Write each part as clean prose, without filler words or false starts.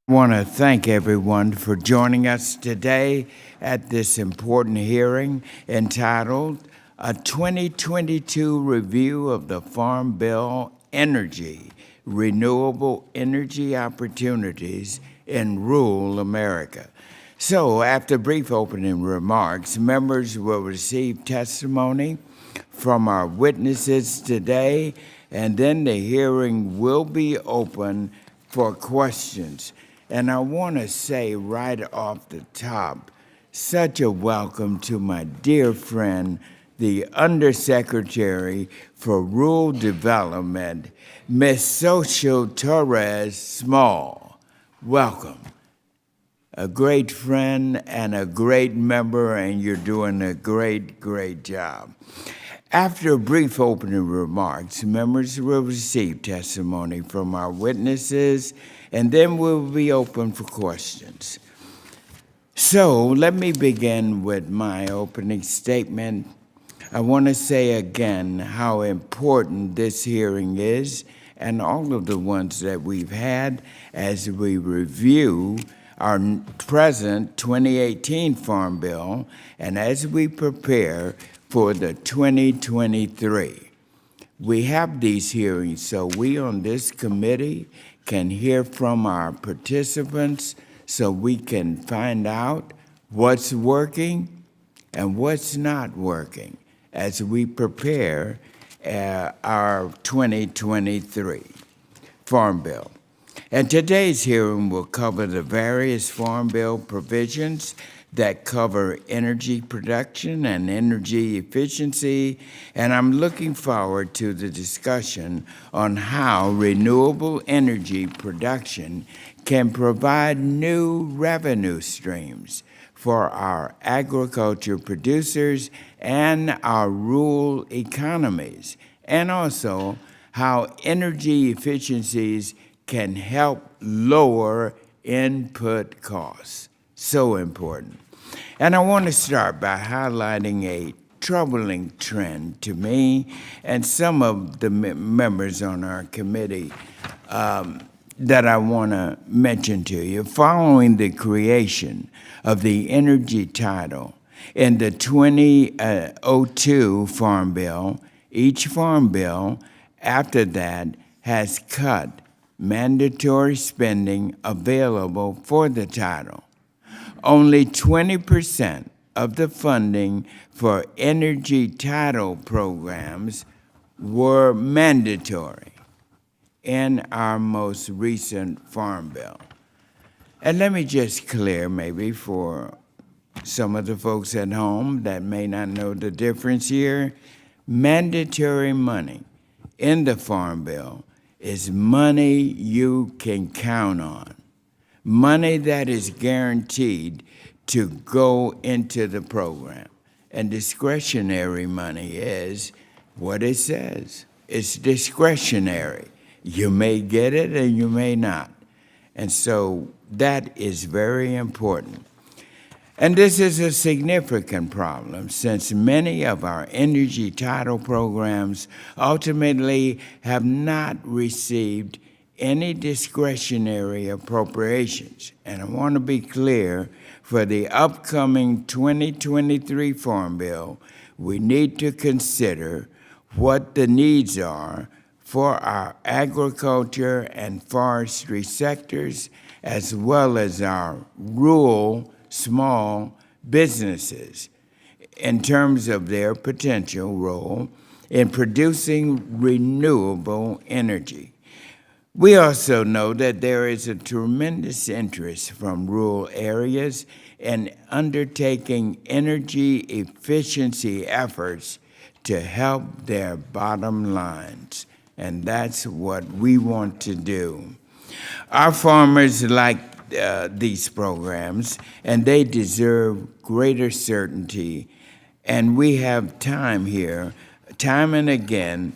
I want to thank everyone for joining us today at this important hearing entitled A 2022 Review of the Farm Bill Energy, Renewable Energy Opportunities in Rural America. So, after brief opening remarks, members will receive testimony from our witnesses today, and then the hearing will be open for questions. And I want to say right off the top, such a welcome to my dear friend, the Undersecretary for Rural Development, Ms. Social Torres Small. Welcome. A great friend and a great member, and you're doing a great job. After brief opening remarks, members will receive testimony from our witnesses, and then we'll be open for questions. So let me begin with my opening statement. I want to say again how important this hearing is, and all of the ones that we've had as we review our present 2018 Farm Bill, and as we prepare for the 2023. We have these hearings so we on this committee can hear from our participants so we can find out what's working and what's not working as we prepare our 2023 Farm Bill. And today's hearing will cover the various Farm Bill provisions that cover energy production and energy efficiency, and I'm looking forward to the discussion on how renewable energy production can provide new revenue streams for our agriculture producers and our rural economies, and also how energy efficiencies can help lower input costs. So important. And I want to start by highlighting a troubling trend to me and some of the members on our committee that I want to mention to you. Following the creation of the energy title in the 2002 Farm Bill, each Farm Bill after that has cut mandatory spending available for the title. Only 20% of the funding for energy title programs were mandatory in our most recent Farm Bill. And let me just clear maybe for some of the folks at home that may not know the difference here, mandatory money in the Farm Bill is money you can count on. Money that is guaranteed to go into the program. And discretionary money is what it says. It's discretionary. You may get it and you may not. And so that is very important. And this is a significant problem since many of our energy title programs ultimately have not received any discretionary appropriations. And I want to be clear, for the upcoming 2023 Farm Bill, we need to consider what the needs are for our agriculture and forestry sectors, as well as our rural small businesses in terms of their potential role in producing renewable energy. We also know that there is a tremendous interest from rural areas in undertaking energy efficiency efforts to help their bottom lines, and that's what we want to do. Our farmers like these programs, and they deserve greater certainty, and we have time here, time and again,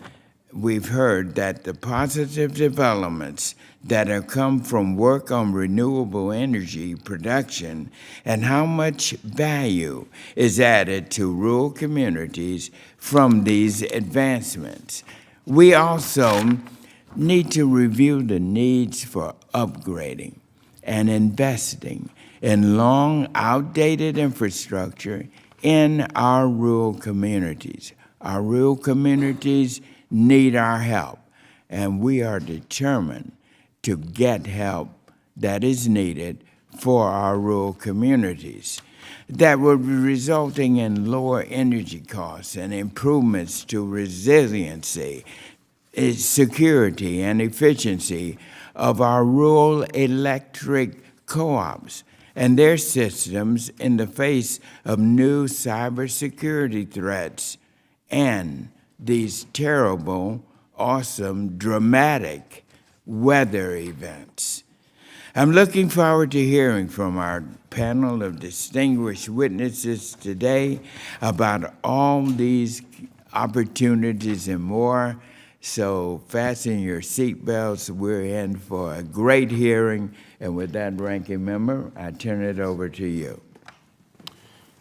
we've heard that the positive developments that have come from work on renewable energy production and how much value is added to rural communities from these advancements. We also need to review the needs for upgrading and investing in long outdated infrastructure in our rural communities. Our rural communities need our help, and we are determined to get help that is needed for our rural communities. That will be resulting in lower energy costs and improvements to resiliency, security, and efficiency of our rural electric co-ops and their systems in the face of new cybersecurity threats and these terrible, awesome, dramatic weather events. I'm looking forward to hearing from our panel of distinguished witnesses today about all these opportunities and more. So fasten your seatbelts. We're in for a great hearing. And with that, Ranking Member, I turn it over to you.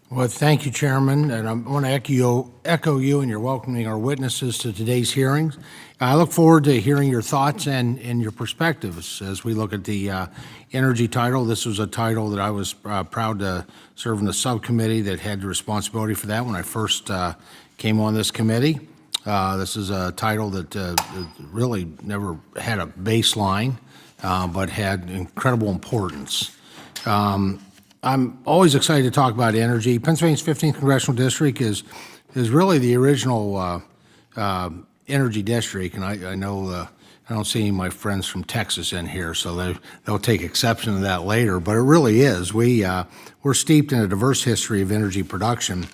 Well, thank you, Chairman, and I want to echo you in your welcoming our witnesses to today's hearings. I look forward to hearing your thoughts and your perspectives as we look at the energy title. This was a title that I was proud to serve in the subcommittee that had the responsibility for that when I first came on this committee. This is a title that really never had a baseline, but had incredible importance. I'm always excited to talk about energy. Pennsylvania's 15th Congressional District is really the original energy district, and I know I don't see any of my friends from Texas in here, so they'll take exception to that later, but it really is. We're steeped in a diverse history of energy production.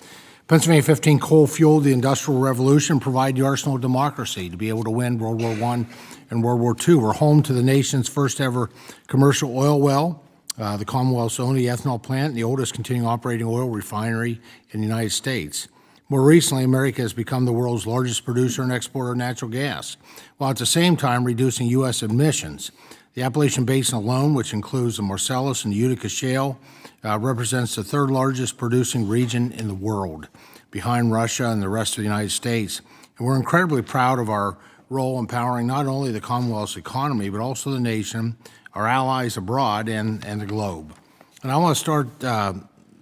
Pennsylvania 15 coal fueled the Industrial Revolution, provided the arsenal of democracy to be able to win World War I and World War II. We're home to the nation's first ever commercial oil well, the Commonwealth's only ethanol plant, and the oldest continuing operating oil refinery in the United States. More recently, America has become the world's largest producer and exporter of natural gas, while at the same time reducing U.S. emissions. The Appalachian Basin alone, which includes the Marcellus and Utica Shale, represents the third largest producing region in the world, behind Russia and the rest of the United States. And we're incredibly proud of our role in powering not only the Commonwealth's economy, but also the nation, our allies abroad, and the globe. And I want to start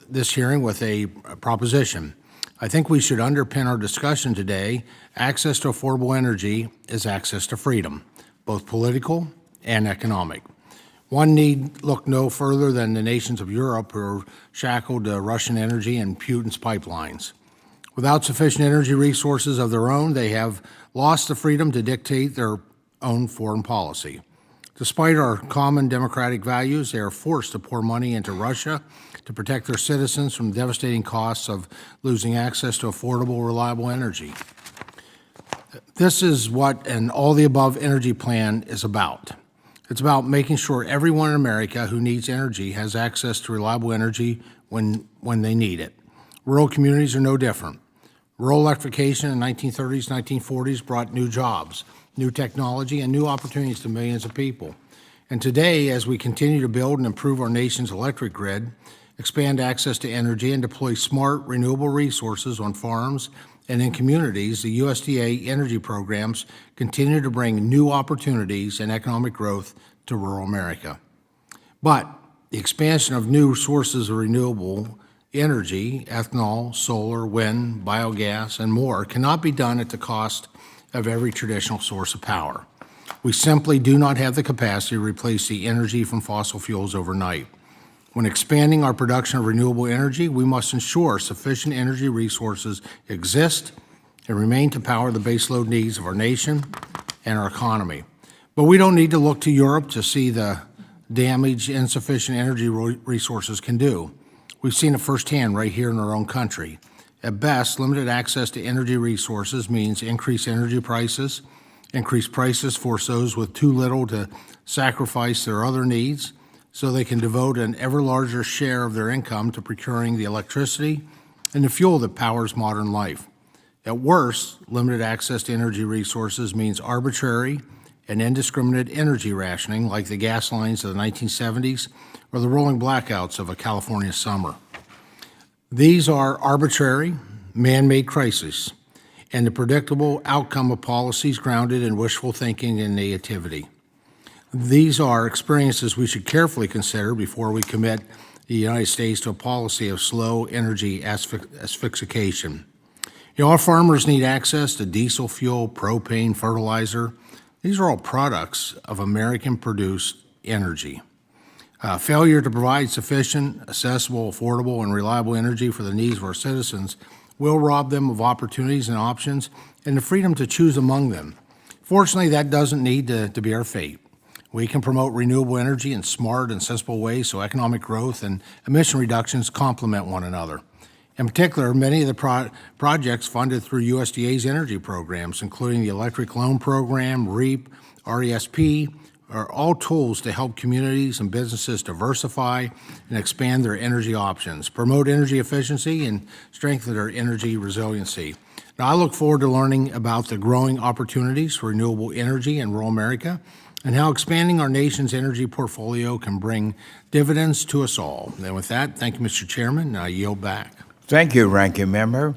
this hearing with a proposition. I think we should underpin our discussion today. Access to affordable energy is access to freedom, both political and economic. One need look no further than the nations of Europe who are shackled to Russian energy and Putin's pipelines. Without sufficient energy resources of their own, they have lost the freedom to dictate their own foreign policy. Despite our common democratic values, they are forced to pour money into Russia to protect their citizens from the devastating costs of losing access to affordable, reliable energy. This is what an all-the-above energy plan is about. It's about making sure everyone in America who needs energy has access to reliable energy when they need it. Rural communities are no different. Rural electrification in the 1930s, 1940s brought new jobs, new technology, and new opportunities to millions of people. And today, as we continue to build and improve our nation's electric grid, expand access to energy, and deploy smart, renewable resources on farms and in communities, the USDA energy programs continue to bring new opportunities and economic growth to rural America. But the expansion of new sources of renewable energy, ethanol, solar, wind, biogas, and more, cannot be done at the cost of every traditional source of power. We simply do not have the capacity to replace the energy from fossil fuels overnight. When expanding our production of renewable energy, we must ensure sufficient energy resources exist and remain to power the baseload needs of our nation and our economy. But we don't need to look to Europe to see the damage insufficient energy resources can do. We've seen it firsthand right here in our own country. At best, limited access to energy resources means increased energy prices, increased prices force those with too little to sacrifice their other needs, so they can devote an ever larger share of their income to procuring the electricity and the fuel that powers modern life. At worst, limited access to energy resources means arbitrary and indiscriminate energy rationing, like the gas lines of the 1970s or the rolling blackouts of a California summer. These are arbitrary, man-made crises and the predictable outcome of policies grounded in wishful thinking and naivety. These are experiences we should carefully consider before we commit the United States to a policy of slow energy asphyxiation. Our farmers need access to diesel fuel, propane, fertilizer. These are all products of American-produced energy. Failure to provide sufficient, accessible, affordable, and reliable energy for the needs of our citizens will rob them of opportunities and options and the freedom to choose among them. Fortunately, that doesn't need to be our fate. We can promote renewable energy in smart and sensible ways so economic growth and emission reductions complement one another. In particular, many of the projects funded through USDA's energy programs, including the Electric Loan Program, REAP, RESP, are all tools to help communities and businesses diversify and expand their energy options, promote energy efficiency, and strengthen their energy resiliency. Now, I look forward to learning about the growing opportunities for renewable energy in rural America and how expanding our nation's energy portfolio can bring dividends to us all. And with that, thank you, Mr. Chairman, and I yield back. Thank you, Ranking Member.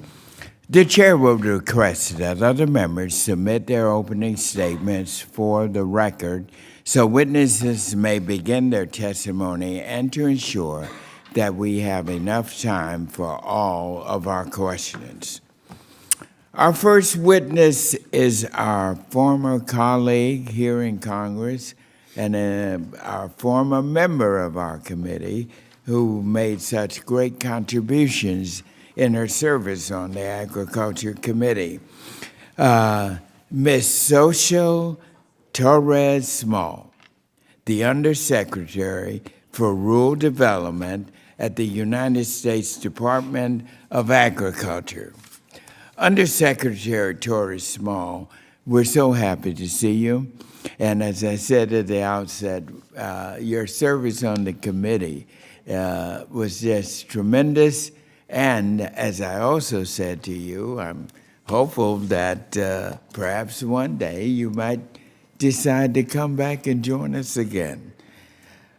The Chair will request that other members submit their opening statements for the record so witnesses may begin their testimony and to ensure that we have enough time for all of our questions. Our first witness is our former colleague here in Congress and our former member of our committee who made such great contributions in her service on the Agriculture Committee, Ms. Social Torres Small, the Undersecretary for Rural Development at the United States Department of Agriculture. Undersecretary Torres Small, we're so happy to see you. And as I said at the outset, your service on the committee was just tremendous. And as I also said to you, I'm hopeful that perhaps one day you might decide to come back and join us again.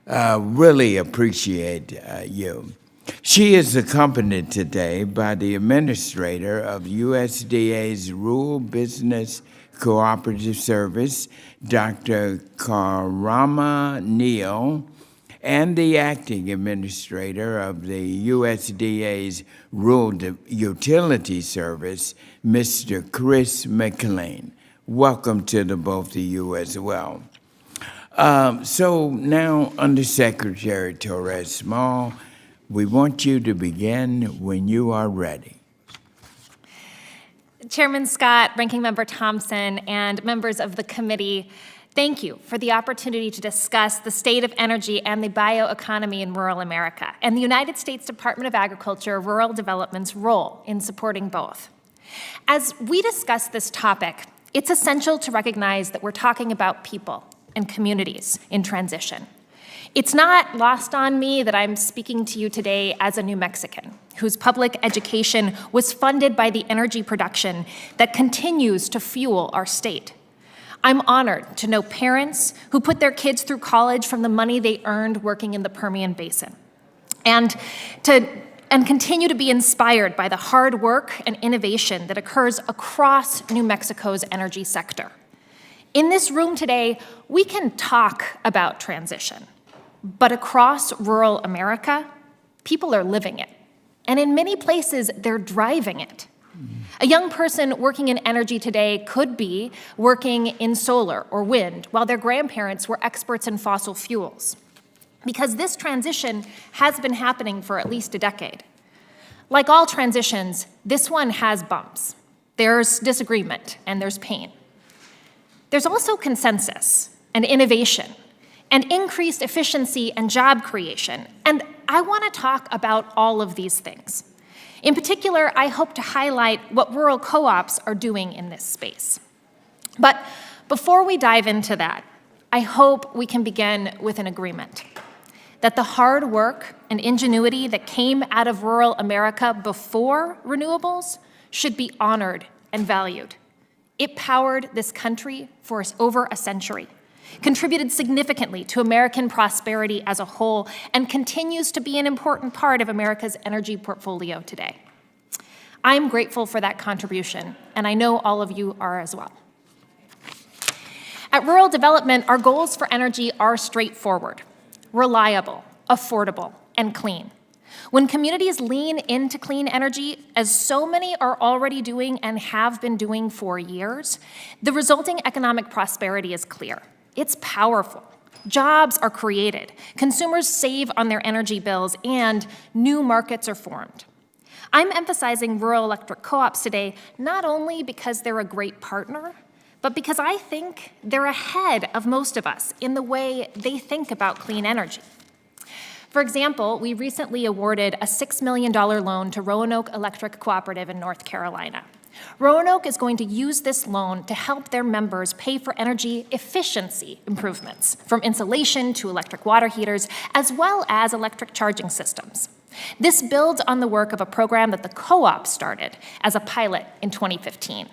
Really appreciate you. She is accompanied today by the administrator of USDA's Rural Business Cooperative Service, Dr. Karama Neal, and the acting administrator of the USDA's Rural Utility Service, Mr. Chris McLean. Welcome to the both of you as well. So now, Undersecretary Torres Small, we want you to begin when you are ready. Chairman Scott, Ranking Member Thompson, and members of the committee, thank you for the opportunity to discuss the state of energy and the bioeconomy in rural America and the United States Department of Agriculture Rural Development's role in supporting both. As we discuss this topic, it's essential to recognize that we're talking about people and communities in transition. It's not lost on me that I'm speaking to you today as a New Mexican whose public education was funded by the energy production that continues to fuel our state. I'm honored to know parents who put their kids through college from the money they earned working in the Permian Basin, and continue to be inspired by the hard work and innovation that occurs across New Mexico's energy sector. In this room today, we can talk about transition, but across rural America, people are living it. And in many places, they're driving it. A young person working in energy today could be working in solar or wind, while their grandparents were experts in fossil fuels. Because this transition has been happening for at least a decade. Like all transitions, this one has bumps. There's disagreement and there's pain. There's also consensus and innovation and increased efficiency and job creation. And I want to talk about all of these things. In particular, I hope to highlight what rural co-ops are doing in this space. But before we dive into that, I hope we can begin with an agreement that the hard work and ingenuity that came out of rural America before renewables should be honored and valued. It powered this country for over a century, contributed significantly to American prosperity as a whole, and continues to be an important part of America's energy portfolio today. I'm grateful for that contribution, and I know all of you are as well. At Rural Development, our goals for energy are straightforward: reliable, affordable, and clean. When communities lean into clean energy, as so many are already doing and have been doing for years, the resulting economic prosperity is clear. It's powerful. Jobs are created, consumers save on their energy bills, and new markets are formed. I'm emphasizing rural electric co-ops today not only because they're a great partner, but because I think they're ahead of most of us in the way they think about clean energy. For example, we recently awarded a $6 million loan to Roanoke Electric Cooperative in North Carolina. Roanoke is going to use this loan to help their members pay for energy efficiency improvements, from insulation to electric water heaters, as well as electric charging systems. This builds on the work of a program that the co-op started as a pilot in 2015.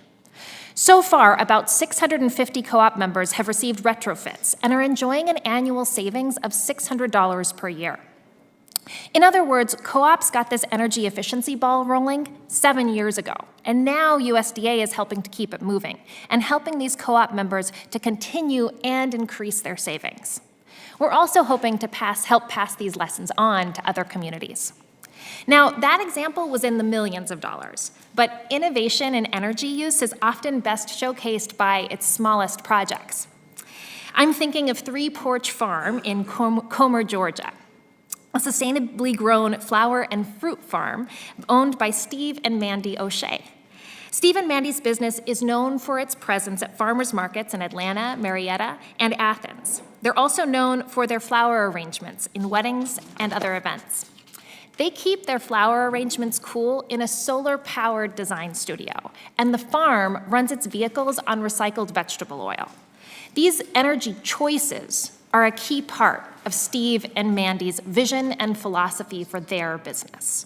So far, about 650 co-op members have received retrofits and are enjoying an annual savings of $600 per year. In other words, co-ops got this energy efficiency ball rolling 7 years ago, and now USDA is helping to keep it moving and helping these co-op members to continue and increase their savings. We're also hoping to help pass these lessons on to other communities. Now, that example was in the millions of dollars, but innovation in energy use is often best showcased by its smallest projects. I'm thinking of Three Porch Farm in Comer, Georgia, a sustainably grown flower and fruit farm owned by Steve and Mandy O'Shea. Steve and Mandy's business is known for its presence at farmers markets in Atlanta, Marietta, and Athens. They're also known for their flower arrangements in weddings and other events. They keep their flower arrangements cool in a solar-powered design studio, and the farm runs its vehicles on recycled vegetable oil. These energy choices are a key part of Steve and Mandy's vision and philosophy for their business.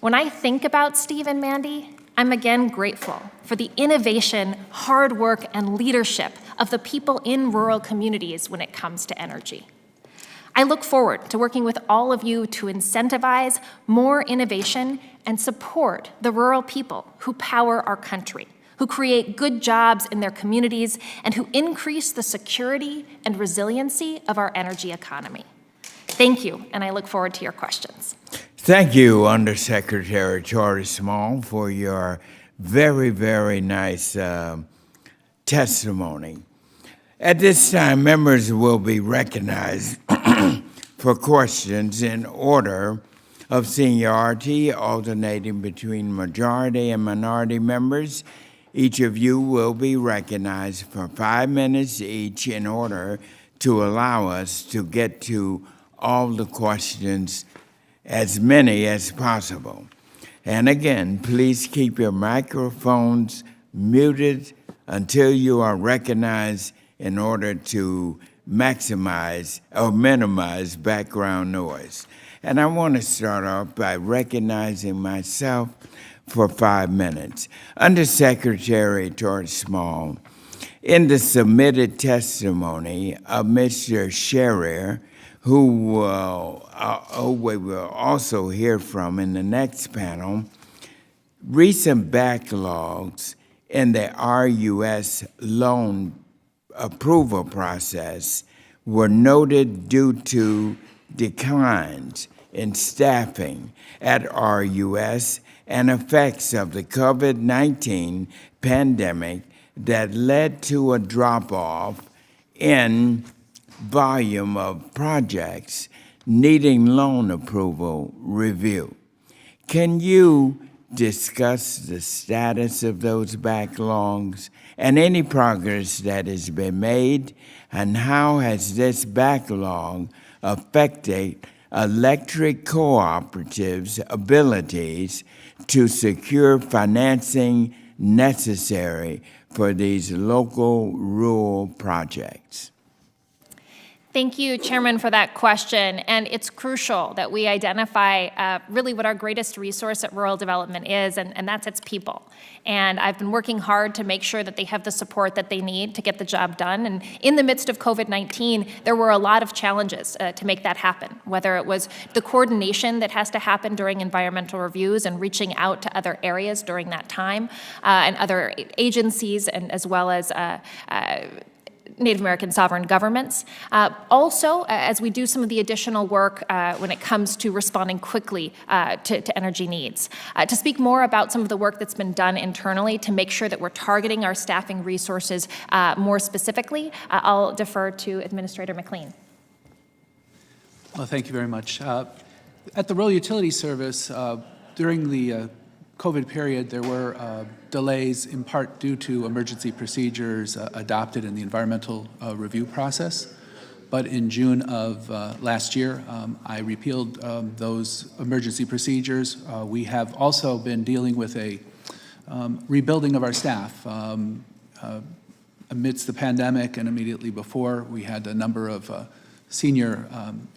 When I think about Steve and Mandy, I'm again grateful for the innovation, hard work, and leadership of the people in rural communities when it comes to energy. I look forward to working with all of you to incentivize more innovation and support the rural people who power our country, who create good jobs in their communities, and who increase the security and resiliency of our energy economy. Thank you, and I look forward to your questions. Thank you, Undersecretary Tori Small, for your very, very nice testimony. At this time, members will be recognized for questions in order of seniority, alternating between majority and minority members. Each of you will be recognized for 5 minutes each in order to allow us to get to all the questions, as many as possible. And again, please keep your microphones muted until you are recognized in order to maximize or minimize background noise. And I want to start off by recognizing myself for 5 minutes. Undersecretary Tori Small, in the submitted testimony of Mr. Sherrier, who we will also hear from in the next panel, recent backlogs in the RUS loan approval process were noted due to declines in staffing at RUS and effects of the COVID-19 pandemic that led to a drop-off in volume of projects needing loan approval review. Can you discuss the status of those backlogs and any progress that has been made, and how has this backlog affected electric cooperatives' abilities to secure financing necessary for these local rural projects? Thank you, Chairman, for that question. And it's crucial that we identify really what our greatest resource at rural development is, and that's its people. And I've been working hard to make sure that they have the support that they need to get the job done. And in the midst of COVID-19, there were a lot of challenges to make that happen, whether it was the coordination that has to happen during environmental reviews and reaching out to other areas during that time and other agencies, and as well as Native American sovereign governments. Also, as we do some of the additional work when it comes to responding quickly to energy needs. To speak more about some of the work that's been done internally to make sure that we're targeting our staffing resources more specifically, I'll defer to Administrator McLean. Well, thank you very much. At the Rural Utilities Service, during the COVID period, there were delays in part due to emergency procedures adopted in the environmental review process. But in June of last year, I repealed those emergency procedures. We have also been dealing with a rebuilding of our staff. Amidst the pandemic and immediately before, we had a number of senior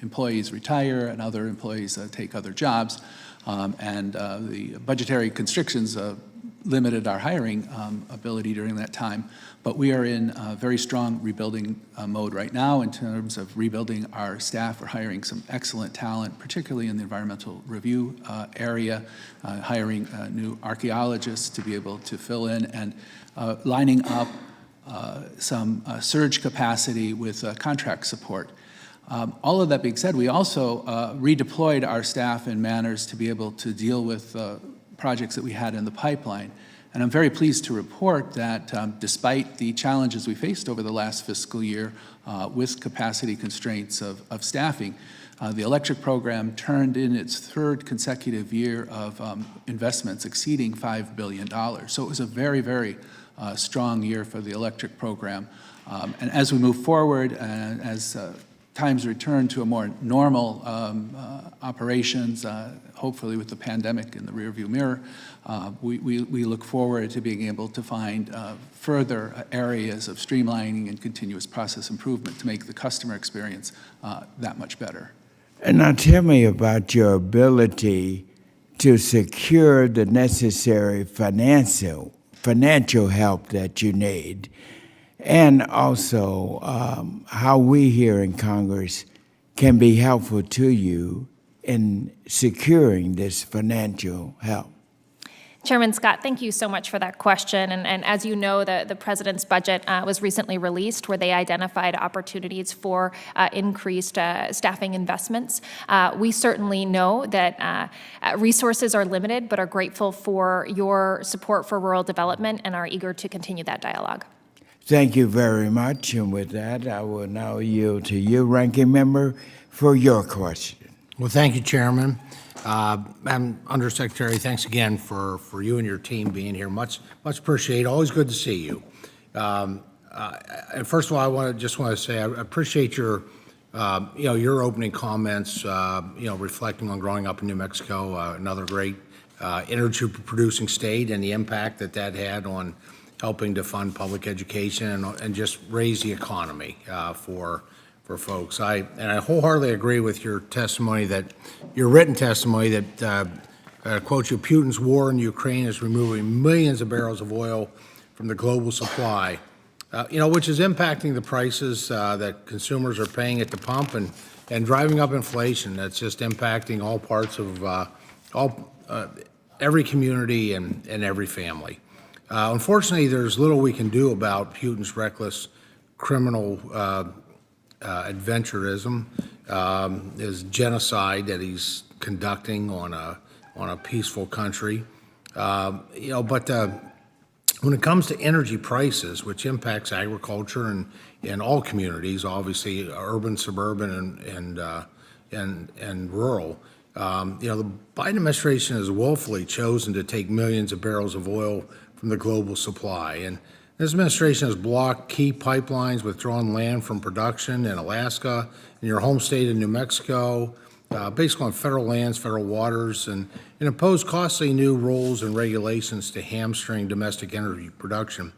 employees retire and other employees take other jobs. And the budgetary constrictions limited our hiring ability during that time. But we are in very strong rebuilding mode right now in terms of rebuilding our staff. We're hiring some excellent talent, particularly in the environmental review area, hiring new archaeologists to be able to fill in and lining up some surge capacity with contract support. All of that being said, we also redeployed our staff in manners to be able to deal with projects that we had in the pipeline. And I'm very pleased to report that despite the challenges we faced over the last fiscal year with capacity constraints of staffing, the electric program turned in its third consecutive year of investments exceeding $5 billion. So it was a very, very strong year for the electric program. And as we move forward, as times return to a more normal operations, hopefully with the pandemic in the rearview mirror, we look forward to being able to find further areas of streamlining and continuous process improvement to make the customer experience that much better. And now tell me about your ability to secure the necessary financial help that you need, and also how we here in Congress can be helpful to you in securing this financial help. Chairman Scott, thank you so much for that question. And as you know, the President's budget was recently released, where they identified opportunities for increased staffing investments. We certainly know that resources are limited, but are grateful for your support for rural development and are eager to continue that dialogue. Thank you very much. And with that, I will now yield to you, Ranking Member, for your question. Well, thank you, Chairman. And Undersecretary, thanks again for you and your team being here. Much appreciated. Always good to see you. And first of all, I just want to say I appreciate your your opening comments. Reflecting on growing up in New Mexico, another great energy producing state, and the impact that had on helping to fund public education and just raise the economy for folks. I wholeheartedly agree with your testimony, your written testimony that quote you, Putin's war in Ukraine is removing millions of barrels of oil from the global supply, which is impacting the prices that consumers are paying at the pump and driving up inflation. That's just impacting all parts of every community and every family. Unfortunately, there's little we can do about Putin's reckless criminal adventurism, his genocide that he's conducting on a peaceful country. But when it comes to energy prices, which impacts agriculture and all communities, obviously urban, suburban, and rural, the Biden administration has willfully chosen to take millions of barrels of oil from the global supply. And this administration has blocked key pipelines, withdrawn land from production in Alaska, in your home state of New Mexico, basically on federal lands, federal waters, and imposed costly new rules and regulations to hamstring domestic energy production.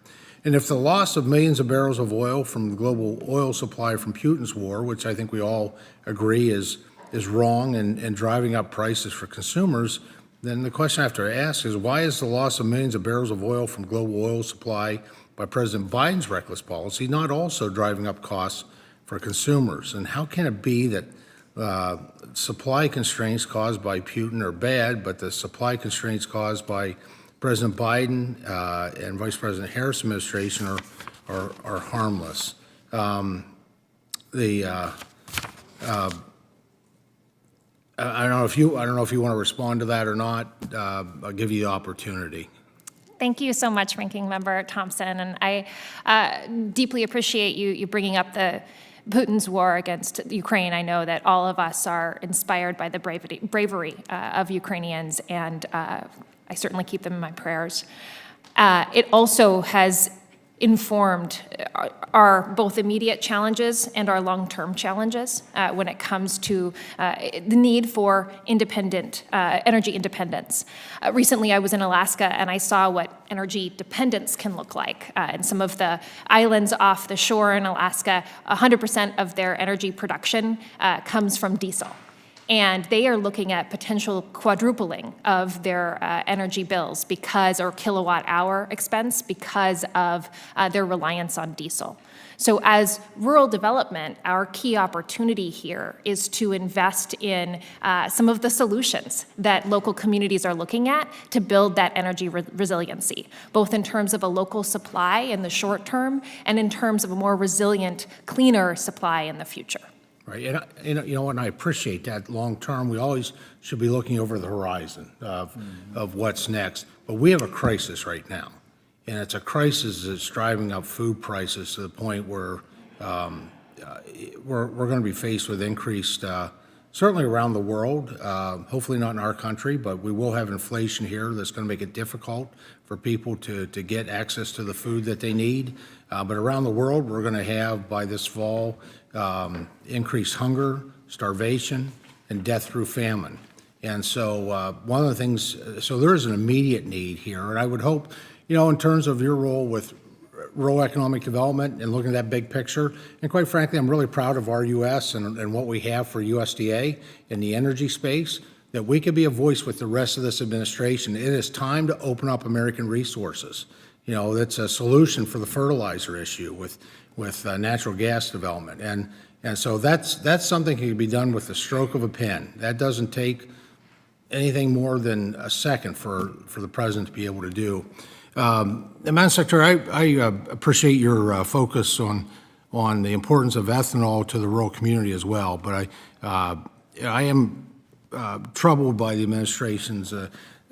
And if the loss of millions of barrels of oil from the global oil supply from Putin's war, which I think we all agree is wrong and driving up prices for consumers, then the question I have to ask is, why is the loss of millions of barrels of oil from global oil supply by President Biden's reckless policy not also driving up costs for consumers? And how can it be that supply constraints caused by Putin are bad, but the supply constraints caused by President Biden and Vice President Harris' administration are harmless? I don't know if you want to respond to that or not. I'll give you the opportunity. Thank you so much, Ranking Member Thompson, and I deeply appreciate you bringing up the Putin's war against Ukraine. I know that all of us are inspired by the bravery of Ukrainians, and I certainly keep them in my prayers. It also has informed our both immediate challenges and our long-term challenges when it comes to the need for energy independence. Recently, I was in Alaska and I saw what energy dependence can look like. In some of the islands off the shore in Alaska, 100% of their energy production comes from diesel. And they are looking at potential quadrupling of their energy bills or kilowatt hour expense because of their reliance on diesel. So as rural development, our key opportunity here is to invest in some of the solutions that local communities are looking at to build that energy resiliency, both in terms of a local supply in the short term and in terms of a more resilient, cleaner supply in the future. Right, and you know what, and I appreciate that long term. We always should be looking over the horizon of what's next. But we have a crisis right now, and it's a crisis that's driving up food prices to the point where we're going to be faced with increased, certainly around the world, hopefully not in our country, but we will have inflation here that's going to make it difficult for people to get access to the food that they need. But around the world, we're going to have, by this fall, increased hunger, starvation, and death through famine. And so one of the things, so there is an immediate need here, and I would hope, in terms of your role with rural economic development and looking at that big picture, and quite frankly, I'm really proud of our U.S. and what we have for USDA in the energy space, that we could be a voice with the rest of this administration. It is time to open up American resources. That's a solution for the fertilizer issue with natural gas development. And so that's something that can be done with the stroke of a pen. That doesn't take anything more than a second for the president to be able to do. Madam Secretary, I appreciate your focus on the importance of ethanol to the rural community as well, but I am troubled by the administration's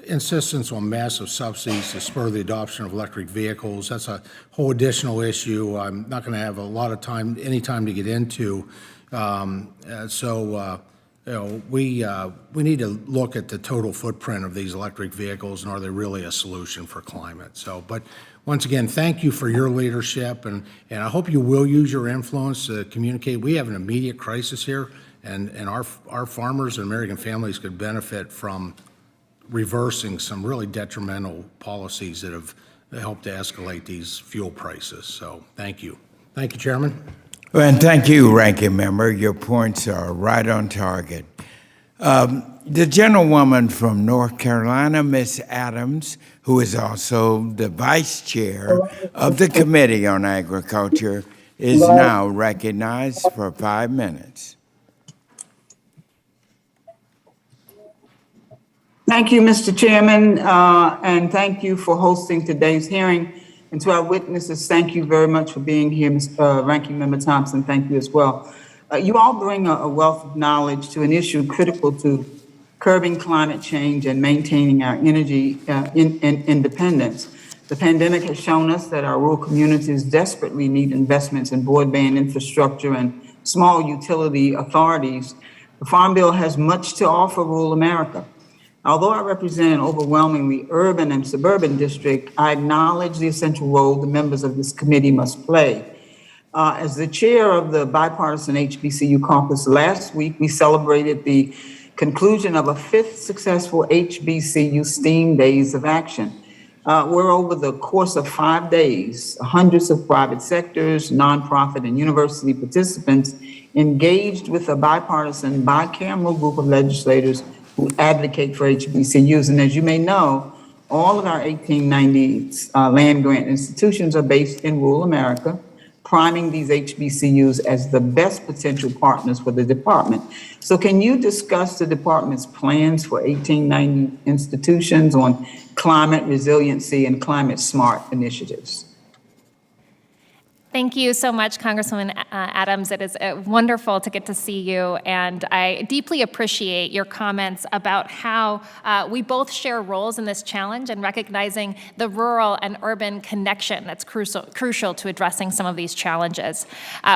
insistence on massive subsidies to spur the adoption of electric vehicles. That's a whole additional issue I'm not going to have a lot of any time to get into. We need to look at the total footprint of these electric vehicles, and are they really a solution for climate? But once again, thank you for your leadership, and I hope you will use your influence to communicate. We have an immediate crisis here, and our farmers and American families could benefit from reversing some really detrimental policies that have helped to escalate these fuel prices. So thank you. Thank you, Chairman. Well, and thank you, Ranking Member. Your points are right on target. The gentlewoman from North Carolina, Ms. Adams, who is also the Vice Chair of the Committee on Agriculture, is now recognized for 5 minutes. Thank you, Mr. Chairman, and thank you for hosting today's hearing. And to our witnesses, thank you very much for being here, Ranking Member Thompson. Thank you as well. You all bring a wealth of knowledge to an issue critical to curbing climate change and maintaining our energy independence. The pandemic has shown us that our rural communities desperately need investments in broadband infrastructure and small utility authorities. The Farm Bill has much to offer rural America. Although I represent an overwhelmingly urban and suburban district, I acknowledge the essential role the members of this committee must play. As the chair of the bipartisan HBCU caucus last week, we celebrated the conclusion of a 5th successful HBCU STEAM Days of Action, where over the course of 5 days, hundreds of private sectors, nonprofit, and university participants engaged with a bipartisan, bicameral group of legislators who advocate for HBCUs. And as you may know, all of our 1890 land grant institutions are based in rural America, priming these HBCUs as the best potential partners for the department. So can you discuss the department's plans for 1890 institutions on climate resiliency and climate smart initiatives? Thank you so much, Congresswoman Adams. It is wonderful to get to see you, and I deeply appreciate your comments about how we both share roles in this challenge and recognizing the rural and urban connection that's crucial to addressing some of these challenges.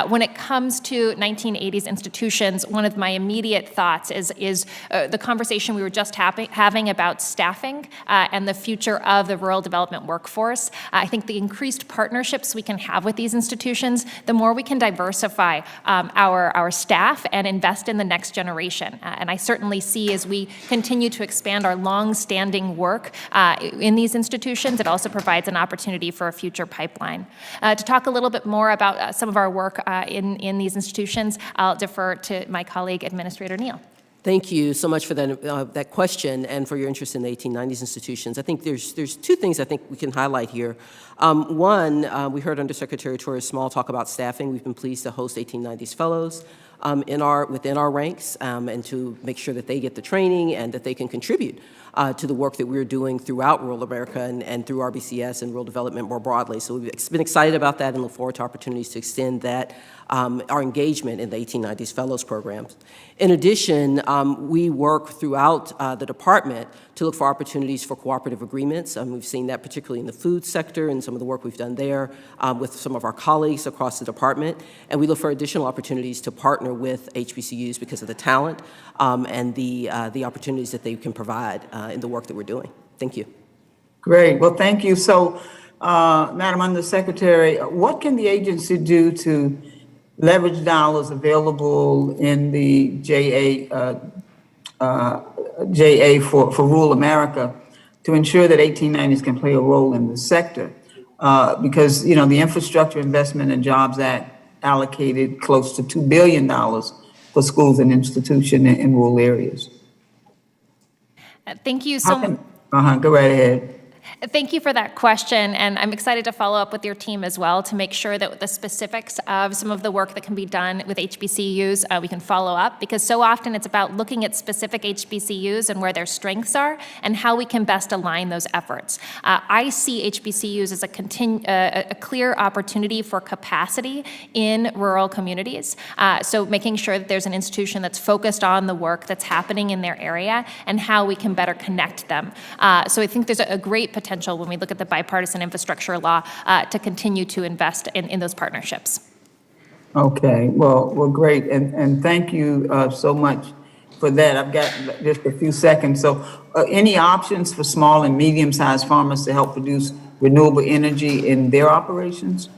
When it comes to 1980s institutions, one of my immediate thoughts is the conversation we were just having about staffing and the future of the rural development workforce. I think the increased partnerships we can have with these institutions, the more we can diversify our staff and invest in the next generation. And I certainly see as we continue to expand our long-standing work in these institutions, it also provides an opportunity for a future pipeline. To talk a little bit more about some of our work in these institutions, I'll defer to my colleague, Administrator Neal. Thank you so much for that question and for your interest in the 1890s institutions. I think there's two things I think we can highlight here. One, we heard Undersecretary Torres Small talk about staffing. We've been pleased to host 1890s fellows within our ranks and to make sure that they get the training and that they can contribute to the work that we're doing throughout rural America and through RBCS and rural development more broadly. So we've been excited about that and look forward to opportunities to extend that, our engagement in the 1890s Fellows programs. In addition, we work throughout the department to look for opportunities for cooperative agreements. We've seen that particularly in the food sector and some of the work we've done there with some of our colleagues across the department. And we look for additional opportunities to partner with HBCUs because of the talent and the opportunities that they can provide in the work that we're doing. Thank you. Great. Well, thank you. So, Madam Undersecretary, what can the agency do to leverage dollars available in the JA for rural America to ensure that 1890s can play a role in the sector? Because, you know, the Infrastructure Investment and Jobs Act allocated close to $2 billion for schools and institutions in rural areas. Thank you so much. Go right ahead. Thank you for that question, and I'm excited to follow up with your team as well to make sure that the specifics of some of the work that can be done with HBCUs, we can follow up, because so often it's about looking at specific HBCUs and where their strengths are and how we can best align those efforts. I see HBCUs as a clear opportunity for capacity in rural communities, so making sure that there's an institution that's focused on the work that's happening in their area and how we can better connect them. So I think there's a great potential when we look at the bipartisan infrastructure law to continue to invest in those partnerships. Okay, well, great, and thank you so much for that. I've got just a few seconds. So, any options for small and medium-sized farmers to help produce renewable energy in their operations?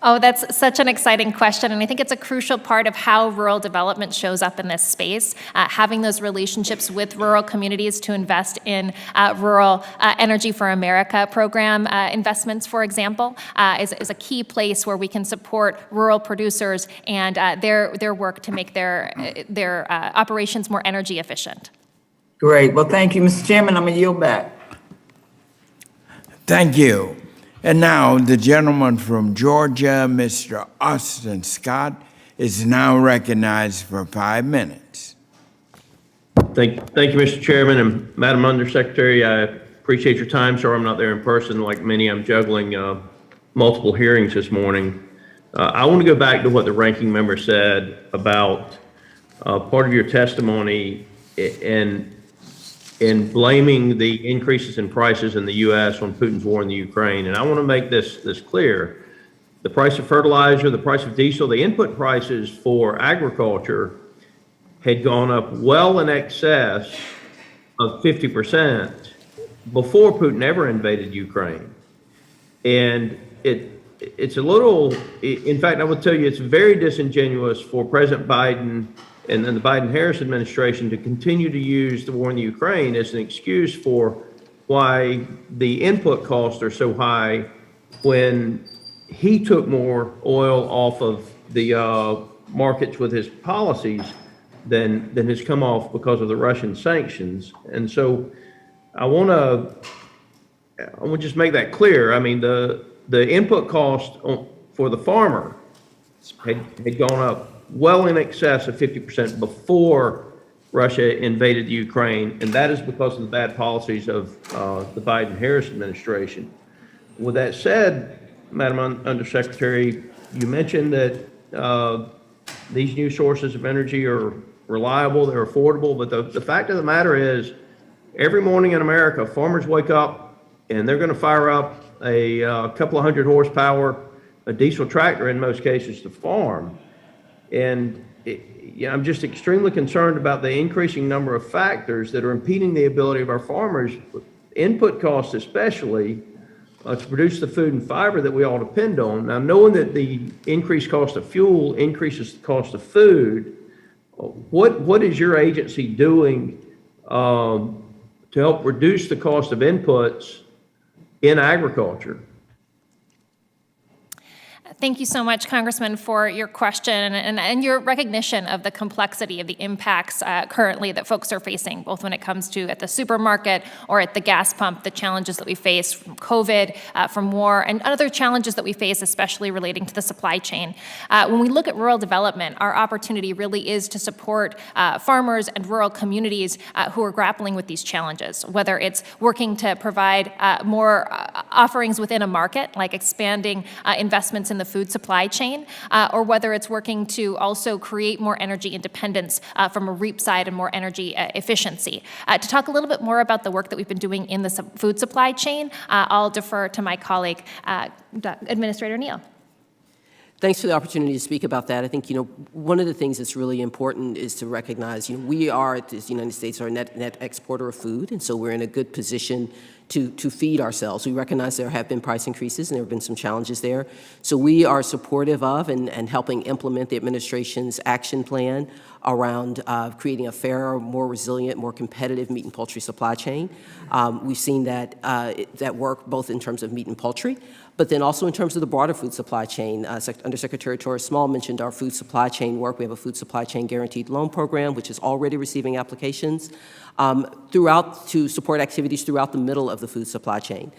Oh, that's such an exciting question, and I think it's a crucial part of how rural development shows up in this space. Having those relationships with rural communities to invest in rural Energy for America program investments, for example, is a key place where we can support rural producers and their work to make their operations more energy efficient. Great. Well, thank you, Mr. Chairman. I'm going to yield back. Thank you. And now the gentleman from Georgia, Mr. Austin Scott, is now recognized for 5 minutes. Thank you, Mr. Chairman and Madam Undersecretary. I appreciate your time. Sorry I'm not there in person. Like many, I'm juggling multiple hearings this morning. I want to go back to what the ranking member said about part of your testimony in blaming the increases in prices in the U.S. on Putin's war in the Ukraine. And I want to make this clear. The price of fertilizer, the price of diesel, the input prices for agriculture had gone up well in excess of 50% before Putin ever invaded Ukraine. And it's a little, in fact, I would tell you it's very disingenuous for President Biden and then the Biden-Harris administration to continue to use the war in the Ukraine as an excuse for why the input costs are so high when he took more oil off of the markets with his policies than has come off because of the Russian sanctions. And so I want to just make that clear. I mean, the input cost for the farmer had gone up well in excess of 50% before Russia invaded the Ukraine, and that is because of the bad policies of the Biden-Harris administration. With that said, Madam Undersecretary, You mentioned that these new sources of energy are reliable, they're affordable, but the fact of the matter is, every morning in America, farmers wake up and they're going to fire up a couple of hundred horsepower, a diesel tractor in most cases to farm. And I'm just extremely concerned about the increasing number of factors that are impeding the ability of our farmers, input costs especially, to produce the food and fiber that we all depend on. Now, knowing that the increased cost of fuel increases the cost of food, what is your agency doing to help reduce the cost of inputs in agriculture? Thank you so much, Congressman, for your question and your recognition of the complexity of the impacts currently that folks are facing, both when it comes to at the supermarket or at the gas pump, the challenges that we face from COVID, from war, and other challenges that we face, especially relating to the supply chain. When we look at rural development, our opportunity really is to support farmers and rural communities who are grappling with these challenges, whether it's working to provide more offerings within a market, like expanding investments in the food supply chain, or whether it's working to also create more energy independence from a REAP side and more energy efficiency. To talk a little bit more about the work that we've been doing in the food supply chain, I'll defer to my colleague, Administrator Neal. Thanks for the opportunity to speak about that. I think, one of the things that's really important is to recognize, we are, as the United States, are a net exporter of food, and so we're in a good position to feed ourselves. We recognize there have been price increases and there have been some challenges there. So we are supportive of and helping implement the administration's action plan around creating a fairer, more resilient, more competitive meat and poultry supply chain. We've seen that work both in terms of meat and poultry, but then also in terms of the broader food supply chain. Undersecretary Torres Small mentioned our food supply chain work. We have a food supply chain guaranteed loan program, which is already receiving applications to support activities throughout the middle of the food supply chain,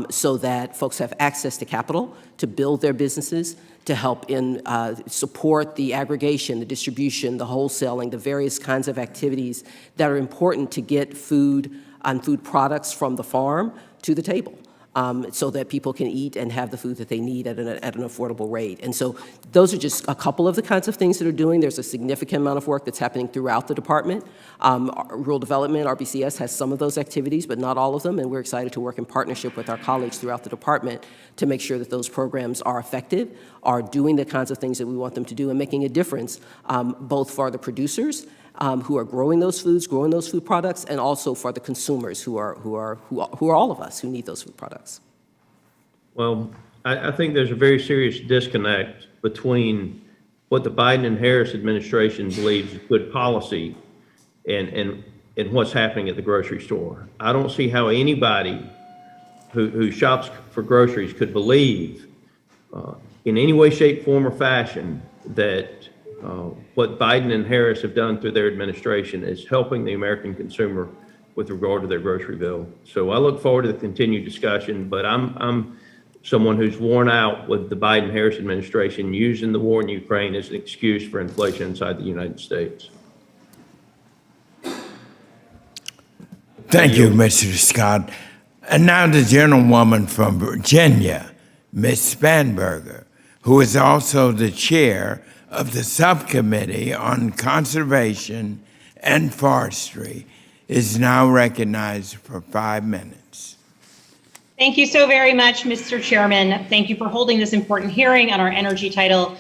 so that folks have access to capital to build their businesses, to help in support the aggregation, the distribution, the wholesaling, the various kinds of activities that are important to get food and food products from the farm to the table. So that people can eat and have the food that they need at an affordable rate. And so those are just a couple of the kinds of things that are doing. There's a significant amount of work that's happening throughout the department. Rural Development, RBCS, has some of those activities, but not all of them, and we're excited to work in partnership with our colleagues throughout the department to make sure that those programs are effective, are doing the kinds of things that we want them to do, and making a difference both for the producers who are growing those foods, growing those food products, and also for the consumers who are all of us who need those food products. Well, I think there's a very serious disconnect between what the Biden and Harris administration believes is good policy and what's happening at the grocery store. I don't see how anybody who shops for groceries could believe in any way, shape, form, or fashion that what Biden and Harris have done through their administration is helping the American consumer with regard to their grocery bill. So I look forward to the continued discussion, but I'm someone who's worn out with the Biden-Harris administration using the war in Ukraine as an excuse for inflation inside the United States. Thank you, Mr. Scott. And now the gentlewoman from Virginia, Ms. Spanberger, who is also the chair of the Subcommittee on Conservation and Forestry, is now recognized for 5 minutes. Thank you so very much, Mr. Chairman. Thank you for holding this important hearing on our energy title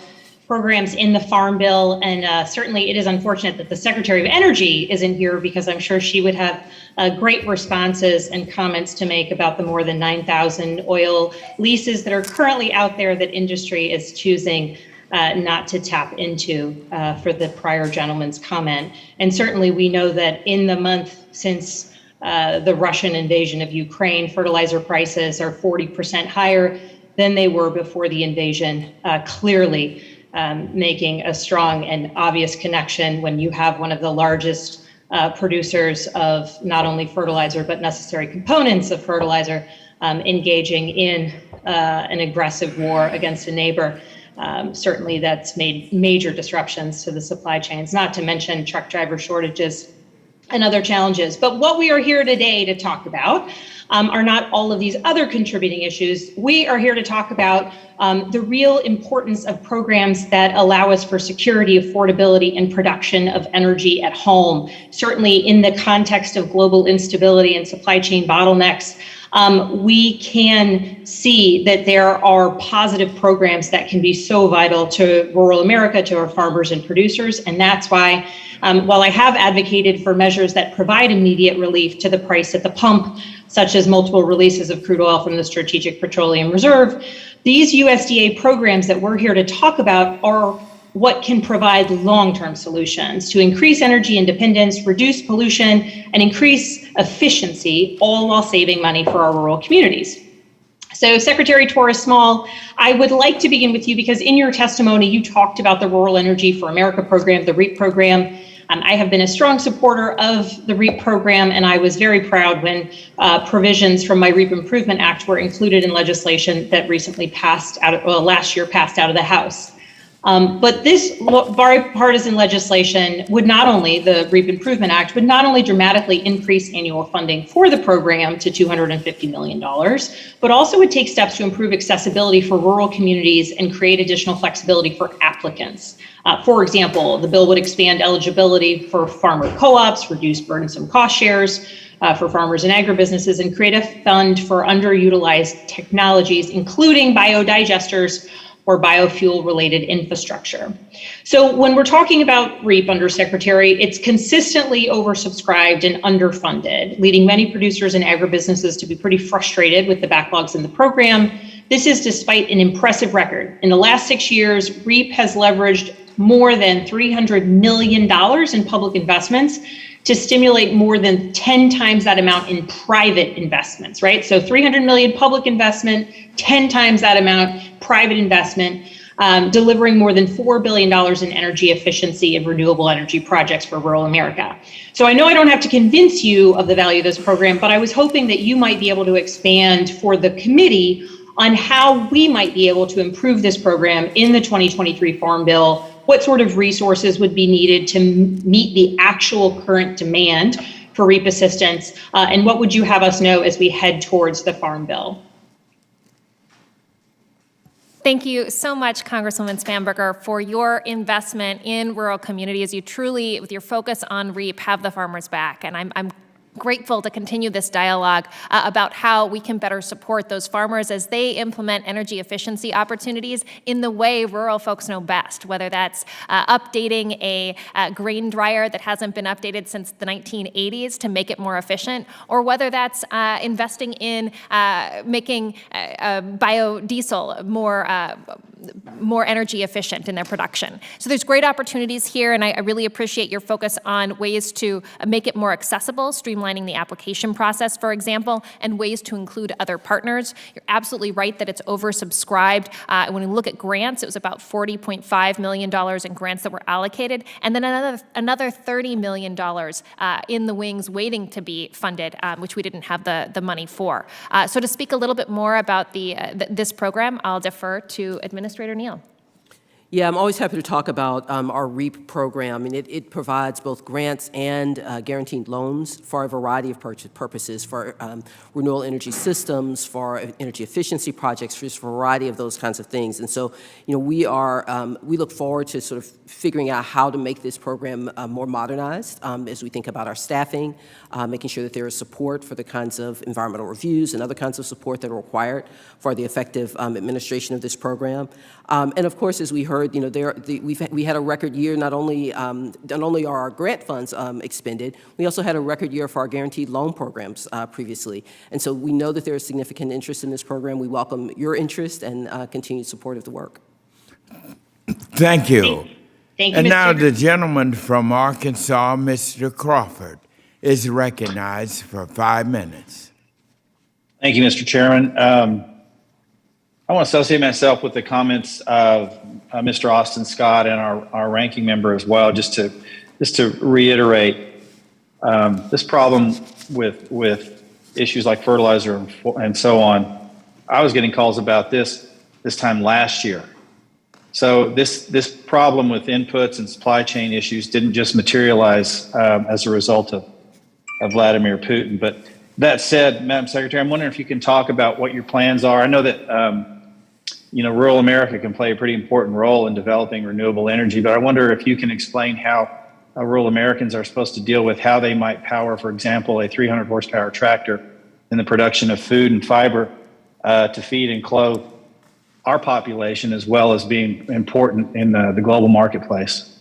programs in the Farm Bill. And certainly it is unfortunate that the Secretary of Energy isn't here, because I'm sure she would have great responses and comments to make about the more than 9,000 oil leases that are currently out there that industry is choosing not to tap into for the prior gentleman's comment. And certainly we know that in the month since the Russian invasion of Ukraine, fertilizer prices are 40% higher than they were before the invasion, clearly making a strong and obvious connection when you have one of the largest producers of not only fertilizer, but necessary components of fertilizer engaging in an aggressive war against a neighbor. Certainly that's made major disruptions to the supply chains, not to mention truck driver shortages and other challenges. But what we are here today to talk about are not all of these other contributing issues. We are here to talk about the real importance of programs that allow us for security, affordability, and production of energy at home. Certainly in the context of global instability and supply chain bottlenecks, we can see that there are positive programs that can be so vital to rural America, to our farmers and producers. And that's why, while I have advocated for measures that provide immediate relief to the price at the pump, such as multiple releases of crude oil from the Strategic Petroleum Reserve, these USDA programs that we're here to talk about are what can provide long-term solutions to increase energy independence, reduce pollution, and increase efficiency, all while saving money for our rural communities. So Secretary Torres Small, I would like to begin with you because in your testimony, you talked about the Rural Energy for America program, the REAP program. I have been a strong supporter of the REAP program, and I was very proud when provisions from my REAP Improvement Act were included in legislation that recently passed out, last year passed out of the House. But this bipartisan legislation would not only, the REAP Improvement Act, would not only dramatically increase annual funding for the program to $250 million, but also would take steps to improve accessibility for rural communities and create additional flexibility for applicants. For example, the bill would expand eligibility for farmer co-ops, reduce burdensome cost shares for farmers and agribusinesses, and create a fund for underutilized technologies, including biodigesters or biofuel-related infrastructure. So when we're talking about REAP, Undersecretary, it's consistently oversubscribed and underfunded, leading many producers and agribusinesses to be pretty frustrated with the backlogs in the program. This is despite an impressive record. In the last 6 years, REAP has leveraged more than $300 million in public investments to stimulate more than 10 times that amount in private investments, right? So 300 million public investment, 10 times that amount private investment, delivering more than $4 billion in energy efficiency and renewable energy projects for rural America. So I know I don't have to convince you of the value of this program, but I was hoping that you might be able to expand for the committee on how we might be able to improve this program in the 2023 Farm Bill. What sort of resources would be needed to meet the actual current demand for REAP assistance? And what would you have us know as we head towards the Farm Bill? Thank you so much, Congresswoman Spanberger, for your investment in rural communities. You truly, with your focus on REAP, have the farmers back. And I'm grateful to continue this dialogue about how we can better support those farmers as they implement energy efficiency opportunities in the way rural folks know best, whether that's updating a grain dryer that hasn't been updated since the 1980s to make it more efficient, or whether that's investing in making biodiesel more energy efficient in their production. So there's great opportunities here, and I really appreciate your focus on ways to make it more accessible, streamlining the application process, for example, and ways to include other partners. You're absolutely right that it's oversubscribed. When we look at grants, it was about $40.5 million in grants that were allocated, and then another $30 million in the wings waiting to be funded, which we didn't have the money for. So to speak a little bit more about this program, I'll defer to Administrator Neal. Yeah, I'm always happy to talk about our REAP program, and it provides both grants and guaranteed loans for a variety of purposes, for renewable energy systems, for energy efficiency projects, for just a variety of those kinds of things. And so, we look forward to sort of figuring out how to make this program more modernized as we think about our staffing, making sure that there is support for the kinds of environmental reviews and other kinds of support that are required for the effective administration of this program. And of course, as we heard, we had a record year. Not only are our grant funds expended, we also had a record year for our guaranteed loan programs previously. And so we know that there is significant interest in this program. We welcome your interest and continued support of the work. Thank you. Thank you, And Mr. now the gentleman from Arkansas, Mr. Crawford, is recognized for 5 minutes. Thank you, Mr. Chairman. I want to associate myself with the comments of Mr. Austin Scott and our ranking member as well, just to reiterate this problem with issues like fertilizer and so on. I was getting calls about this time last year. So this problem with inputs and supply chain issues didn't just materialize as a result Vladimir Putin. But that said, Madam Secretary, I'm wondering if you can talk about what your plans are. I know that rural America can play a pretty important role in developing renewable energy, but I wonder if you can explain how rural Americans are supposed to deal with how they might power, for example, a 300 horsepower tractor in the production of food and fiber to feed and clothe our population, as well as being important in the global marketplace.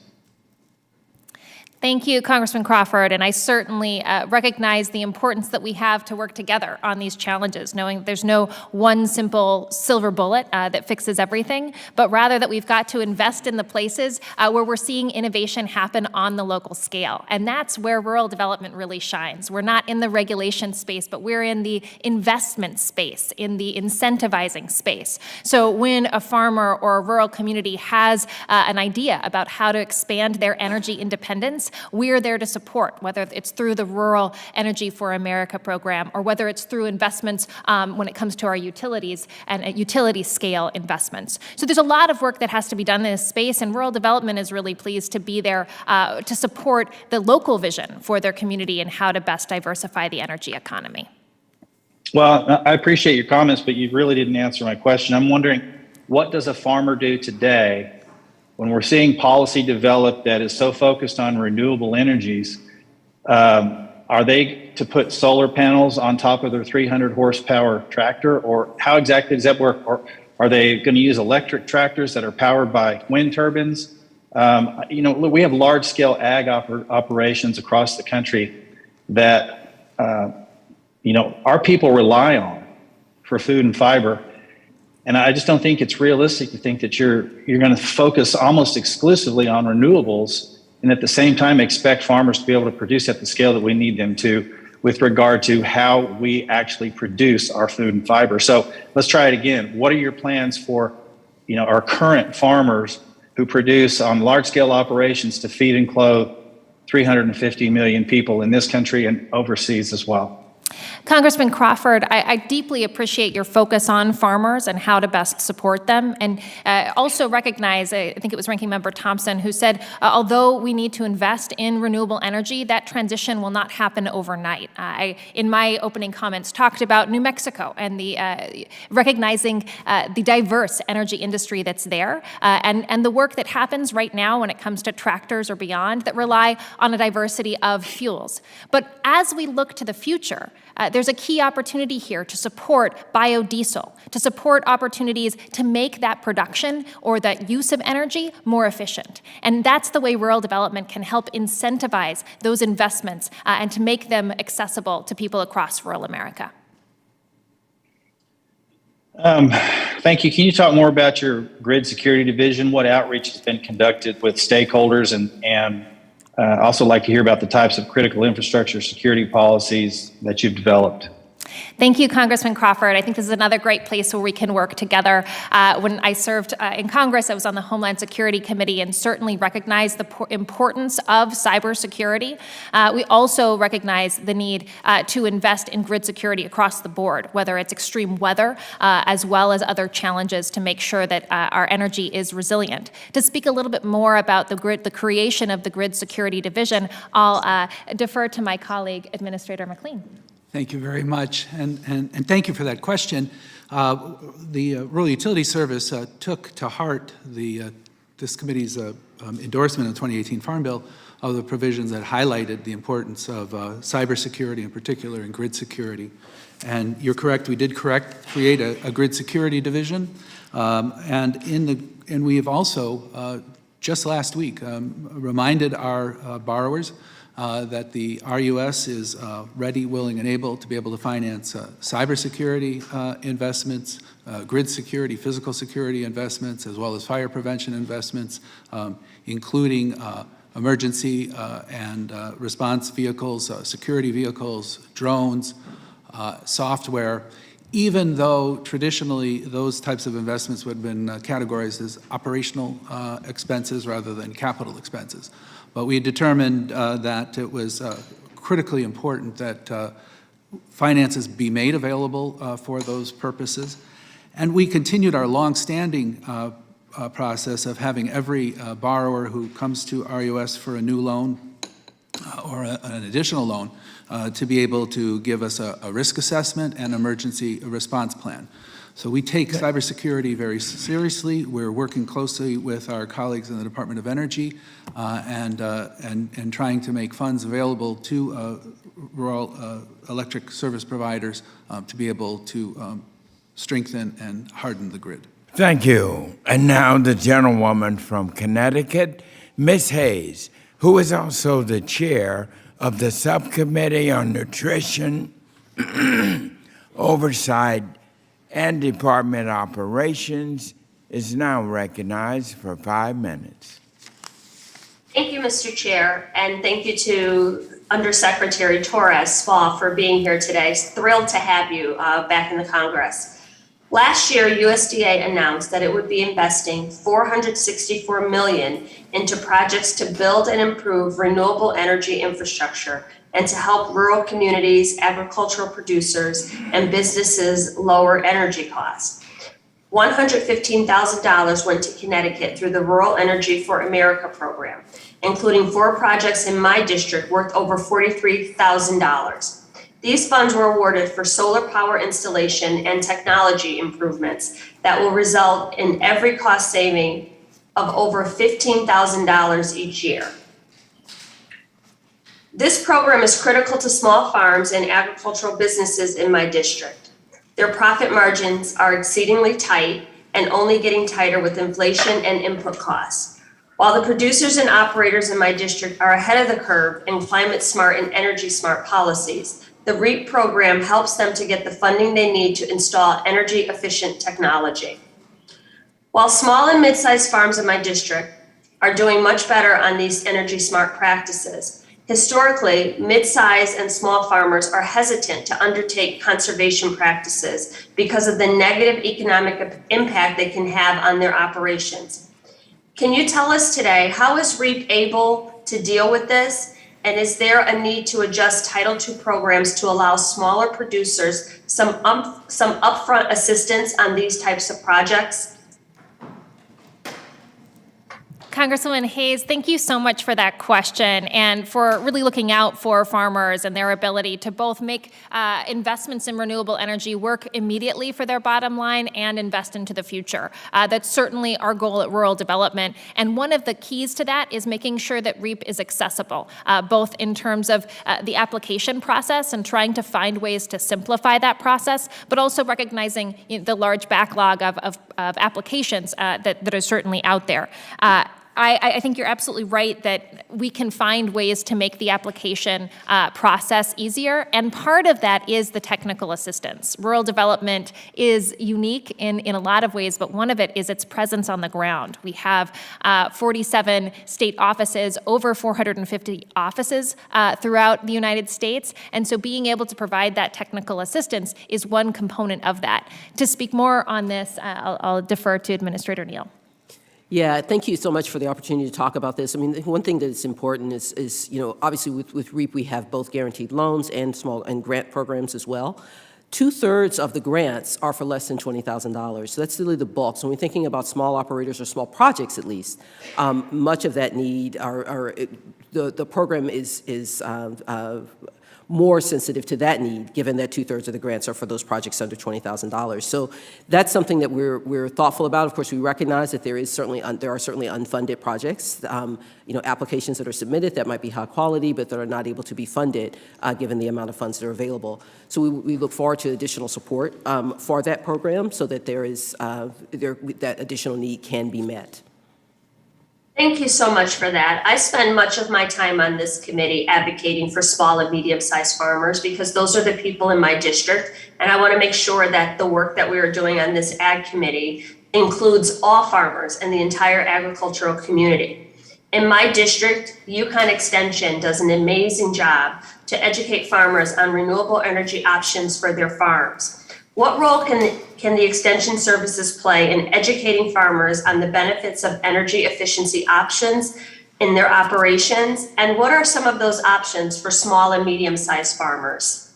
Thank you, Congressman Crawford, and I certainly recognize the importance that we have to work together on these challenges, knowing that there's no one simple silver bullet that fixes everything, but rather that we've got to invest in the places where we're seeing innovation happen on the local scale. And that's where rural development really shines. We're not in the regulation space, but we're in the investment space, in the incentivizing space. So when a farmer or a rural community has an idea about how to expand their energy independence, we're there to support, whether it's through the Rural Energy for America program or whether it's through investments when it comes to our utilities and utility scale investments. So there's a lot of work that has to be done in this space, and rural development is really pleased to be there to support the local vision for their community and how to best diversify the energy economy. Well, I appreciate your comments, but you really didn't answer my question. I'm wondering, what does a farmer do today when we're seeing policy develop that is so focused on renewable energies? Are they to put solar panels on top of their 300 horsepower tractor, or how exactly does that work? Or are they going to use electric tractors that are powered by wind turbines? We have large scale ag operations across the country that, our people rely on for food and fiber. And I just don't think it's realistic to think that you're going to focus almost exclusively on renewables and at the same time expect farmers to be able to produce at the scale that we need them to with regard to how we actually produce our food and fiber. So let's try it again. What are your plans for our current farmers who produce on large scale operations to feed and clothe 350 million people in this country and overseas as well? Congressman Crawford, I deeply appreciate your focus on farmers and how to best support them, and also recognize, I think it was Ranking Member Thompson who said, although we need to invest in renewable energy, that transition will not happen overnight. I, in my opening comments, talked about New Mexico and the recognizing the diverse energy industry that's there, and the work that happens right now when it comes to tractors or beyond that rely on a diversity of fuels. But as we look to the future, there's a key opportunity here to support biodiesel, to support opportunities to make that production or that use of energy more efficient. And that's the way rural development can help incentivize those investments and to make them accessible to people across rural America. Thank you. Can you talk more about your grid security division? What outreach has been conducted with stakeholders, and also like to hear about the types of critical infrastructure security policies that you've developed? Thank you, Congressman Crawford. I think this is another great place where we can work together. When I served in Congress, I was on the Homeland Security Committee and certainly recognized the importance of cybersecurity. We also recognize the need to invest in grid security across the board, whether it's extreme weather as well as other challenges, to make sure that our energy is resilient. To speak a little bit more about the creation of the Grid Security Division, I'll defer to my colleague, Administrator McLean. Thank you very much, and thank you for that question. The Rural Utility Service took to heart this committee's endorsement of the 2018 Farm Bill of the provisions that highlighted the importance of cybersecurity, in particular, and grid security. And you're correct, we did create a grid security division, and we have also just last week reminded our borrowers that the RUS is ready, willing, and able to be able to finance cybersecurity investments, grid security, physical security investments, as well as fire prevention investments, including emergency and response vehicles, security vehicles, drones, software, even though traditionally those types of investments would have been categorized as operational expenses rather than capital expenses. But we determined that it was critically important that finances be made available for those purposes. And we continued our long-standing process of having every borrower who comes to RUS for a new loan or an additional loan to be able to give us a risk assessment and emergency response plan. So we take cybersecurity very seriously. We're working closely with our colleagues in the Department of Energy and trying to make funds available to rural electric service providers to be able to strengthen and harden the grid. Thank you. And now the gentlewoman from Connecticut, Ms. Hayes, who is also the chair of the Subcommittee on Nutrition, Oversight, and Department Operations, is now recognized for 5 minutes. Thank you, Mr. Chair, and thank you to Undersecretary Torres Small for being here today. Thrilled to have you back in the Congress. Last year, USDA announced that it would be investing $464 million into projects to build and improve renewable energy infrastructure and to help rural communities, agricultural producers, and businesses lower energy costs. $115,000 went to Connecticut through the Rural Energy for America program, including 4 projects in my district worth over $43,000. These funds were awarded for solar power installation and technology improvements that will result in every cost saving of over $15,000 each year. This program is critical to small farms and agricultural businesses in my district. Their profit margins are exceedingly tight and only getting tighter with inflation and input costs. While the producers and operators in my district are ahead of the curve in climate smart and energy smart policies, the REAP program helps them to get the funding they need to install energy efficient technology. While small and mid-sized farms in my district are doing much better on these energy smart practices, historically, mid-sized and small farmers are hesitant to undertake conservation practices because of the negative economic impact they can have on their operations. Can you tell us today, how is REAP able to deal with this? And is there a need to adjust Title II programs to allow smaller producers some upfront assistance on these types of projects? Congresswoman Hayes, thank you so much for that question and for really looking out for farmers and their ability to both make investments in renewable energy work immediately for their bottom line and invest into the future. That's certainly our goal at rural development. And one of the keys to that is making sure that REAP is accessible, both in terms of the application process and trying to find ways to simplify that process, but also recognizing the large backlog of applications that are certainly out there. I think you're absolutely right that we can find ways to make the application process easier, and part of that is the technical assistance. Rural development is unique in a lot of ways, but one of it is its presence on the ground. We have 47 state offices, over 450 offices throughout the United States, and so being able to provide that technical assistance is one component of that. To speak more on this, I'll defer to Administrator Neal. Yeah, thank you so much for the opportunity to talk about this. I mean, one thing that's important is obviously with REAP, we have both guaranteed loans and small and grant programs as well. 2/3 of the grants are for less than $20,000. So that's really the bulk. So when we're thinking about small operators or small projects, at least, much of that need the program is more sensitive to that need, given that 2/3 of the grants are for those projects under $20,000. So that's something that we're thoughtful about. Of course, we recognize that there are certainly unfunded projects, applications that are submitted that might be high quality, but that are not able to be funded given the amount of funds that are available. So we look forward to additional support for that program so that that additional need can be met. Thank you so much for that. I spend much of my time on this committee advocating for small and medium-sized farmers because those are the people in my district, and I want to make sure that the work that we are doing on this Ag Committee includes all farmers and the entire agricultural community. In my district, Yukon Extension does an amazing job to educate farmers on renewable energy options for their farms. What role can the Extension services play in educating farmers on the benefits of energy efficiency options in their operations? And what are some of those options for small and medium-sized farmers?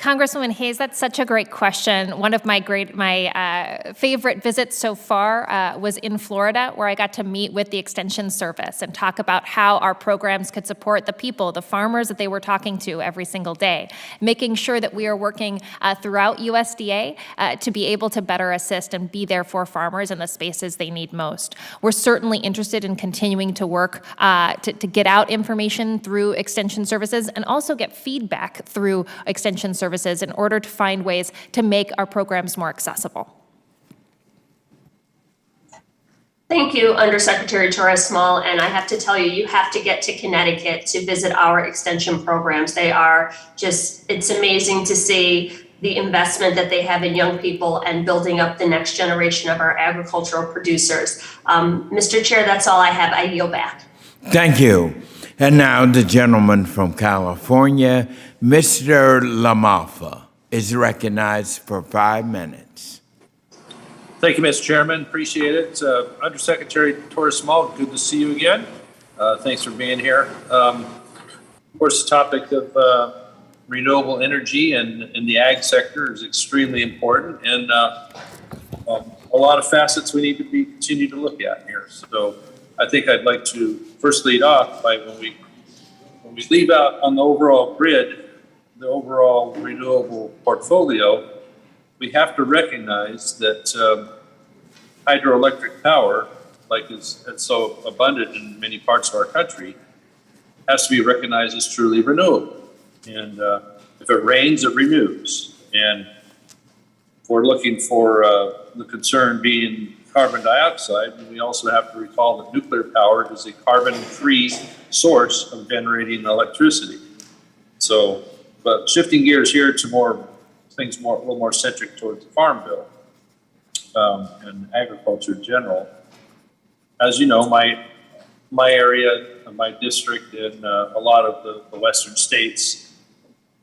Congresswoman Hayes, that's such a great question. One of my favorite visits so far was in Florida, where I got to meet with the Extension Service and talk about how our programs could support the people, the farmers that they were talking to every single day, making sure that we are working throughout USDA to be able to better assist and be there for farmers in the spaces they need most. We're certainly interested in continuing to work to get out information through Extension Services and also get feedback through Extension Services in order to find ways to make our programs more accessible. Thank you, Undersecretary Torres Small. And I have to tell you, you have to get to Connecticut to visit our extension programs. They are just, it's amazing to see the investment that they have in young people and building up the next generation of our agricultural producers. Mr. Chair, that's all I have. I yield back. Thank you. And now the gentleman from California, Mr. LaMalfa, is recognized for 5 minutes. Thank you, Mr. Chairman. Appreciate it. Undersecretary Torres Small, good to see you again. Thanks for being here. Of course, the topic of renewable energy and the ag sector is extremely important, and a lot of facets we need to continue to look at here. So I think I'd like to first lead off by when we leave out on the overall grid, the overall renewable portfolio, we have to recognize that hydroelectric power, like it's so abundant in many parts of our country, has to be recognized as truly renewable. And if it rains, it renews. And if we're looking for the concern being carbon dioxide, we also have to recall that nuclear power is a carbon-free source of generating electricity. So, but shifting gears here to more things a little more centric towards the Farm Bill and agriculture in general. As you know, my area, my district, and a lot of the western states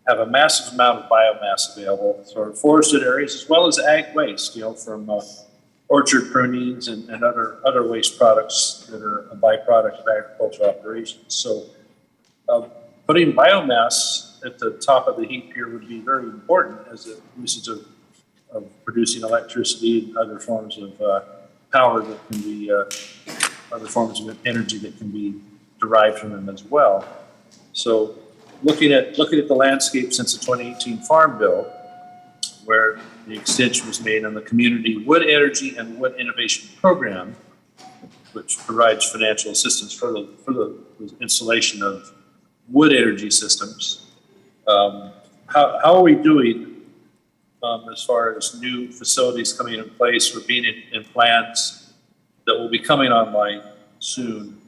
have a massive amount of biomass available for forested areas as well as ag waste, from orchard prunings and other waste products that are a byproduct of agricultural operations. So putting biomass at the top of the heap here would be very important as a usage of producing electricity and other forms of power that can be, other forms of energy that can be derived from them as well. So looking at the landscape since the 2018 Farm Bill, where the extension was made on the Community Wood Energy and Wood Innovation Program, which provides financial assistance for the installation of wood energy systems. How are we doing as far as new facilities coming in place or being in plans that will be coming online soon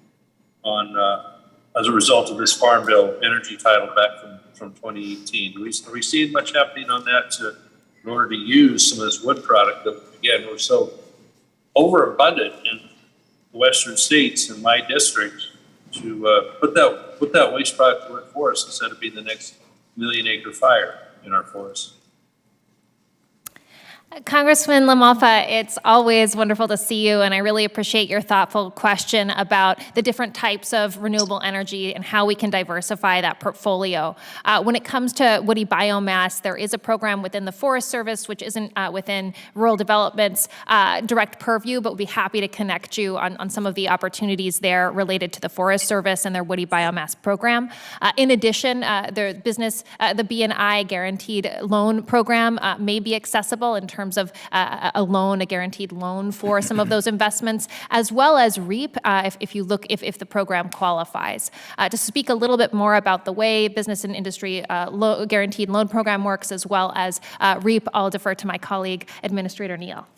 as a result of this Farm Bill energy title back from 2018? Are we seeing much happening on that in order to use some of this wood product that, again, we're so overabundant in the western states in my district to put that waste product to work for us instead of being the next million-acre fire in our forests? Congressman LaMalfa, it's always wonderful to see you, and I really appreciate your thoughtful question about the different types of renewable energy and how we can diversify that portfolio. When it comes to woody biomass, there is a program within the Forest Service, which isn't within Rural Development's direct purview, but we'll be happy to connect you on some of the opportunities there related to the Forest Service and their woody biomass program. In addition, the BNI Guaranteed Loan Program may be accessible in terms of a guaranteed loan for some of those investments, as well as REAP, if the program qualifies. To speak a little bit more about the way Business and Industry Guaranteed Loan Program works, as well as REAP, I'll defer to my colleague, Administrator Neal.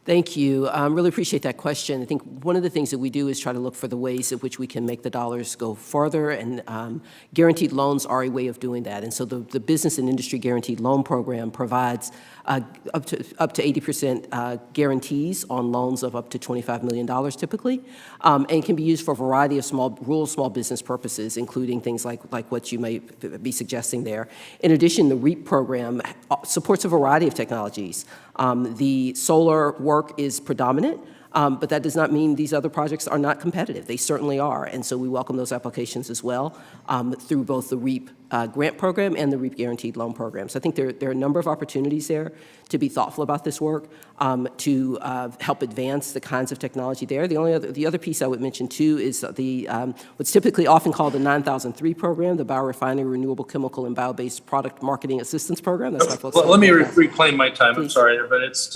Thank you. Really appreciate that question. I think one of the things that we do is try to look for the ways in which we can make the dollars go farther, and guaranteed loans are a way of doing that. And so the Business and Industry Guaranteed Loan Program provides up to 80% guarantees on loans of up to $25 million typically, and can be used for a variety of rural small business purposes, including things like what you might be suggesting there. In addition, the REAP program supports a variety of technologies. The solar work is predominant, But that does not mean these other projects are not competitive. They certainly are. And so we welcome those applications as well through both the REAP grant program and the REAP guaranteed loan program. So I think there are a number of opportunities there to be thoughtful about this work, to help advance the kinds of technology there. The other piece I would mention too is the what's typically often called the 9003 program, the Biorefinery, Renewable Chemical, and Bio-Based Product Marketing Assistance Program. That's my Let me reclaim my time. I'm sorry, but it's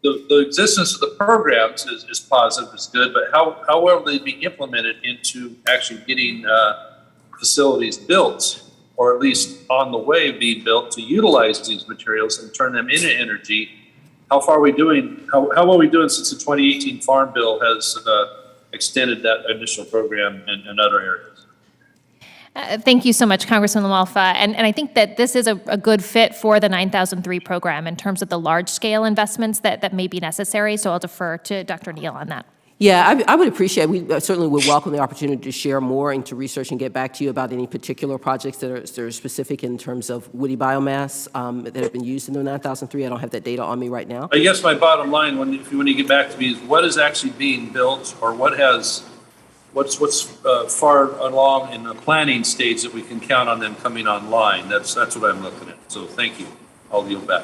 the existence of the programs is positive, is good, but how will they be implemented into actually getting facilities built, or at least on the way being built to utilize these materials and turn them into energy? How far are we doing? How well are we doing since the 2018 Farm Bill has extended that initial program in other areas? Thank you so much, Congressman LaMalfa. And I think that this is a good fit for the 9003 program in terms of the large-scale investments that may be necessary. So I'll defer to Dr. Neal on that. Yeah, I would appreciate, we certainly would welcome the opportunity to share more and to research and get back to you about any particular projects that are specific in terms of woody biomass that have been used in the 9003. I don't have that data on me right now. I guess my bottom line, when you get back to me, is what is actually being built, or what's far along in the planning stage that we can count on them coming online. That's what I'm looking at. So thank you. I'll yield back.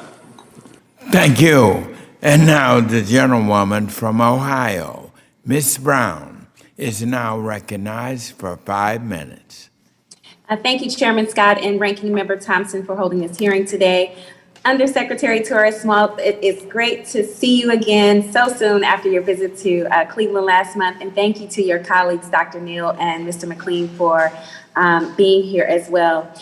Thank you. And now the gentlewoman from Ohio, Ms. Brown, is now recognized for 5 minutes. Thank you, Chairman Scott and Ranking Member Thompson, for holding this hearing today. Undersecretary Torres Small, it's great to see you again so soon after your visit to Cleveland last month. And thank you to your colleagues, Dr. Neal and Mr. McLean, for being here as well.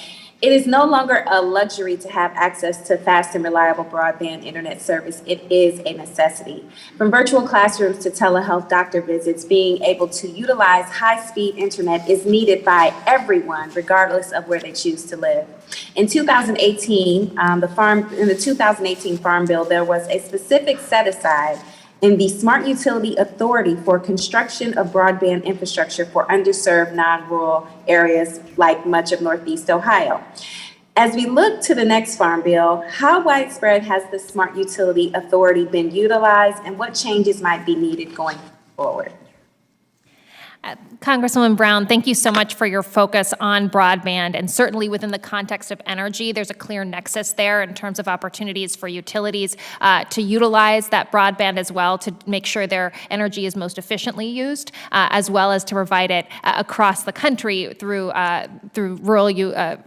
It is no longer a luxury to have access to fast and reliable broadband internet service. It is a necessity. From virtual classrooms to telehealth doctor visits, being able to utilize high-speed internet is needed by everyone, regardless of where they choose to live. In 2018, in the 2018 Farm Bill, there was a specific set-aside in the Smart Utility Authority for construction of broadband infrastructure for underserved non-rural areas like much of Northeast Ohio. As we look to the next Farm Bill, how widespread has the Smart Utility Authority been utilized, and what changes might be needed going forward? Congresswoman Brown, thank you so much for your focus on broadband, and certainly within the context of energy, there's a clear nexus there in terms of opportunities for utilities to utilize that broadband as well to make sure their energy is most efficiently used, as well as to provide it across the country through rural,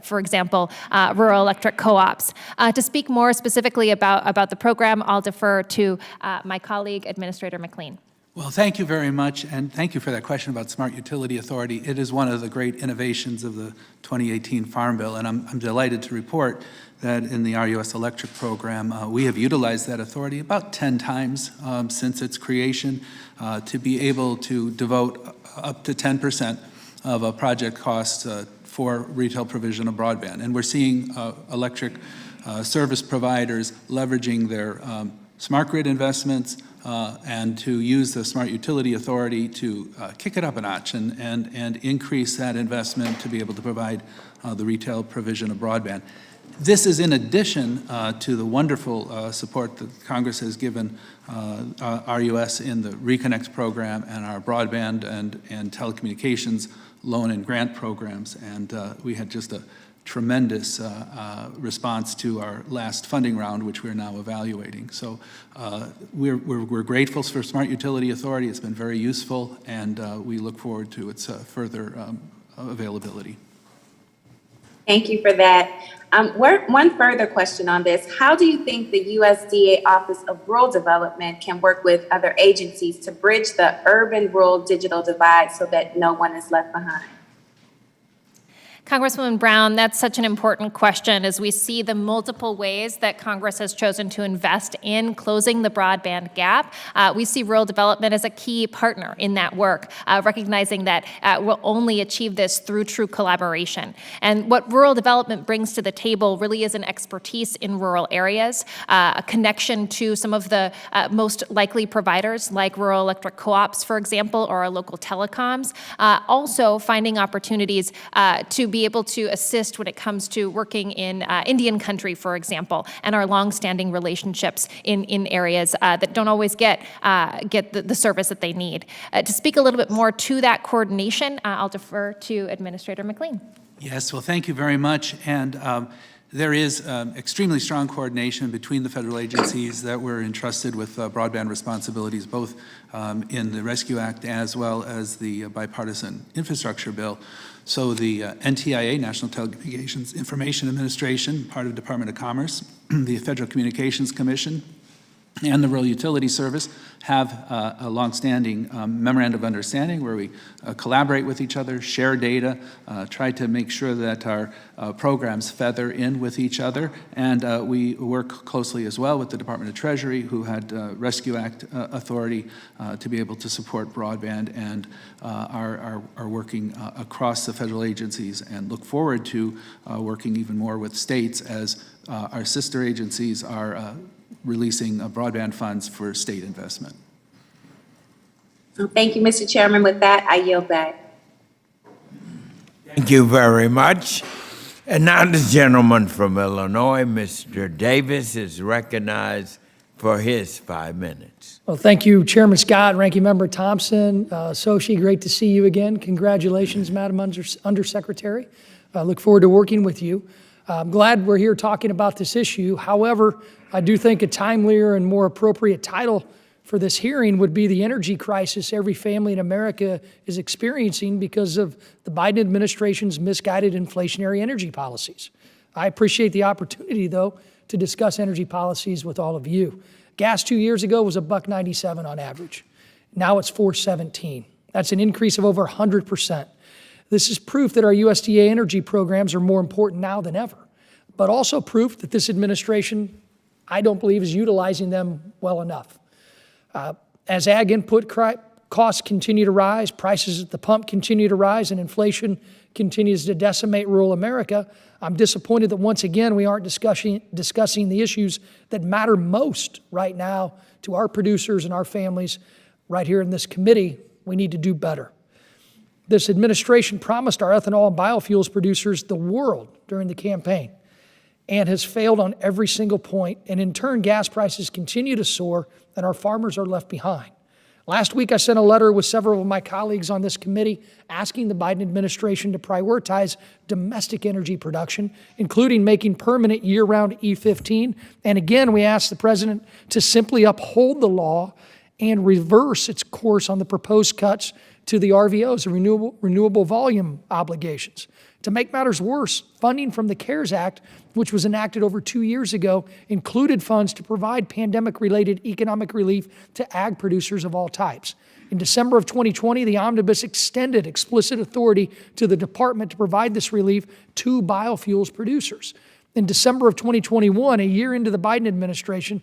for example, rural electric co-ops. To speak more specifically about the program, I'll defer to my colleague, Administrator McLean. Well, thank you very much, and thank you for that question about Smart Utility Authority. It is one of the great innovations of the 2018 Farm Bill, and I'm delighted to report that in the RUS Electric program, we have utilized that authority about 10 times since its creation to be able to devote up to 10% of a project cost for retail provision of broadband. And we're seeing electric service providers leveraging their smart grid investments and to use the Smart Utility Authority to kick it up a notch and increase that investment to be able to provide the retail provision of broadband. This is in addition to the wonderful support that Congress has given RUS in the Reconnect program and our broadband and telecommunications loan and grant programs. And we had just a tremendous response to our last funding round, which we're now evaluating. So we're grateful for Smart Utility Authority. It's been very useful, and we look forward to its further availability. Thank you for that. One further question on this. How do you think the USDA Office of Rural Development can work with other agencies to bridge the urban-rural digital divide so that no one is left behind? Congresswoman Brown, that's such an important question as we see the multiple ways that Congress has chosen to invest in closing the broadband gap. We see rural development as a key partner in that work, recognizing that we'll only achieve this through true collaboration. And what rural development brings to the table really is an expertise in rural areas, a connection to some of the most likely providers like rural electric co-ops, for example, or our local telecoms. Also finding opportunities to be be able to assist when it comes to working in Indian country, for example, and our longstanding relationships in areas that don't always get the service that they need. To speak a little bit more to that coordination, I'll defer to Administrator McLean. Yes, well, thank you very much. And there is extremely strong coordination between the federal agencies that were entrusted with broadband responsibilities, both in the Rescue Act as well as the bipartisan infrastructure bill. So the NTIA, National Telecommunications Information Administration, part of the Department of Commerce, the Federal Communications Commission, and the Rural Utility Service have a longstanding memorandum of understanding where we collaborate with each other, share data, try to make sure that our programs feather in with each other, and we work closely as well with the Department of Treasury, who had Rescue Act authority to be able to support broadband, and are working across the federal agencies, and look forward to working even more with states as our sister agencies are releasing broadband funds for state investment. Thank you, Mr. Chairman. With that, I yield back. Thank you very much. And now the gentleman from Illinois, Mr. Davis, is recognized for his 5 minutes. Well, thank you, Chairman Scott, Ranking Member Thompson. Sochi, great to see you again. Congratulations, Madam Undersecretary. I look forward to working with you. I'm glad we're here talking about this issue. However, I do think a timelier and more appropriate title for this hearing would be the energy crisis every family in America is experiencing because of the Biden administration's misguided inflationary energy policies. I appreciate the opportunity, though, to discuss energy policies with all of you. Gas 2 years ago was $1.97 on average. Now it's $4.17. That's an increase of over 100%. This is proof that our USDA energy programs are more important now than ever, but also proof that this administration, I don't believe, is utilizing them well enough. As ag input costs continue to rise, prices at the pump continue to rise, and inflation continues to decimate rural America, I'm disappointed that once again we aren't discussing the issues that matter most right now to our producers and our families right here in this committee. We need to do better. This administration promised our ethanol and biofuels producers the world during the campaign and has failed on every single point, and in turn, gas prices continue to soar and our farmers are left behind. Last week, I sent a letter with several of my colleagues on this committee asking the Biden administration to prioritize domestic energy production, including making permanent year-round E15. And again, we asked the president to simply uphold the law and reverse its course on the proposed cuts to the RVOs, the renewable volume obligations. To make matters worse, funding from the CARES Act, which was enacted over 2 years ago, included funds to provide pandemic-related economic relief to ag producers of all types. In December of 2020, the omnibus extended explicit authority to the department to provide this relief to biofuels producers. In December of 2021, a year into the Biden administration,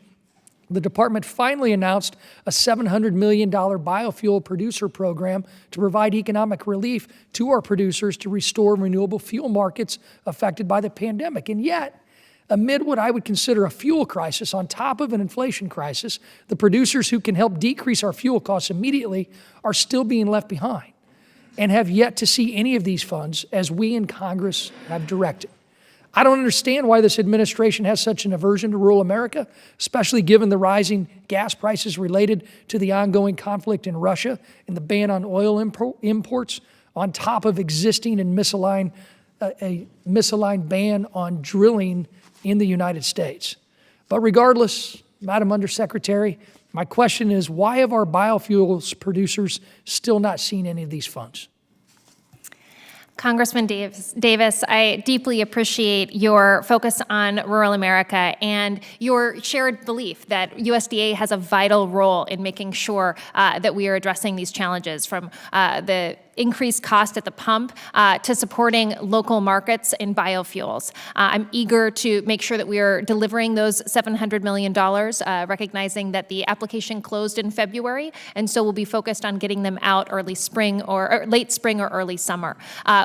the department finally announced a $700 million biofuel producer program to provide economic relief to our producers to restore renewable fuel markets affected by the pandemic. And yet, amid what I would consider a fuel crisis on top of an inflation crisis, the producers who can help decrease our fuel costs immediately are still being left behind and have yet to see any of these funds as we in Congress have directed. I don't understand why this administration has such an aversion to rural America, especially given the rising gas prices related to the ongoing conflict in Russia and the ban on oil imports, on top of existing and a misaligned ban on drilling in the United States. But regardless, Madam Undersecretary, my question is, why have our biofuels producers still not seen any of these funds? Congressman Davis, I deeply appreciate your focus on rural America and your shared belief that USDA has a vital role in making sure that we are addressing these challenges, from the increased cost at the pump to supporting local markets in biofuels. I'm eager to make sure that we are delivering those $700 million, recognizing that the application closed in February, and so we'll be focused on getting them out early spring or late spring or early summer.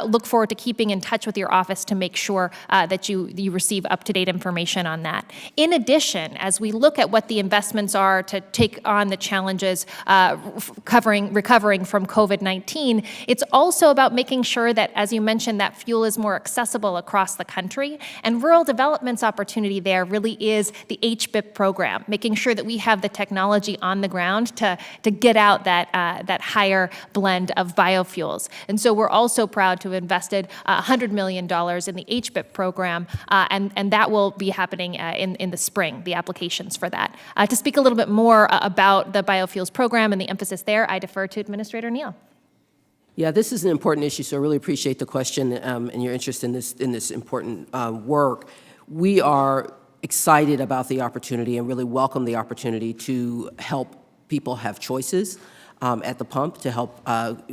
Look forward to keeping in touch with your office to make sure that you receive up-to-date information on that. In addition, as we look at what the investments are to take on the challenges recovering from COVID-19, It's also about making sure that, as you mentioned, that fuel is more accessible across the country. And rural development's opportunity there really is the HBIP program, making sure that we have the technology on the ground to get out that higher blend of biofuels. And so we're also proud to have invested $100 million in the HBIP program, and that will be happening in the spring, the applications for that. To speak a little bit more about the Biofuels Program and the emphasis there, I defer to Administrator Neal. Yeah, this is an important issue, so I really appreciate the question and your interest in this important work. We are excited about the opportunity and really welcome the opportunity to help people have choices at the pump, to help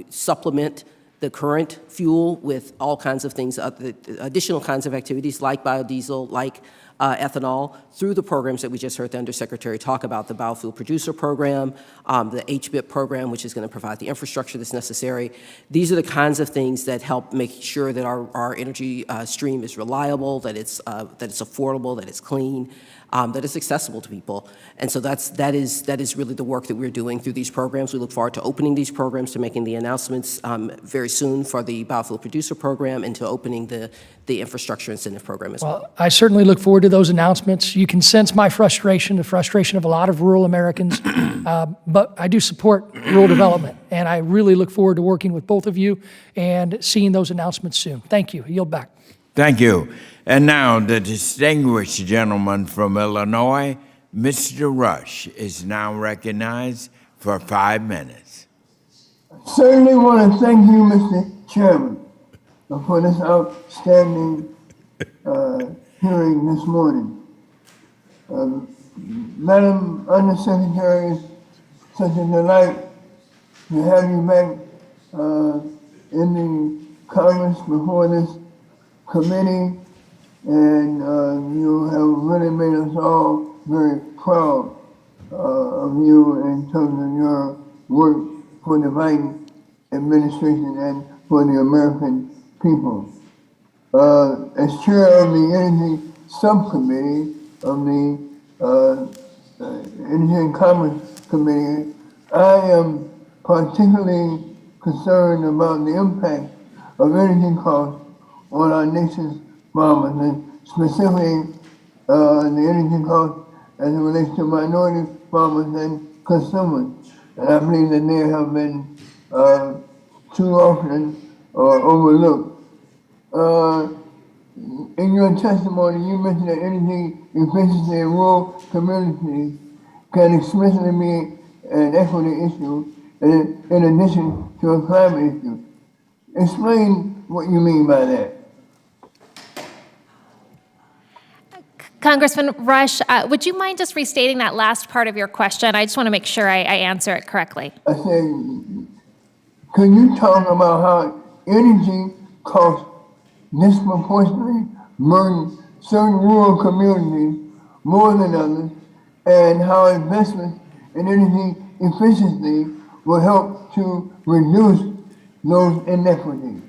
supplement the current fuel with all kinds of things, additional kinds of activities like biodiesel, like ethanol, through the programs that we just heard the Undersecretary talk about, the Biofuel Producer Program, the HBIP program, which is going to provide the infrastructure that's necessary. These are the kinds of things that help make sure that our energy stream is reliable, that it's affordable, that it's clean, that it's accessible to people. And so that is really the work that we're doing through these programs. We look forward to opening these programs, to making the announcements very soon for the Biofuel Producer Program, and to opening the Infrastructure Incentive Program as well. I certainly look forward to those announcements. You can sense my frustration, the frustration of a lot of rural Americans, but I do support rural development, and I really look forward to working with both of you and seeing those announcements soon. Thank you. I yield back. Thank you. And now the distinguished gentleman from Illinois, Mr. Rush, is now recognized for 5 minutes. Certainly want to thank you, Mr. Chairman, for this outstanding hearing this morning. Madam Undersecretary, it's such a delight to have you back in the Congress before this committee, and you have really made us all very proud of you in terms of your work for the Biden administration and for the American people. As chair of the Energy Subcommittee of the Energy and Commerce Committee, I am particularly concerned about the impact of energy costs on our nation's farmers, and specifically the energy costs as it relates to minority farmers and consumers. And I believe that they have been too often overlooked. In your testimony, you mentioned that energy efficiency in rural communities can explicitly be an equity issue in addition to a climate issue. Explain what you mean by that. Congressman Rush, would you mind just restating that last part of your question? I just want to make sure I answer it correctly. I said, can you talk about how energy costs disproportionately burden certain rural communities more than others, and how investment in energy efficiency will help to reduce those inequities?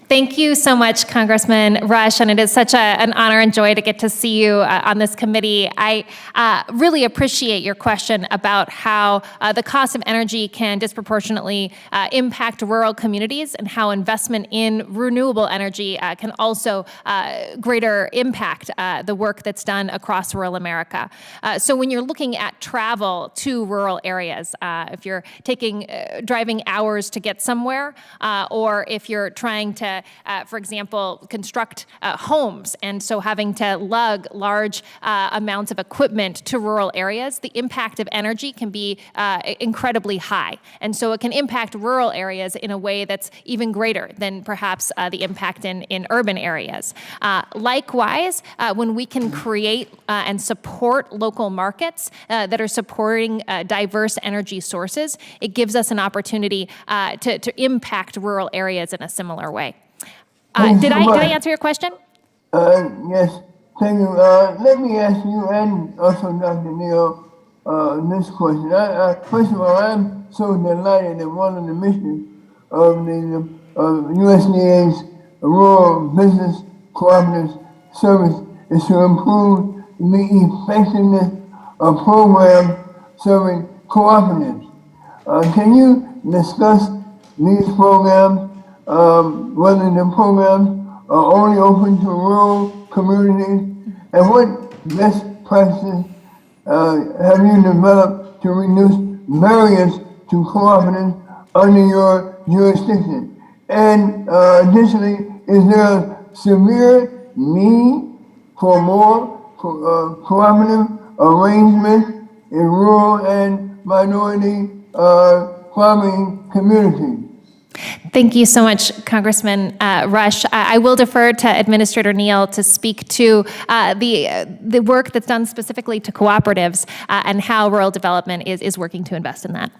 Thank you so much, Congressman Rush, and it is such an honor and joy to get to see you on this committee. I really appreciate your question about how the cost of energy can disproportionately impact rural communities, and how investment in renewable energy can also greater impact the work that's done across rural America. So when you're looking at travel to rural areas, if you're driving hours to get somewhere, or if you're trying to for example, construct homes, and so having to lug large amounts of equipment to rural areas, the impact of energy can be incredibly high. And so it can impact rural areas in a way that's even greater than perhaps the impact in urban areas. Likewise, when we can create and support local markets that are supporting diverse energy sources, it gives us an opportunity to impact rural areas in a similar way. Did I answer your question? Yes, thank you. Let me ask you and also Dr. Neal this question. First of all, I'm so delighted that one of the missions of the USDA's Rural Business Cooperative Service is to improve the effectiveness of programs serving cooperatives. Can you discuss these programs, whether the programs are only open to rural communities, and what best practices have you developed to reduce barriers to cooperatives under your jurisdiction? And additionally, is there a severe need for more cooperative arrangements in rural and minority farming communities? Thank you so much, Congressman Rush. I will defer to Administrator Neal to speak to the work that's done specifically to cooperatives and how rural development is working to invest in that.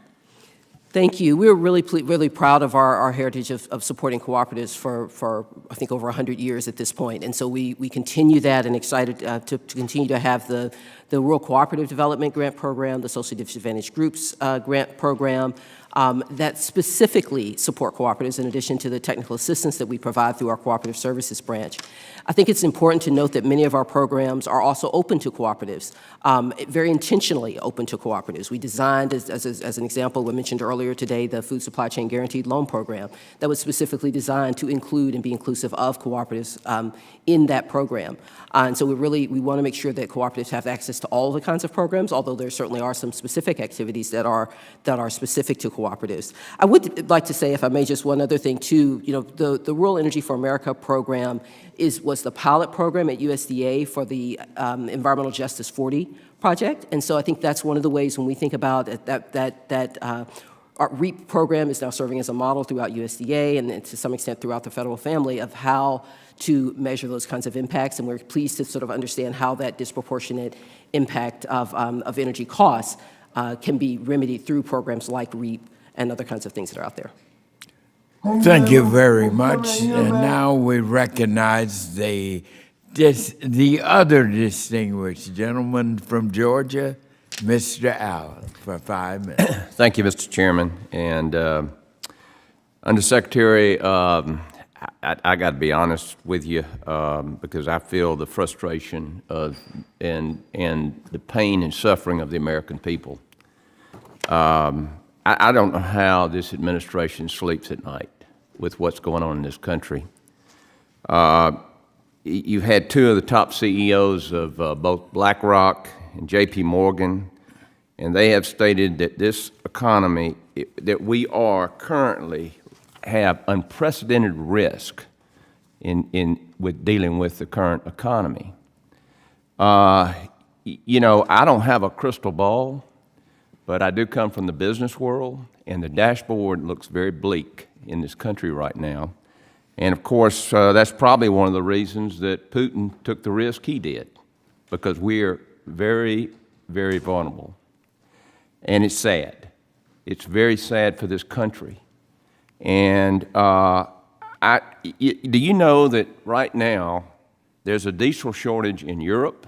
Thank you. We're really proud of our heritage of supporting cooperatives for I think over 100 years at this point. And so we continue that and excited to continue to have the Rural Cooperative Development Grant Program, the Socially Disadvantaged Groups Grant Program, that specifically support cooperatives in addition to the technical assistance that we provide through our Cooperative Services branch. I think it's important to note that many of our programs are also open to cooperatives, very intentionally open to cooperatives. We designed, as an example, we mentioned earlier today, the Food Supply Chain Guaranteed Loan Program that was specifically designed to include and be inclusive of cooperatives in that program. And so we want to make sure that cooperatives have access to all the kinds of programs, although there certainly are some specific activities that are specific to cooperatives. I would like to say, if I may, just one other thing too. You know, the Rural Energy for America program was the pilot program at USDA for the Environmental Justice 40 project, and so I think that's one of the ways when we think about our REAP program is now serving as a model throughout USDA and to some extent throughout the federal family of how to measure those kinds of impacts, and we're pleased to sort of understand how that disproportionate impact of energy costs can be remedied through programs like REAP and other kinds of things that are out there. Thank you very much. And now we recognize the other distinguished gentleman from Georgia, Mr. Allen, for 5 minutes. Thank you, Mr. Chairman. And Undersecretary, I got to be honest with you because I feel the frustration and the pain and suffering of the American people. I don't know how this administration sleeps at night with what's going on in this country. You've had two of the top CEOs of both BlackRock and JP Morgan, and they have stated that this economy, that we are currently have unprecedented risk with dealing with the current economy. You know, I don't have a crystal ball, but I do come from the business world, and the dashboard looks very bleak in this country right now. And of course, that's probably one of the reasons that Putin took the risk he did, because we're very, very vulnerable. And it's sad. It's very sad for this country. And do you know that right now there's a diesel shortage in Europe,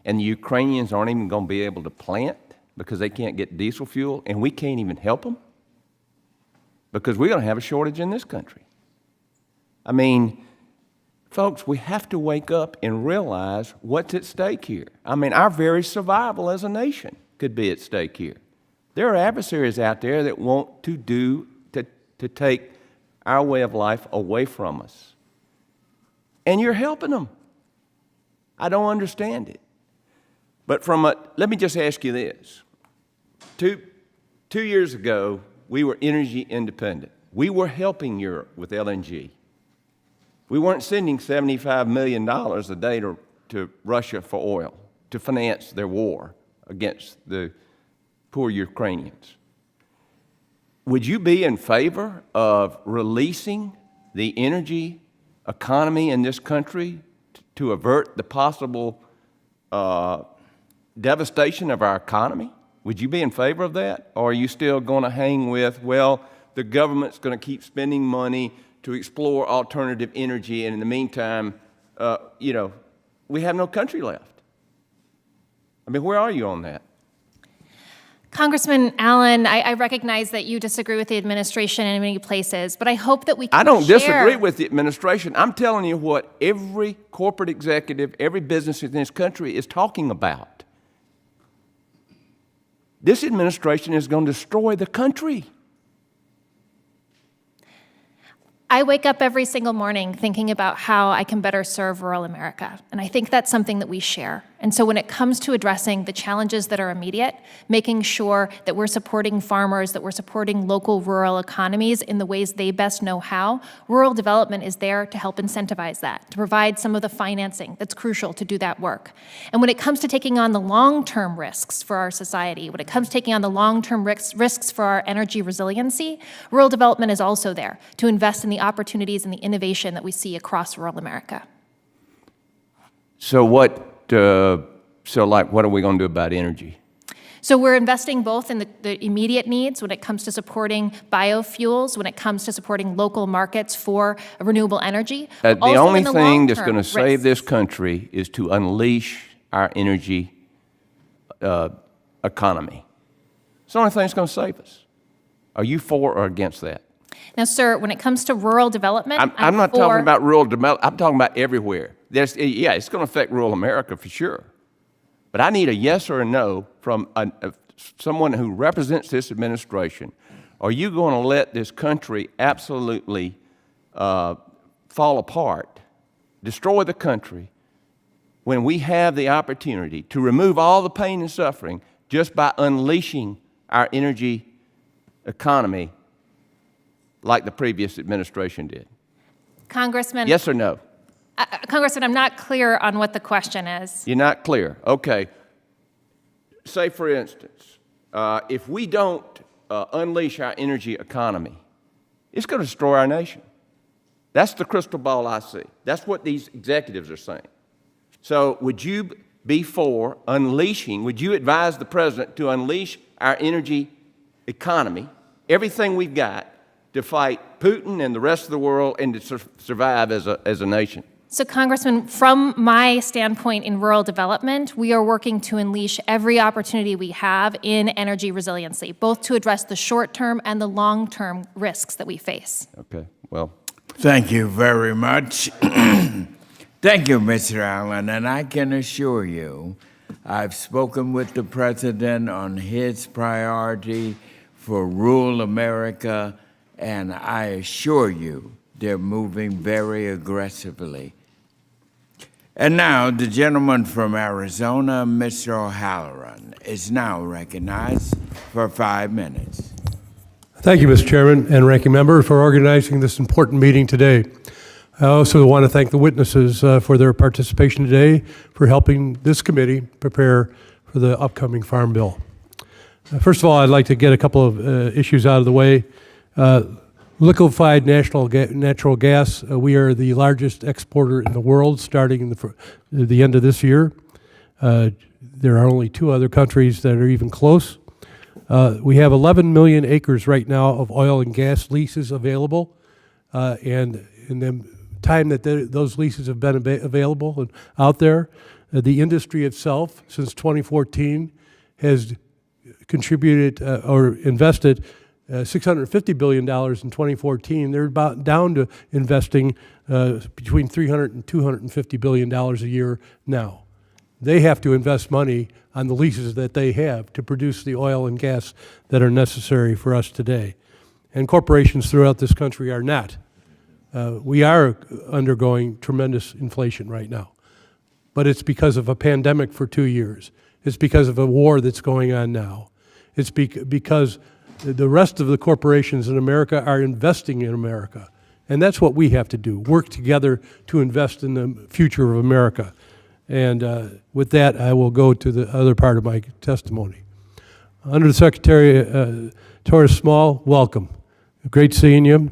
and the Ukrainians aren't even going to be able to plant because they can't get diesel fuel, and we can't even help them because we're going to have a shortage in this country. I mean, folks, we have to wake up and realize what's at stake here. I mean, our very survival as a nation could be at stake here. There are adversaries out there that want to take our way of life away from us. And you're helping them. I don't understand it. But let me just ask you this. Two years ago, we were energy independent. We were helping Europe with LNG. We weren't sending $75 million a day to Russia for oil to finance their war against the poor Ukrainians. Would you be in favor of releasing the energy economy in this country to avert the possible devastation of our economy? Would you be in favor of that? Or are you still going to hang with, well, the government's going to keep spending money to explore alternative energy, and in the meantime, you know, we have no country left? I mean, where are you on that? Congressman Allen, I recognize that you disagree with the administration in many places, but I hope that we can I don't disagree with the administration. I'm telling you what every corporate executive, every business in this country is talking about. This administration is going to destroy the country. I wake up every single morning thinking about how I can better serve rural America, and I think that's something that we share. And so when it comes to addressing the challenges that are immediate, making sure that we're supporting farmers, that we're supporting local rural economies in the ways they best know how, rural development is there to help incentivize that, to provide some of the financing that's crucial to do that work. And when it comes to taking on the long-term risks for our society, when it comes to taking on the long-term risks for our energy resiliency, rural development is also there to invest in the opportunities and the innovation that we see across rural America. So what are we going to do about energy? So we're investing both in the immediate needs when it comes to supporting biofuels, when it comes to supporting local markets for renewable energy. The also only in the thing that's long-term going to save risks. this country is to unleash our energy economy. It's the only thing that's going to save us. Are you for or against that? Now, sir, when it comes to rural development, I'm not for- talking about rural development. I'm talking about everywhere. Yeah, it's going to affect rural America for sure. But I need a yes or a no from someone who represents this administration. Are you going to let this country absolutely fall apart, destroy the country, when we have the opportunity to remove all the pain and suffering just by unleashing our energy economy like the previous administration did? Congressman, Yes or no? Congressman, I'm not clear on what the question is. You're not clear. Okay. Say, for instance, if we don't unleash our energy economy, it's going to destroy our nation. That's the crystal ball I see. That's what these executives are saying. So would you be for unleashing, would you advise the president to unleash our energy economy, everything we've got, to fight Putin and the rest of the world and to survive as a nation? So, Congressman, from my standpoint in rural development, we are working to unleash every opportunity we have in energy resiliency, both to address the short-term and the long-term risks that we face. Okay, well. Thank you very much. Thank you, Mr. Allen, and I can assure you, I've spoken with the president on his priority for rural America, and I assure you they're moving very aggressively. And now, the gentleman from Arizona, Mr. O'Halloran, is now recognized for 5 minutes. Thank you, Mr. Chairman and Ranking Member, for organizing this important meeting today. I also want to thank the witnesses for their participation today, for helping this committee prepare for the upcoming Farm Bill. First of all, I'd like to get a couple of issues out of the way. Liquefied natural gas, we are the largest exporter in the world starting in the end of this year. There are only 2 other countries that are even close. We have 11 million acres right now of oil and gas leases available, and in the time that those leases have been available and out there, the industry itself, since 2014, has contributed or invested $650 billion in 2014. They're about down to investing between $300 and $250 billion a year now. They have to invest money on the leases that they have to produce the oil and gas that are necessary for us today. And corporations throughout this country are not. We are undergoing tremendous inflation right now. But it's because of a pandemic for 2 years. It's because of a war that's going on now. It's because the rest of the corporations in America are investing in America. And that's what we have to do, work together to invest in the future of America. And with that, I will go to the other part of my testimony. Under Secretary Torres Small, welcome. Great seeing you.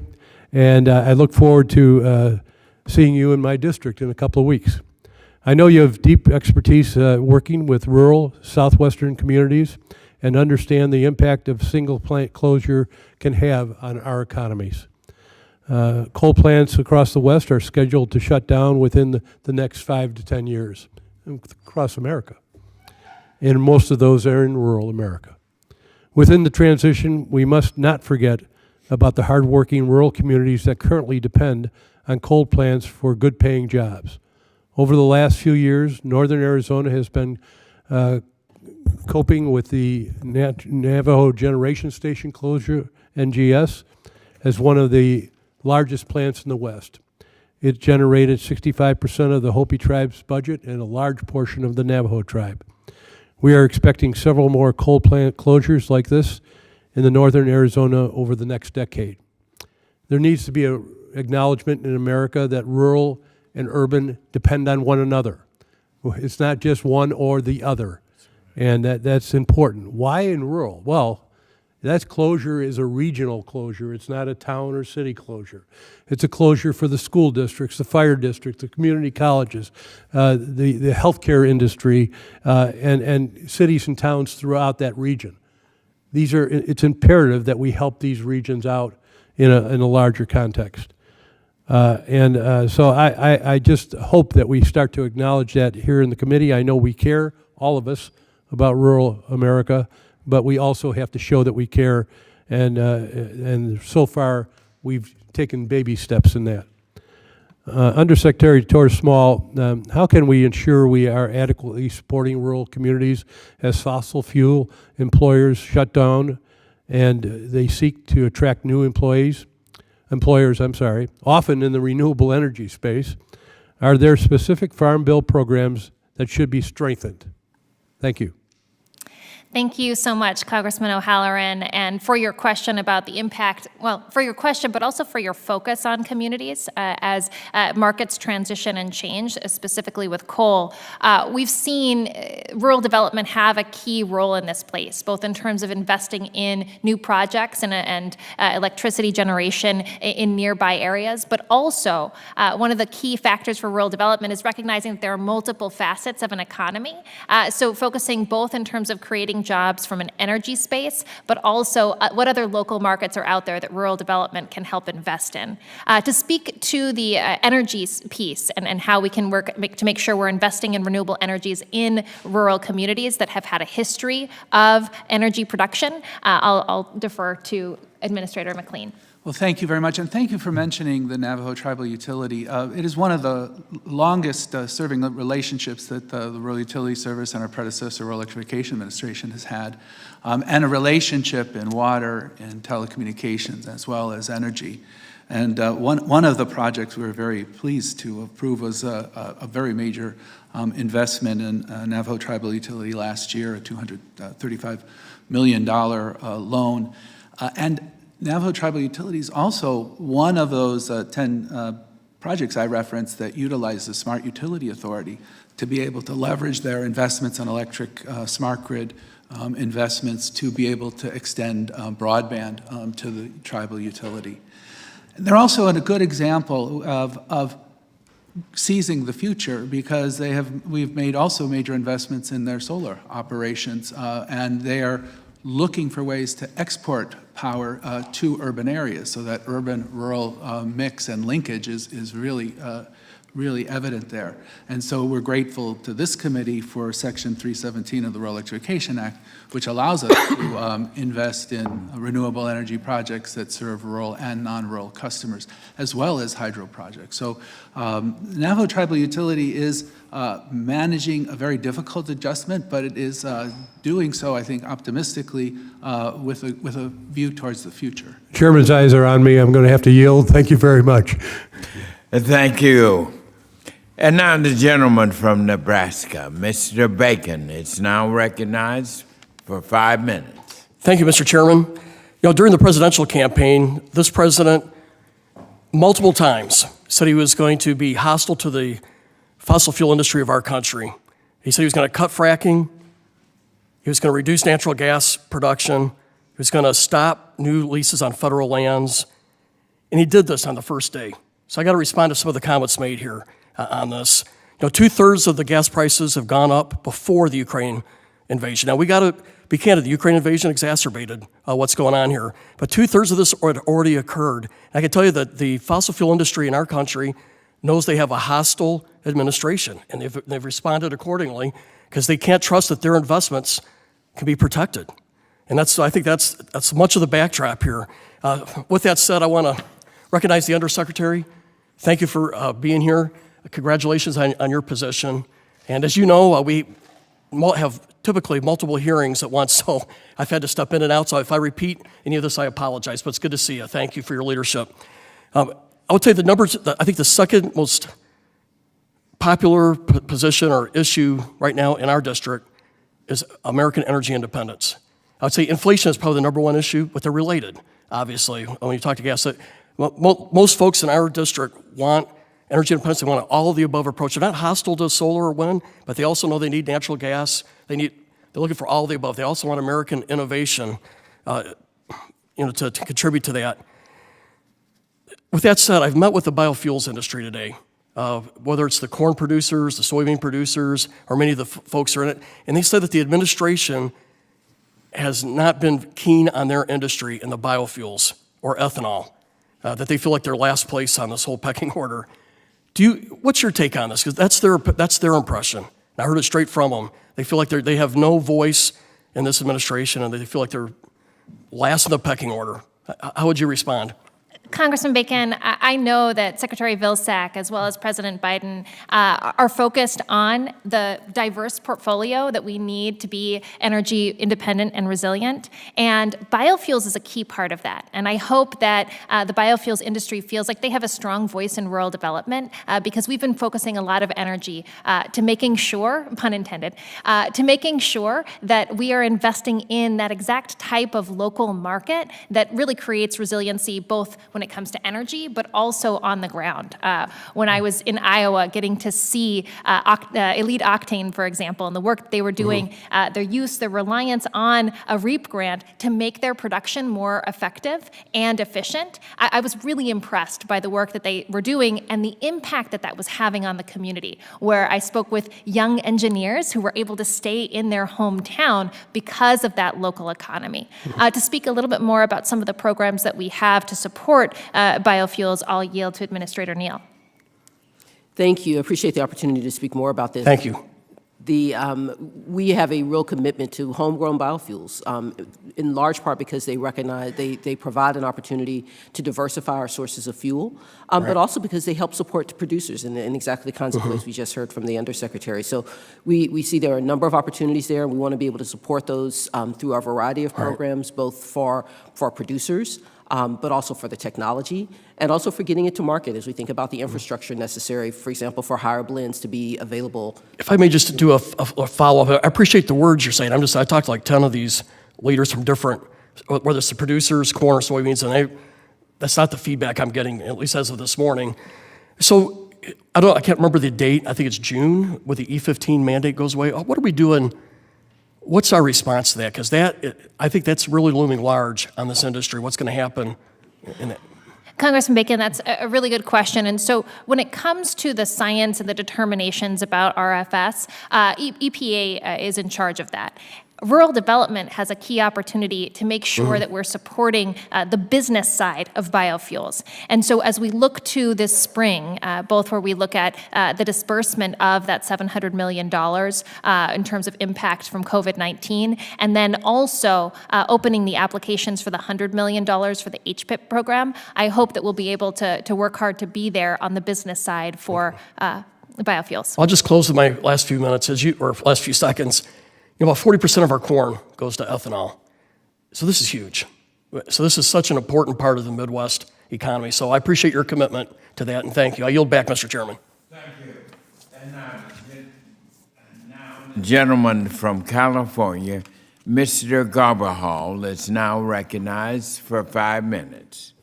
And I look forward to seeing you in my district in a couple of weeks. I know you have deep expertise working with rural southwestern communities and understand the impact of single plant closure can have on our economies. Coal plants across the West are scheduled to shut down within the next 5 to 10 years across America. And most of those are in rural America. Within the transition, we must not forget about the hardworking rural communities that currently depend on coal plants for good paying jobs. Over the last few years, northern Arizona has been coping with the Navajo Generation Station closure, NGS, as one of the largest plants in the West. It generated 65% of the Hopi tribe's budget and a large portion of the Navajo tribe. We are expecting several more coal plant closures like this in the northern Arizona over the next decade. There needs to be an acknowledgement in America that rural and urban depend on one another. It's not just one or the other, and that's important. Why in rural? Well, that closure is a regional closure. It's not a town or city closure. It's a closure for the school districts, the fire districts, the community colleges, the healthcare industry, and cities and towns throughout that region. It's imperative that we help these regions out in a larger context. So I just hope that we start to acknowledge that here in the committee. I know we care, all of us, about rural America, but we also have to show that we care, and so far we've taken baby steps in that. Undersecretary Torres Small, how can we ensure we are adequately supporting rural communities as fossil fuel employers shut down and they seek to attract new employers, often in the renewable energy space? Are there specific Farm Bill programs that should be strengthened? Thank you. Thank you so much, Congressman O'Halloran, and for your question about the impact, well, for your question, but also for your focus on communities as markets transition and change, specifically with coal. We've seen rural development have a key role in this place, both in terms of investing in new projects and electricity generation in nearby areas, but also one of the key factors for rural development is recognizing that there are multiple facets of an economy. So focusing both in terms of creating jobs from an energy space, but also what other local markets are out there that rural development can help invest in. To speak to the energy piece and how we can work to make sure we're investing in renewable energies in rural communities that have had a history of energy production, I'll defer to Administrator McLean. Well, thank you very much, and thank you for mentioning the Navajo Tribal Utility. It is one of the longest serving relationships that the Rural Utility Service and our predecessor, Rural Electrification Administration, has had, and a relationship in water and telecommunications as well as energy. And one of the projects we were very pleased to approve was a very major investment in Navajo Tribal Utility last year, a $235 million loan. And Navajo Tribal Utility is also one of those 10 projects I referenced that utilize the Smart Utility Authority to be able to leverage their investments in electric smart grid investments to be able to extend broadband to the tribal utility. And they're also a good example of seizing the future because we've made also major investments in their solar operations, and they are looking for ways to export power to urban areas so that urban-rural mix and linkage is really evident there. And so we're grateful to this committee for Section 317 of the Rural Electrification Act, which allows us to invest in renewable energy projects that serve rural and non-rural customers, as well as hydro projects. So Navajo Tribal Utility is managing a very difficult adjustment, but it is doing so, I think, optimistically with a view towards the future. Chairman's eyes are on me. I'm going to have to yield. Thank you very much. Thank you. And now the gentleman from Nebraska, Mr. Bacon, is now recognized for 5 minutes. Thank you, Mr. Chairman. You know, during the presidential campaign, this president multiple times said he was going to be hostile to the fossil fuel industry of our country. He said he was going to cut fracking, he was going to reduce natural gas production, he was going to stop new leases on federal lands, and he did this on the first day. So I got to respond to some of the comments made here on this. You know, 2/3 of the gas prices have gone up before the Ukraine invasion. Now, we got to be candid, the Ukraine invasion exacerbated what's going on here, but 2/3 of this had already occurred. And I can tell you that the fossil fuel industry in our country knows they have a hostile administration, and they've responded accordingly because they can't trust that their investments can be protected. And I think that's much of the backdrop here. With that said, I want to recognize the Undersecretary. Thank you for being here. Congratulations on your position. And as you know, we have typically multiple hearings at once, so I've had to step in and out. So if I repeat any of this, I apologize, but it's good to see you. Thank you for your leadership. I would say the numbers, I think the second most popular position or issue right now in our district is American energy independence. I would say inflation is probably the number one issue, but they're related, obviously. When you talk to gas, most folks in our district want energy independence. They want an all of the above approach. They're not hostile to solar or wind, but they also know they need natural gas. They're looking for all of the above. They also want American innovation, to contribute to that. With that said, I've met with the biofuels industry today, whether it's the corn producers, the soybean producers, or many of the folks who are in it, and they said that the administration has not been keen on their industry in the biofuels or ethanol, that they feel like they're last place on this whole pecking order. What's your take on this? Because that's their impression. And I heard it straight from them. They feel like they have no voice in this administration, and they feel like they're last in the pecking order. How would you respond? Congressman Bacon, I know that Secretary Vilsack, as well as President Biden, are focused on the diverse portfolio that we need to be energy independent and resilient. And biofuels is a key part of that. And I hope that the biofuels industry feels like they have a strong voice in rural development, because we've been focusing a lot of energy to making sure, pun intended, to making sure that we are investing in that exact type of local market that really creates resiliency, both when it comes to energy, but also on the ground. When I was in Iowa, getting to see Elite Octane, for example, and the work that they were doing, their reliance on a REAP grant to make their production more effective and efficient, I was really impressed by the work that they were doing and the impact that was having on the community, where I spoke with young engineers who were able to stay in their hometown because of that local economy. To speak a little bit more about some of the programs that we have to support biofuels, I'll yield to Administrator Neal. Thank you. I appreciate the opportunity to speak more about this. Thank you. We have a real commitment to homegrown biofuels, in large part because they recognize they provide an opportunity to diversify our sources of fuel, but also because they help support producers in exactly the kinds of ways we just heard from the Undersecretary. So we see there are a number of opportunities there, and we want to be able to support those through our variety of programs, both for our producers, but also for the technology, and also for getting it to market as we think about the infrastructure necessary, for example, for higher blends to be available. If I may just do a follow-up, I appreciate the words you're saying. I talked to like 10 of these leaders from different, whether it's the producers, corn or soybeans, and that's not the feedback I'm getting, at least as of this morning. So I can't remember the date. I think it's June, where the E15 mandate goes away. What are we doing? What's our response to that? Because I think that's really looming large on this industry. What's going to happen in it? Congressman Bacon, that's a really good question. And so when it comes to the science and the determinations about RFS, EPA is in charge of that. Rural development has a key opportunity to make sure that we're supporting the business side of biofuels. And so as we look to this spring, both where we look at the disbursement of that $700 million in terms of impact from COVID-19, and then also opening the applications for the $100 million for the HPIP program, I hope that we'll be able to work hard to be there on the business side for biofuels. I'll just close with my last few minutes, or last few seconds. About 40% of our corn goes to ethanol. So this is huge. So this is such an important part of the Midwest economy. So I appreciate your commitment to that, and thank you. I yield back, Mr. Chairman. Thank you. And now the gentleman from California, Mr. Garberhall, is now recognized for 5 minutes.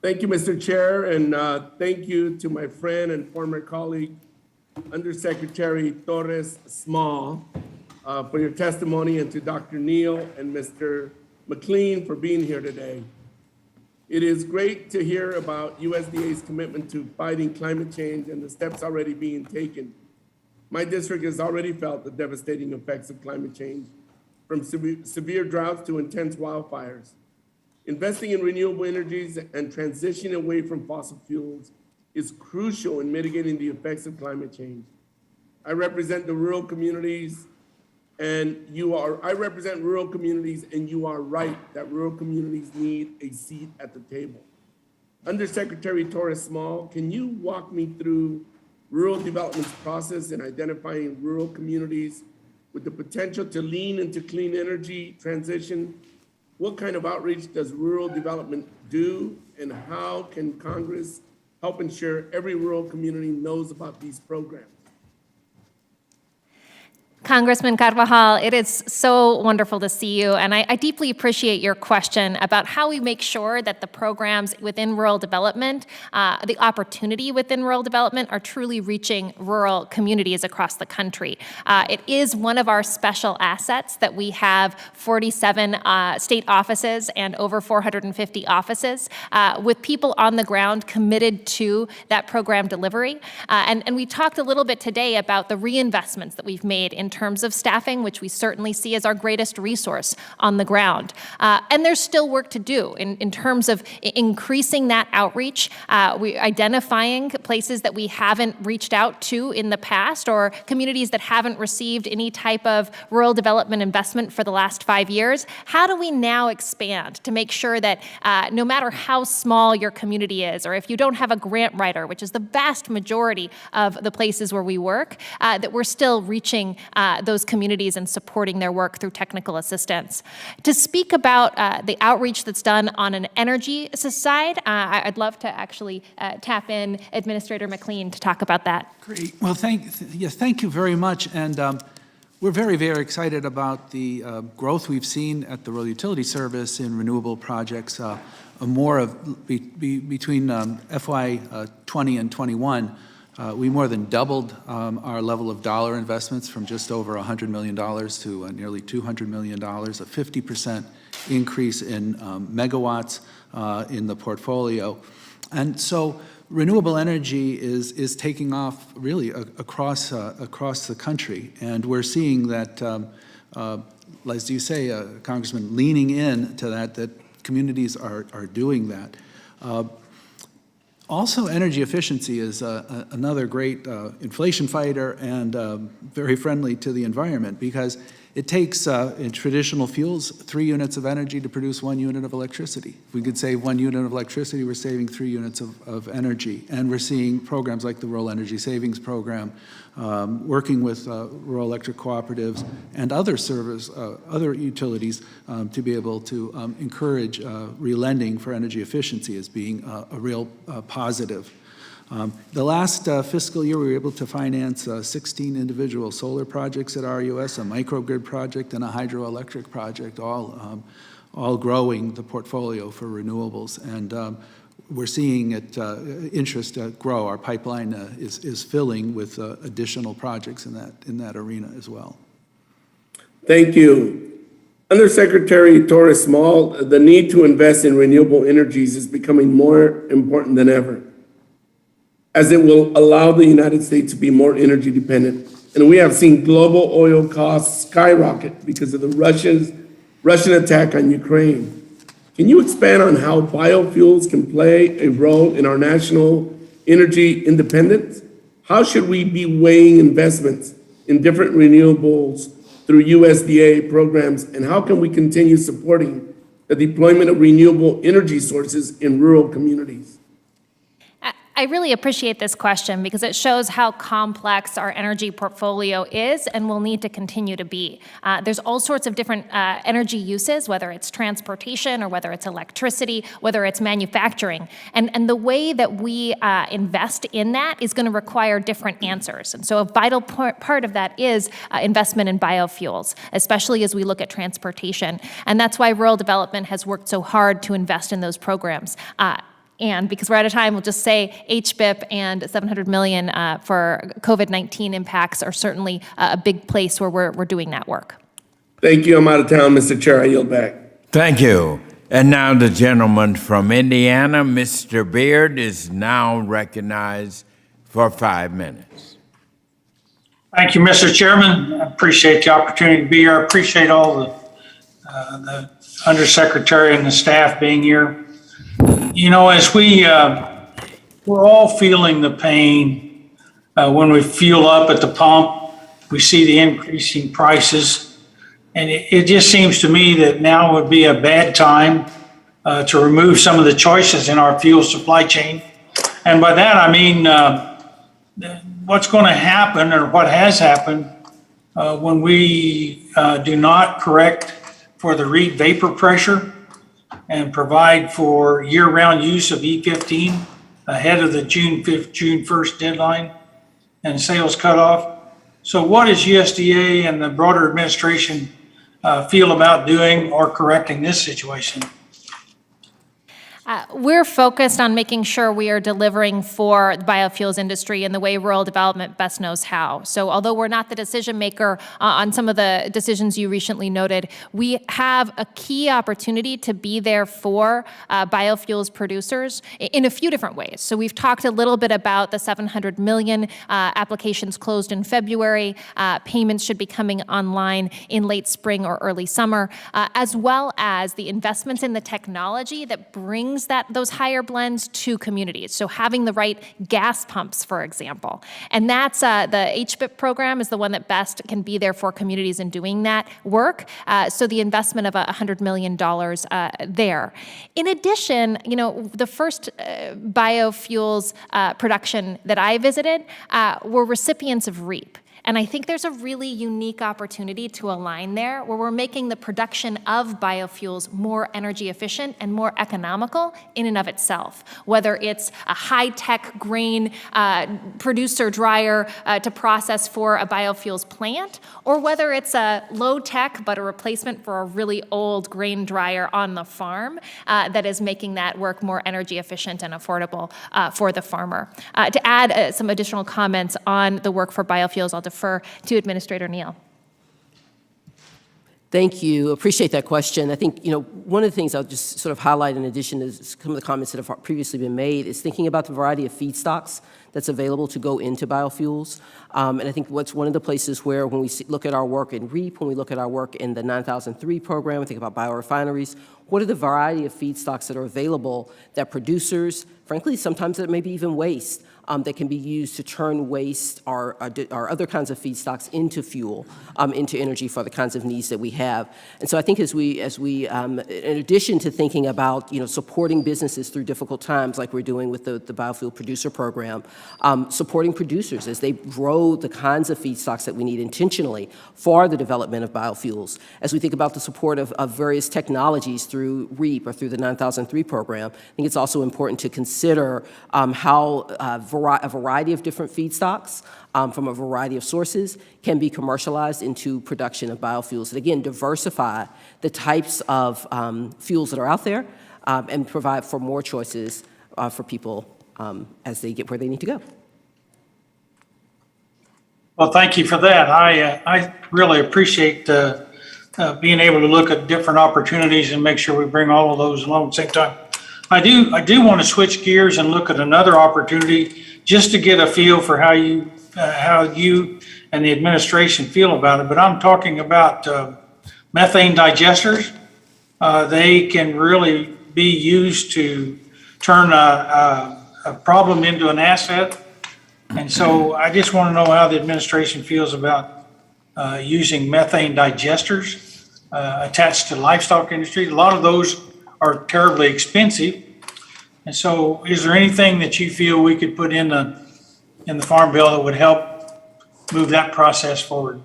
Thank you, Mr. Chair, and thank you to my friend and former colleague, Undersecretary Torres Small, for your testimony, and to Dr. Neal and Mr. McLean for being here today. It is great to hear about USDA's commitment to fighting climate change and the steps already being taken. My district has already felt the devastating effects of climate change, from severe droughts to intense wildfires. Investing in renewable energies and transitioning away from fossil fuels is crucial in mitigating the effects of climate change. I represent the rural communities, and you are right that rural communities need a seat at the table. Undersecretary Torres Small, can you walk me through rural development's process in identifying rural communities with the potential to lean into clean energy transition? What kind of outreach does rural development do and how can Congress help ensure every rural community knows about these programs? Congressman Carvajal, it is so wonderful to see you, and I deeply appreciate your question about how we make sure that the programs within rural development, the opportunity within rural development, are truly reaching rural communities across the country. It is one of our special assets that we have 47 state offices and over 450 offices with people on the ground committed to that program delivery. And we talked a little bit today about the reinvestments that we've made in terms of staffing, which we certainly see as our greatest resource on the ground. And there's still work to do in terms of increasing that outreach, identifying places that we haven't reached out to in the past or communities that haven't received any type of rural development investment for the last 5 years. How do we now expand to make sure that no matter how small your community is, or if you don't have a grant writer, which is the vast majority of the places where we work, that we're still reaching those communities and supporting their work through technical assistance. To speak about the outreach that's done on an energy side, I'd love to actually tap in Administrator McLean to talk about that. Great. Well, thank you very much. And we're very, very excited about the growth we've seen at the Rural Utility Service in renewable projects. More of between FY 20 and 21. We more than doubled our level of dollar investments from just over $100 million to nearly $200 million, a 50% increase in megawatts in the portfolio. And so renewable energy is taking off really across the country. And we're seeing that, as you say, Congressman, leaning in to that communities are doing that. Also, energy efficiency is another great inflation fighter and very friendly to the environment because it takes, in traditional fuels, 3 units of energy to produce 1 unit of electricity. If we could save 1 unit of electricity, we're saving 3 units of energy. And we're seeing programs like the Rural Energy Savings Program, working with rural electric cooperatives and other other utilities to be able to encourage relending for energy efficiency as being a real positive. The last fiscal year, we were able to finance 16 individual solar projects at RUS, a microgrid project, and a hydroelectric project, all growing the portfolio for renewables. And we're seeing interest grow. Our pipeline is filling with additional projects in that arena as well. Thank you. Undersecretary Torres Small, the need to invest in renewable energies is becoming more important than ever, as it will allow the United States to be more energy dependent. And we have seen global oil costs skyrocket because of the Russian attack on Ukraine. Can you expand on how biofuels can play a role in our national energy independence? How should we be weighing investments in different renewables through USDA programs? And how can we continue supporting the deployment of renewable energy sources in rural communities? I really appreciate this question because it shows how complex our energy portfolio is and will need to continue to be. There's all sorts of different energy uses, whether it's transportation or whether it's electricity, whether it's manufacturing. And the way that we invest in that is going to require different answers. And so a vital part of that is investment in biofuels, especially as we look at transportation. And that's why rural development has worked so hard to invest in those programs. And because we're out of time, we'll just say HBIP and $700 million for COVID-19 impacts are certainly a big place where we're doing that work. Thank you. I'm out of town, Mr. Chair. I yield back. Thank you. And now the gentleman from Indiana, Mr. Beard, is now recognized for 5 minutes. Thank you, Mr. Chairman. I appreciate the opportunity to be here. I appreciate all the Undersecretary and the staff being here. You know, as we're all feeling the pain when we fuel up at the pump, we see the increasing prices. And it just seems to me that now would be a bad time to remove some of the choices in our fuel supply chain. And by that, I mean, what's going to happen or what has happened when we do not correct for the reed vapor pressure. and provide for year-round use of E15 ahead of the June 1st deadline and sales cutoff. So what does USDA and the broader administration feel about doing or correcting this situation? We're focused on making sure we are delivering for the biofuels industry in the way rural development best knows how. So although we're not the decision maker on some of the decisions you recently noted, we have a key opportunity to be there for biofuels producers in a few different ways. So we've talked a little bit about the 700 million applications closed in February. Payments should be coming online in late spring or early summer, as well as the investments in the technology that brings those higher blends to communities. So having the right gas pumps, for example. And that's the HBIP program is the one that best can be there for communities in doing that work. So the investment of $100 million there. In addition, the first biofuels production that I visited were recipients of REAP. And I think there's a really unique opportunity to align there where we're making the production of biofuels more energy efficient and more economical in and of itself, whether it's a high-tech grain producer dryer to process for a biofuels plant, or whether it's a low-tech but a replacement for a really old grain dryer on the farm that is making that work more energy efficient and affordable for the farmer. To add some additional comments on the work for biofuels, I'll defer to Administrator Neal. Thank you. Appreciate that question. I think, one of the things I'll just sort of highlight in addition to some of the comments that have previously been made is thinking about the variety of feedstocks that's available to go into biofuels. And I think what's one of the places where when we look at our work in REAP, when we look at our work in the 9003 program, we think about biorefineries, what are the variety of feedstocks that are available that producers, frankly, sometimes that may be even waste, that can be used to turn waste or other kinds of feedstocks into fuel, into energy for the kinds of needs that we have. And so I think as we in addition to thinking about, supporting businesses through difficult times like we're doing with the Biofuel Producer Program, supporting producers as they grow the kinds of feedstocks that we need intentionally for the development of biofuels. As we think about the support of various technologies through REAP or through the 9003 program, I think it's also important to consider how a variety of different feedstocks from a variety of sources can be commercialized into production of biofuels. And again, diversify the types of fuels that are out there and provide for more choices for people as they get where they need to go. Well, thank you for that. I really appreciate being able to look at different opportunities and make sure we bring all of those along at the same time. I do want to switch gears and look at another opportunity just to get a feel for how you and the administration feel about it. But I'm talking about methane digesters. They can really be used to turn a problem into an asset. And so I just want to know how the administration feels about using methane digesters attached to livestock industry. A lot of those are terribly expensive. And so is there anything that you feel we could put in the Farm Bill that would help move that process forward?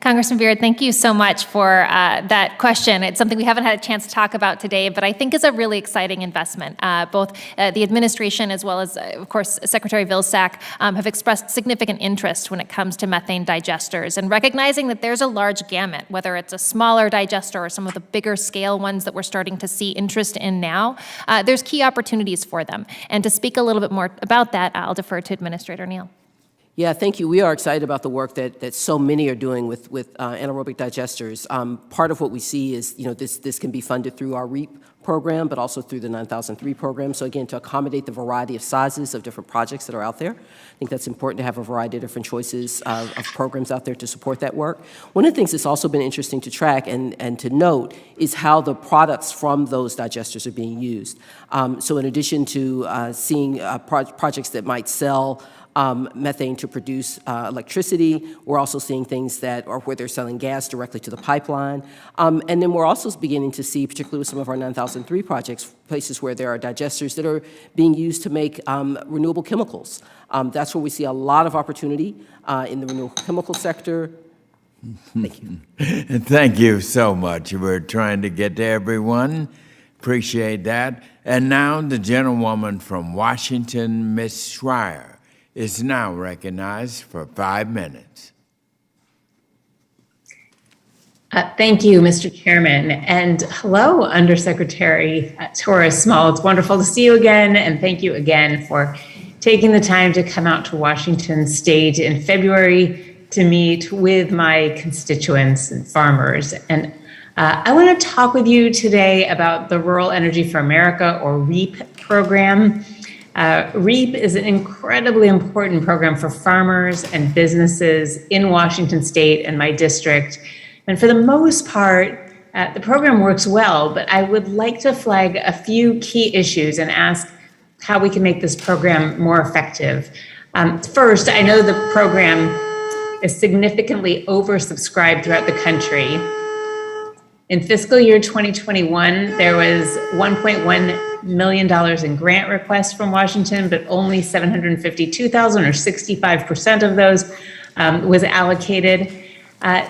Congressman Beard, thank you so much for that question. It's something we haven't had a chance to talk about today, but I think is a really exciting investment. Both the administration as well as, of course, Secretary Vilsack have expressed significant interest when it comes to methane digesters and recognizing that there's a large gamut, whether it's a smaller digester or some of the bigger scale ones that we're starting to see interest in now. There's key opportunities for them. And to speak a little bit more about that, I'll defer to Administrator Neal. Yeah, thank you. We are excited about the work that so many are doing with anaerobic digesters. Part of what we see is, this can be funded through our REAP program, but also through the 9003 program. So again, to accommodate the variety of sizes of different projects that are out there, I think that's important to have a variety of different choices of programs out there to support that work. One of the things that's also been interesting to track and to note is how the products from those digesters are being used. So in addition to seeing projects that might sell methane to produce electricity. We're also seeing things that are where they're selling gas directly to the pipeline. And then we're also beginning to see, particularly with some of our 9003 projects, places where there are digesters that are being used to make renewable chemicals. That's where we see a lot of opportunity in the renewable chemical sector. Thank you. Thank you so much. We're trying to get to everyone. Appreciate that. And now the gentlewoman from Washington, Ms. Schreier, is now recognized for 5 minutes. Thank you, Mr. Chairman. And hello, Undersecretary Torres Small. It's wonderful to see you again. And thank you again for taking the time to come out to Washington State in February to meet with my constituents and farmers. And I want to talk with you today about the Rural Energy for America, or REAP program. REAP is an incredibly important program for farmers and businesses in Washington State and my district. And for the most part, the program works well, but I would like to flag a few key issues and ask how we can make this program more effective. First, I know the program is significantly oversubscribed throughout the country. In fiscal year 2021, there was $1.1 million in grant requests from Washington, but only $752,000, or 65% of those, was allocated.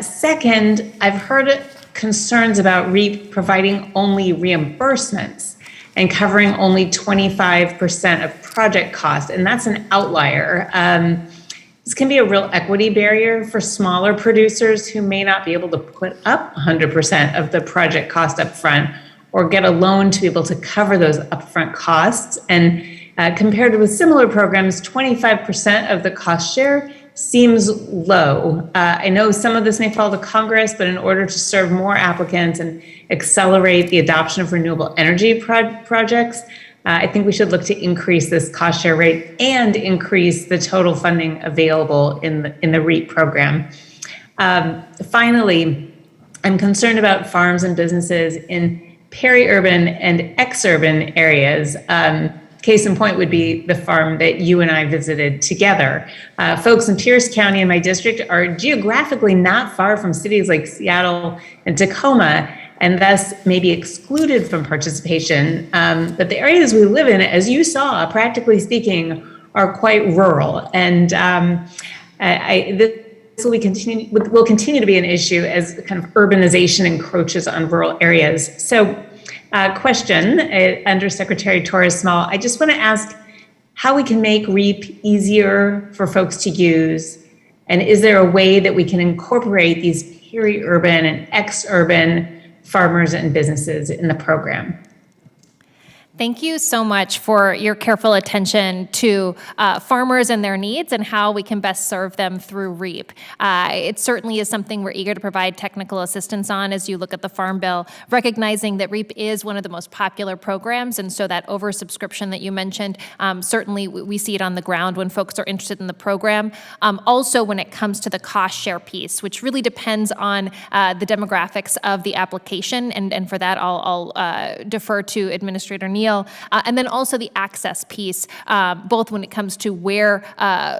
Second, I've heard concerns about REAP providing only reimbursements and covering only 25% of project cost, and that's an outlier. This can be a real equity barrier for smaller producers who may not be able to put up 100% of the project cost up front or get a loan to be able to cover those upfront costs. And compared with similar programs, 25% of the cost share seems low. I know some of this may fall to Congress, but in order to serve more applicants and accelerate the adoption of renewable energy projects, I think we should look to increase this cost share rate and increase the total funding available in the REAP program. Finally, I'm concerned about farms and businesses in peri-urban and ex-urban areas. Case in point would be the farm that you and I visited together. Folks in Pierce County in my district are geographically not far from cities like Seattle and Tacoma, and thus may be excluded from participation. But the areas we live in, as you saw, practically speaking, are quite rural. And this will continue to be an issue as kind of urbanization encroaches on rural areas. So question, Undersecretary Torres Small, I just want to ask how we can make REAP easier for folks to use. And is there a way that we can incorporate these peri-urban and ex-urban farmers and businesses in the program? Thank you so much for your careful attention to farmers and their needs and how we can best serve them through REAP. It certainly is something we're eager to provide technical assistance on as you look at the Farm Bill, recognizing that REAP is one of the most popular programs, and so that oversubscription that you mentioned, certainly we see it on the ground when folks are interested in the program. Also, when it comes to the cost share piece, which really depends on the demographics of the application, and for that I'll defer to Administrator Neal. And then also the access piece, both when it comes to where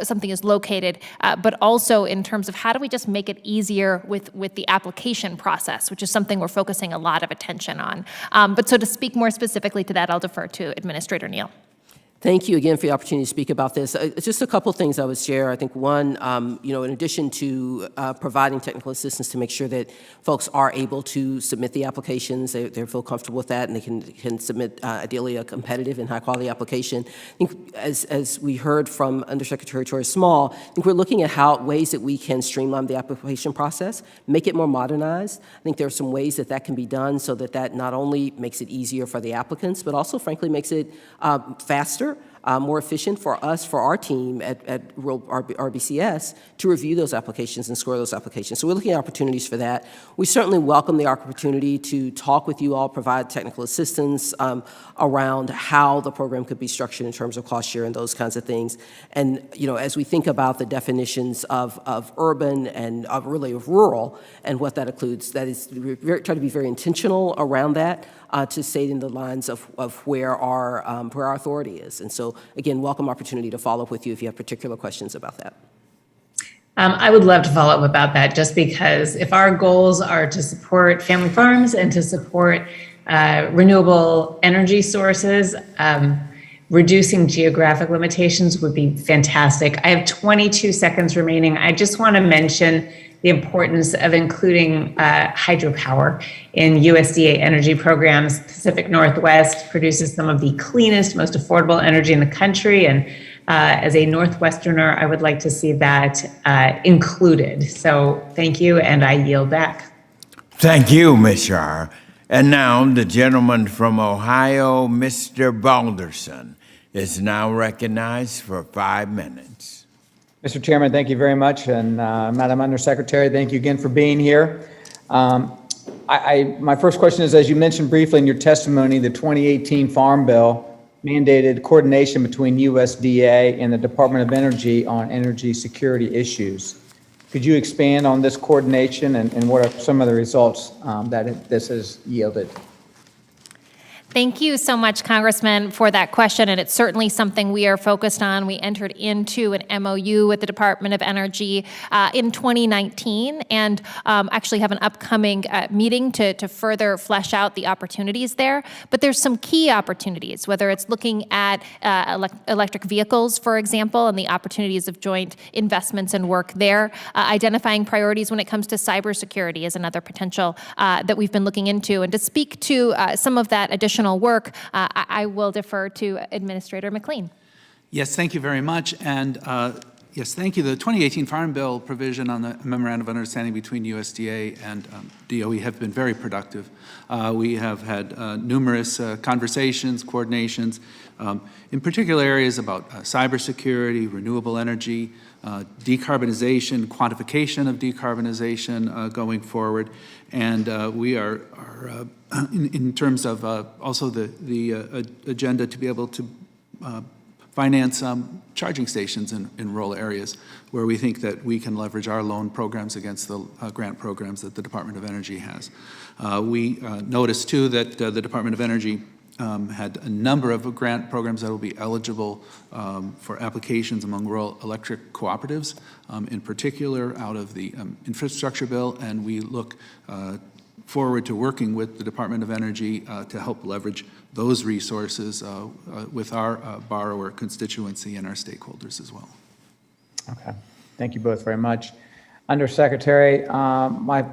something is located, but also in terms of how do we just make it easier with the application process, which is something we're focusing a lot of attention on. But so to speak more specifically to that, I'll defer to Administrator Neal. Thank you again for the opportunity to speak about this. Just a couple things I would share. I think one, in addition to providing technical assistance to make sure that folks are able to submit the applications, they feel comfortable with that, and they can submit ideally a competitive and high quality application. I think as we heard from Undersecretary Torres Small, I think we're looking at ways that we can streamline the application process, make it more modernized. I think there are some ways that can be done so that not only makes it easier for the applicants, but also frankly makes it faster, more efficient for us, for our team at RBCS to review those applications and score those applications. So we're looking at opportunities for that. We certainly welcome the opportunity to talk with you all, provide technical assistance around how the program could be structured in terms of cost share and those kinds of things. And as we think about the definitions of urban and of rural and what that includes, that is try to be very intentional around that. To stay in the lines of where our authority is. And so, again, welcome opportunity to follow up with you if you have particular questions about that. I would love to follow up about that, just because if our goals are to support family farms and to support renewable energy sources, reducing geographic limitations would be fantastic. I have 22 seconds remaining. I just want to mention the importance of including hydropower in USDA energy programs. Pacific Northwest produces some of the cleanest, most affordable energy in the country, and as a Northwesterner, I would like to see that included. So thank you, and I yield back. Thank you, Ms. Shar. And now the gentleman from Ohio, Mr. Balderson, is now recognized for 5 minutes. Mr. Chairman, thank you very much. And Madam Undersecretary, thank you again for being here. My first question is, as you mentioned briefly in your testimony, the 2018 Farm Bill mandated coordination between USDA and the Department of Energy on energy security issues. Could you expand on this coordination and what are some of the results that this has yielded? Thank you so much, Congressman, for that question, and it's certainly something we are focused on. We entered into an MOU with the Department of Energy in 2019 and actually have an upcoming meeting to further flesh out the opportunities there. But there's some key opportunities, whether it's looking at electric vehicles, for example, and the opportunities of joint investments and work there. Identifying priorities when it comes to cybersecurity is another potential that we've been looking into. And to speak to some of that additional work, I will defer to Administrator McLean. Yes, thank you very much. And yes, thank you. The 2018 Farm Bill provision on the Memorandum of Understanding between USDA and DOE have been very productive. We have had numerous conversations, coordinations, in particular areas about cybersecurity, renewable energy, decarbonization, quantification of decarbonization going forward. And we are in terms of also the agenda to be able to finance charging stations in rural areas where we think that we can leverage our loan programs against the grant programs that the Department of Energy has. We noticed too that the Department of Energy had a number of grant programs that will be eligible for applications among rural electric cooperatives, in particular out of the infrastructure bill, and we look forward to working with the Department of Energy to help leverage those resources with our borrower constituency and our stakeholders as well. Okay, thank you both very much. Undersecretary, my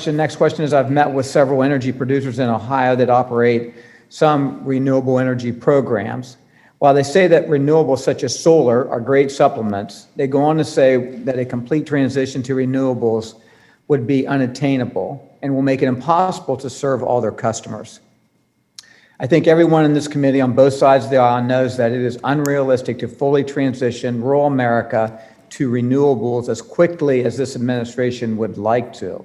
next question is, I've met with several energy producers in Ohio that operate some renewable energy programs. While they say that renewables such as solar are great supplements, they go on to say that a complete transition to renewables would be unattainable and will make it impossible to serve all their customers. I think everyone in this committee on both sides of the aisle knows that it is unrealistic to fully transition rural America to renewables as quickly as this administration would like to.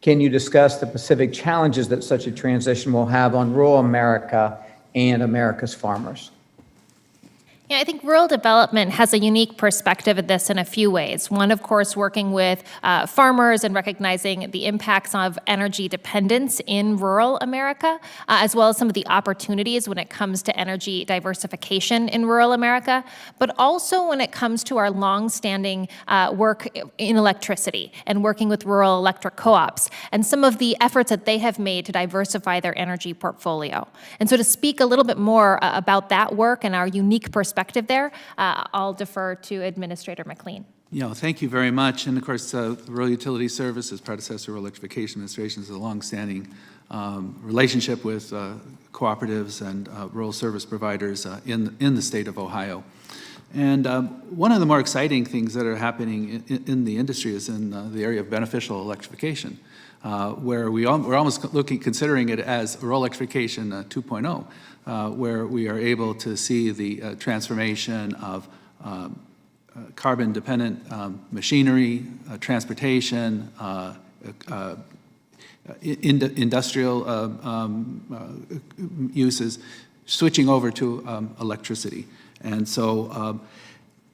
Can you discuss the specific challenges that such a transition will have on rural America and America's farmers? Yeah, I think rural development has a unique perspective of this in a few ways. One, of course, working with farmers and recognizing the impacts of energy dependence in rural America, as well as some of the opportunities when it comes to energy diversification in rural America, but also when it comes to our longstanding work in electricity and working with rural electric co-ops and some of the efforts that they have made to diversify their energy portfolio. And so to speak a little bit more about that work and our unique perspective there, I'll defer to Administrator McLean. Thank you very much. And of course, the Rural Utility Services, predecessor Electrification Administration, is a longstanding relationship with cooperatives and rural service providers in the state of Ohio. And one of the more exciting things that are happening in the industry is in the area of beneficial electrification, where we're almost considering it as rural electrification 2.0. Where we are able to see the transformation of carbon-dependent machinery, transportation, industrial uses, switching over to electricity. And so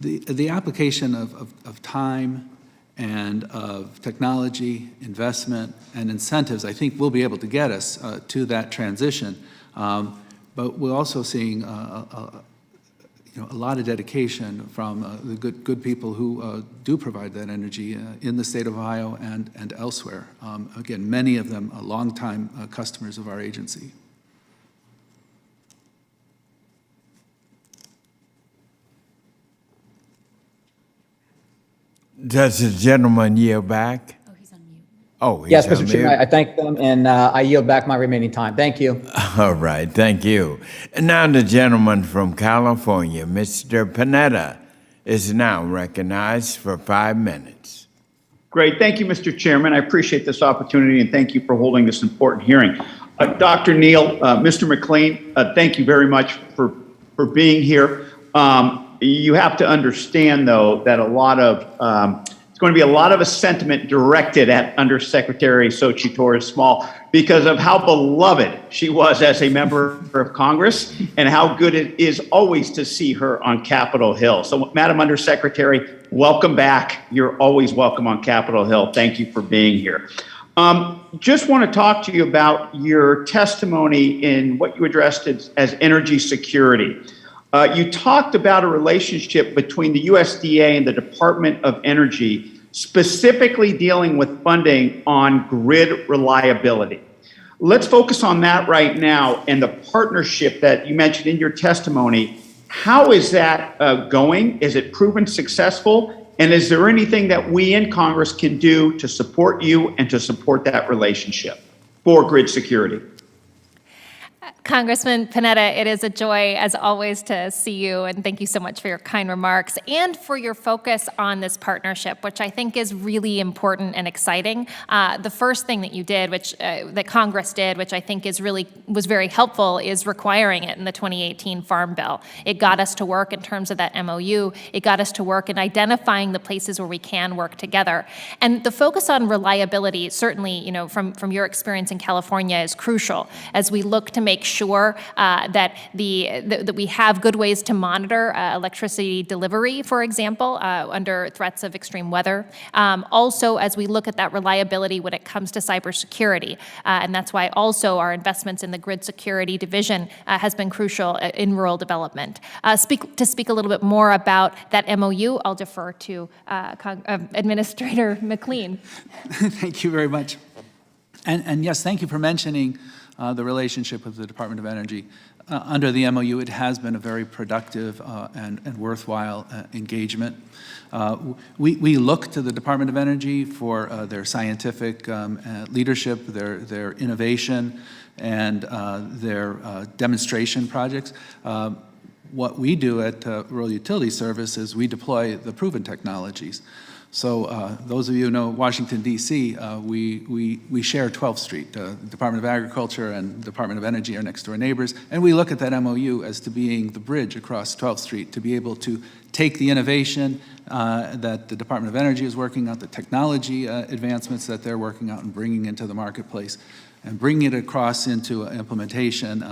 the application of time and of technology, investment, and incentives, I think will be able to get us to that transition. But we're also seeing a lot of dedication from the good people who do provide that energy in the state of Ohio and elsewhere. Again, many of them are longtime customers of our agency. Does the gentleman yield back? Oh, he's Yes, on Mr. Chairman, mute. I thank them, and I yield back my remaining time. Thank you. All right, thank you. And now the gentleman from California, Mr. Panetta, is now recognized for 5 minutes. Great. Thank you, Mr. Chairman. I appreciate this opportunity, and thank you for holding this important hearing. Dr. Neal, Mr. McLean, thank you very much for being here. You have to understand, though, that it's going to be a lot of a sentiment directed at Undersecretary Xochitl Torres-Small because of how beloved she was as a member of Congress and how good it is always to see her on Capitol Hill. So, Madam Undersecretary, welcome back. You're always welcome on Capitol Hill. Thank you for being here. Just want to talk to you about your testimony in what you addressed as energy security. You talked about a relationship between the USDA and the Department of Energy, specifically dealing with funding on grid reliability. Let's focus on that right now and the partnership that you mentioned in your testimony. How is that going? Is it proven successful? And is there anything that we in Congress can do to support you and to support that relationship for grid security? Congressman Panetta, it is a joy, as always, to see you, and thank you so much for your kind remarks and for your focus on this partnership, which I think is really important and exciting. The first thing that you did, which that Congress did, which I think was very helpful, is requiring it in the 2018 Farm Bill. It got us to work in terms of that MOU. It got us to work in identifying the places where we can work together. And the focus on reliability, certainly, from your experience in California, is crucial as we look to make sure that we have good ways to monitor electricity delivery, for example, under threats of extreme weather. Also, as we look at that reliability when it comes to cybersecurity, and that's why also our investments in the Grid Security Division has been crucial in rural development. To speak a little bit more about that MOU, I'll defer to Administrator McLean. Thank you very much. And yes, thank you for mentioning the relationship with the Department of Energy. Under the MOU, it has been a very productive and worthwhile engagement. We look to the Department of Energy for their scientific leadership, their innovation, and their demonstration projects. What we do at Rural Utility Service is we deploy the proven technologies. So those of you who know Washington, D.C., we share 12th Street. The Department of Agriculture and Department of Energy are next door neighbors, and we look at that MOU as to being the bridge across 12th Street to be able to take the innovation that the Department of Energy is working on, the technology advancements that they're working out and bringing into the marketplace, and bringing it across into implementation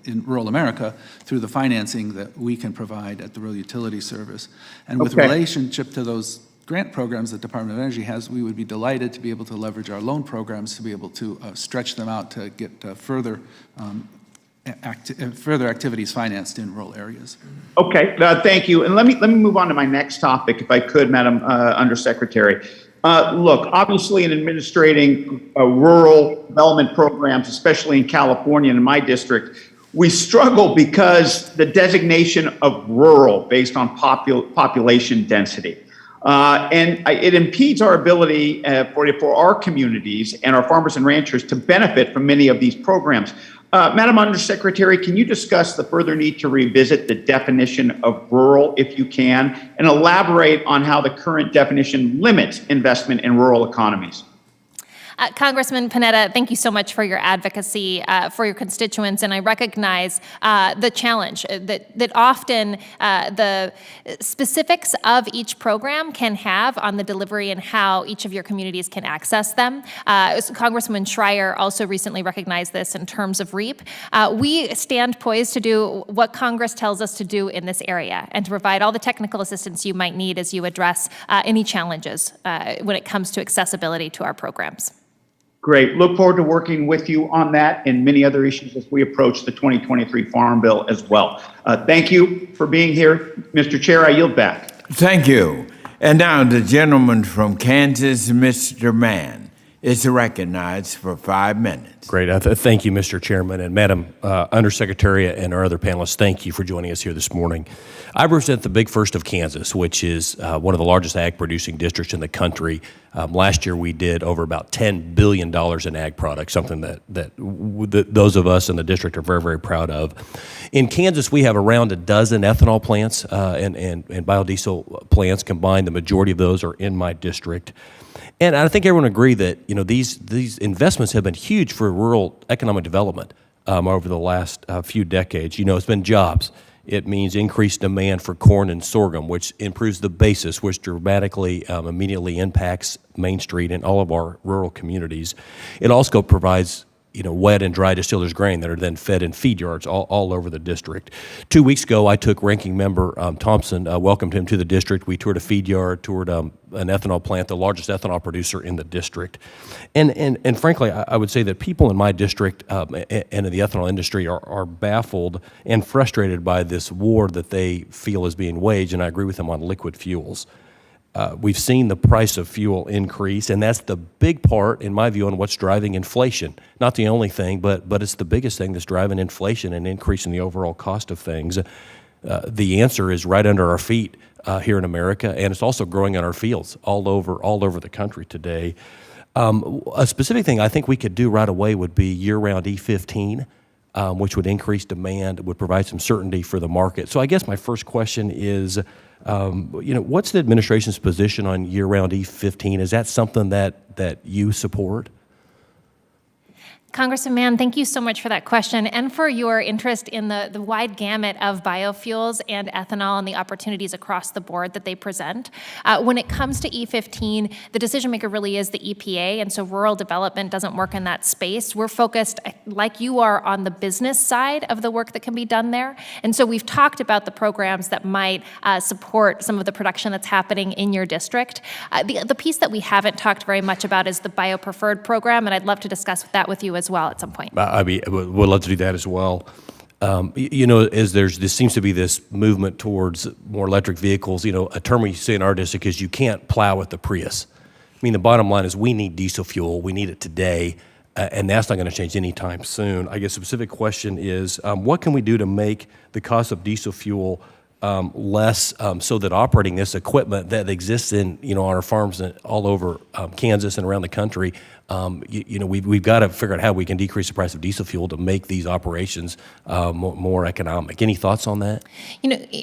in rural America through the financing that we can provide at the Rural Utility Service. And with relationship to those grant programs that Department of Energy has, we would be delighted to be able to leverage our loan programs to be able to stretch them out to get further activities financed in rural areas. Okay, thank you. And let me move on to my next topic, if I could, Madam Undersecretary. Look, obviously in administrating rural development programs, especially in California and in my district, we struggle because the designation of rural based on population density. And it impedes our ability for our communities and our farmers and ranchers to benefit from many of these programs. Madam Undersecretary, can you discuss the further need to revisit the definition of rural, if you can, and elaborate on how the current definition limits investment in rural economies? Congressman Panetta, thank you so much for your advocacy for your constituents, and I recognize the challenge that often the specifics of each program can have on the delivery and how each of your communities can access them. Congresswoman Schreier also recently recognized this in terms of REAP. We stand poised to do what Congress tells us to do in this area and to provide all the technical assistance you might need as you address any challenges when it comes to accessibility to our programs. Great. Look forward to working with you on that and many other issues as we approach the 2023 Farm Bill as well. Thank you for being here. Mr. Chair, I yield back. Thank you. And now the gentleman from Kansas, Mr. Mann, is recognized for 5 minutes. Great. Thank you, Mr. Chairman. And Madam Undersecretary and our other panelists, thank you for joining us here this morning. I represent the Big First of Kansas, which is one of the largest ag producing districts in the country. Last year, we did over about $10 billion in ag products, something that those of us in the district are very, very proud of. In Kansas, we have around a dozen ethanol plants and biodiesel plants combined. The majority of those are in my district. And I think everyone agree that these investments have been huge for rural economic development over the last few decades. It's been jobs. It means increased demand for corn and sorghum, which improves the basis, which dramatically immediately impacts Main Street and all of our rural communities. It also provides wet and dry distillers grain that are then fed in feed yards all over the district. 2 weeks ago, I took Ranking Member Thompson, welcomed him to the district. We toured a feed yard, toured an ethanol plant, the largest ethanol producer in the district. And frankly, I would say that people in my district and in the ethanol industry are baffled and frustrated by this war that they feel is being waged, and I agree with them on liquid fuels. We've seen the price of fuel increase, and that's the big part, in my view, on what's driving inflation. Not the only thing, but it's the biggest thing that's driving inflation and increasing the overall cost of things. The answer is right under our feet here in America, and it's also growing in our fields all over the country today. A specific thing I think we could do right away would be year-round E15, which would increase demand, would provide some certainty for the market. So I guess my first question is, what's the administration's position on year-round E15? Is that something that you support? Congressman Mann, thank you so much for that question and for your interest in the wide gamut of biofuels and ethanol and the opportunities across the board that they present. When it comes to E15, the decision maker really is the EPA, and so rural development doesn't work in that space. We're focused, like you are, on the business side of the work that can be done there. And so we've talked about the programs that might support some of the production that's happening in your district. The piece that we haven't talked very much about is the Biopreferred program, and I'd love to discuss that with you as well at some point. I would love to do that as well. As this seems to be this movement towards more electric vehicles, a term we say in our district is you can't plow with the Prius. I mean, the bottom line is we need diesel fuel. We need it today, and that's not going to change anytime soon. I guess a specific question is, what can we do to make the cost of diesel fuel less so that operating this equipment that exists in on our farms all over Kansas and around the country, we've got to figure out how we can decrease the price of diesel fuel to make these operations more economic. Any thoughts on that?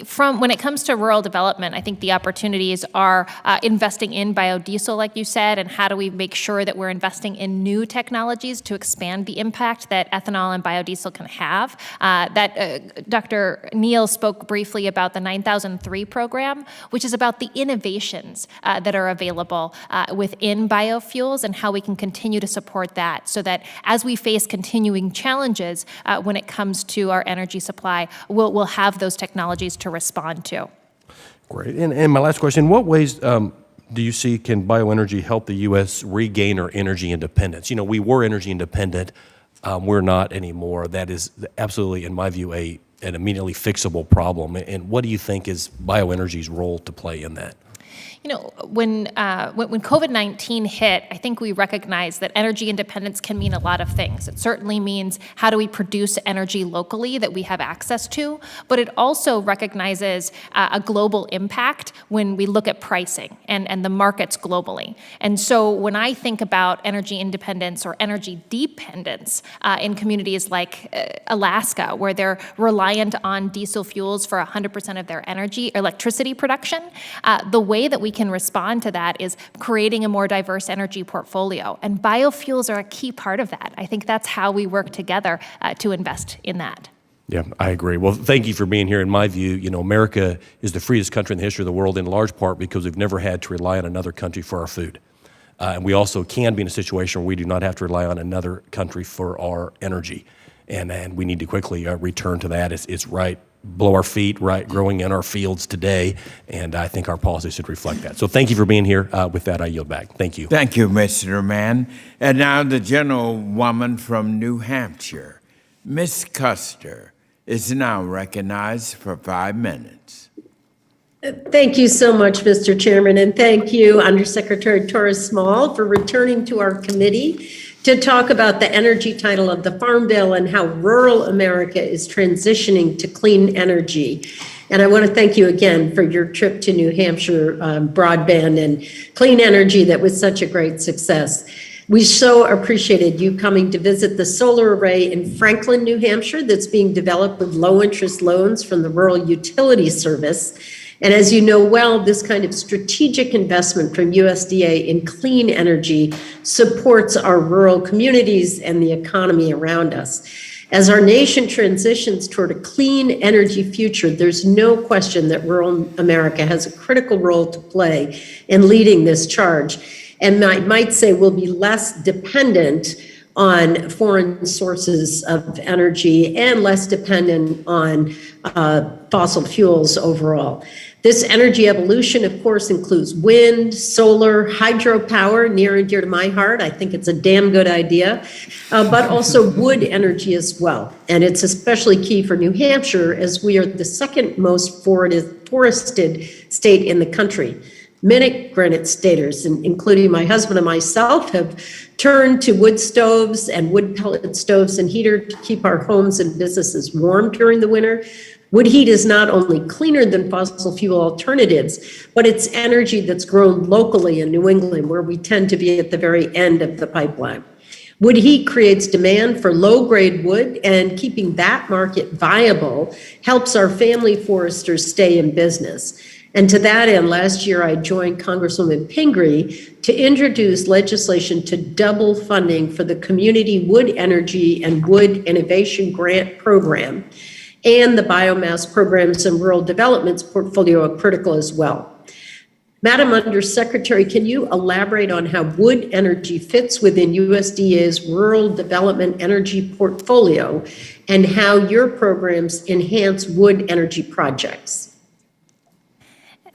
From when it comes to rural development, I think the opportunities are investing in biodiesel, like you said, and how do we make sure that we're investing in new technologies to expand the impact that ethanol and biodiesel can have. Dr. Neal spoke briefly about the 9003 program, which is about the innovations that are available within biofuels and how we can continue to support that so that as we face continuing challenges when it comes to our energy supply, we'll have those technologies to respond to. Great. And my last question, what ways do you see can bioenergy help the U.S. regain our energy independence? We were energy independent. We're not anymore. That is absolutely, in my view, an immediately fixable problem. And what do you think is bioenergy's role to play in that? When COVID-19 hit, I think we recognized that energy independence can mean a lot of things. It certainly means how do we produce energy locally that we have access to, but it also recognizes a global impact when we look at pricing and the markets globally. And so when I think about energy independence or energy dependence in communities like Alaska, where they're reliant on diesel fuels for 100% of their electricity production, the way that we can respond to that is creating a more diverse energy portfolio. And biofuels are a key part of that. I think that's how we work together to invest in that. Yeah, I agree. Well, thank you for being here. In my view, America is the freest country in the history of the world in large part because we've never had to rely on another country for our food. And we also can be in a situation where we do not have to rely on another country for our energy. And we need to quickly return to that. It's right below our feet, right, growing in our fields today, and I think our policy should reflect that. So thank you for being here. With that, I yield back. Thank you. Thank you, Mr. Mann. And now the gentlewoman from New Hampshire, Ms. Custer, is now recognized for 5 minutes. Thank you so much, Mr. Chairman, and thank you, Undersecretary Torres Small, for returning to our committee to talk about the energy title of the Farm Bill and how rural America is transitioning to clean energy. And I want to thank you again for your trip to New Hampshire, broadband and clean energy that was such a great success. We so appreciated you coming to visit the solar array in Franklin, New Hampshire that's being developed with low-interest loans from the Rural Utility Service. And as you know well, this kind of strategic investment from USDA in clean energy supports our rural communities and the economy around us. As our nation transitions toward a clean energy future, there's no question that rural America has a critical role to play in leading this charge. And I might say we'll be less dependent on foreign sources of energy and less dependent on fossil fuels overall. This energy evolution, of course, includes wind, solar, hydropower, near and dear to my heart. I think it's a damn good idea, but also wood energy as well. And it's especially key for New Hampshire as we are the second most forested state in the country. Many granite staters, including my husband and myself, have turned to wood stoves and wood pellet stoves and heater to keep our homes and businesses warm during the winter. Wood heat is not only cleaner than fossil fuel alternatives, but it's energy that's grown locally in New England, where we tend to be at the very end of the pipeline. Wood heat creates demand for low-grade wood, and keeping that market viable helps our family foresters stay in business. And to that end, last year I joined Congresswoman Pingree to introduce legislation to double funding for the Community Wood Energy and Wood Innovation Grant Program, and the Biomass Programs and Rural Development's portfolio are critical as well. Madam Undersecretary, can you elaborate on how wood energy fits within USDA's Rural Development Energy portfolio and how your programs enhance wood energy projects?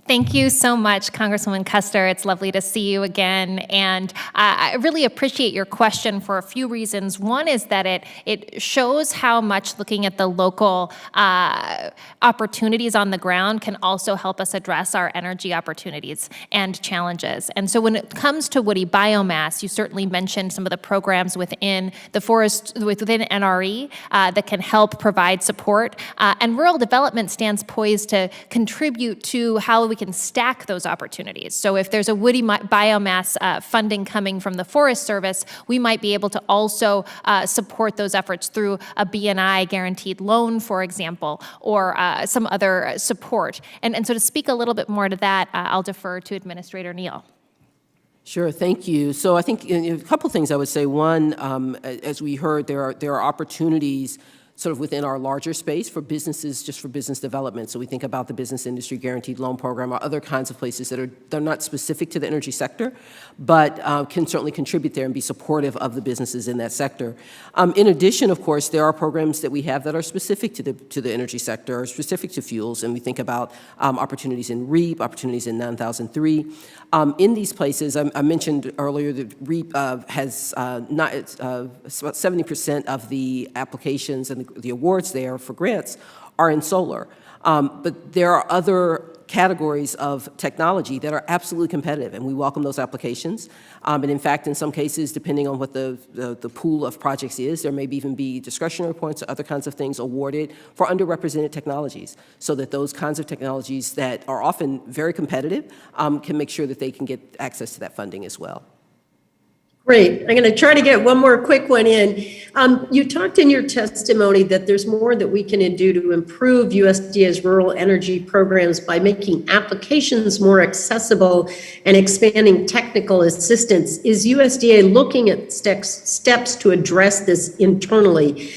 Thank you so much, Congresswoman Custer. It's lovely to see you again. And I really appreciate your question for a few reasons. One is that it shows how much looking at the local opportunities on the ground can also help us address our energy opportunities and challenges. And so when it comes to woody biomass, you certainly mentioned some of the programs within the forest, within NRE that can help provide support. And rural development stands poised to contribute to how we can stack those opportunities. So if there's a woody biomass funding coming from the Forest Service, we might be able to also support those efforts through a B&I guaranteed loan, for example, or some other support. And so to speak a little bit more to that, I'll defer to Administrator Neal. Sure, thank you. So I think a couple of things I would say. One, as we heard, there are opportunities sort of within our larger space for businesses, just for business development. So we think about the Business Industry Guaranteed Loan Program or other kinds of places that they're not specific to the energy sector, but can certainly contribute there and be supportive of the businesses in that sector. In addition, of course, there are programs that we have that are specific to the energy sector, or specific to fuels, and we think about opportunities in REAP, opportunities in 9003. In these places, I mentioned earlier that REAP has about 70% of the applications and the awards there for grants are in solar. But there are other categories of technology that are absolutely competitive, and we welcome those applications. And in fact, in some cases, depending on what the pool of projects is, there may even be discretionary points or other kinds of things awarded for underrepresented technologies, so that those kinds of technologies that are often very competitive can make sure that they can get access to that funding as well. Great. I'm going to try to get one more quick one in. You talked in your testimony that there's more that we can do to improve USDA's rural energy programs by making applications more accessible and expanding technical assistance. Is USDA looking at steps to address this internally?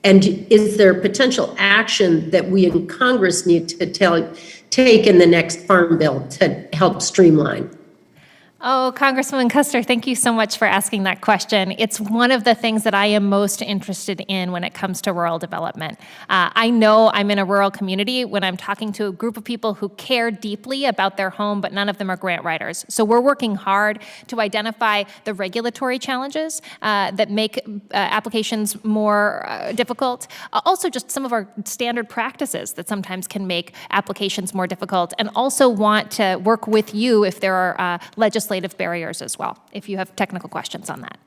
And is there potential action that we in Congress need to take in the next Farm Bill to help streamline? Oh, Congresswoman Custer, thank you so much for asking that question. It's one of the things that I am most interested in when it comes to rural development. I know I'm in a rural community when I'm talking to a group of people who care deeply about their home, but none of them are grant writers. So we're working hard to identify the regulatory challenges that make applications more difficult. Also, just some of our standard practices that sometimes can make applications more difficult, and also want to work with you if there are legislative barriers as well, if you have technical questions on that.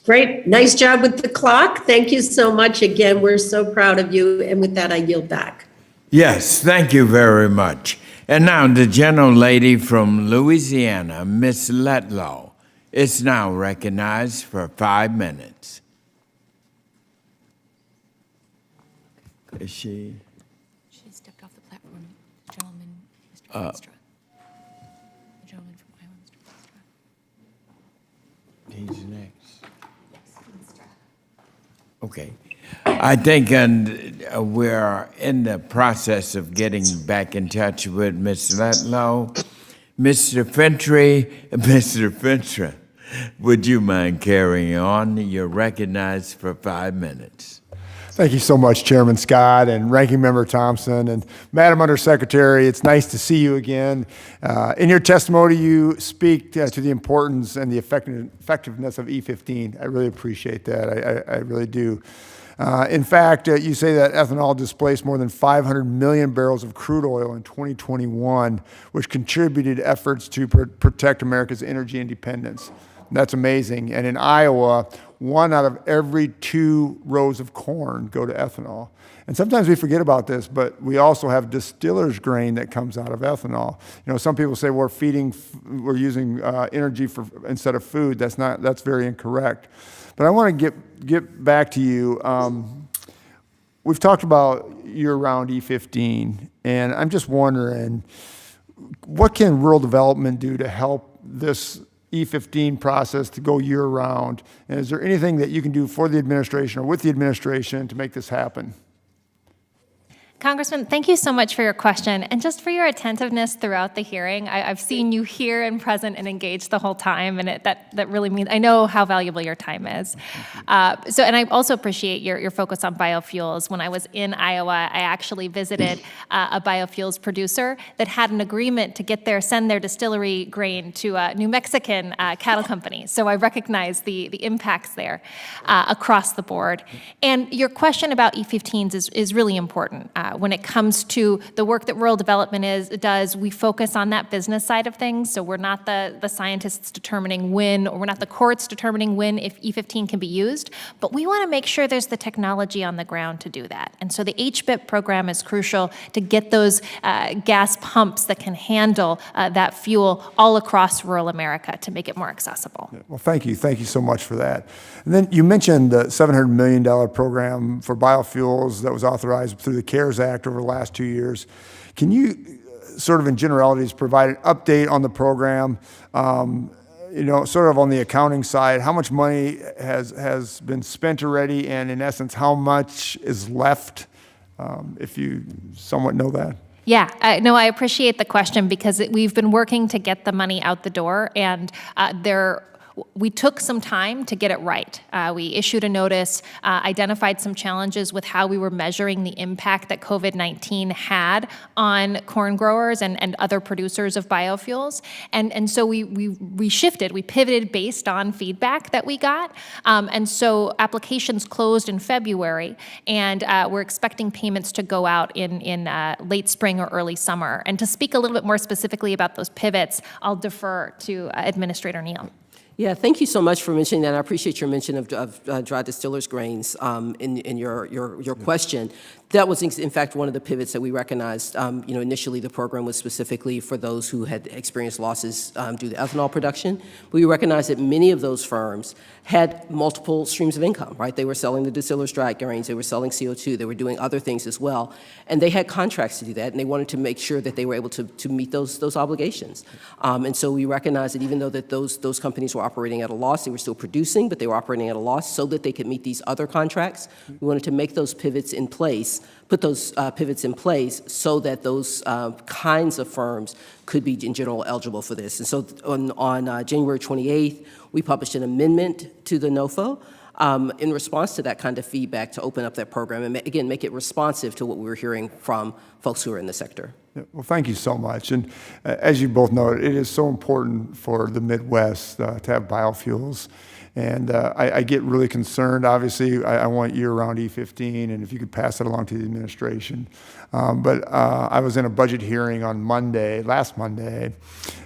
Great. Nice job with the clock. Thank you so much again. We're so proud of you. And with that, I yield back. Yes, thank you very much. And now the gentlelady from Louisiana, Miss Letlow, is now recognized for 5 minutes. Is she? She stepped off the platform. The gentleman, Mr. Veenstra. The gentleman from Iowa, Mr. Veenstra. He's next. Okay. I think we're in the process of getting back in touch with Ms. Letlow. Mr. Fintra, would you mind carrying on? You're recognized for 5 minutes. Thank you so much, Chairman Scott and Ranking Member Thompson. And Madam Undersecretary, it's nice to see you again. In your testimony, you speak to the importance and the effectiveness of E15. I really appreciate that. I really do. In fact, you say that ethanol displaced more than 500 million barrels of crude oil in 2021, which contributed efforts to protect America's energy independence. That's amazing. And in Iowa, 1 out of every 2 rows of corn go to ethanol. And sometimes we forget about this, but we also have distiller's grain that comes out of ethanol. You know, some people say we're using energy instead of food. That's very incorrect. But I want to get back to you. We've talked about year-round E15, and I'm just wondering, what can rural development do to help this E15 process to go year-round? And is there anything that you can do for the administration or with the administration to make this happen? Congressman, thank you so much for your question and just for your attentiveness throughout the hearing. I've seen you here and present and engaged the whole time, and that really means I know how valuable your time is. And I also appreciate your focus on biofuels. When I was in Iowa, I actually visited a biofuels producer that had an agreement to send their distillery grain to a New Mexican cattle company. So I recognize the impacts there across the board. And your question about E15s is really important. When it comes to the work that rural development does, we focus on that business side of things. So we're not the scientists determining when, or we're not the courts determining when if E15 can be used, but we want to make sure there's the technology on the ground to do that. And so the HBIP program is crucial to get those gas pumps that can handle that fuel all across rural America to make it more accessible. Well, thank you. Thank you so much for that. And then you mentioned the $700 million program for biofuels that was authorized through the CARES Act over the last 2 years. Can you sort of in generalities provide an update on the program, sort of on the accounting side, how much money has been spent already, and in essence, how much is left, if you somewhat know that? Yeah, I appreciate the question because we've been working to get the money out the door, and we took some time to get it right. We issued a notice, identified some challenges with how we were measuring the impact that COVID-19 had on corn growers and other producers of biofuels. And so we shifted, we pivoted based on feedback that we got. And so applications closed in February, and we're expecting payments to go out in late spring or early summer. And to speak a little bit more specifically about those pivots, I'll defer to Administrator Neal. Yeah, thank you so much for mentioning that. I appreciate your mention of dry distillers grains in your question. That was, in fact, one of the pivots that we recognized. Initially, the program was specifically for those who had experienced losses due to ethanol production. We recognized that many of those firms had multiple streams of income, right? They were selling the distillers dry grains, they were selling CO2, they were doing other things as well. And they had contracts to do that, and they wanted to make sure that they were able to meet those obligations. And so we recognized that even though that those companies were operating at a loss, they were still producing, but they were operating at a loss so that they could meet these other contracts. We wanted to make those pivots in place, put those pivots in place so that those kinds of firms could be in general eligible for this. And so on January 28th, we published an amendment to the NOFO in response to that kind of feedback to open up that program and, again, make it responsive to what we were hearing from folks who are in the sector. Yeah, well, thank you so much. And as you both know, it is so important for the Midwest to have biofuels. And I get really concerned. Obviously, I want year-round E15, and if you could pass it along to the administration. But I was in a budget hearing on last Monday,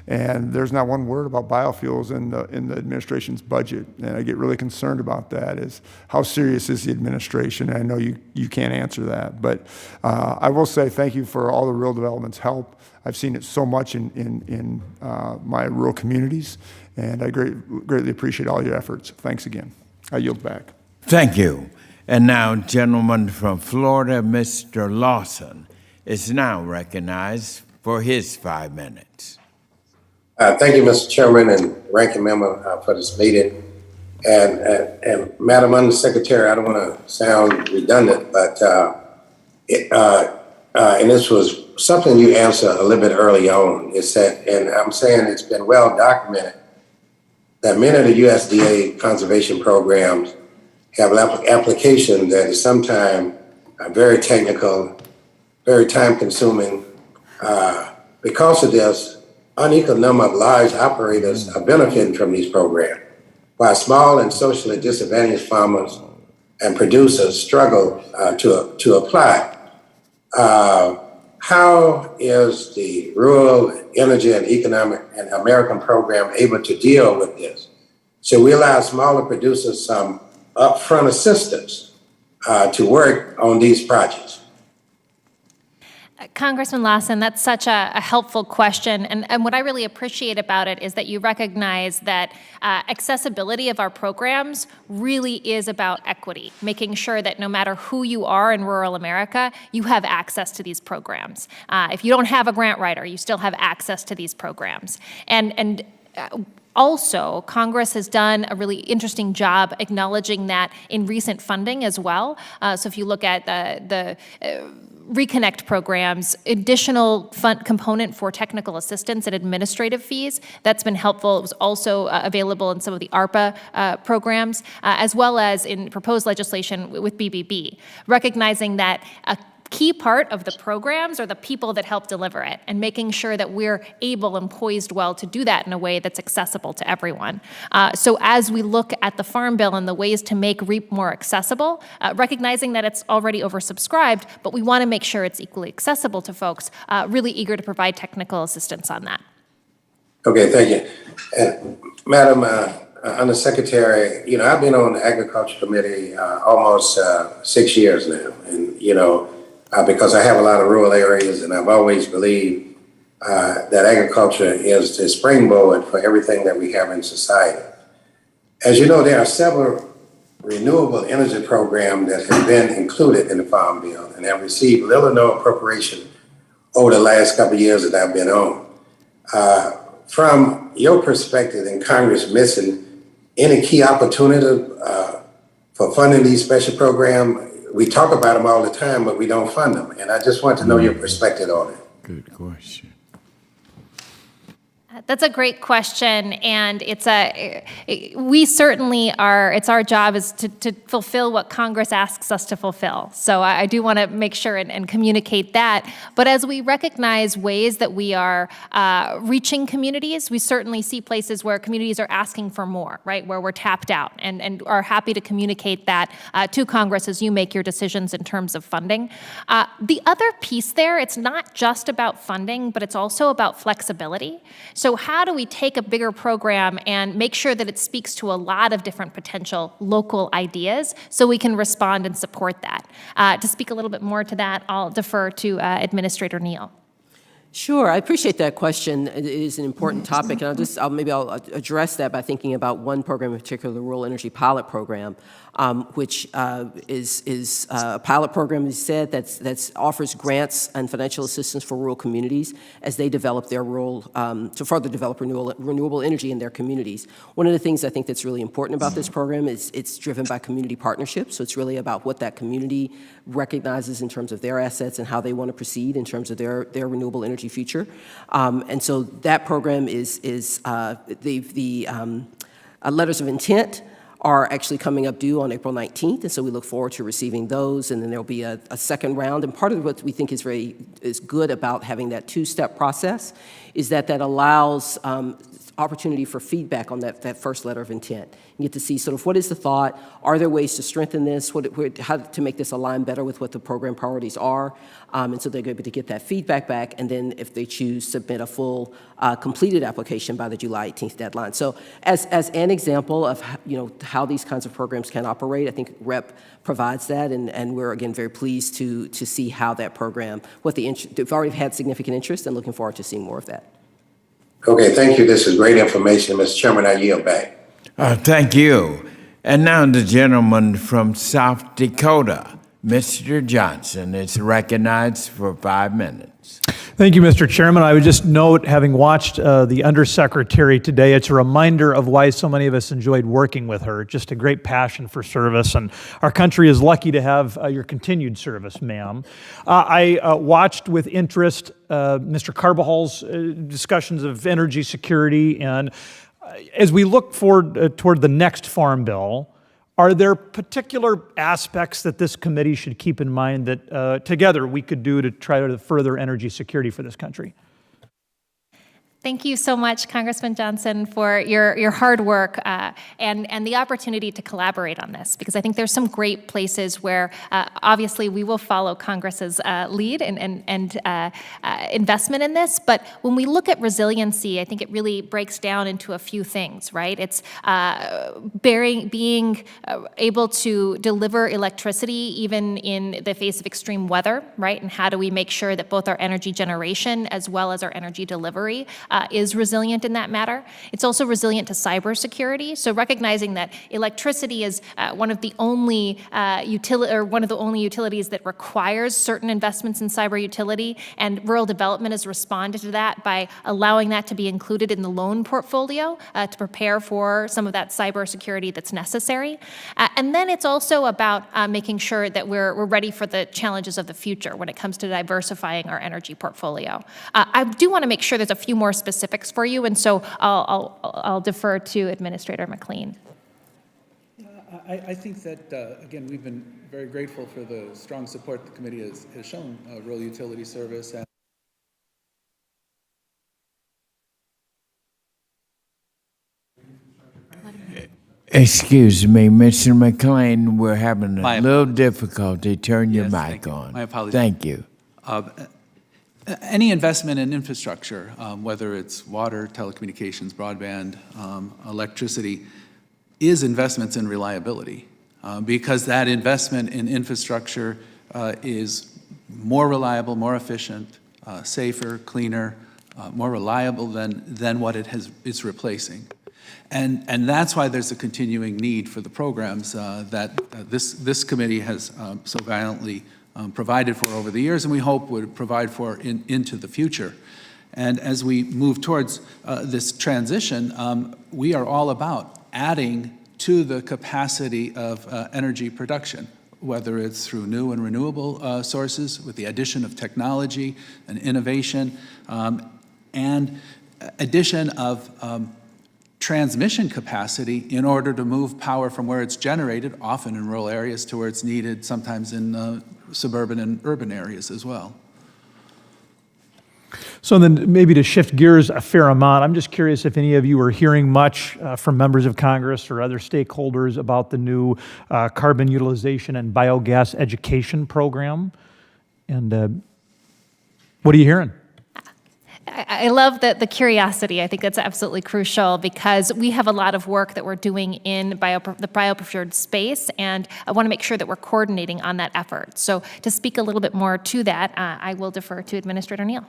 and there's not one word about biofuels in the administration's budget. And I get really concerned about that. Is how serious is the administration? I know you can't answer that, but I will say thank you for all the Rural Development's help. I've seen it so much in my rural communities, and I greatly appreciate all your efforts. Thanks again. I yield back. Thank you. And now, gentleman from Florida, Mr. Lawson, is now recognized for his 5 minutes. Thank you, Mr. Chairman and Ranking Member for this meeting. And Madam Undersecretary, I don't want to sound redundant, but and this was something you answered a little bit early on. Is that, and I'm saying it's been well documented that many of the USDA conservation programs have an application that is sometimes very technical, very time-consuming. Because of this, unequal number of large operators are benefiting from these programs, while small and socially disadvantaged farmers and producers struggle to apply. How is the Rural Energy and Economic and American Program able to deal with this? Should we allow smaller producers some upfront assistance to work on these projects? Congressman Lawson, that's such a helpful question. And what I really appreciate about it is that you recognize that accessibility of our programs really is about equity, making sure that no matter who you are in rural America, you have access to these programs. If you don't have a grant writer, you still have access to these programs. And also, Congress has done a really interesting job acknowledging that in recent funding as well. So if you look at the Reconnect programs, additional fund component for technical assistance and administrative fees, that's been helpful. It was also available in some of the ARPA programs, as well as in proposed legislation with BBB, recognizing that a key part of the programs are the people that help deliver it, and making sure that we're able and poised well to do that in a way that's accessible to everyone. So as we look at the Farm Bill and the ways to make REAP more accessible, recognizing that it's already oversubscribed, but we want to make sure it's equally accessible to folks, really eager to provide technical assistance on that. Okay, thank you. Madam Undersecretary, I've been on the Agriculture Committee almost 6 years now, and because I have a lot of rural areas, and I've always believed that agriculture is the springboard for everything that we have in society. As you know, there are several renewable energy programs that have been included in the Farm Bill and have received little or no appropriation over the last couple of years that I've been on. From your perspective in Congress missing any key opportunity for funding these special programs? We talk about them all the time, but we don't fund them. And I just want to know your perspective on it. Good question. That's a great question, and we certainly are, it's our job is to fulfill what Congress asks us to fulfill. So I do want to make sure and communicate that. But as we recognize ways that we are reaching communities, we certainly see places where communities are asking for more, right, where we're tapped out, and are happy to communicate that to Congress as you make your decisions in terms of funding. The other piece there, it's not just about funding, but it's also about flexibility. So how do we take a bigger program and make sure that it speaks to a lot of different potential local ideas so we can respond and support that? To speak a little bit more to that, I'll defer to Administrator Neal. Sure, I appreciate that question. It is an important topic, and I'll address that by thinking about one program in particular, the Rural Energy Pilot Program, which is a pilot program, as you said, that offers grants and financial assistance for rural communities as they develop their rural, to further develop renewable energy in their communities. One of the things I think that's really important about this program is it's driven by community partnerships, so it's really about what that community recognizes in terms of their assets and how they want to proceed in terms of their renewable energy future. And so that program is the letters of intent are actually coming up due on April 19th, and so we look forward to receiving those, and then there'll be a second round. And part of what we think is good about having that two-step process is that allows opportunity for feedback on that first letter of intent. You get to see sort of what is the thought, are there ways to strengthen this, how to make this align better with what the program priorities are, and so they're able to get that feedback back, and then if they choose, submit a full completed application by the July 18th deadline. So as an example of how these kinds of programs can operate, I think REP provides that, and we're again very pleased to see how that program, they've already had significant interest, and looking forward to seeing more of that. Okay, thank you. This is great information. Mr. Chairman, I yield back. Thank you. And now the gentleman from South Dakota, Mr. Johnson, is recognized for 5 minutes. Thank you, Mr. Chairman. I would just note, having watched the Undersecretary today, it's a reminder of why so many of us enjoyed working with her. Just a great passion for service, and our country is lucky to have your continued service, ma'am. I watched with interest Mr. Carvajal's discussions of energy security, and as we look forward toward the next Farm Bill, are there particular aspects that this committee should keep in mind that together we could do to try to further energy security for this country? Thank you so much, Congressman Johnson, for your hard work and the opportunity to collaborate on this, because I think there's some great places where obviously we will follow Congress's lead and investment in this. But when we look at resiliency, I think it really breaks down into a few things, right? It's being able to deliver electricity even in the face of extreme weather, right? And how do we make sure that both our energy generation as well as our energy delivery is resilient in that matter. It's also resilient to cybersecurity. So recognizing that electricity is one of the only utilities that requires certain investments in cyber utility, and rural development has responded to that by allowing that to be included in the loan portfolio to prepare for some of that cybersecurity that's necessary. And then it's also about making sure that we're ready for the challenges of the future when it comes to diversifying our energy portfolio. I do want to make sure there's a few more specifics for you, and so I'll defer to Administrator McLean. I think that, again, we've been very grateful for the strong support the committee has shown rural utility service. And Excuse me, Mr. McLean, we're having a My little difficulty. Turn your Yes, mic on. My apologies. Thank you. Any investment in infrastructure, whether it's water, telecommunications, broadband, electricity, is investments in reliability, because that investment in infrastructure is more reliable, more efficient, safer, cleaner, more reliable than what it's replacing. And that's why there's a continuing need for the programs that this committee has so valiantly provided for over the years, and we hope would provide for into the future. And as we move towards this transition, we are all about adding to the capacity of energy production, whether it's through new and renewable sources, with the addition of technology and innovation, and addition of transmission capacity in order to move power from where it's generated, often in rural areas, to where it's needed, sometimes in suburban and urban areas as well. So then maybe to shift gears a fair amount, I'm just curious if any of you are hearing much from members of Congress or other stakeholders about the new carbon utilization and biogas education program. And what are you hearing? I love the curiosity. I think that's absolutely crucial, because we have a lot of work that we're doing in the bioprocured space, and I want to make sure that we're coordinating on that effort. So to speak a little bit more to that, I will defer to Administrator Neal.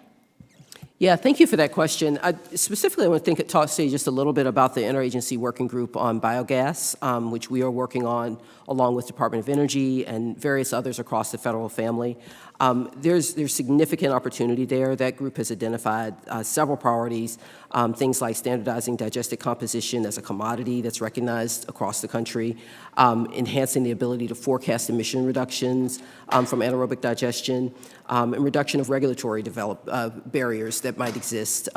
Yeah, thank you for that question. Specifically, I want to say just a little bit about the Interagency Working Group on Biogas, which we are working on along with Department of Energy and various others across the federal family. There's significant opportunity there. That group has identified several priorities, things like standardizing digestate composition as a commodity that's recognized across the country, enhancing the ability to forecast emission reductions from anaerobic digestion, and reduction of regulatory barriers that might exist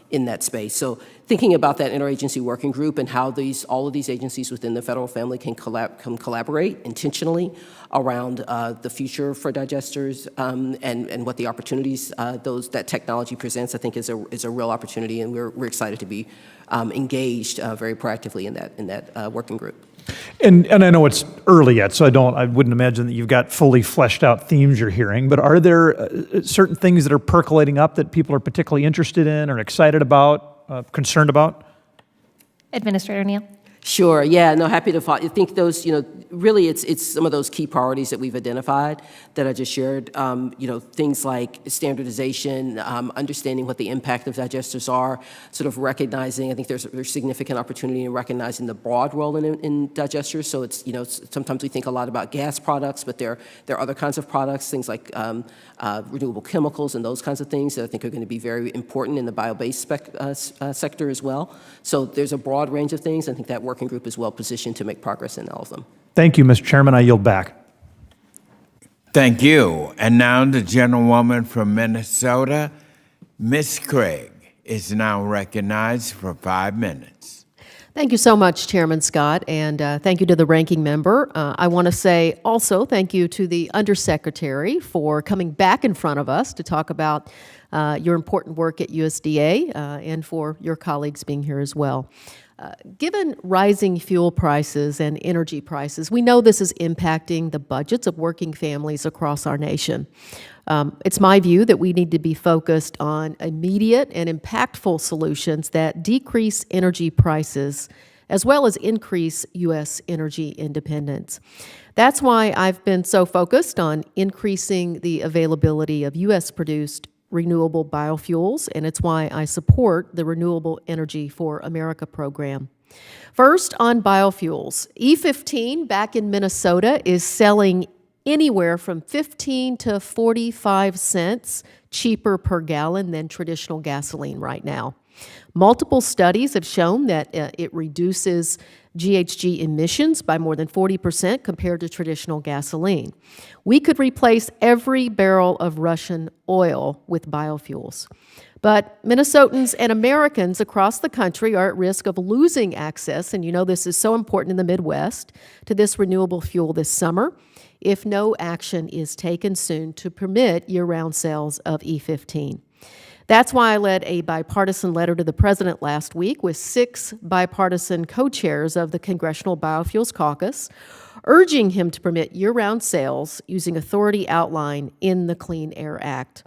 in that space. So thinking about that interagency working group and how all of these agencies within the federal family can collaborate intentionally around the future for digesters and what the opportunities that technology presents, I think is a real opportunity, and we're excited to be engaged very proactively in that working group. And I know it's early yet, so I wouldn't imagine that you've got fully fleshed out themes you're hearing, but are there certain things that are percolating up that people are particularly interested in or excited about, concerned about? Administrator Neal. Sure. Yeah. No. Happy to follow. I think those. Really, it's some of those key priorities that we've identified that I just shared. Things like standardization, understanding what the impact of digesters are, sort of recognizing. I think there's significant opportunity in recognizing the broad role in digesters. So it's sometimes we think a lot about gas products, but there are other kinds of products, things like renewable chemicals and those kinds of things that I think are going to be very important in the bio-based sector as well. So there's a broad range of things. I think that working group is well positioned to make progress in all of them. Thank you, Mr. Chairman. I yield back. Thank you. And now the gentlewoman from Minnesota, Ms. Craig, is now recognized for 5 minutes. Thank you so much, Chairman Scott, and thank you to the ranking member. I want to say also thank you to the Undersecretary for coming back in front of us to talk about your important work at USDA and for your colleagues being here as well. Given rising fuel prices and energy prices, we know this is impacting the budgets of working families across our nation. It's my view that we need to be focused on immediate and impactful solutions that decrease energy prices as well as increase U.S. energy independence. That's why I've been so focused on increasing the availability of U.S.-produced renewable biofuels, and it's why I support the Renewable Energy for America program. First, on biofuels, E15 back in Minnesota is selling anywhere from 15 to 45 cents cheaper per gallon than traditional gasoline right now. Multiple studies have shown that it reduces GHG emissions by more than 40% compared to traditional gasoline. We could replace every barrel of Russian oil with biofuels. But Minnesotans and Americans across the country are at risk of losing access, and you know this is so important in the Midwest, to this renewable fuel this summer if no action is taken soon to permit year-round sales of E15. That's why I led a bipartisan letter to the President last week with 6 bipartisan co-chairs of the Congressional Biofuels Caucus, urging him to permit year-round sales using authority outlined in the Clean Air Act.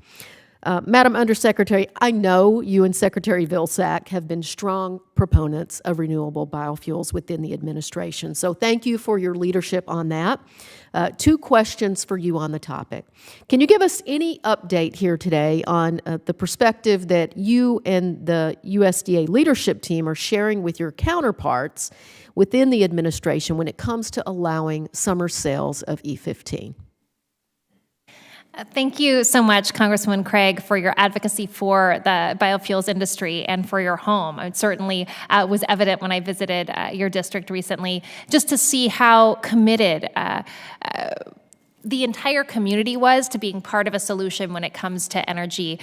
Madam Undersecretary, I know you and Secretary Vilsack have been strong proponents of renewable biofuels within the administration, so thank you for your leadership on that. 2 questions for you on the topic. Can you give us any update here today on the perspective that you and the USDA leadership team are sharing with your counterparts within the administration when it comes to allowing summer sales of E15? Thank you so much, Congresswoman Craig, for your advocacy for the biofuels industry and for your home. It certainly was evident when I visited your district recently, just to see how committed the entire community was to being part of a solution when it comes to energy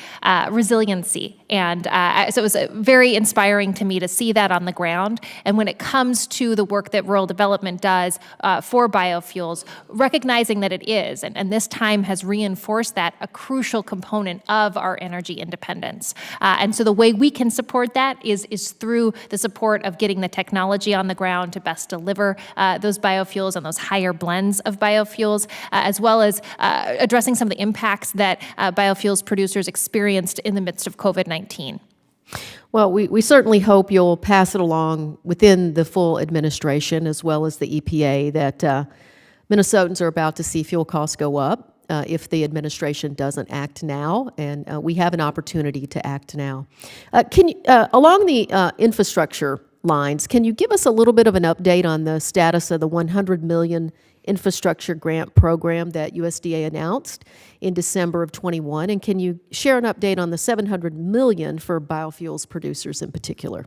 resiliency. And so it was very inspiring to me to see that on the ground. And when it comes to the work that rural development does for biofuels, recognizing that it is, and this time has reinforced that, a crucial component of our energy independence. And so the way we can support that is through the support of getting the technology on the ground to best deliver those biofuels and those higher blends of biofuels, as well as addressing some of the impacts that biofuels producers experienced in the midst of COVID-19. Well, we certainly hope you'll pass it along within the full administration as well as the EPA that Minnesotans are about to see fuel costs go up if the administration doesn't act now, and we have an opportunity to act now. Along the infrastructure lines, can you give us a little bit of an update on the status of the $100 million infrastructure grant program that USDA announced in December of 21, and can you share an update on the $700 million for biofuels producers in particular?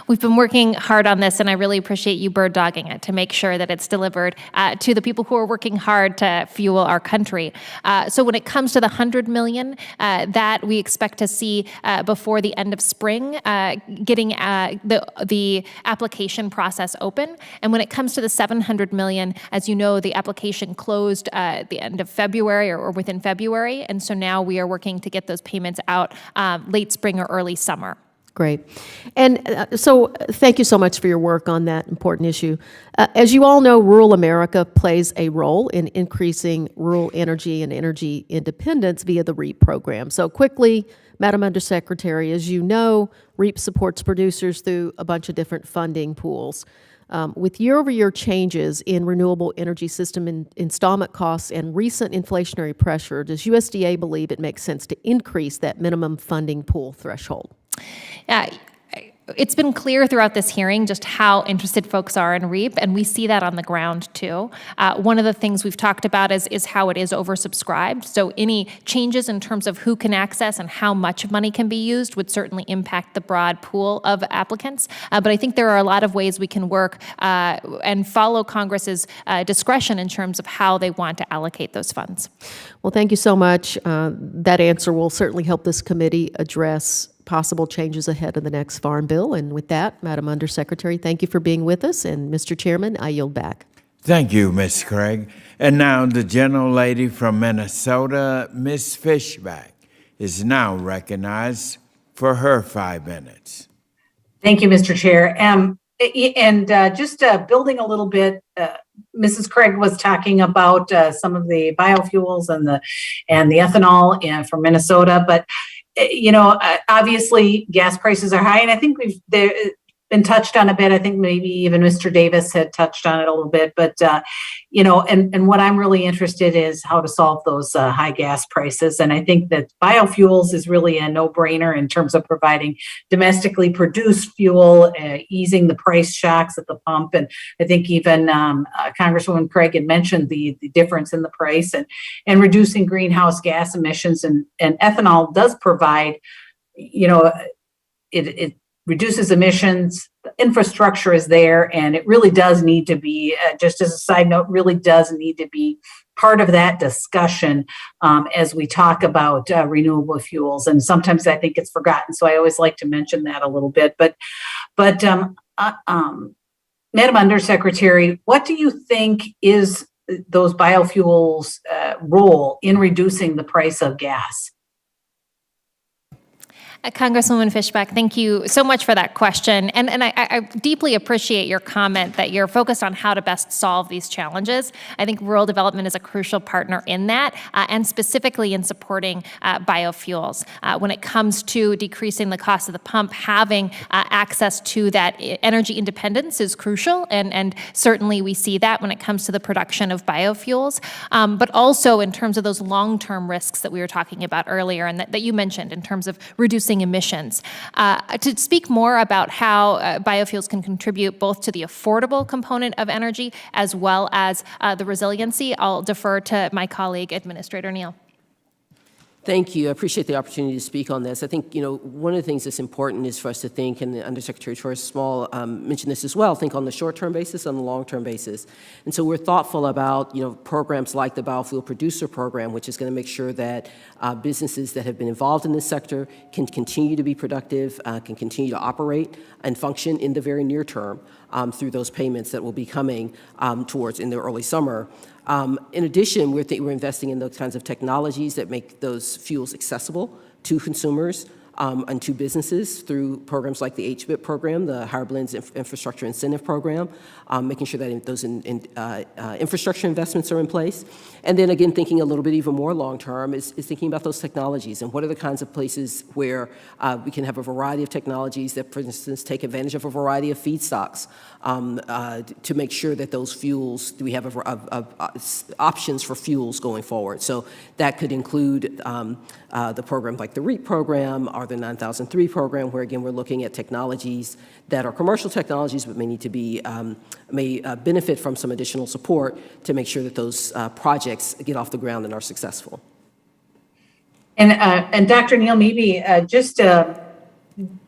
We've been working hard on this, and I really appreciate you bird-dogging it to make sure that it's delivered to the people who are working hard to fuel our country. So when it comes to the $100 million that we expect to see before the end of spring, getting the application process open, and when it comes to the $700 million, as you know, ago, the application closed at the end of February or within February. And so now we are working to get those payments out late spring or early summer. Great. And so thank you so much for your work on that important issue. As you all know, rural America plays a role in increasing rural energy and energy independence via the REAP program. So quickly, Madam Undersecretary, as you know, REAP supports producers through a bunch of different funding pools. With year-over-year changes in renewable energy system installment costs and recent inflationary pressure, does USDA believe it makes sense to increase that minimum funding pool threshold? It's been clear throughout this hearing just how interested folks are in REAP, and we see that on the ground too. One of the things we've talked about is how it is oversubscribed. So any changes in terms of who can access and how much money can be used would certainly impact the broad pool of applicants. But I think there are a lot of ways we can work and follow Congress's discretion in terms of how they want to allocate those funds. Well, thank you so much. That answer will certainly help this committee address possible changes ahead of the next Farm Bill. And with that, Madam Undersecretary, thank you for being with us. And Mr. Chairman, I yield back. Thank you, Ms. Craig. And now the gentlelady from Minnesota, Ms. Fishback, is now recognized for her 5 minutes. Thank you, Mr. Chair. Just building a little bit, Mrs. Craig was talking about some of the biofuels and the ethanol from Minnesota, but obviously gas prices are high, and I think they've been touched on a bit. I think maybe even Mr. Davis had touched on it a little bit, but and what I'm really interested in is how to solve those high gas prices. And I think that biofuels is really a no-brainer in terms of providing domestically produced fuel, easing the price shocks at the pump. And I think even Congresswoman Craig had mentioned the difference in the price and reducing greenhouse gas emissions. And ethanol does provide, it reduces emissions, the infrastructure is there, and it really does need to be, just as a side note, really does need to be part of that discussion as we talk about renewable fuels. And sometimes I think it's forgotten, so I always like to mention that a little bit. But Madam Undersecretary, what do you think is those biofuels' role in reducing the price of gas? Congresswoman Fishback, thank you so much for that question. And I deeply appreciate your comment that you're focused on how to best solve these challenges. I think rural development is a crucial partner in that, and specifically in supporting biofuels. When it comes to decreasing the cost of the pump, having access to that energy independence is crucial, and certainly we see that when it comes to the production of biofuels, but also in terms of those long-term risks that we were talking about earlier and that you mentioned in terms of reducing emissions. To speak more about how biofuels can contribute both to the affordable component of energy as well as the resiliency, I'll defer to my colleague, Administrator Neal. Thank you. I appreciate the opportunity to speak on this. I think, one of the things that's important is for us to think, and the Undersecretary Torres Small mentioned this as well, think on the short-term basis and the long-term basis. And so we're thoughtful about, programs like the Biofuel Producer Program, which is going to make sure that businesses that have been involved in this sector can continue to be productive, can continue to operate and function in the very near term through those payments that will be coming towards in the early summer. In addition, we're investing in those kinds of technologies that make those fuels accessible to consumers and to businesses through programs like the HBIP program, the Higher Blends Infrastructure Incentive Program, making sure that those infrastructure investments are in place. And then again, thinking a little bit even more long-term is thinking about those technologies and what are the kinds of places where we can have a variety of technologies that, for instance, take advantage of a variety of feedstocks to make sure that those fuels, we have options for fuels going forward. So that could include the program like the REAP program or the 9003 program, where again, we're looking at technologies that are commercial technologies but may need to be, may benefit from some additional support to make sure that those projects get off the ground and are successful. And Dr. Neal, maybe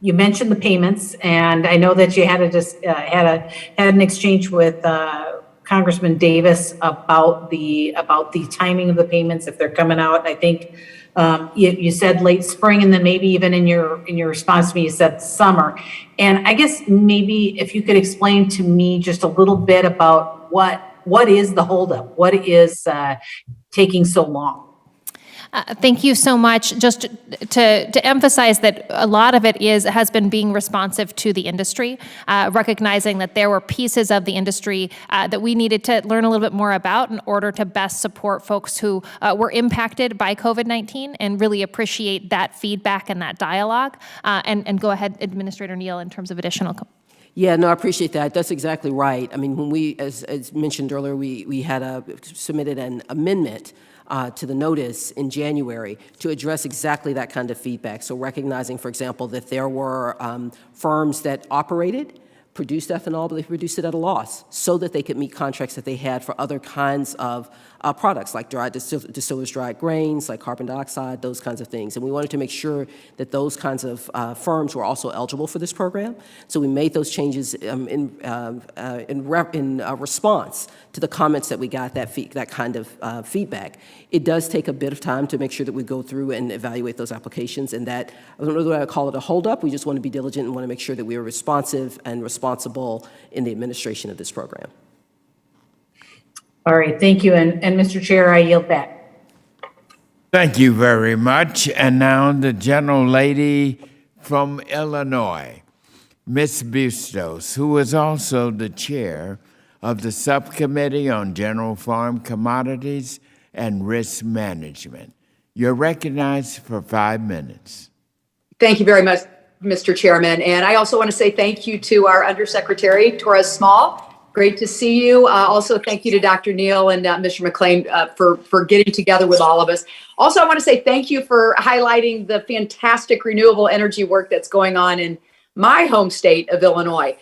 you mentioned the payments, and I know that you had an exchange with Congressman Davis about the timing of the payments, if they're coming out. I think you said late spring, and then maybe even in your response to me, you said summer. And I guess maybe if you could explain to me just a little bit about what what is the holdup? What is taking so long? Thank you so much. Just to emphasize that a lot of it has been being responsive to the industry, recognizing that there were pieces of the industry that we needed to learn a little bit more about in order to best support folks who were impacted by COVID-19, and really appreciate that feedback and that dialogue. And go ahead, Administrator Neal, in terms of additional. Yeah, no, I appreciate that. That's exactly right. I mean, when we, as mentioned earlier, we had submitted an amendment to the notice in January to address exactly that kind of feedback. So recognizing, for example, that there were firms that produced ethanol, but they produced it at a loss so that they could meet contracts that they had for other kinds of products, like distillers' dried grains, like carbon dioxide, those kinds of things. And we wanted to make sure that those kinds of firms were also eligible for this program. So we made those changes in response to the comments that we got, that kind of feedback. It does take a bit of time to make sure that we go through and evaluate those applications, and that, I don't know whether I call it a holdup. We just want to be diligent and want to make sure that we are responsive and responsible in the administration of this program. All right, thank you. And Mr. Chair, I yield back. Thank you very much. And now the gentlelady from Illinois, Ms. Bustos, who is also the chair of the Subcommittee on General Farm Commodities and Risk Management. You're recognized for 5 minutes. Thank you very much, Mr. Chairman. And I also want to say thank you to our Undersecretary, Torres Small. Great to see you. Also, thank you to Dr. Neal and Mr. McLean for getting together with all of us. Also, I want to say thank you for highlighting the fantastic renewable energy work that's going on in my home state of Illinois.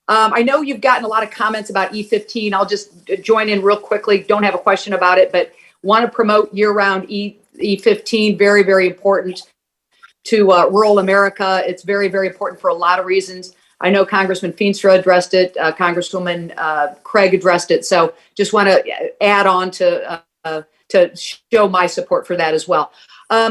I know you've gotten a lot of comments about E15. I'll just join in real quickly. Don't have a question about it, but want to promote year-round E15. Very, very important to rural America. It's very, very important for a lot of reasons. I know Congressman Feenstra addressed it. Congresswoman Craig addressed it. So just want to add on to show my support for that as well.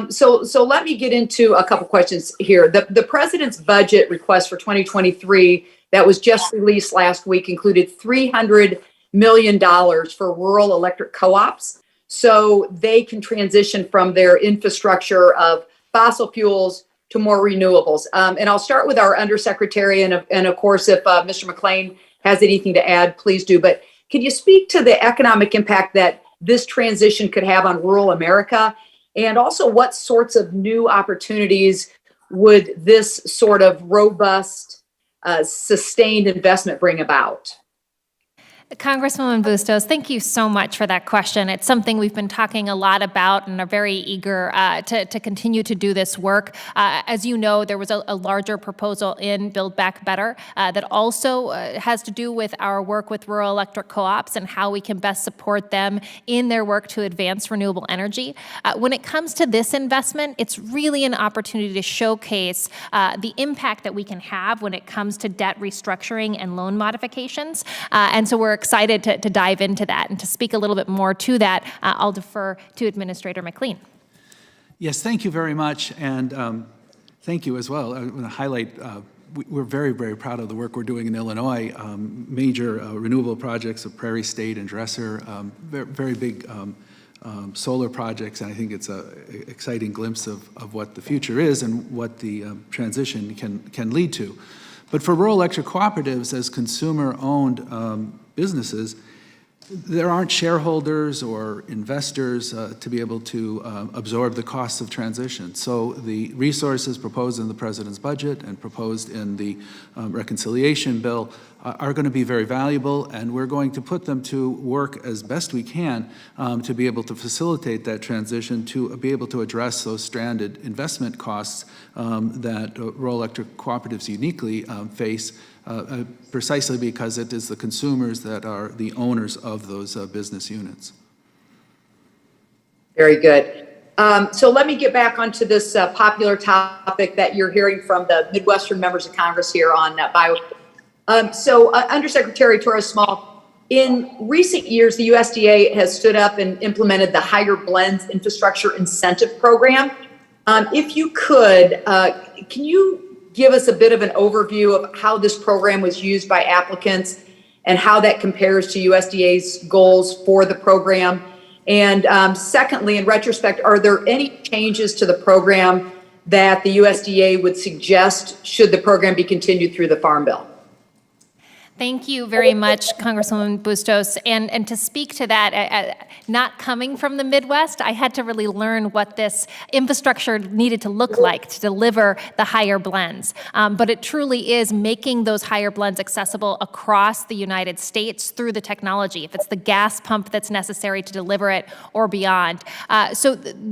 So let me get into a couple questions here. The president's budget request for 2023 that was just released last week included $300 million for rural electric co-ops, so they can transition from their infrastructure of fossil fuels to more renewables. And I'll start with our Undersecretary, and of course, if Mr. McLean has anything to add, please do. But can you speak to the economic impact that this transition could have on rural America? And also, what sorts of new opportunities would this sort of robust, sustained investment bring about? Congresswoman Bustos, thank you so much for that question. It's something we've been talking a lot about and are very eager to continue to do this work. As you know, there was a larger proposal in Build Back Better that also has to do with our work with rural electric co-ops and how we can best support them in their work to advance renewable energy. When it comes to this investment, it's really an opportunity to showcase the impact that we can have when it comes to debt restructuring and loan modifications. And so we're excited to dive into that. And to speak a little bit more to that, I'll defer to Administrator McLean. Yes, thank you very much. And thank you as well. I want to highlight, we're very, very proud of the work we're doing in Illinois. Major renewable projects of Prairie State and Dresser, very big solar projects. And I think it's an exciting glimpse of what the future is and what the transition can lead to. But for rural electric cooperatives as consumer-owned businesses, there aren't shareholders or investors to be able to absorb the costs of transition. So the resources proposed in the president's budget and proposed in the reconciliation bill are going to be very valuable, and we're going to put them to work as best we can to be able to facilitate that transition, to be able to address those stranded investment costs that rural electric cooperatives uniquely face, precisely because it is the consumers that are the owners of those business units. Very good. So let me get back onto this popular topic that you're hearing from the Midwestern members of Congress here on biofuels. Undersecretary Torres Small, in recent years, the USDA has stood up and implemented the Higher Blends Infrastructure Incentive Program. If you could, can you give us a bit of an overview of how this program was used by applicants and how that compares to USDA's goals for the program? And secondly, in retrospect, are there any changes to the program that the USDA would suggest should the program be continued through the Farm Bill? Thank you very much, Congresswoman Bustos. And to speak to that, not coming from the Midwest, I had to really learn what this infrastructure needed to look like to deliver the higher blends. But it truly is making those higher blends accessible across the United States through the technology, if it's the gas pump that's necessary to deliver it or beyond.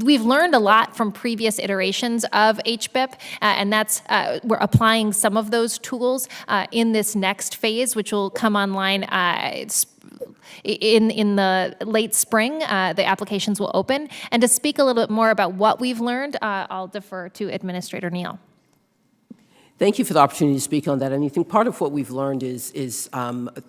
We've learned a lot from previous iterations of HBIP, and that's we're applying some of those tools in this next phase, which will come online in the late spring. The applications will open. And to speak a little bit more about what we've learned, I'll defer to Administrator Neal. Thank you for the opportunity to speak on that. And I think part of what we've learned is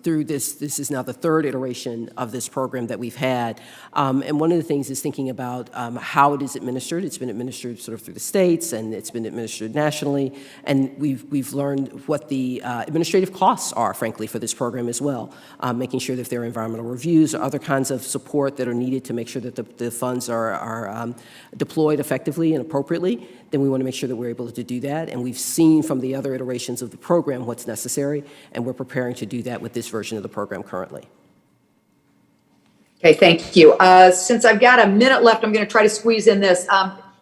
through this is now the third iteration of this program that we've had. And one of the things is thinking about how it is administered. It's been administered sort of through the states, and it's been administered nationally. And we've learned what the administrative costs are, frankly, for this program as well, making sure that if there are environmental reviews or other kinds of support that are needed to make sure that the funds are deployed effectively and appropriately, then we want to make sure that we're able to do that. And we've seen from the other iterations of the program what's necessary, and we're preparing to do that with this version of the program currently. Okay, thank you. Since I've got a minute left, I'm going to try to squeeze in this.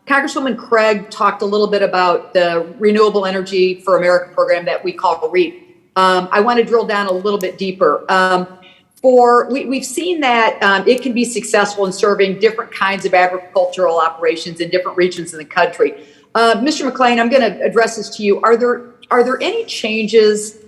Congresswoman Craig talked a little bit about the Renewable Energy for America program that we call REAP. I want to drill down a little bit deeper. We've seen that it can be successful in serving different kinds of agricultural operations in different regions in the country. Mr. McLean, I'm going to address this to you. Are there any changes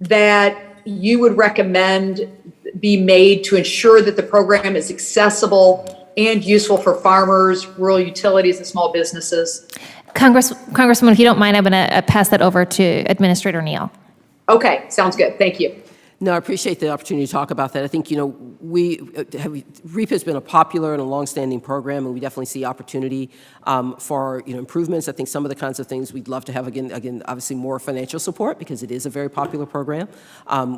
that you would recommend be made to ensure that the program is accessible and useful for farmers, rural utilities, and small businesses? Congresswoman, if you don't mind, I'm going to pass that over to Administrator Neal. Okay, sounds good. Thank you. No, I appreciate the opportunity to talk about that. I think, REAP has been a popular and a longstanding program, and we definitely see opportunity for, improvements. I think some of the kinds of things we'd love to have, again, obviously more financial support, because it is a very popular program.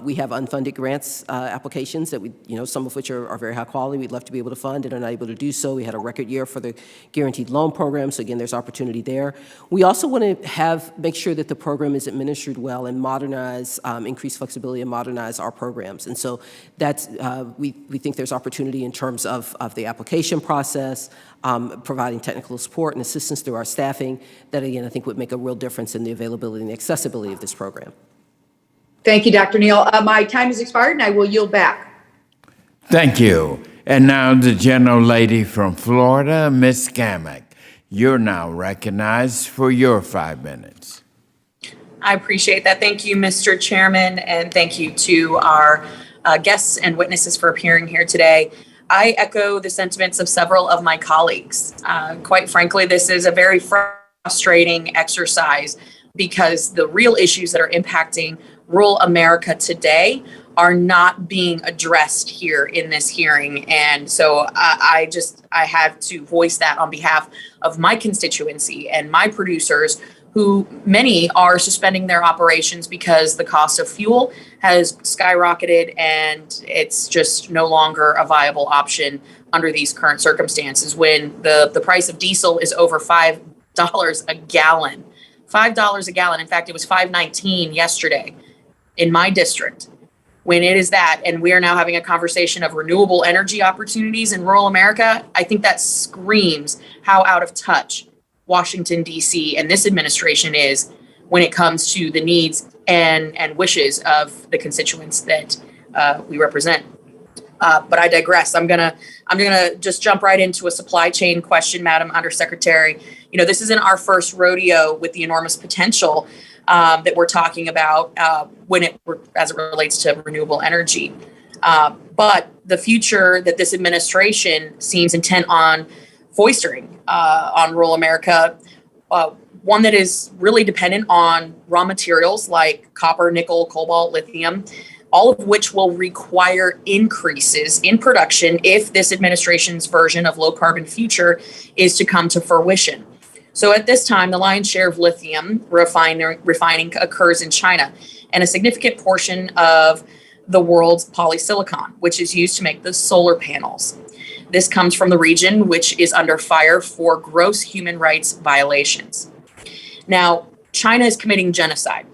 We have unfunded grants applications that some of which are very high quality. We'd love to be able to fund and are not able to do so. We had a record year for the guaranteed loan program, so again, there's opportunity there. We also want to make sure that the program is administered well and modernize, increase flexibility and modernize our programs. And so that's, we think there's opportunity in terms of the application process, providing technical support and assistance through our staffing, that again, I think would make a real difference in the availability and the accessibility of this program. Thank you, Dr. Neal. My time has expired, and I will yield back. Thank you. And now the gentlelady from Florida, Ms. Gamak. You're now recognized for your 5 minutes. I appreciate that. Thank you, Mr. Chairman, and thank you to our guests and witnesses for appearing here today. I echo the sentiments of several of my colleagues. Quite frankly, this is a very frustrating exercise because the real issues that are impacting rural America today are not being addressed here in this hearing. And so I have to voice that on behalf of my constituency and my producers, who many are suspending their operations because the cost of fuel has skyrocketed and it's just no longer a viable option under these current circumstances when the price of diesel is over $5 a gallon. $5 a gallon. In fact, it was $5.19 yesterday in my district. When it is that, and we are now having a conversation of renewable energy opportunities in rural America, I think that screams how out of touch Washington, D.C. and this administration is when it comes to the needs and wishes of the constituents that we represent. But I digress. I'm gonna just jump right into a supply chain question, Madam Undersecretary. This isn't our first rodeo with the enormous potential that we're talking about as it relates to renewable energy. But the future that this administration seems intent on foistering on rural America, one that is really dependent on raw materials like copper, nickel, cobalt, lithium, all of which will require increases in production if this administration's version of low carbon future is to come to fruition. So at this time, the lion's share of lithium refining occurs in China, and a significant portion of the world's polysilicon, which is used to make the solar panels. This comes from the region which is under fire for gross human rights violations. Now, China is committing genocide,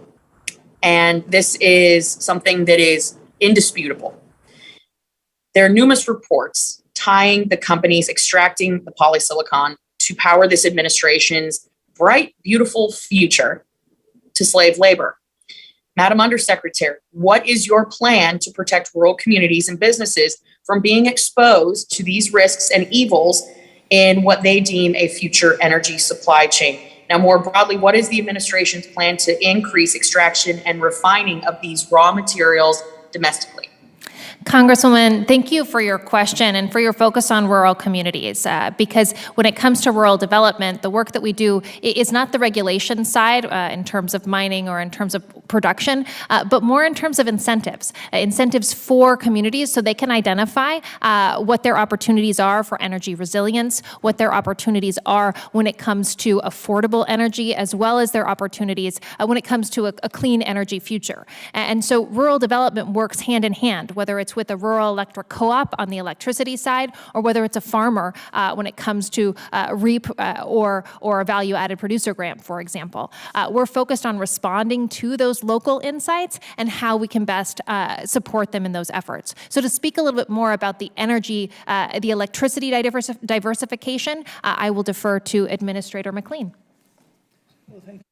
and this is something that is indisputable. There are numerous reports tying the companies extracting the polysilicon to power this administration's bright, beautiful future to slave labor. Madam Undersecretary, what is your plan to protect rural communities and businesses from being exposed to these risks and evils in what they deem a future energy supply chain? Now, more broadly, what is the administration's plan to increase extraction and refining of these raw materials domestically? Congresswoman, thank you for your question and for your focus on rural communities, because when it comes to rural development, the work that we do is not the regulation side in terms of mining or in terms of production, but more in terms of incentives, incentives for communities so they can identify what their opportunities are for energy resilience, what their opportunities are when it comes to affordable energy, as well as their opportunities when it comes to a clean energy future. And so rural development works hand in hand, whether it's with a rural electric co-op on the electricity side, or whether it's a farmer when it comes to REAP or a value-added producer grant, for example. We're focused on responding to those local insights and how we can best support them in those efforts. So to speak a little bit more about the energy, the electricity diversification, I will defer to Administrator McLean. Well, thank you.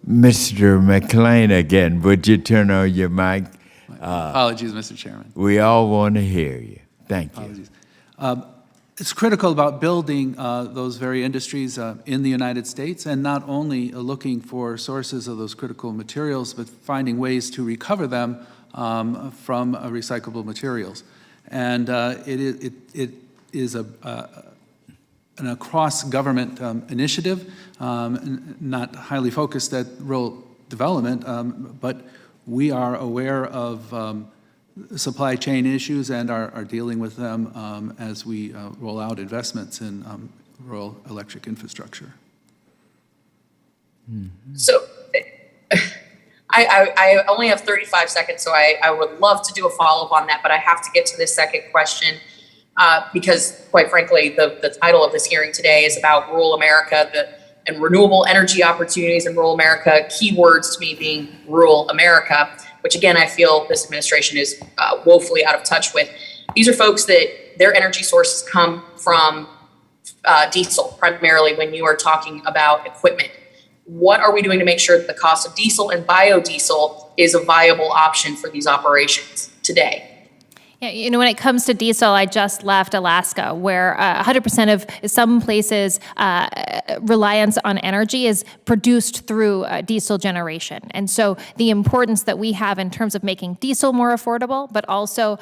Mr. McLean again, would you turn on your mic? Apologies, Mr. Chairman. We all want to hear you. Thank you. It's critical about building those very industries in the United States, and not only looking for sources of those critical materials, but finding ways to recover them from recyclable materials. And it is an across-government initiative, not highly focused at rural development, but we are aware of supply chain issues and are dealing with them as we roll out investments in rural electric infrastructure. So I only have 35 seconds, so I would love to do a follow-up on that, but I have to get to this second question because, quite frankly, the title of this hearing today is about rural America and renewable energy opportunities in rural America, keywords to me being rural America, which again, I feel this administration is woefully out of touch with. These are folks that their energy sources come from diesel, primarily when you are talking about equipment. What are we doing to make sure that the cost of diesel and biodiesel is a viable option for these operations today? Yeah, you know, when it comes to diesel, I just left Alaska, where 100% of some places' reliance on energy is produced through diesel generation. And so the importance that we have in terms of making diesel more affordable, but also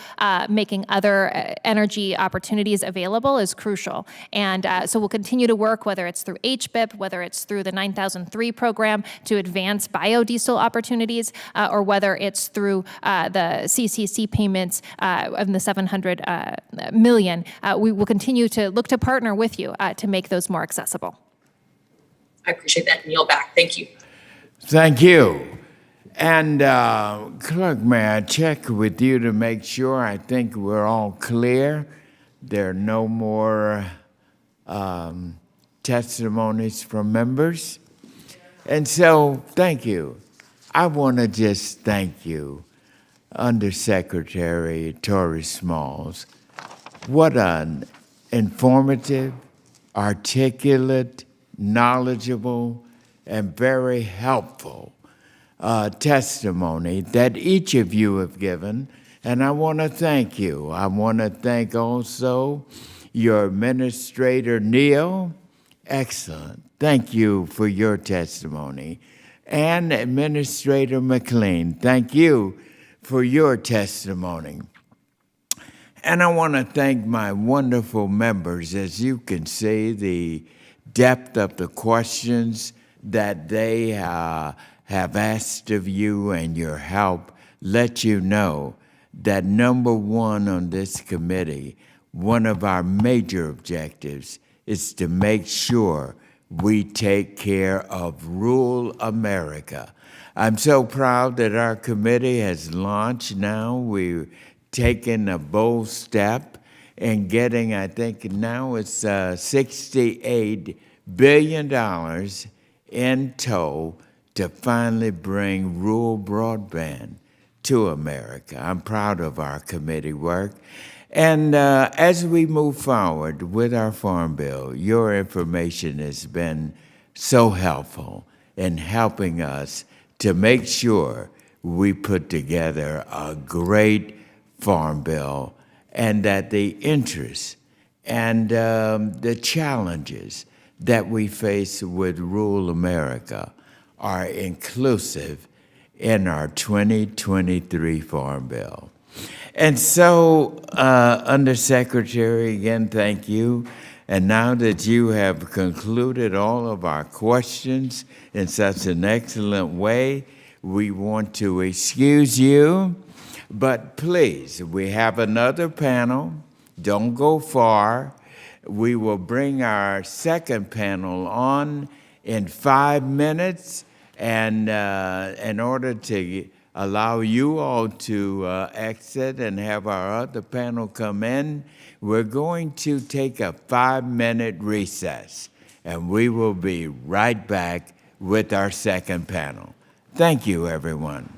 making other energy opportunities available is crucial. And so we'll continue to work, whether it's through HBIP, whether it's through the 9003 program to advance biodiesel opportunities, or whether it's through the CCC payments of the $700 million, we will continue to look to partner with you to make those more accessible. I appreciate that. Kneel back. Thank you. Thank you. And Clerk, may I check with you to make sure? I think we're all clear. There are no more testimonies from members. And so, thank you. I want to just thank you, Undersecretary Torres Smalls. What an informative, articulate, knowledgeable, and very helpful testimony that each of you have given, and I want to thank you. I want to thank also your Administrator Neal. Excellent. Thank you for your testimony. And Administrator McLean, thank you for your testimony. And I want to thank my wonderful members. As you can see, the depth of the questions that they have asked of you and your help let you know that number one on this committee, one of our major objectives is to make sure we take care of rural America. I'm so proud that our committee has launched now. We've taken a bold step in getting, I think now it's $68 billion in tow to finally bring rural broadband to America. I'm proud of our committee work. And as we move forward with our Farm Bill, your information has been so helpful in helping us to make sure we put together a great Farm Bill and that the interests and the challenges that we face with rural America are inclusive in our 2023 Farm Bill. And so, Undersecretary, again, thank you. And now that you have concluded all of our questions in such an excellent way, we want to excuse you. But please, we have another panel. Don't go far. We will bring our second panel on in 5 minutes. And in order to allow you all to exit and have our other panel come in, we're going to take a 5-minute recess. And we will be right back with our second panel. Thank you, everyone.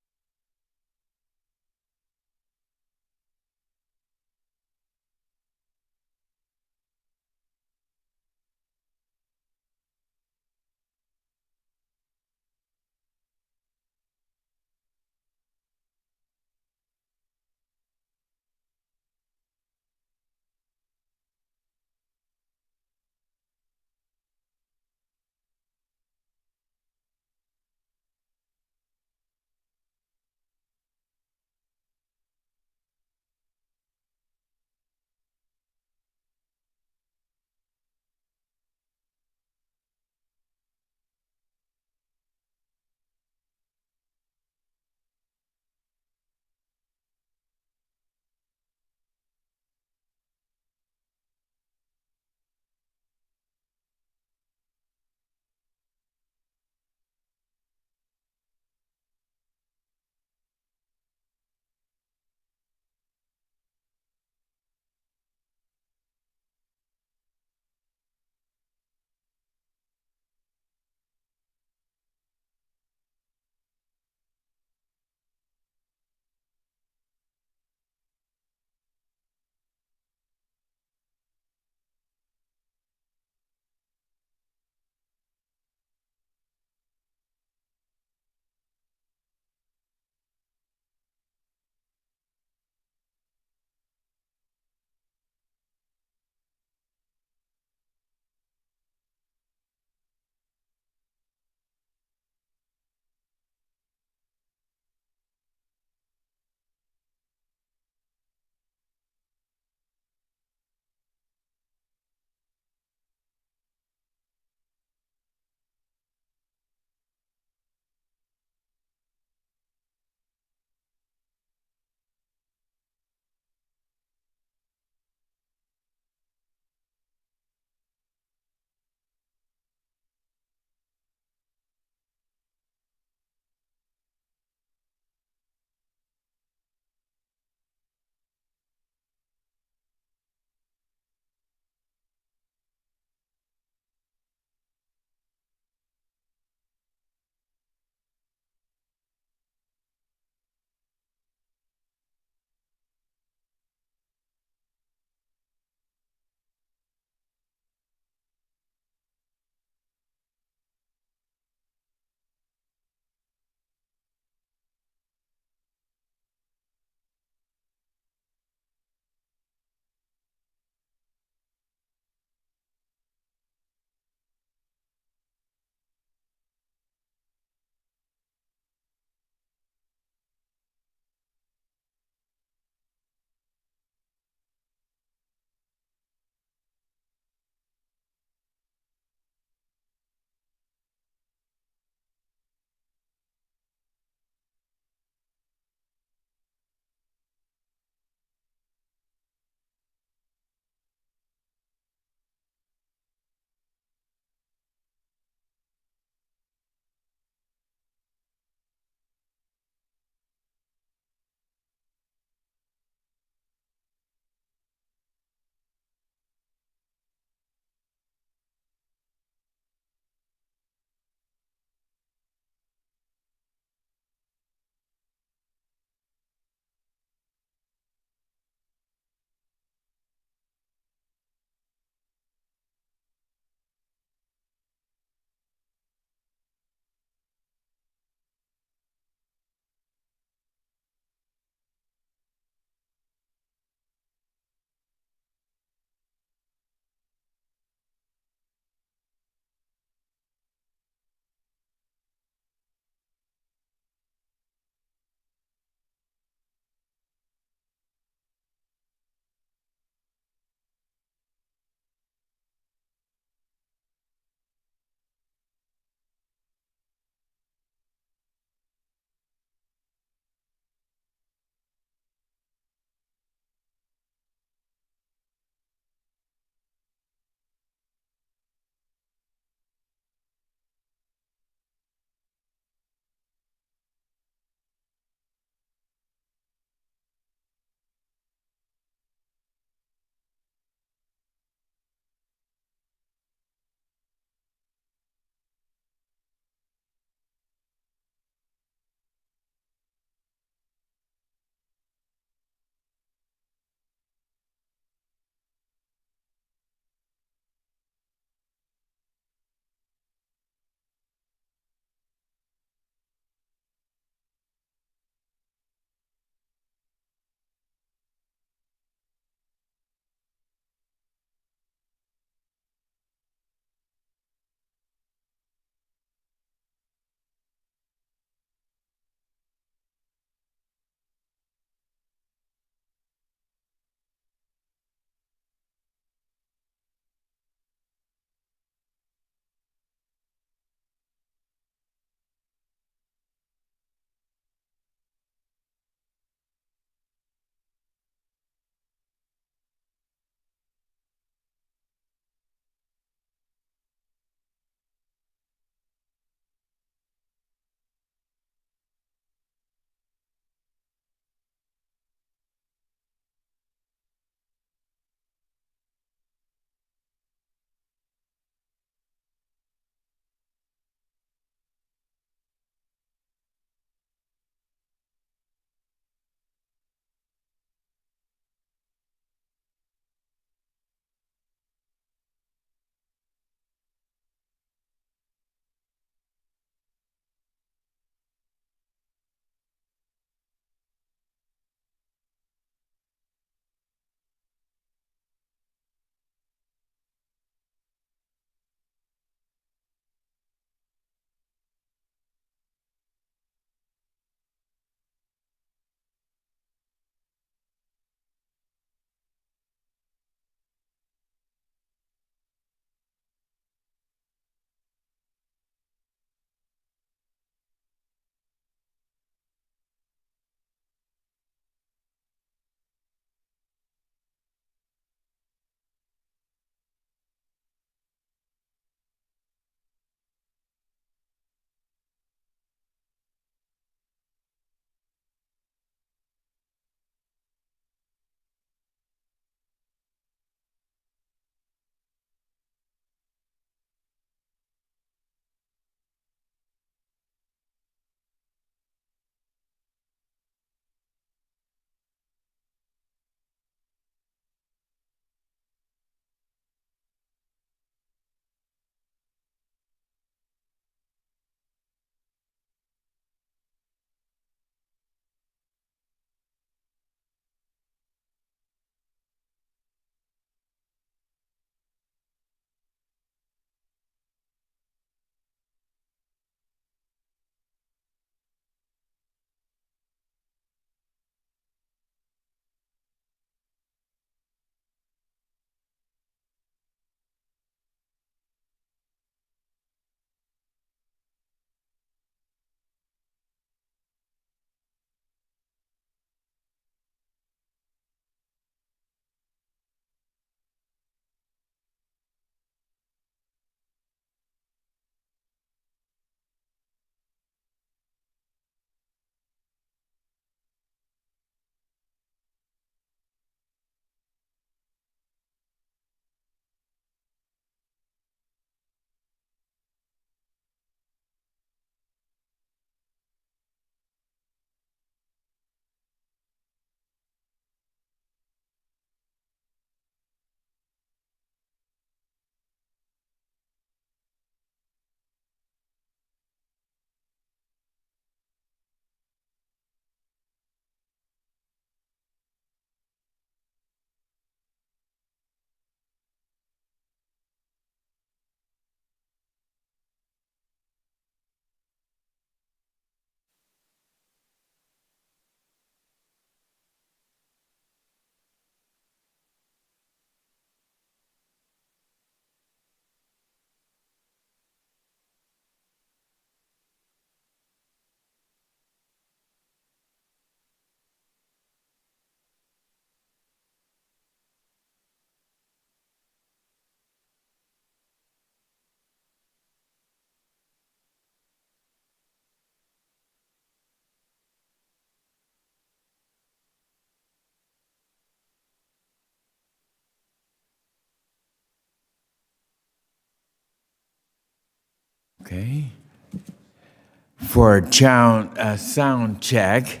for a sound check.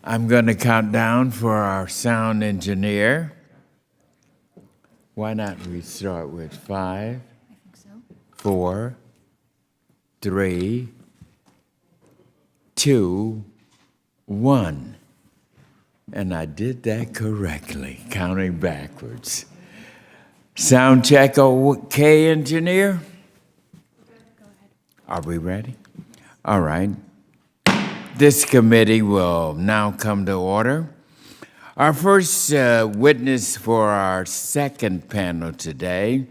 I'm going to count down for our sound engineer. Why not we start with 5, 4, 3, 2, 1. And I did that correctly, counting backwards. Sound check, okay, engineer? Are we ready? All right. This committee will now come to order. Our first witness for our second panel today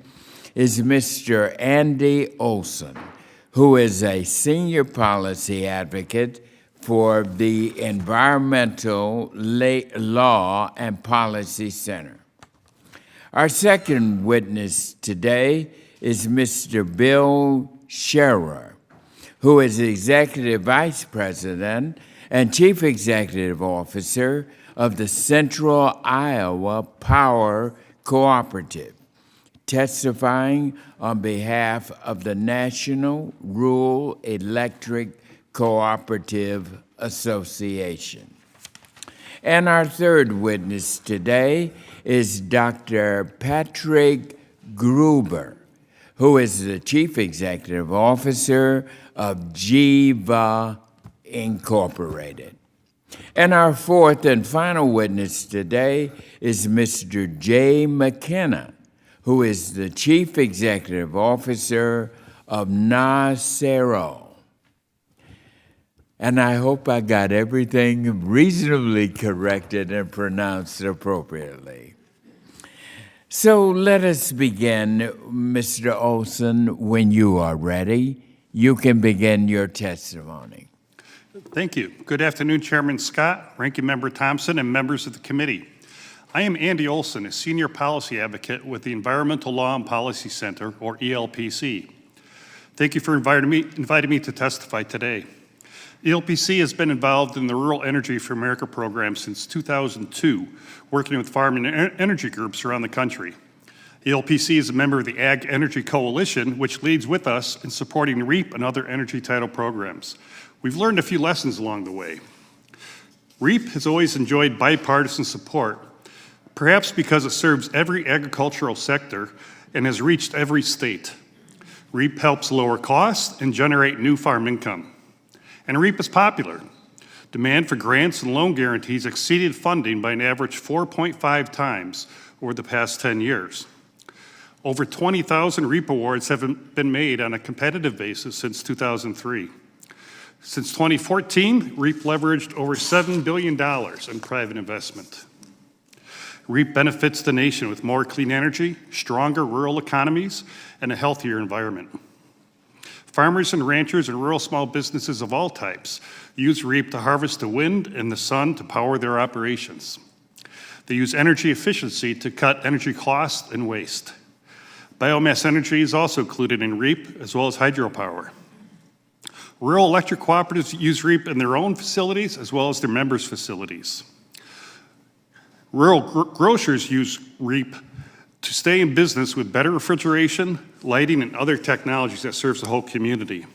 is Mr. Andy Olson, who is a senior policy advocate for the Environmental Law and Policy Center. Our second witness today is Mr. Bill Scherer, who is Executive Vice President and Chief Executive Officer of the Central Iowa Power Cooperative, testifying on behalf of the National Rural Electric Cooperative Association. And our third witness today is Dr. Patrick Gruber, who is the Chief Executive Officer of Jiva Incorporated. And our fourth and final witness today is Mr. Jay McKenna, who is the Chief Executive Officer of NACERO. And I hope I got everything reasonably corrected and pronounced appropriately. So let us begin, Mr. Olson. When you are ready, you can begin your testimony. Thank you. Good afternoon, Chairman Scott, Ranking Member Thompson, and members of the committee. I am Andy Olson, a senior policy advocate with the Environmental Law and Policy Center, or ELPC. Thank you for inviting me to testify today. ELPC has been involved in the Rural Energy for America program since 2002, working with farm and energy groups around the country. ELPC is a member of the Ag Energy Coalition, which leads with us in supporting REAP and other energy title programs. We've learned a few lessons along the way. REAP has always enjoyed bipartisan support, perhaps because it serves every agricultural sector and has reached every state. REAP helps lower costs and generate new farm income. And REAP is popular. Demand for grants and loan guarantees exceeded funding by an average 4.5 times over the past 10 years. Over 20,000 REAP awards have been made on a competitive basis since 2003. Since 2014, REAP leveraged over $7 billion in private investment. REAP benefits the nation with more clean energy, stronger rural economies, and a healthier environment. Farmers and ranchers and rural small businesses of all types use REAP to harvest the wind and the sun to power their operations. They use energy efficiency to cut energy costs and waste. Biomass energy is also included in REAP, as well as hydropower. Rural electric cooperatives use REAP in their own facilities, as well as their members' facilities. Rural grocers use REAP to stay in business with better refrigeration, lighting, and other technologies that serves the whole community.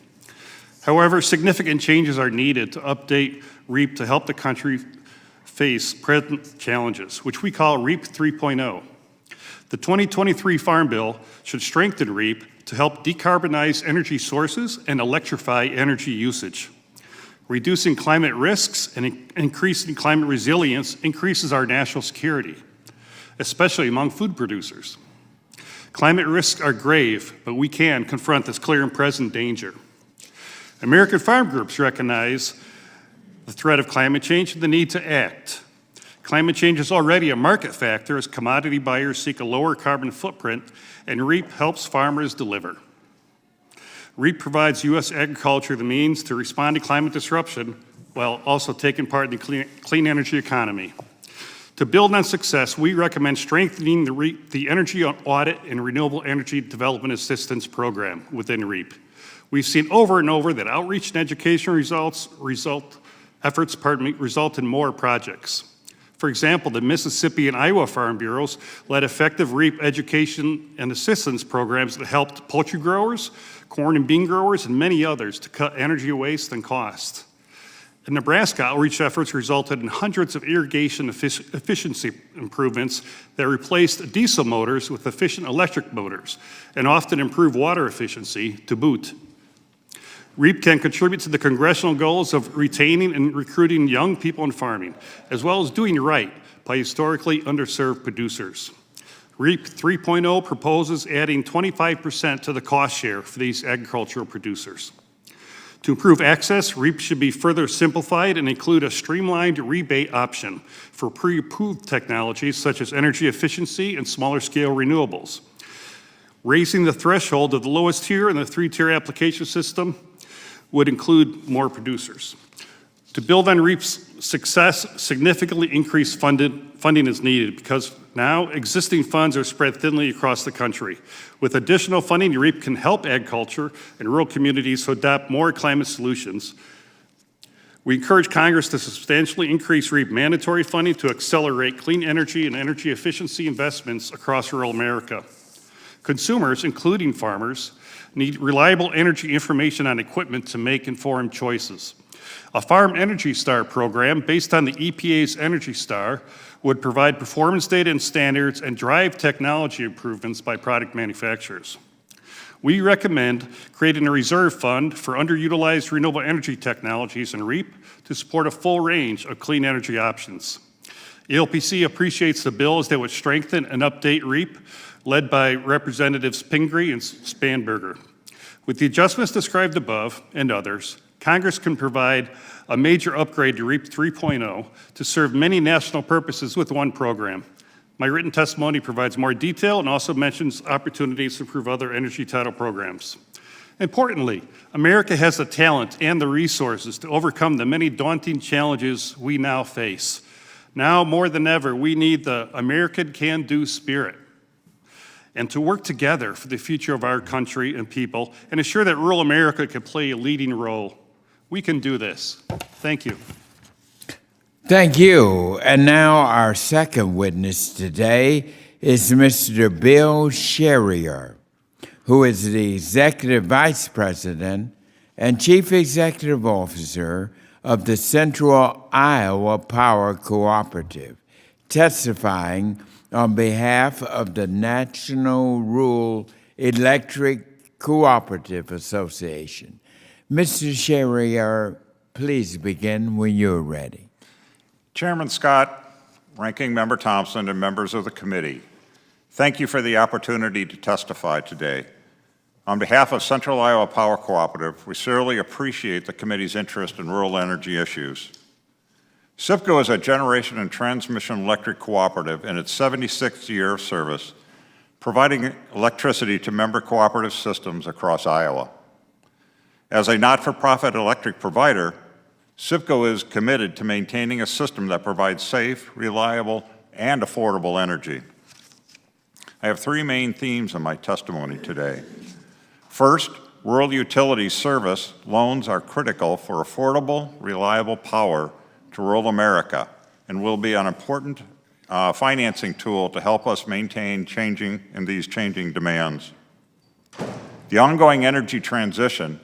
However, significant changes are needed to update REAP to help the country face present challenges, which we call REAP 3.0. The 2023 Farm Bill should strengthen REAP to help decarbonize energy sources and electrify energy usage. Reducing climate risks and increasing climate resilience increases our national security, especially among food producers. Climate risks are grave, but we can confront this clear and present danger. American farm groups recognize the threat of climate change and the need to act. Climate change is already a market factor as commodity buyers seek a lower carbon footprint, and REAP helps farmers deliver. REAP provides U.S. agriculture the means to respond to climate disruption while also taking part in the clean energy economy. To build on success, we recommend strengthening the Energy Audit and Renewable Energy Development Assistance Program within REAP. We've seen over and over that outreach and education efforts result in more projects. For example, the Mississippi and Iowa Farm Bureaus led effective REAP education and assistance programs that helped poultry growers, corn and bean growers, and many others to cut energy waste and cost. In Nebraska, outreach efforts resulted in hundreds of irrigation efficiency improvements that replaced diesel motors with efficient electric motors and often improved water efficiency to boot. REAP can contribute to the congressional goals of retaining and recruiting young people in farming, as well as doing right by historically underserved producers. REAP 3.0 proposes adding 25% to the cost share for these agricultural producers. To improve access, REAP should be further simplified and include a streamlined rebate option for pre-approved technologies such as energy efficiency and smaller scale renewables. Raising the threshold of the lowest tier in the 3-tier application system would include more producers. To build on REAP's success, significantly increased funding is needed because now existing funds are spread thinly across the country. With additional funding, REAP can help agriculture and rural communities to adopt more climate solutions. We encourage Congress to substantially increase REAP mandatory funding to accelerate clean energy and energy efficiency investments across rural America. Consumers, including farmers, need reliable energy information on equipment to make informed choices. A Farm Energy Star program based on the EPA's Energy Star would provide performance data and standards and drive technology improvements by product manufacturers. We recommend creating a reserve fund for underutilized renewable energy technologies in REAP to support a full range of clean energy options. ELPC appreciates the bills that would strengthen and update REAP, led by Representatives Pingree and Spanberger. With the adjustments described above and others, Congress can provide a major upgrade to REAP 3.0 to serve many national purposes with one program. My written testimony provides more detail and also mentions opportunities to improve other energy title programs. Importantly, America has the talent and the resources to overcome the many daunting challenges we now face. Now more than ever, we need the American can-do spirit and to work together for the future of our country and people and ensure that rural America can play a leading role. We can do this. Thank you. Thank you. And now our second witness today is Mr. Bill Sherrier, who is the Executive Vice President and Chief Executive Officer of the Central Iowa Power Cooperative, testifying on behalf of the National Rural Electric Cooperative Association. Mr. Sherrier, please begin when you're ready. Chairman Scott, Ranking Member Thompson, and members of the committee, thank you for the opportunity to testify today. On behalf of Central Iowa Power Cooperative, we sincerely appreciate the committee's interest in rural energy issues. CIPCO is a generation and transmission electric cooperative in its 76th year of service, providing electricity to member cooperative systems across Iowa. As a not-for-profit electric provider, CIPCO is committed to maintaining a system that provides safe, reliable, and affordable energy. I have three main themes in my testimony today. First, rural utility service loans are critical for affordable, reliable power to rural America and will be an important financing tool to help us maintain these changing demands. The ongoing energy transition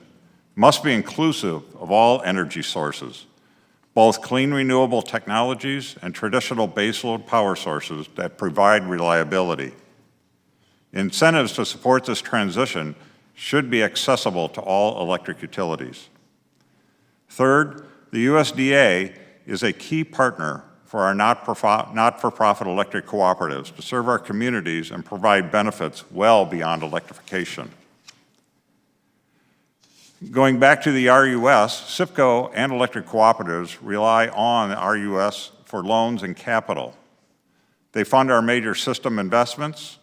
must be inclusive of all energy sources, both clean renewable technologies and traditional baseload power sources that provide reliability. Incentives to support this transition should be accessible to all electric utilities. Third, the USDA is a key partner for our not-for-profit electric cooperatives to serve our communities and provide benefits well beyond electrification. Going back to the RUS, CIPCO and electric cooperatives rely on RUS for loans and capital. They fund our major system investments,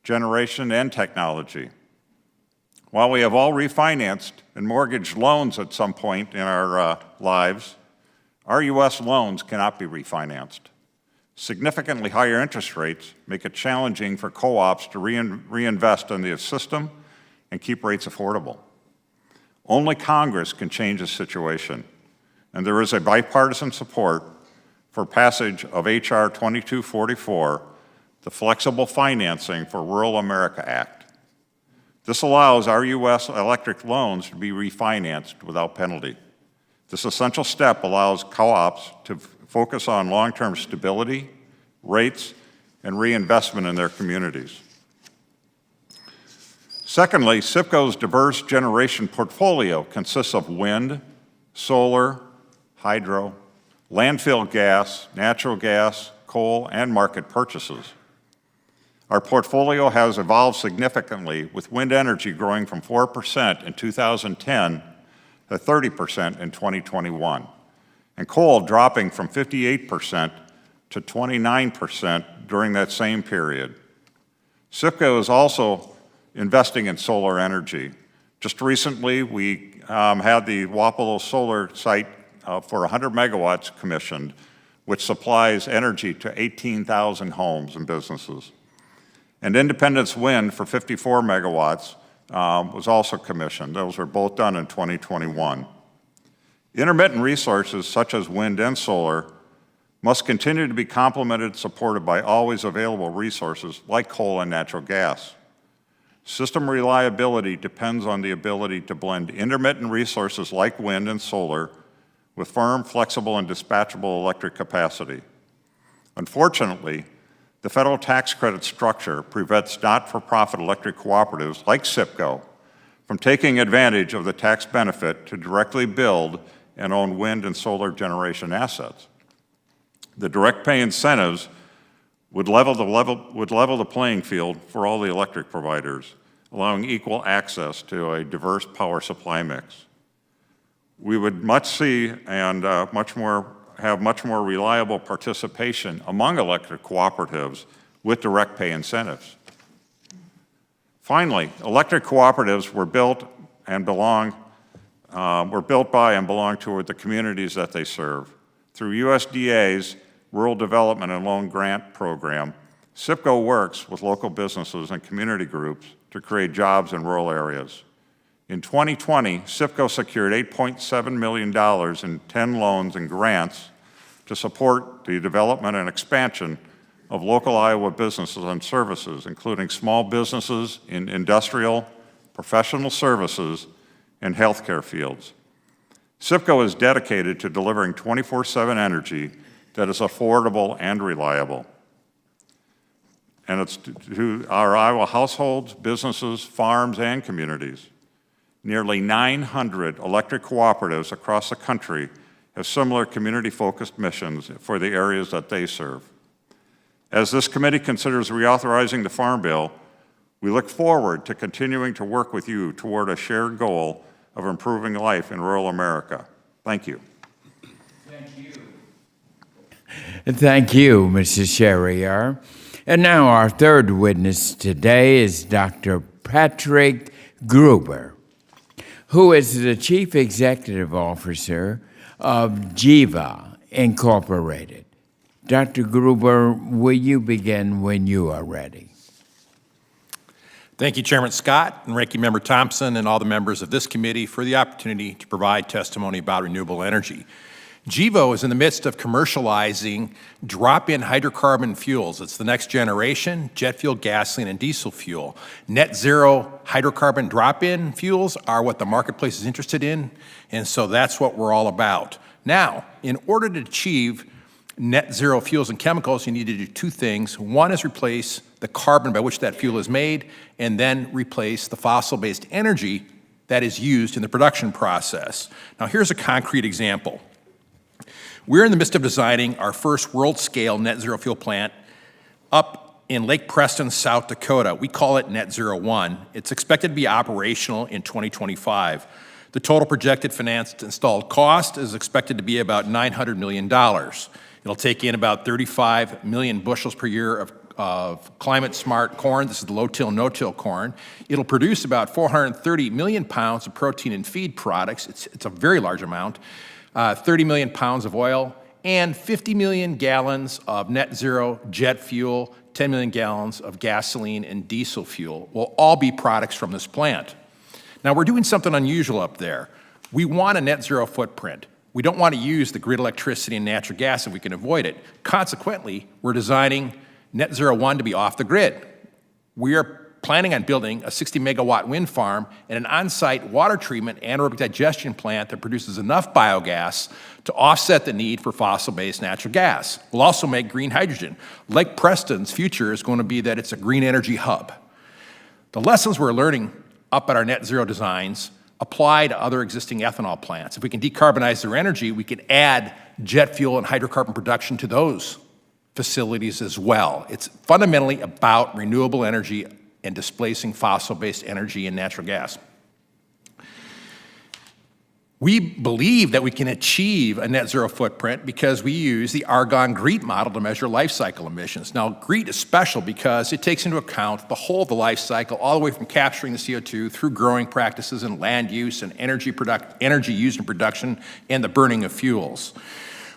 generation, and technology. While we have all refinanced and mortgaged loans at some point in our lives, RUS loans cannot be refinanced. Significantly higher interest rates make it challenging for co-ops to reinvest in the system and keep rates affordable. Only Congress can change this situation, and there is a bipartisan support for passage of H.R. 2244, the Flexible Financing for Rural America Act. This allows our U.S. electric loans to be refinanced without penalty. This essential step allows co-ops to focus on long-term stability, rates, and reinvestment in their communities. Secondly, SIPCO's diverse generation portfolio consists of wind, solar, hydro, landfill gas, natural gas, coal, and market purchases. Our portfolio has evolved significantly, with wind energy growing from 4% in 2010 to 30% in 2021, and coal dropping from 58% to 29% during that same period. SIPCO is also investing in solar energy. Just recently, we had the Wapello solar site for 100 megawatts commissioned, which supplies energy to 18,000 homes and businesses. And Independence Wind for 54 megawatts was also commissioned. Those were both done in 2021. Intermittent resources such as wind and solar must continue to be complemented and supported by always available resources like coal and natural gas. System reliability depends on the ability to blend intermittent resources like wind and solar with firm, flexible, and dispatchable electric capacity. Unfortunately, the federal tax credit structure prevents not-for-profit electric cooperatives like SIPCO from taking advantage of the tax benefit to directly build and own wind and solar generation assets. The direct pay incentives would level the playing field for all the electric providers, allowing equal access to a diverse power supply mix. We would much see and have much more reliable participation among electric cooperatives with direct pay incentives. Finally, electric cooperatives were built by and belong to the communities that they serve. Through USDA's Rural Development and Loan Grant Program, SIPCO works with local businesses and community groups to create jobs in rural areas. In 2020, SIPCO secured $8.7 million in 10 loans and grants to support the development and expansion of local Iowa businesses and services, including small businesses in industrial, professional services, and healthcare fields. SIPCO is dedicated to delivering 24/7 energy that is affordable and reliable. And it's to our Iowa households, businesses, farms, and communities. Nearly 900 electric cooperatives across the country have similar community-focused missions for the areas that they serve. As this committee considers reauthorizing the Farm Bill, we look forward to continuing to work with you toward a shared goal of improving life in rural America. Thank you. Thank you, Mrs. Sherrier. And now our third witness today is Dr. Patrick Gruber, who is the Chief Executive Officer of Jiva Incorporated. Dr. Gruber, will you begin when you are ready? Thank you, Chairman Scott and Ranking Member Thompson and all the members of this committee for the opportunity to provide testimony about renewable energy. Jiva is in the midst of commercializing drop-in hydrocarbon fuels. It's the next generation jet fuel, gasoline, and diesel fuel. Net zero hydrocarbon drop-in fuels are what the marketplace is interested in, and so that's what we're all about. Now, in order to achieve net zero fuels and chemicals, you need to do two things. One is replace the carbon by which that fuel is made, and then replace the fossil-based energy that is used in the production process. Now, here's a concrete example. We're in the midst of designing our first world-scale net zero fuel plant up in Lake Preston, South Dakota. We call it Net Zero 1. It's expected to be operational in 2025. The total projected financed installed cost is expected to be about $900 million. It'll take in about 35 million bushels per year of climate-smart corn. This is the low-till, no-till corn. It'll produce about 430 million pounds of protein and feed products. It's a very large amount. 30 million pounds of oil, and 50 million gallons of net zero jet fuel, 10 million gallons of gasoline and diesel fuel will all be products from this plant. Now, we're doing something unusual up there. We want a net zero footprint. We don't want to use the grid electricity and natural gas if we can avoid it. Consequently, we're designing Net Zero 1 to be off the grid. We are planning on building a 60 megawatt wind farm and an on-site water treatment anaerobic digestion plant that produces enough biogas to offset the need for fossil-based natural gas. We'll also make green hydrogen. Lake Preston's future is going to be that it's a green energy hub. The lessons we're learning up at our net zero designs apply to other existing ethanol plants. If we can decarbonize their energy, we can add jet fuel and hydrocarbon production to those facilities as well. It's fundamentally about renewable energy and displacing fossil-based energy and natural gas. We believe that we can achieve a net zero footprint because we use the Argonne GREET model to measure life cycle emissions. Now, GREET is special because it takes into account the whole of the life cycle, all the way from capturing the CO2 through growing practices and land use and energy used in production and the burning of fuels.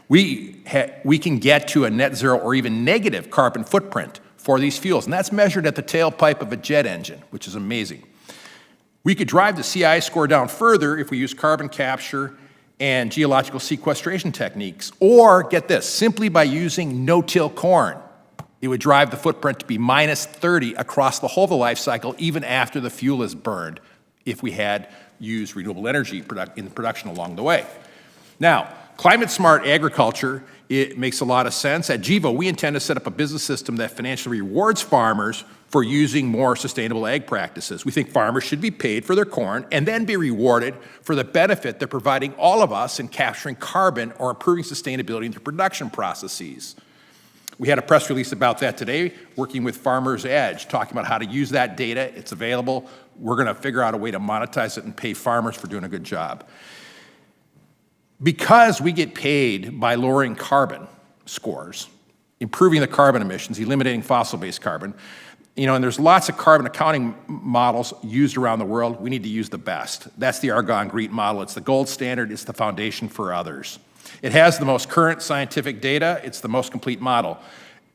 We can get to a net zero or even negative carbon footprint for these fuels, and that's measured at the tailpipe of a jet engine, which is amazing. We could drive the CI score down further if we use carbon capture and geological sequestration techniques, or get this, simply by using no-till corn. It would drive the footprint to be -30 across the whole of the life cycle, even after the fuel is burned, if we had used renewable energy in production along the way. Now, climate-smart agriculture, it makes a lot of sense. At GEVO, we intend to set up a business system that financially rewards farmers for using more sustainable ag practices. We think farmers should be paid for their corn and then be rewarded for the benefit they're providing all of us in capturing carbon or improving sustainability in their production processes. We had a press release about that today, working with Farmers Edge, talking about how to use that data. It's available. We're going to figure out a way to monetize it and pay farmers for doing a good job. Because we get paid by lowering carbon scores, improving the carbon emissions, eliminating fossil-based carbon, and there's lots of carbon accounting models used around the world. We need to use the best. That's the Argonne GREET model. It's the gold standard. It's the foundation for others. It has the most current scientific data. It's the most complete model.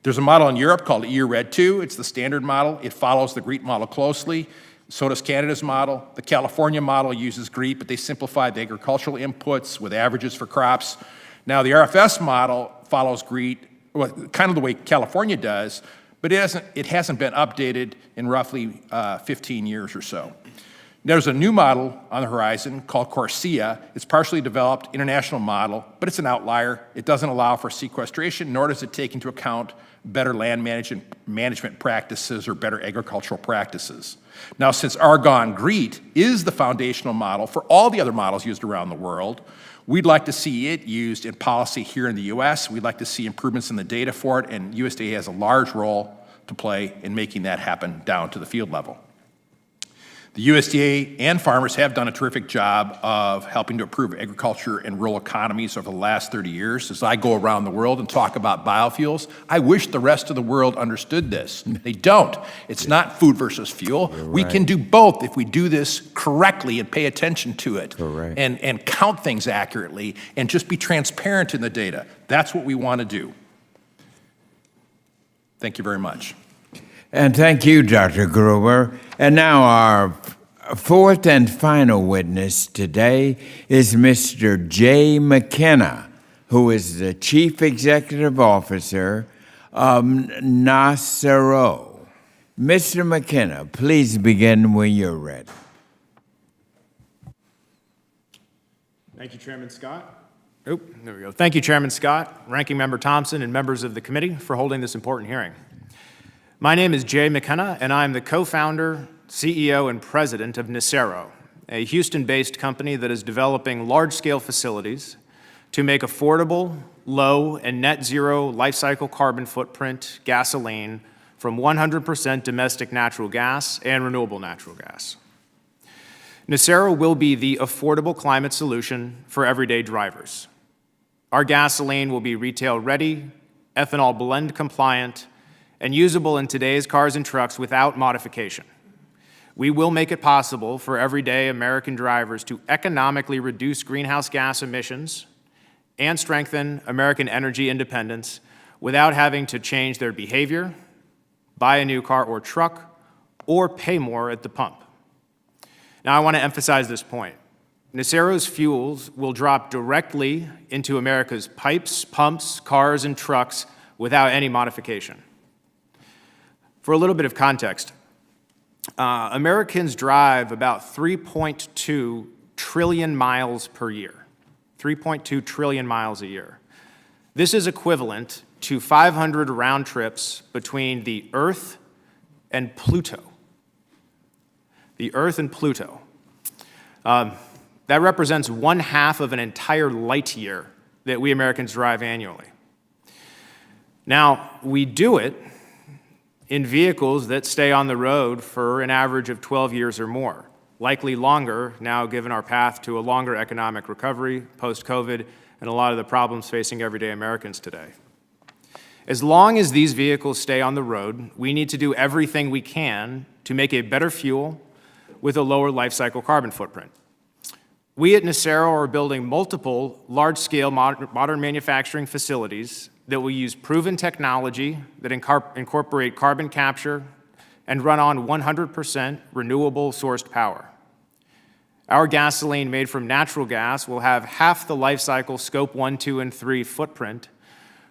There's a model in Europe called EURED 2. It's the standard model. It follows the GREET model closely. So does Canada's model. The California model uses GREET, but they simplified the agricultural inputs with averages for crops. Now, the RFS model follows GREET, well, kind of the way California does, but it hasn't been updated in roughly 15 years or so. There's a new model on the horizon called CORSIA. It's partially developed international model, but it's an outlier. It doesn't allow for sequestration, nor does it take into account better land management practices or better agricultural practices. Now, since Argonne GREET is the foundational model for all the other models used around the world, we'd like to see it used in policy here in the U.S. We'd like to see improvements in the data for it, and USDA has a large role to play in making that happen down to the field level. The USDA and farmers have done a terrific job of helping to improve agriculture and rural economies over the last 30 years. As I go around the world and talk about biofuels, I wish the rest of the world understood this. They don't. It's not food versus fuel. Right. We can do both if we do this correctly and pay attention to it. Correct. And count things accurately and just be transparent in the data. That's what we want to do. Thank you very much. And thank you, Dr. Gruber. And now our fourth and final witness today is Mr. Jay McKenna, who is the Chief Executive Officer of NACERO. Mr. McKenna, please begin when you're ready. Thank you, Chairman Scott. Oh, there we go. Thank you, Chairman Scott, Ranking Member Thompson, and members of the committee for holding this important hearing. My name is Jay McKenna, and I'm the co-founder, CEO, and president of NACERO, a Houston-based company that is developing large-scale facilities to make affordable, low, and net zero life cycle carbon footprint gasoline from 100% domestic natural gas and renewable natural gas. NACERO will be the affordable climate solution for everyday drivers. Our gasoline will be retail-ready, ethanol blend compliant, and usable in today's cars and trucks without modification. We will make it possible for everyday American drivers to economically reduce greenhouse gas emissions and strengthen American energy independence without having to change their behavior, buy a new car or truck, or pay more at the pump. Now, I want to emphasize this point. Nucero's fuels will drop directly into America's pipes, pumps, cars, and trucks without any modification. For a little bit of context, Americans drive about 3.2 trillion miles per year. 3.2 trillion miles a year. This is equivalent to 500 round trips between the Earth and Pluto. The Earth and Pluto. That represents 1/2 of an entire light year that we Americans drive annually. Now, we do it in vehicles that stay on the road for an average of 12 years or more, likely longer now given our path to a longer economic recovery post-COVID and a lot of the problems facing everyday Americans today. As long as these vehicles stay on the road, we need to do everything we can to make a better fuel with a lower life cycle carbon footprint. We at Nucero are building multiple large-scale modern manufacturing facilities that will use proven technology that incorporate carbon capture and run on 100% renewable sourced power. Our gasoline made from natural gas will have half the life cycle Scope 1, 2, and 3 footprint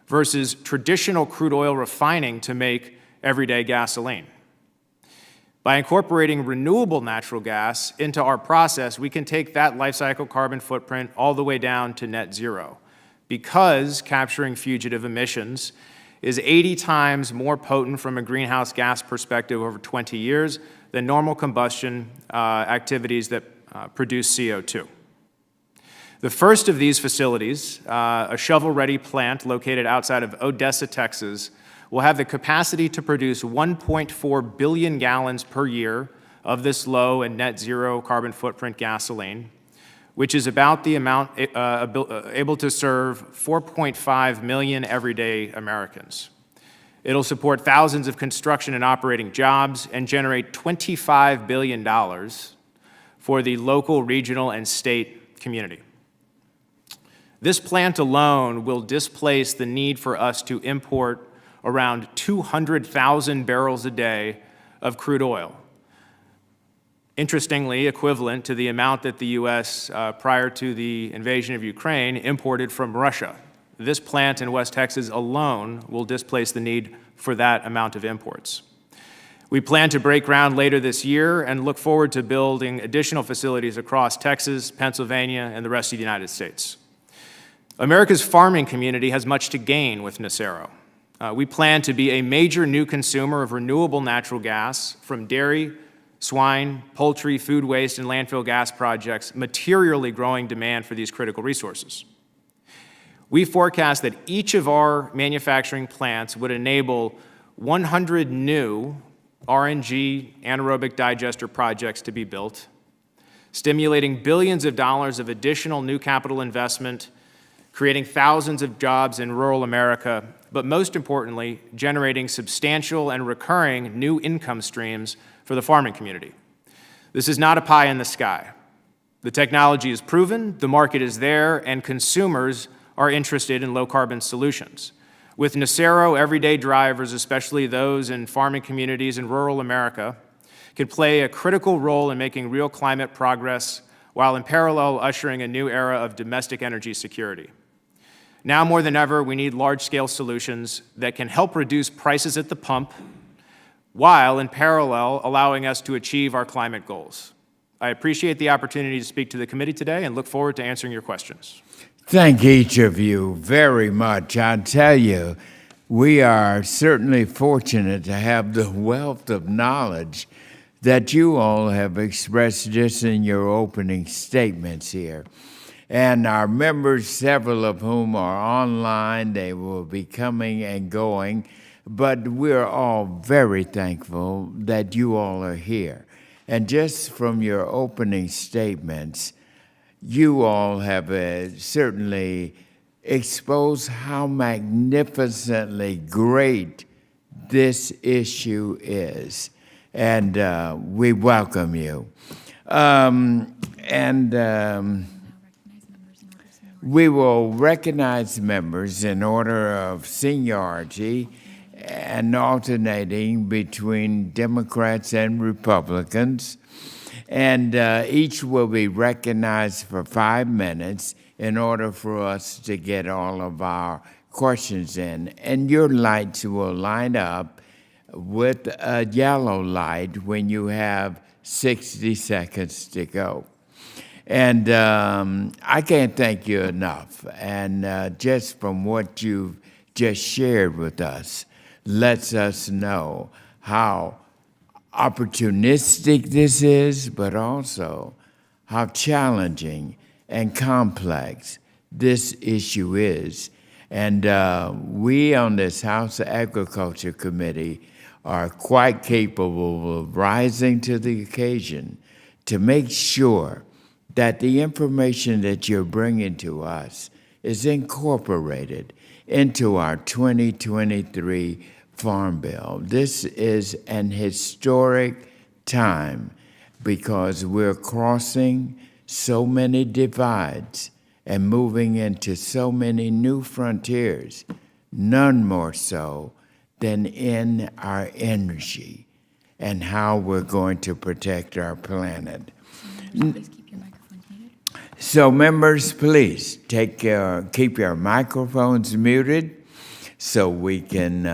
versus traditional crude oil refining to make everyday gasoline. By incorporating renewable natural gas into our process, we can take that life cycle carbon footprint all the way down to net zero, because capturing fugitive emissions is 80 times more potent from a greenhouse gas perspective over 20 years than normal combustion activities that produce CO2. The first of these facilities, a shovel-ready plant located outside of Odessa, Texas, will have the capacity to produce 1.4 billion gallons per year of this low and net zero carbon footprint gasoline, which is about the amount able to serve 4.5 million everyday Americans. It'll support thousands of construction and operating jobs and generate $25 billion for the local, regional, and state community. This plant alone will displace the need for us to import around 200,000 barrels a day of crude oil. Interestingly, equivalent to the amount that the U.S., prior to the invasion of Ukraine, imported from Russia. This plant in West Texas alone will displace the need for that amount of imports. We plan to break ground later this year and look forward to building additional facilities across Texas, Pennsylvania, and the rest of the United States. America's farming community has much to gain with Nucero. We plan to be a major new consumer of renewable natural gas from dairy, swine, poultry, food waste, and landfill gas projects, materially growing demand for these critical resources. We forecast that each of our manufacturing plants would enable 100 new RNG anaerobic digester projects to be built, stimulating billions of dollars of additional new capital investment, creating thousands of jobs in rural America, but most importantly, generating substantial and recurring new income streams for the farming community. This is not a pie in the sky. The technology is proven, the market is there, and consumers are interested in low-carbon solutions. With Nucero, everyday drivers, especially those in farming communities in rural America, could play a critical role in making real climate progress while in parallel ushering a new era of domestic energy security. Now more than ever, we need large-scale solutions that can help reduce prices at the pump while in parallel allowing us to achieve our climate goals. I appreciate the opportunity to speak to the committee today and look forward to answering your questions. Thank each of you very much. I tell you, we are certainly fortunate to have the wealth of knowledge that you all have expressed just in your opening statements here. And our members, several of whom are online, they will be coming and going, but we're all very thankful that you all are here. And just from your opening statements, you all have certainly exposed how magnificently great this issue is. And we welcome you. We will recognize members in order of seniority and alternating between Democrats and Republicans. And each will be recognized for 5 minutes in order for us to get all of our questions in. And your lights will line up with a yellow light when you have 60 seconds to go. And I can't thank you enough. And just from what you've just shared with us, lets us know how opportunistic this is, but also how challenging and complex this issue is. And we on this House Agriculture Committee are quite capable of rising to the occasion to make sure that the information that you're bringing to us is incorporated into our 2023 Farm Bill. This is an historic time because we're crossing so many divides and moving into so many new frontiers, none more so than in our energy and how we're going to protect our planet. So members, please keep your microphones muted so we can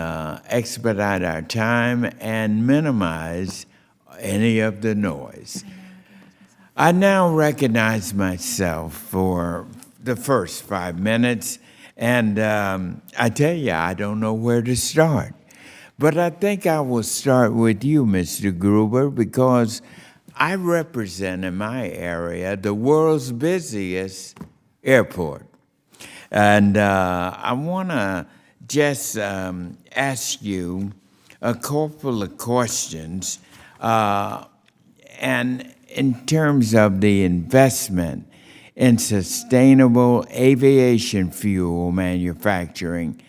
expedite our time and minimize any of the noise. I now recognize myself for the first 5 minutes, and I tell you, I don't know where to start. But I think I will start with you, Mr. Gruber, because I represent in my area the world's busiest airport. And I want to just ask you a couple of questions. And in terms of the investment in sustainable aviation fuel manufacturing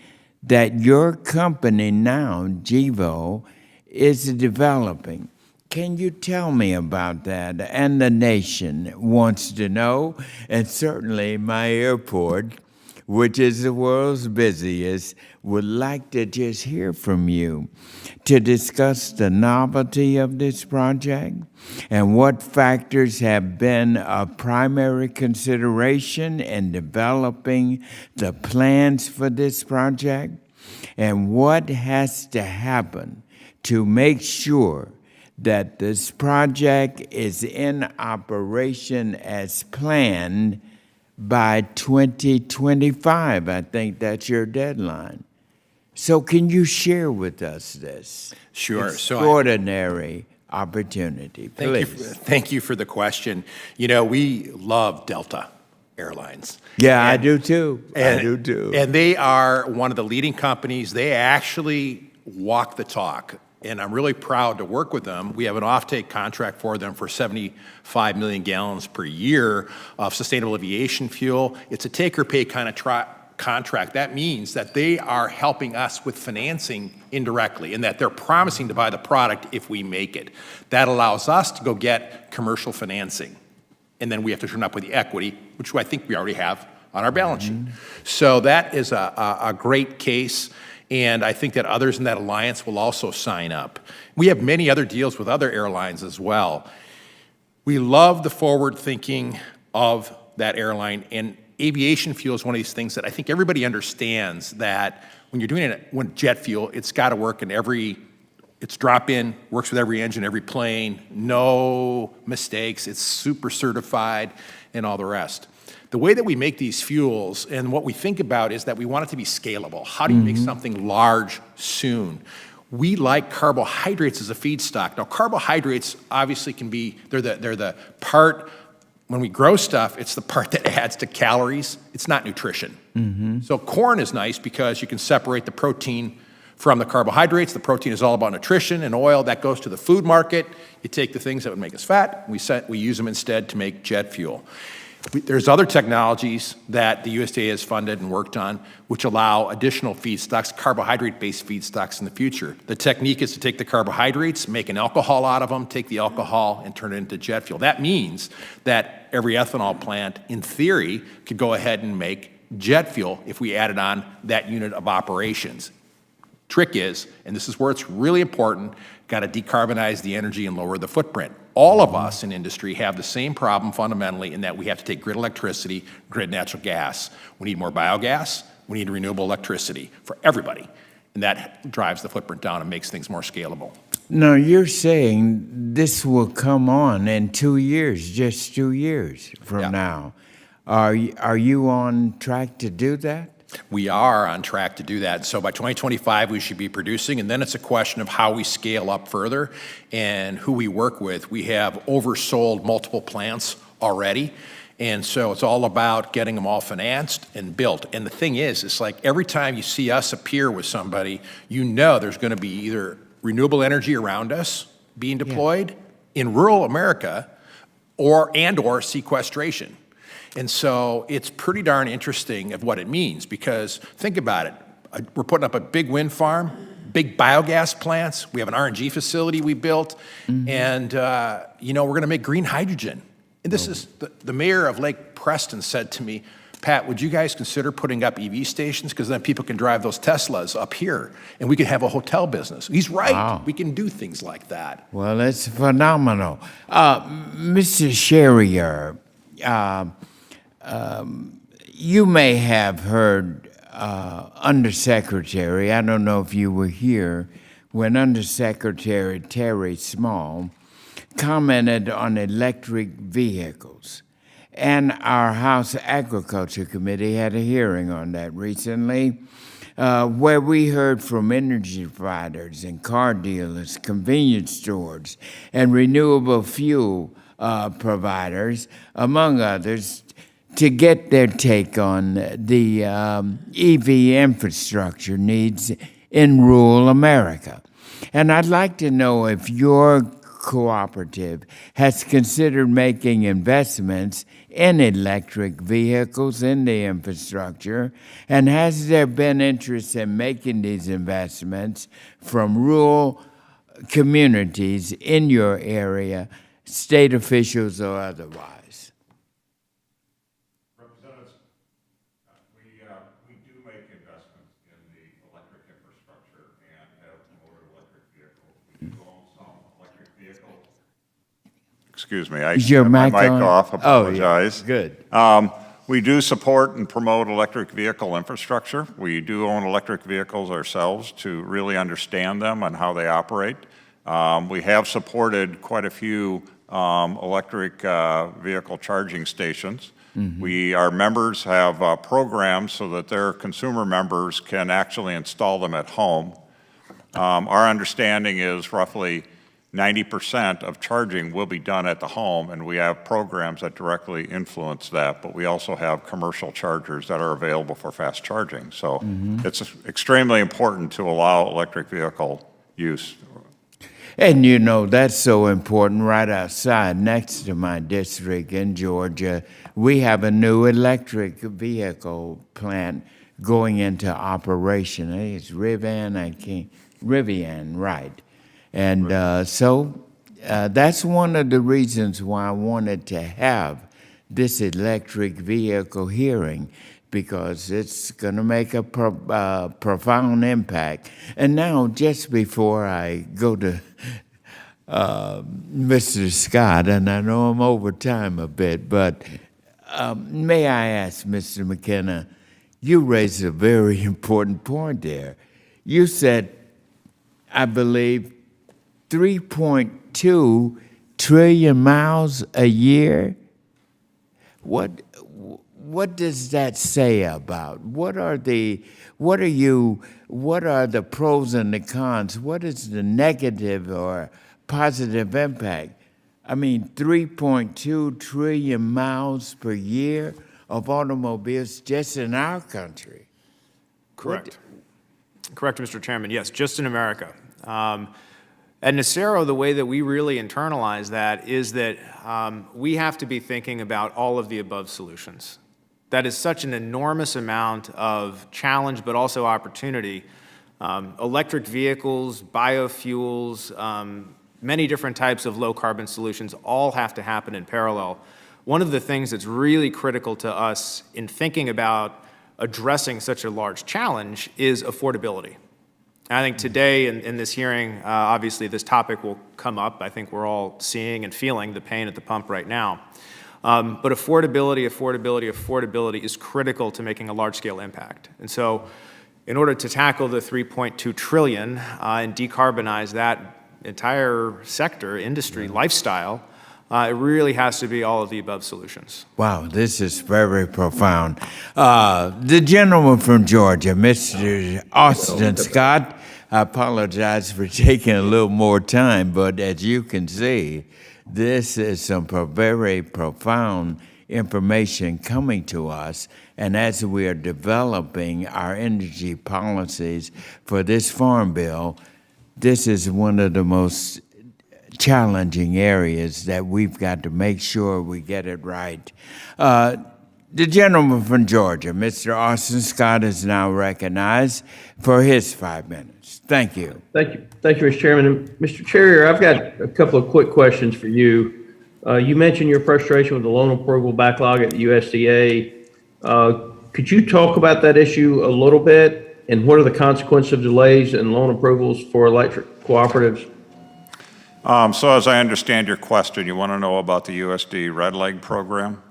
that your company now, Gevo, is developing. Can you tell me about that? And the nation wants to know, and certainly my airport, which is the world's busiest, would like to just hear from you to discuss the novelty of this project and what factors have been a primary consideration in developing the plans for this project and what has to happen to make sure that this project is in operation as planned by 2025. I think that's your deadline. So can you share with us this extraordinary opportunity, please? Thank you for the question. You know, we love Delta Airlines. Yeah, I do too. I do too. And they are one of the leading companies. They actually walk the talk. And I'm really proud to work with them. We have an offtake contract for them for 75 million gallons per year of sustainable aviation fuel. It's a take-or-pay kind of contract. That means that they are helping us with financing indirectly and that they're promising to buy the product if we make it. That allows us to go get commercial financing. And then we have to turn up with the equity, which I think we already have on our balance sheet. So that is a great case. And I think that others in that alliance will also sign up. We have many other deals with other airlines as well. We love the forward thinking of that airline, and aviation fuel is one of these things that I think everybody understands that when you're doing it with jet fuel, it's got to work in it's drop-in, works with every engine, every plane, no mistakes, it's super certified, and all the rest. The way that we make these fuels and what we think about is that we want it to be scalable. How do you make something large soon? We like carbohydrates as a feedstock. Now, carbohydrates obviously can be, they're the part, when we grow stuff, it's the part that adds to calories. It's not nutrition. So corn is nice because you can separate the protein from the carbohydrates. The protein is all about nutrition, and oil, that goes to the food market. You take the things that would make us fat, we use them instead to make jet fuel. There's other technologies that the USDA has funded and worked on which allow additional feedstocks, carbohydrate-based feedstocks in the future. The technique is to take the carbohydrates, make an alcohol out of them, take the alcohol and turn it into jet fuel. That means that every ethanol plant, in theory, could go ahead and make jet fuel if we added on that unit of operations. Trick is, and this is where it's really important, got to decarbonize the energy and lower the footprint. All of us in industry have the same problem fundamentally in that we have to take grid electricity, grid natural gas. We need more biogas. We need renewable electricity for everybody. And that drives the footprint down and makes things more scalable. No, you're saying this will come on in 2 years, just 2 years from now. Are you on track to do that? We are on track to do that. So by 2025, we should be producing, and then it's a question of how we scale up further and who we work with. We have oversold multiple plants already, and so it's all about getting them all financed and built. And the thing is, it's like every time you see us appear with somebody, you know there's going to be either renewable energy around us being deployed in rural America or sequestration. And so it's pretty darn interesting of what it means, because think about it. We're putting up a big wind farm, big biogas plants. We have an RNG facility we built, and we're going to make green hydrogen. And this is the mayor of Lake Preston said to me, Pat, would you guys consider putting up EV stations? Because then people can drive those Teslas up here, and we could have a hotel business. He's right. Wow. We can do things like that. Well, it's phenomenal. Mr. Sherrier, you may have heard Undersecretary, I don't know if you were here, when Undersecretary Terry Small commented on electric vehicles. And our House Agriculture Committee had a hearing on that recently, where we heard from energy providers and car dealers, convenience stores, and renewable fuel providers, among others, to get their take on the EV infrastructure needs in rural America. And I'd like to know if your cooperative has considered making investments in electric vehicles in the infrastructure, and has there been interest in making these investments from rural communities in your area, state officials or otherwise? Representatives, we do make investments in the electric infrastructure and have promoted electric vehicles. We do own some electric vehicles. Excuse me, I Is your my mic mic on? off. Apologize. Oh, yeah. Good. We do support and promote electric vehicle infrastructure. We do own electric vehicles ourselves to really understand them and how they operate. We have supported quite a few electric vehicle charging stations. Our members have programs so that their consumer members can actually install them at home. Our understanding is roughly 90% of charging will be done at the home, and we have programs that directly influence that, but we also have commercial chargers that are available for fast charging. So it's extremely important to allow electric vehicle use. And you know, that's so important. Right outside, next to my district in Georgia, we have a new electric vehicle plant going into operation. I think it's Rivian, right. And so that's one of the reasons why I wanted to have this electric vehicle hearing, because it's going to make a profound impact. And now, just before I go to Mr. Scott, and I know I'm over time a bit, but may I ask, Mr. McKenna, you raised a very important point there. You said, I believe, 3.2 trillion miles a year. What does that say about what are the pros and the cons? What is the negative or positive impact? I mean, 3.2 trillion miles per year of automobiles just in our country. Correct. Correct, Mr. Chairman. Yes, just in America. At Nacero, the way that we really internalize that is that we have to be thinking about all of the above solutions. That is such an enormous amount of challenge, but also opportunity. Electric vehicles, biofuels, many different types of low-carbon solutions all have to happen in parallel. One of the things that's really critical to us in thinking about addressing such a large challenge is affordability. And I think today in this hearing, obviously this topic will come up. I think we're all seeing and feeling the pain at the pump right now. But affordability is critical to making a large-scale impact. And so in order to tackle the $3.2 trillion and decarbonize that entire sector, industry, lifestyle, it really has to be all of the above solutions. Wow, this is very profound. The gentleman from Georgia, Mr. Austin Scott, I apologize for taking a little more time, but as you can see, this is some very profound information coming to us. And as we are developing our energy policies for this farm bill, this is one of the most challenging areas that we've got to make sure we get it right. The gentleman from Georgia, Mr. Austin Scott, is now recognized for his 5 minutes. Thank you. Thank you. Thank you, Mr. Chairman. And Mr. Chair, I've got a couple of quick questions for you. You mentioned your frustration with the loan approval backlog at the USDA. Could you talk about that issue a little bit, and what are the consequences of delays in loan approvals for electric cooperatives? So as I understand your question, you want to know about the USD Red Leg program?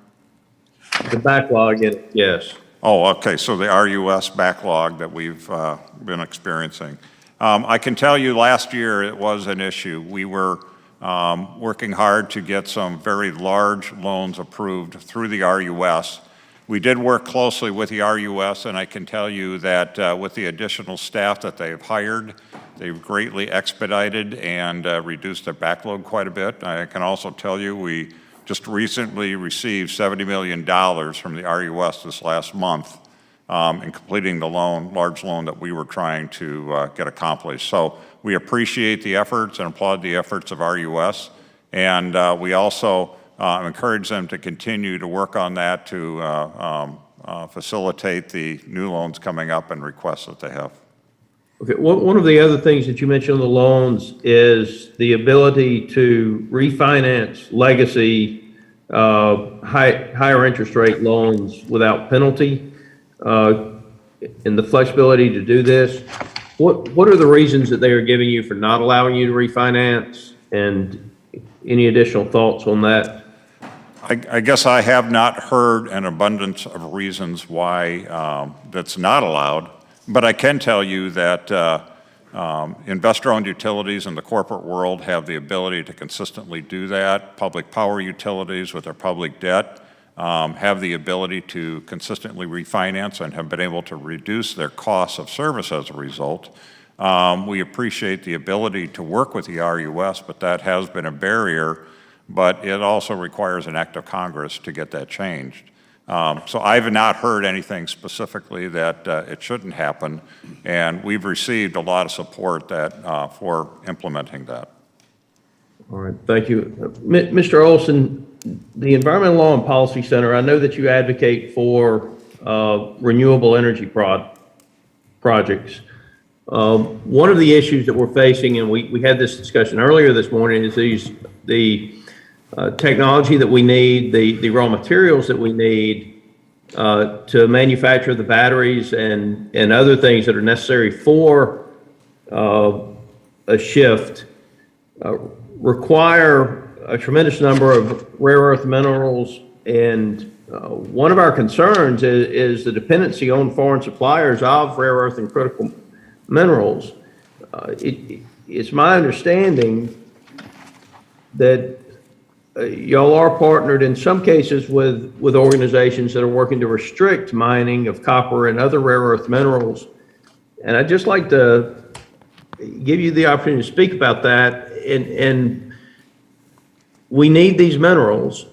The backlog, yes. Oh, okay, so the RUS backlog that we've been experiencing. I can tell you last year it was an issue. We were working hard to get some very large loans approved through the RUS. We did work closely with the RUS, and I can tell you that with the additional staff that they've hired, they've greatly expedited and reduced their backlog quite a bit. I can also tell you we just recently received $70 million from the RUS this last month in completing the large loan that we were trying to get accomplished. So we appreciate the efforts and applaud the efforts of RUS, and we also encourage them to continue to work on that to facilitate the new loans coming up and requests that they have. Okay, one of the other things that you mentioned on the loans is the ability to refinance legacy higher interest rate loans without penalty, and the flexibility to do this. What are the reasons that they are giving you for not allowing you to refinance, and any additional thoughts on that? I guess I have not heard an abundance of reasons why that's not allowed, but I can tell you that investor-owned utilities in the corporate world have the ability to consistently do that. Public power utilities with their public debt have the ability to consistently refinance and have been able to reduce their costs of service as a result. We appreciate the ability to work with the RUS, but that has been a barrier, but it also requires an act of Congress to get that changed. So I've not heard anything specifically that it shouldn't happen, and we've received a lot of support for implementing that. All right, thank you. Mr. Olson, the Environmental Law and Policy Center, I know that you advocate for renewable energy projects. One of the issues that we're facing, and we had this discussion earlier this morning, is the technology that we need, the raw materials that we need to manufacture the batteries and other things that are necessary for a shift require a tremendous number of rare earth minerals. And one of our concerns is the dependency on foreign suppliers of rare earth and critical minerals. It's my understanding that y'all are partnered in some cases with organizations that are working to restrict mining of copper and other rare earth minerals. And I'd just like to give you the opportunity to speak about that. And we need these minerals,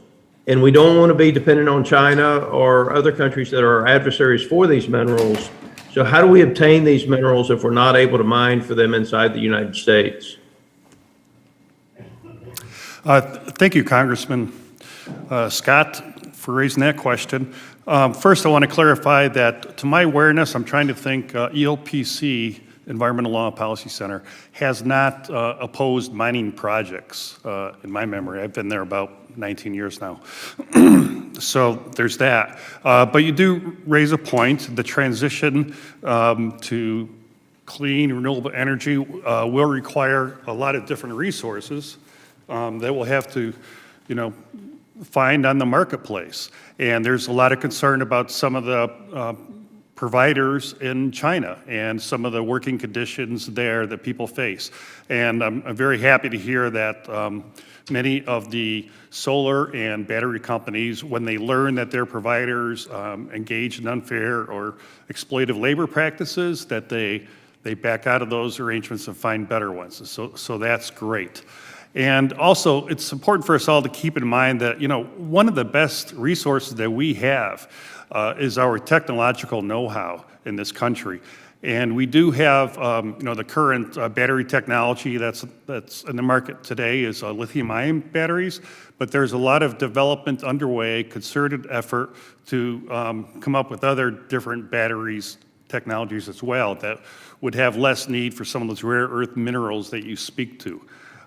and we don't want to be dependent on China or other countries that are adversaries for these minerals. So how do we obtain these minerals if we're not able to mine for them inside the United States? Thank you, Congressman Scott, for raising that question. First, I want to clarify that, to my awareness, I'm trying to think, ELPC, Environmental Law and Policy Center, has not opposed mining projects in my memory. I've been there about 19 years now. So there's that. But you do raise a point. The transition to clean, renewable energy will require a lot of different resources that we'll have to, find on the marketplace. And there's a lot of concern about some of the providers in China and some of the working conditions there that people face. And I'm very happy to hear that many of the solar and battery companies, when they learn that their providers engage in unfair or exploitative labor practices, that they back out of those arrangements and find better ones. So that's great. And also, it's important for us all to keep in mind that, one of the best resources that we have is our technological know-how in this country. And we do have, the current battery technology that's in the market today is lithium-ion batteries, but there's a lot of development underway, concerted effort to come up with other different batteries technologies as well that would have less need for some of those rare earth minerals that you speak to.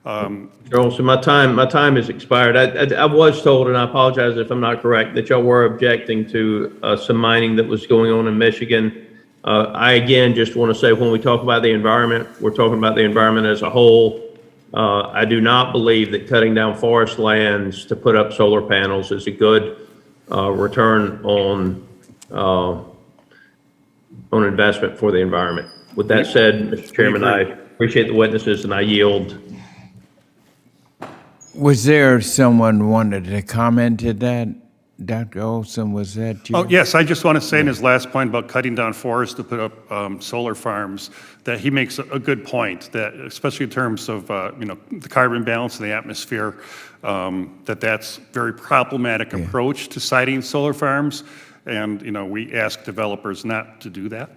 Joel, so my time has expired. I was told, and I apologize if I'm not correct, that y'all were objecting to some mining that was going on in Michigan. I again just want to say, when we talk about the environment, we're talking about the environment as a whole. I do not believe that cutting down forest lands to put up solar panels is a good return on investment for the environment. With that said, Mr. Chairman, I appreciate the witnesses and I yield. Was there someone wanted to comment to that? Dr. Olson, was that you? Oh, yes, I just want to say in his last point about cutting down forests to put up solar farms, that he makes a good point, that especially in terms of, the carbon balance in the atmosphere, that's very problematic approach to siting solar farms. And, we ask developers not to do that.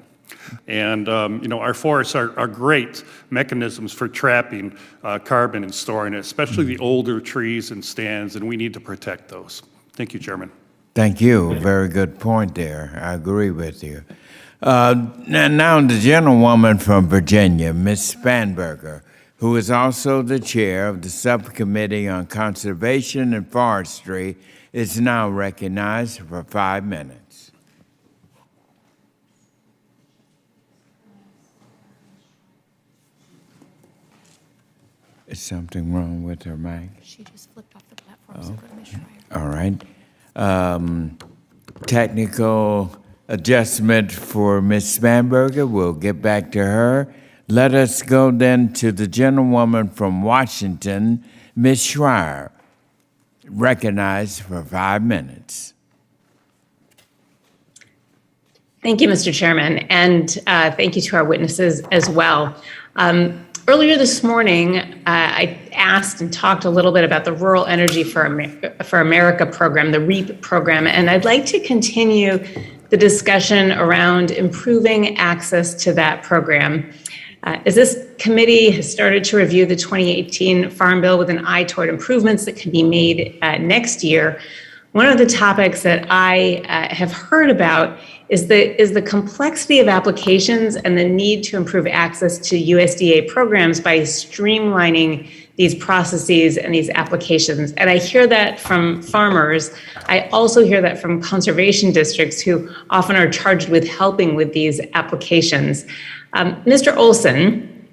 And, our forests are great mechanisms for trapping carbon and storing it, especially the older trees and stands, and we need to protect those. Thank you, Chairman. Thank you. Very good point there. I agree with you. Now the gentlewoman from Virginia, Ms. Spanberger, who is also the chair of the Subcommittee on Conservation and Forestry, is now recognized for 5 minutes. Is something wrong with her mic? She just flipped off the platform, so go to Ms. Schreier. All right. Technical adjustment for Ms. Spanberger. We'll get back to her. Let us go then to the gentlewoman from Washington, Ms. Schreier, recognized for 5 minutes. Thank you, Mr. Chairman, and thank you to our witnesses as well. Earlier this morning, I asked and talked a little bit about the Rural Energy for America program, the REAP program, and I'd like to continue the discussion around improving access to that program. As this committee has started to review the 2018 Farm Bill with an eye toward improvements that can be made next year, one of the topics that I have heard about is the complexity of applications and the need to improve access to USDA programs by streamlining these processes and these applications. And I hear that from farmers. I also hear that from conservation districts who often are charged with helping with these applications. Mr. Olson,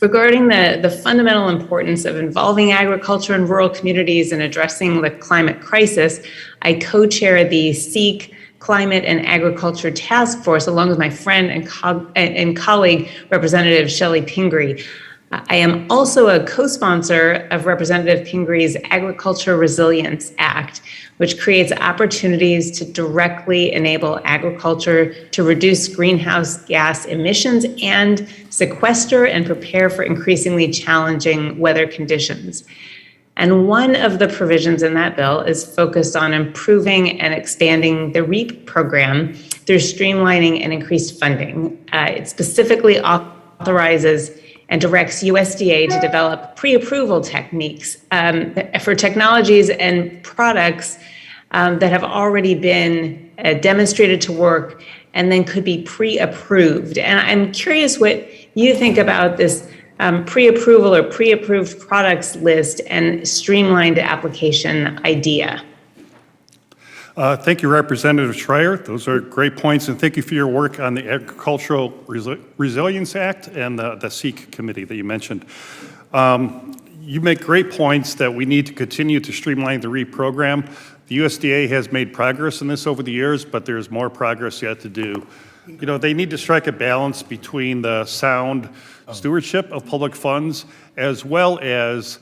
regarding the fundamental importance of involving agriculture and rural communities in addressing the climate crisis, I co-chair the SEEK Climate and Agriculture Task Force, along with my friend and colleague, Representative Shelley Pingree. I am also a co-sponsor of Representative Pingree's Agriculture Resilience Act, which creates opportunities to directly enable agriculture to reduce greenhouse gas emissions and sequester and prepare for increasingly challenging weather conditions. And one of the provisions in that bill is focused on improving and expanding the REAP program through streamlining and increased funding. It specifically authorizes and directs USDA to develop pre-approval techniques for technologies and products that have already been demonstrated to work and then could be pre-approved. And I'm curious what you think about this pre-approval or pre-approved products list and streamlined application idea. Thank you, Representative Schreier. Those are great points, and thank you for your work on the Agricultural Resilience Act and the SEEK committee that you mentioned. You make great points that we need to continue to streamline the REAP program. The USDA has made progress in this over the years, but there's more progress yet to do. You know, they need to strike a balance between the sound stewardship of public funds as well as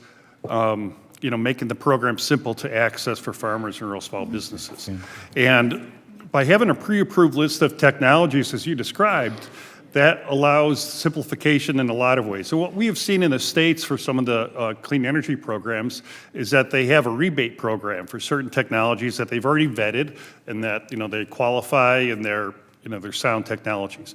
you know, making the program simple to access for farmers and rural small businesses. And by having a pre-approved list of technologies, as you described, that allows simplification in a lot of ways. So what we have seen in the States for some of the clean energy programs is that they have a rebate program for certain technologies that they've already vetted and that, you know, they qualify and they're sound technologies.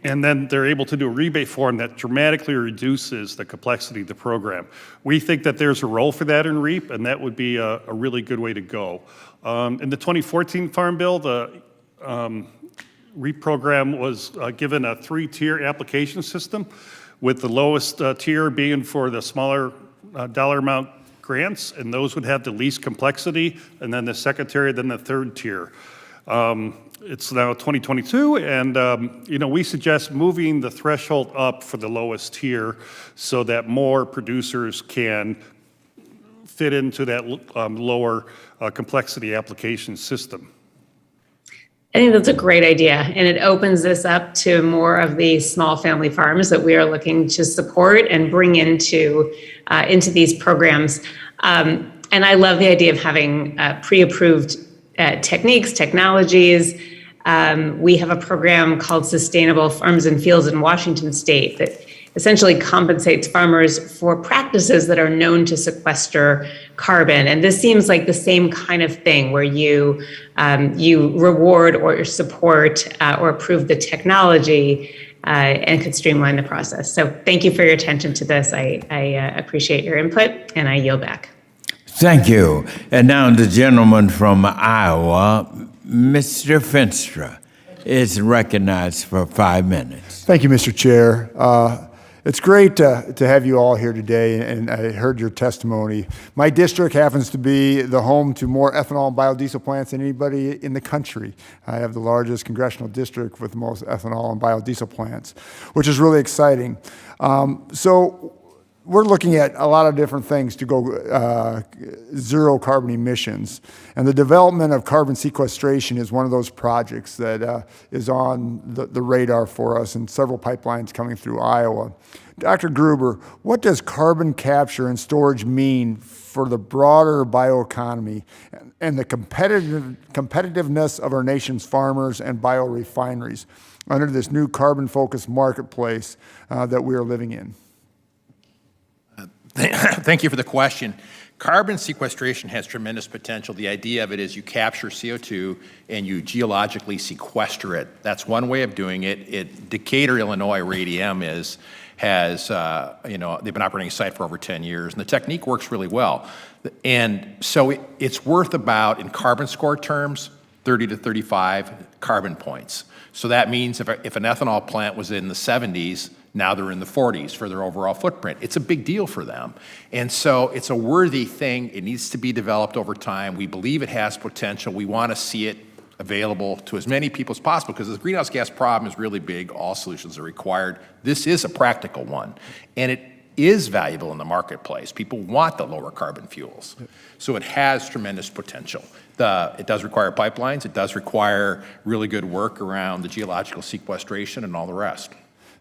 And then they're able to do a rebate form that dramatically reduces the complexity of the program. We think that there's a role for that in REAP, and that would be a really good way to go. In the 2014 Farm Bill, the REAP program was given a 3-tier application system, with the lowest tier being for the smaller dollar amount grants, and those would have the least complexity, and then the second tier, then the third tier. It's now 2022, and you know, we suggest moving the threshold up for the lowest tier so that more producers can fit into that lower complexity application system. I think that's a great idea, and it opens this up to more of the small family farms that we are looking to support and bring into these programs. And I love the idea of having pre-approved techniques, technologies. We have a program called Sustainable Farms and Fields in Washington State that essentially compensates farmers for practices that are known to sequester carbon. And this seems like the same kind of thing where you reward or support or approve the technology and could streamline the process. So thank you for your attention to this. I appreciate your input, and I yield back. Thank you. And now the gentleman from Iowa, Mr. Finstra, is recognized for 5 minutes. Thank you, Mr. Chair. It's great to have you all here today, and I heard your testimony. My district happens to be the home to more ethanol and biodiesel plants than anybody in the country. I have the largest congressional district with the most ethanol and biodiesel plants, which is really exciting. So we're looking at a lot of different things to go zero carbon emissions. And the development of carbon sequestration is one of those projects that is on the radar for us, and several pipelines coming through Iowa. Dr. Gruber, what does carbon capture and storage mean for the broader bioeconomy and the competitiveness of our nation's farmers and biorefineries under this new carbon-focused marketplace that we are living in? Thank you for the question. Carbon sequestration has tremendous potential. The idea of it is you capture CO2 and you geologically sequester it. That's one way of doing it. Decatur, Illinois, where ADM is, has, they've been operating a site for over 10 years, and the technique works really well. And so it's worth about, in carbon score terms, 30 to 35 carbon points. So that means if an ethanol plant was in the 70s, now they're in the 40s for their overall footprint. It's a big deal for them. And so it's a worthy thing. It needs to be developed over time. We believe it has potential. We want to see it available to as many people as possible because the greenhouse gas problem is really big. All solutions are required. This is a practical one. And it is valuable in the marketplace. People want the lower carbon fuels. So it has tremendous potential. It does require pipelines. It does require really good work around the geological sequestration and all the rest.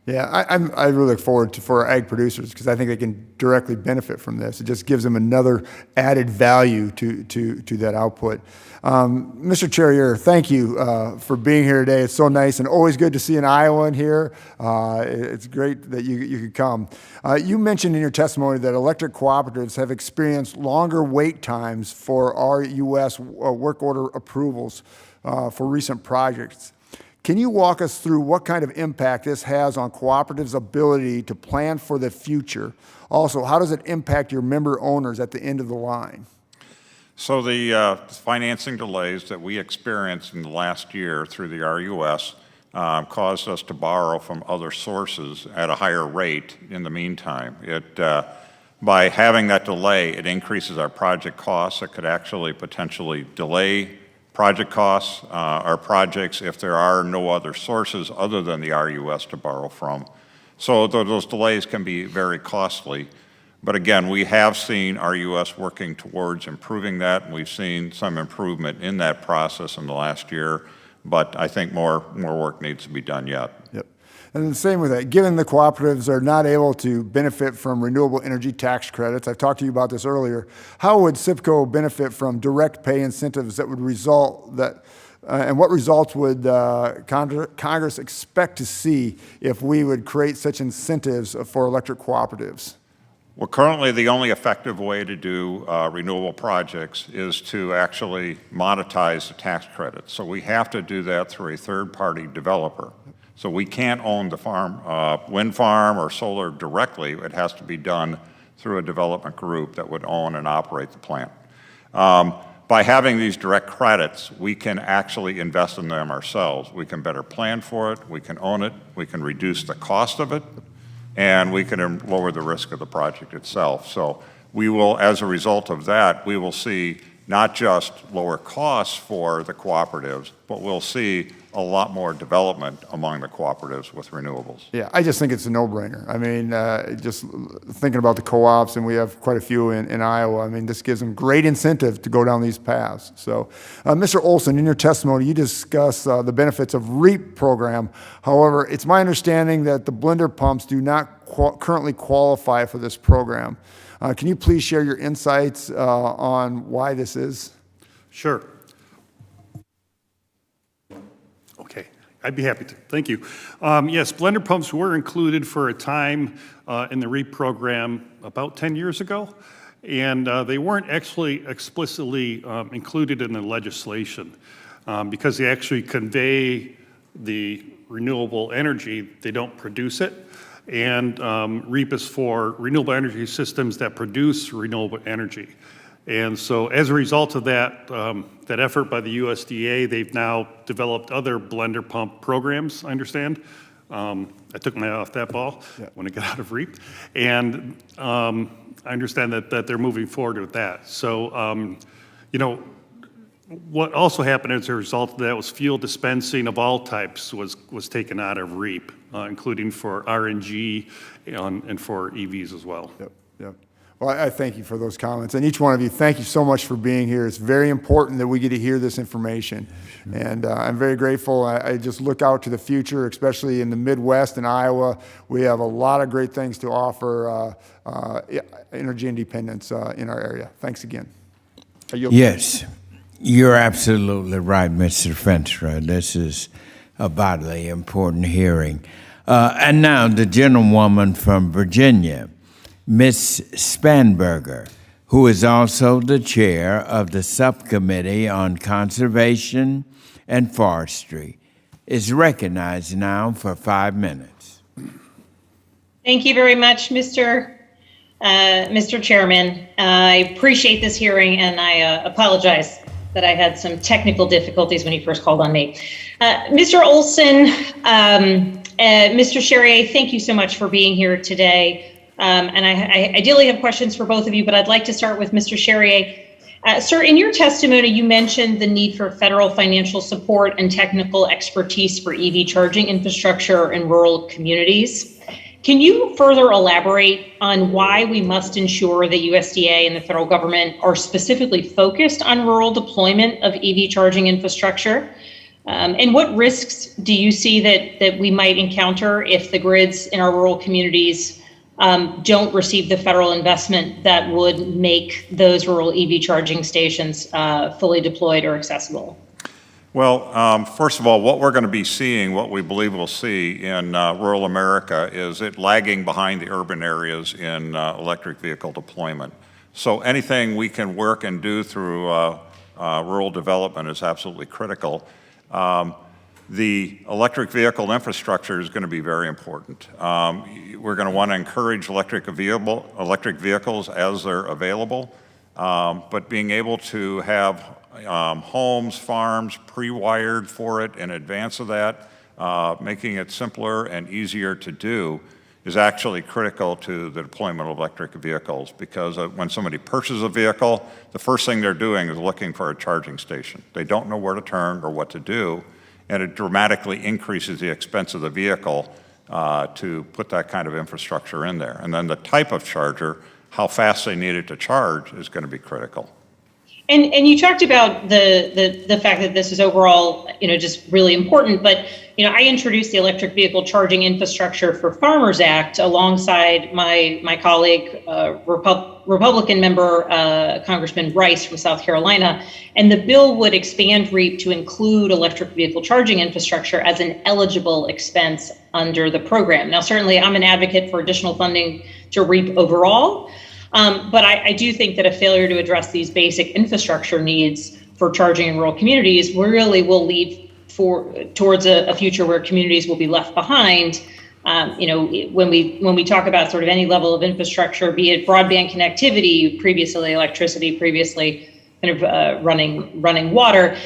Yeah, I really look forward for our ag producers because I think they can directly benefit from this. It just gives them another added value to that output. Mr. Chair, thank you for being here today. It's so nice and always good to see an Iowan here. It's great that you could come. You mentioned in your testimony that electric cooperatives have experienced longer wait times for our U.S. work order approvals for recent projects. Can you walk us through what kind of impact this has on cooperatives' ability to plan for the future? Also, how does it impact your member owners at the end of the line? So the financing delays that we experienced in the last year through the RUS caused us to borrow from other sources at a higher rate in the meantime. By having that delay, it increases our project costs. It could actually potentially delay project costs or projects if there are no other sources other than the RUS to borrow from. So those delays can be very costly. But again, we have seen RUS working towards improving that, and we've seen some improvement in that process in the last year, but I think more work needs to be done yet. Yep. And the same with that, given the cooperatives are not able to benefit from renewable energy tax credits, I've talked to you about this earlier, how would SIPCO benefit from direct pay incentives that would result that, and what results would Congress expect to see if we would create such incentives for electric cooperatives? Well, currently the only effective way to do renewable projects is to actually monetize the tax credits. So we have to do that through a third-party developer. So we can't own the farm, wind farm or solar directly. It has to be done through a development group that would own and operate the plant. By having these direct credits, we can actually invest in them ourselves. We can better plan for it, we can own it, we can reduce the cost of it, and we can lower the risk of the project itself. So we will, as a result of that, we will see not just lower costs for the cooperatives, but we'll see a lot more development among the cooperatives with renewables. Yeah, I just think it's a no-brainer. I mean, just thinking about the co-ops, and we have quite a few in Iowa, I mean, this gives them great incentive to go down these paths. So, Mr. Olson, in your testimony, you discuss the benefits of REAP program. However, it's my understanding that the blender pumps do not currently qualify for this program. Can you please share your insights on why this is? Sure. Okay, I'd be happy to. Thank you. Yes, blender pumps were included for a time in the REAP program about 10 years ago, and they weren't actually explicitly included in the legislation because they actually convey the renewable energy, they don't produce it. And REAP is for renewable energy systems that produce renewable energy. And so as a result of that, that effort by the USDA, they've now developed other blender pump programs, I understand. I took my eye off that ball when I got out of REAP. And I understand that they're moving forward with that. So, you know, what also happened as a result of that was fuel dispensing of all types was taken out of REAP, including for RNG and for EVs as well. Yep, yep. Well, I thank you for those comments. And each one of you, thank you so much for being here. It's very important that we get to hear this information. Sure. And I'm very grateful. I just look out to the future, especially in the Midwest and Iowa. We have a lot of great things to offer energy independence in our area. Thanks again. Yes. You're absolutely right, Mr. Fenstra. This is a vitally important hearing. And now the gentlewoman from Virginia, Ms. Spanberger, who is also the chair of the Subcommittee on Conservation and Forestry, is recognized now for 5 minutes. Thank you very much, Mr. Chairman. I appreciate this hearing, and I apologize that I had some technical difficulties when you first called on me. Mr. Olson, Mr. Charrier, thank you so much for being here today. And I ideally have questions for both of you, but I'd like to start with Mr. Charrier. Sir, in your testimony, you mentioned the need for federal financial support and technical expertise for EV charging infrastructure in rural communities. Can you further elaborate on why we must ensure the USDA and the federal government are specifically focused on rural deployment of EV charging infrastructure? And what risks do you see that we might encounter if the grids in our rural communities don't receive the federal investment that would make those rural EV charging stations fully deployed or accessible? Well, first of all, what we're going to be seeing, what we believe we'll see in rural America is it lagging behind the urban areas in electric vehicle deployment. So anything we can work and do through rural development is absolutely critical. The electric vehicle infrastructure is going to be very important. We're going to want to encourage electric vehicles as they're available, but being able to have homes, farms pre-wired for it in advance of that, making it simpler and easier to do is actually critical to the deployment of electric vehicles, because when somebody purchases a vehicle, the first thing they're doing is looking for a charging station. They don't know where to turn or what to do, and it dramatically increases the expense of the vehicle to put that kind of infrastructure in there. And then the type of charger, how fast they need it to charge, is going to be critical. And you talked about the fact that this is overall, just really important, but, I introduced the Electric Vehicle Charging Infrastructure for Farmers Act alongside my colleague, Republican member, Congressman Rice from South Carolina, and the bill would expand REAP to include electric vehicle charging infrastructure as an eligible expense under the program. Now, certainly I'm an advocate for additional funding to REAP overall, but I do think that a failure to address these basic infrastructure needs for charging in rural communities really will lead towards a future where communities will be left behind. When we talk about sort of any level of infrastructure, be it broadband connectivity, previously electricity, previously kind of running water,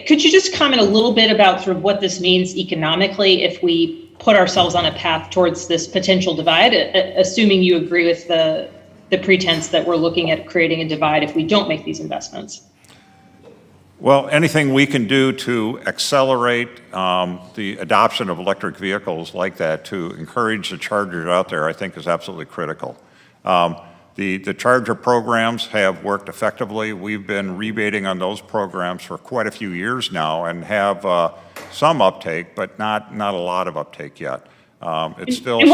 could you just comment a little bit about sort of what this means economically if we put ourselves on a path towards this potential divide, assuming you agree with the pretense that we're looking at creating a divide if we don't make these investments? Well, anything we can do to accelerate the adoption of electric vehicles like that, to encourage the chargers out there, I think is absolutely critical. The charger programs have worked effectively. We've been rebating on those programs for quite a few years now and have some uptake, but not a lot of uptake yet. It's still. And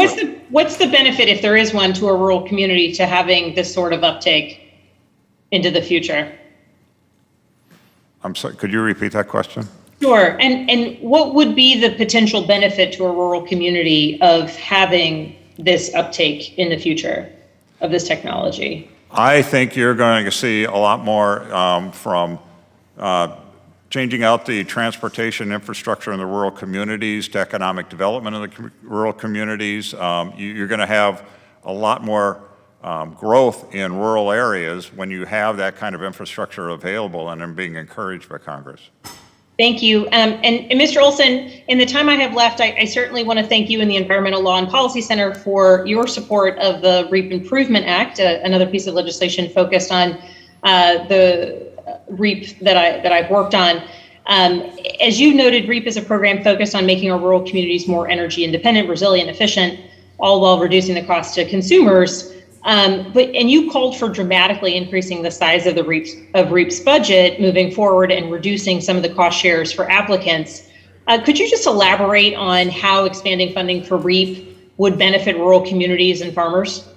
what's the benefit, if there is one, to a rural community to having this sort of uptake into the future? I'm sorry, could you repeat that question? Sure. And what would be the potential benefit to a rural community of having this uptake in the future of this technology? I think you're going to see a lot more from changing out the transportation infrastructure in the rural communities to economic development in the rural communities. You're going to have a lot more growth in rural areas when you have that kind of infrastructure available and them being encouraged by Congress. Thank you. And Mr. Olson, in the time I have left, I certainly want to thank you and the Environmental Law and Policy Center for your support of the REAP Improvement Act, another piece of legislation focused on the REAP that I've worked on. As you noted, REAP is a program focused on making our rural communities more energy independent, resilient, efficient, all while reducing the cost to consumers. And you called for dramatically increasing the size of REAP's budget moving forward and reducing some of the cost shares for applicants. Could you just elaborate on how expanding funding for REAP would benefit rural communities and farmers?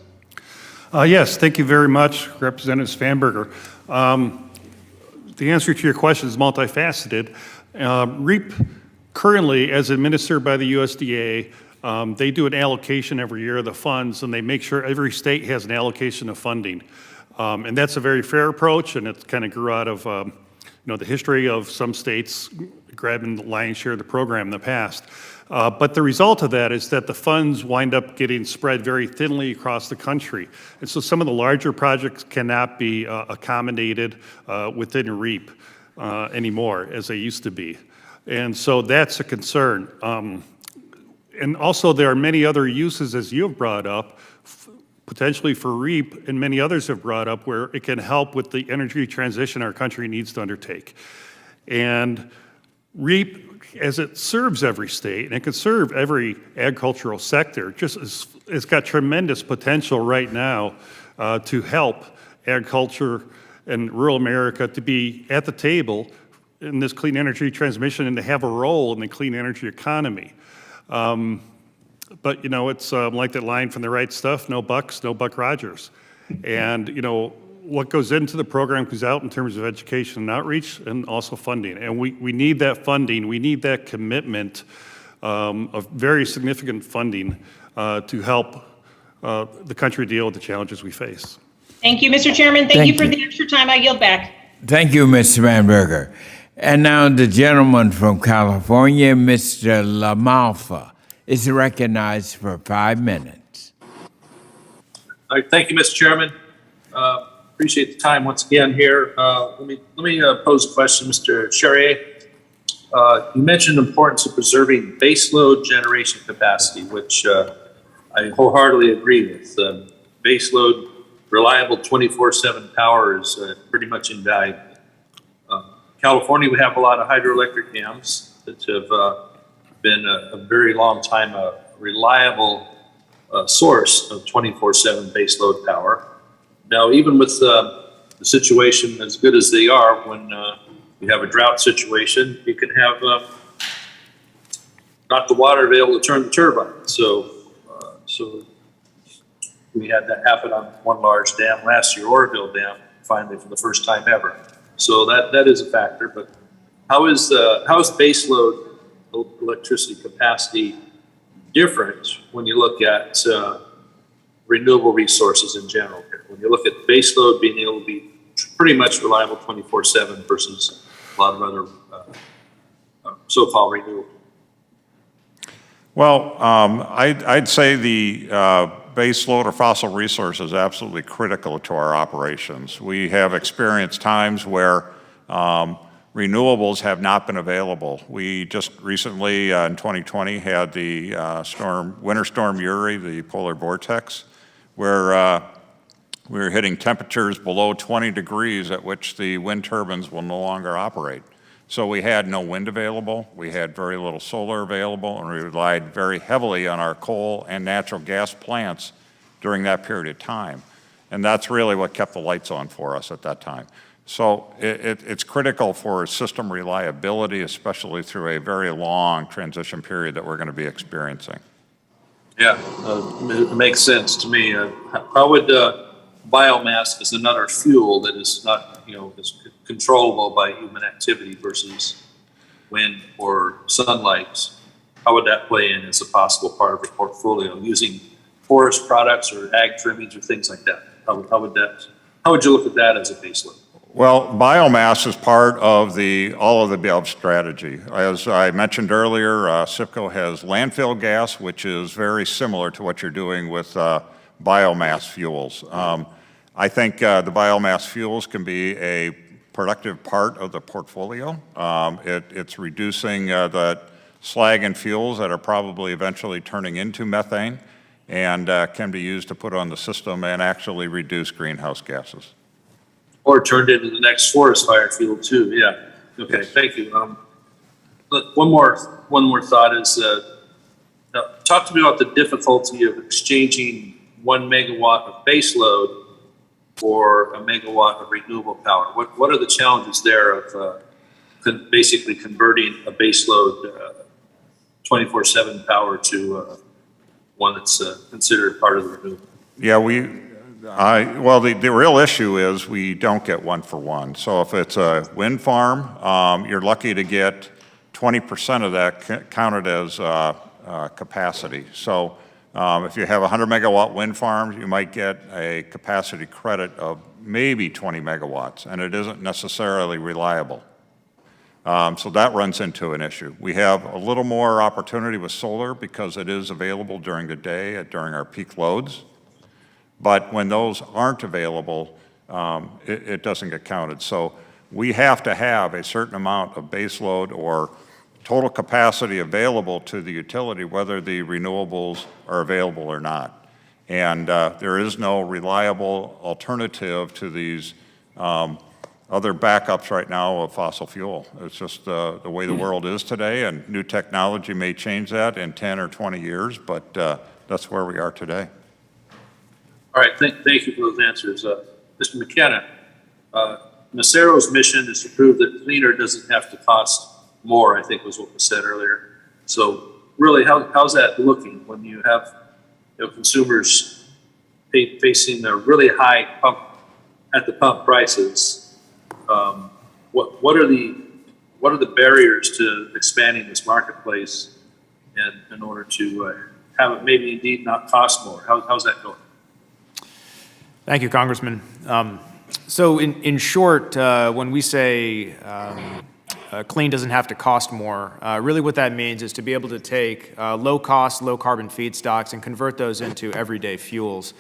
Yes, thank you very much, Representative Svanberger. The answer to your question is multifaceted. REAP currently, as administered by the USDA, they do an allocation every year of the funds, and they make sure every state has an allocation of funding. And that's a very fair approach, and it kind of grew out of the history of some states grabbing the lion's share of the program in the past. But the result of that is that the funds wind up getting spread very thinly across the country. And so some of the larger projects cannot be accommodated within REAP anymore as they used to be. And so that's a concern. And also there are many other uses, as you have brought up, potentially for REAP, and many others have brought up, where it can help with the energy transition our country needs to undertake. And REAP, as it serves every state, and it can serve every agricultural sector, it's got tremendous potential right now to help agriculture and rural America to be at the table in this clean energy transmission and to have a role in the clean energy economy. But it's like that line from The Right Stuff, no bucks, no Buck Rogers. And what goes into the program goes out in terms of education and outreach and also funding. And we need that funding, we need that commitment of very significant funding to help the country deal with the challenges we face. Thank you, Mr. Chairman. Thank you for the extra time. I yield back. Thank you, Mr. Svanberger. And now the gentleman from California, Mr. LaMalfa, is recognized for 5 minutes. Thank you, Mr. Chairman. Appreciate the time once again here. Let me pose a question, Mr. Charrier. You mentioned the importance of preserving baseload generation capacity, which I wholeheartedly agree with. Baseload, reliable 24/7 power is pretty much invaluable. California, we have a lot of hydroelectric dams that have been a very long time a reliable source of 24/7 baseload power. Now, even with the situation as good as they are, when you have a drought situation, you can have not the water available to turn the turbine. So we had that happen on one large dam last year, Oroville Dam, finally for the first time ever. So that is a factor. But how is baseload electricity capacity different when you look at renewable resources in general? When you look at baseload being able to be pretty much reliable 24/7 versus a lot of other so-called renewable. Well, I'd say the baseload or fossil resource is absolutely critical to our operations. We have experienced times where renewables have not been available. We just recently, in 2020, had the Winter Storm Uri, the polar vortex, where we were hitting temperatures below 20 degrees at which the wind turbines will no longer operate. So we had no wind available, we had very little solar available, and we relied very heavily on our coal and natural gas plants during that period of time. And that's really what kept the lights on for us at that time. So it's critical for system reliability, especially through a very long transition period that we're going to be experiencing. Yeah, it makes sense to me. How would biomass as another fuel that is not, is controllable by human activity versus wind or sunlight, how would that play in as a possible part of the portfolio using forest products or ag trimmings or things like that? How would you look at that as a baseline? Well, biomass is part of all of the above strategy. As I mentioned earlier, SIPCO has landfill gas, which is very similar to what you're doing with biomass fuels. I think the biomass fuels can be a productive part of the portfolio. It's reducing the slag and fuels that are probably eventually turning into methane and can be used to put on the system and actually reduce greenhouse gases. Or turned into the next forest fire fuel too. Yeah. Okay. Thank you. One more thought is talk to me about the difficulty of exchanging 1 megawatt of baseload for a megawatt of renewable power. What are the challenges there of basically converting a baseload 24/7 power to one that's considered part of the renewable? Yeah, well, the real issue is we don't get 1 for 1. So if it's a wind farm, you're lucky to get 20% of that counted as capacity. So if you have a 100 megawatt wind farm, you might get a capacity credit of maybe 20 megawatts, and it isn't necessarily reliable. So that runs into an issue. We have a little more opportunity with solar because it is available during the day, during our peak loads. But when those aren't available, it doesn't get counted. So we have to have a certain amount of baseload or total capacity available to the utility, whether the renewables are available or not. And there is no reliable alternative to these other backups right now of fossil fuel. It's just the way the world is today, and new technology may change that in 10 or 20 years, but that's where we are today. All right, thank you for those answers. Mr. McKenna, Macero's mission is to prove that cleaner doesn't have to cost more, I think was what was said earlier. So really, how's that looking when you have consumers facing the really high at the pump prices? What are the barriers to expanding this marketplace and in order to have it maybe indeed not cost more? How's that going? Thank you, Congressman. So in short, when we say clean doesn't have to cost more, really what that means is to be able to take low-cost, low-carbon feedstocks and convert those into everyday fuels.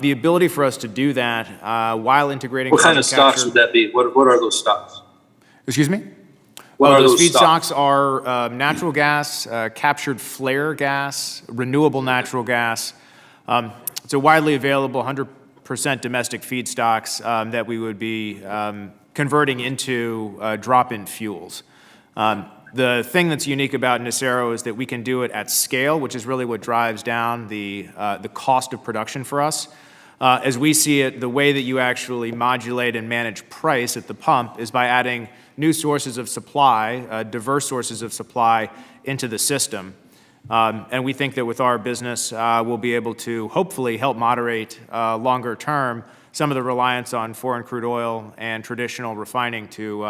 The ability for us to do that while integrating what kind of stocks would that be? What are those stocks? Excuse me? What are those those feedstocks are natural gas, captured flare gas, renewable natural gas. It's a widely available 100% domestic feedstocks that we would be converting into drop-in fuels. The thing that's unique about Nacero is that we can do it at scale, which is really what drives down the cost of production for us. As we see it, the way that you actually modulate and manage price at the pump is by adding new sources of supply, diverse sources of supply into the system. And we think that with our business, we'll be able to hopefully help moderate longer term some of the reliance on foreign crude oil and traditional refining to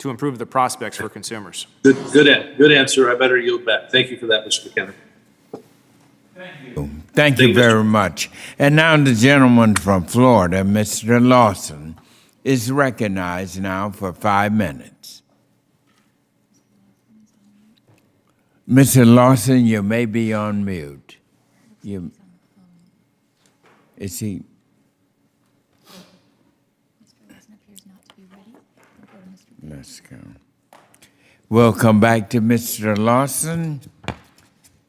improve the prospects for consumers. Good answer. I better yield back. Thank you for that, Mr. McKenna. Thank you very much. And now the gentleman from Florida, Mr. Lawson, is recognized now for 5 minutes. Mr. Lawson, you may be on mute. Is he? Let's go. We'll come back to Mr. Lawson.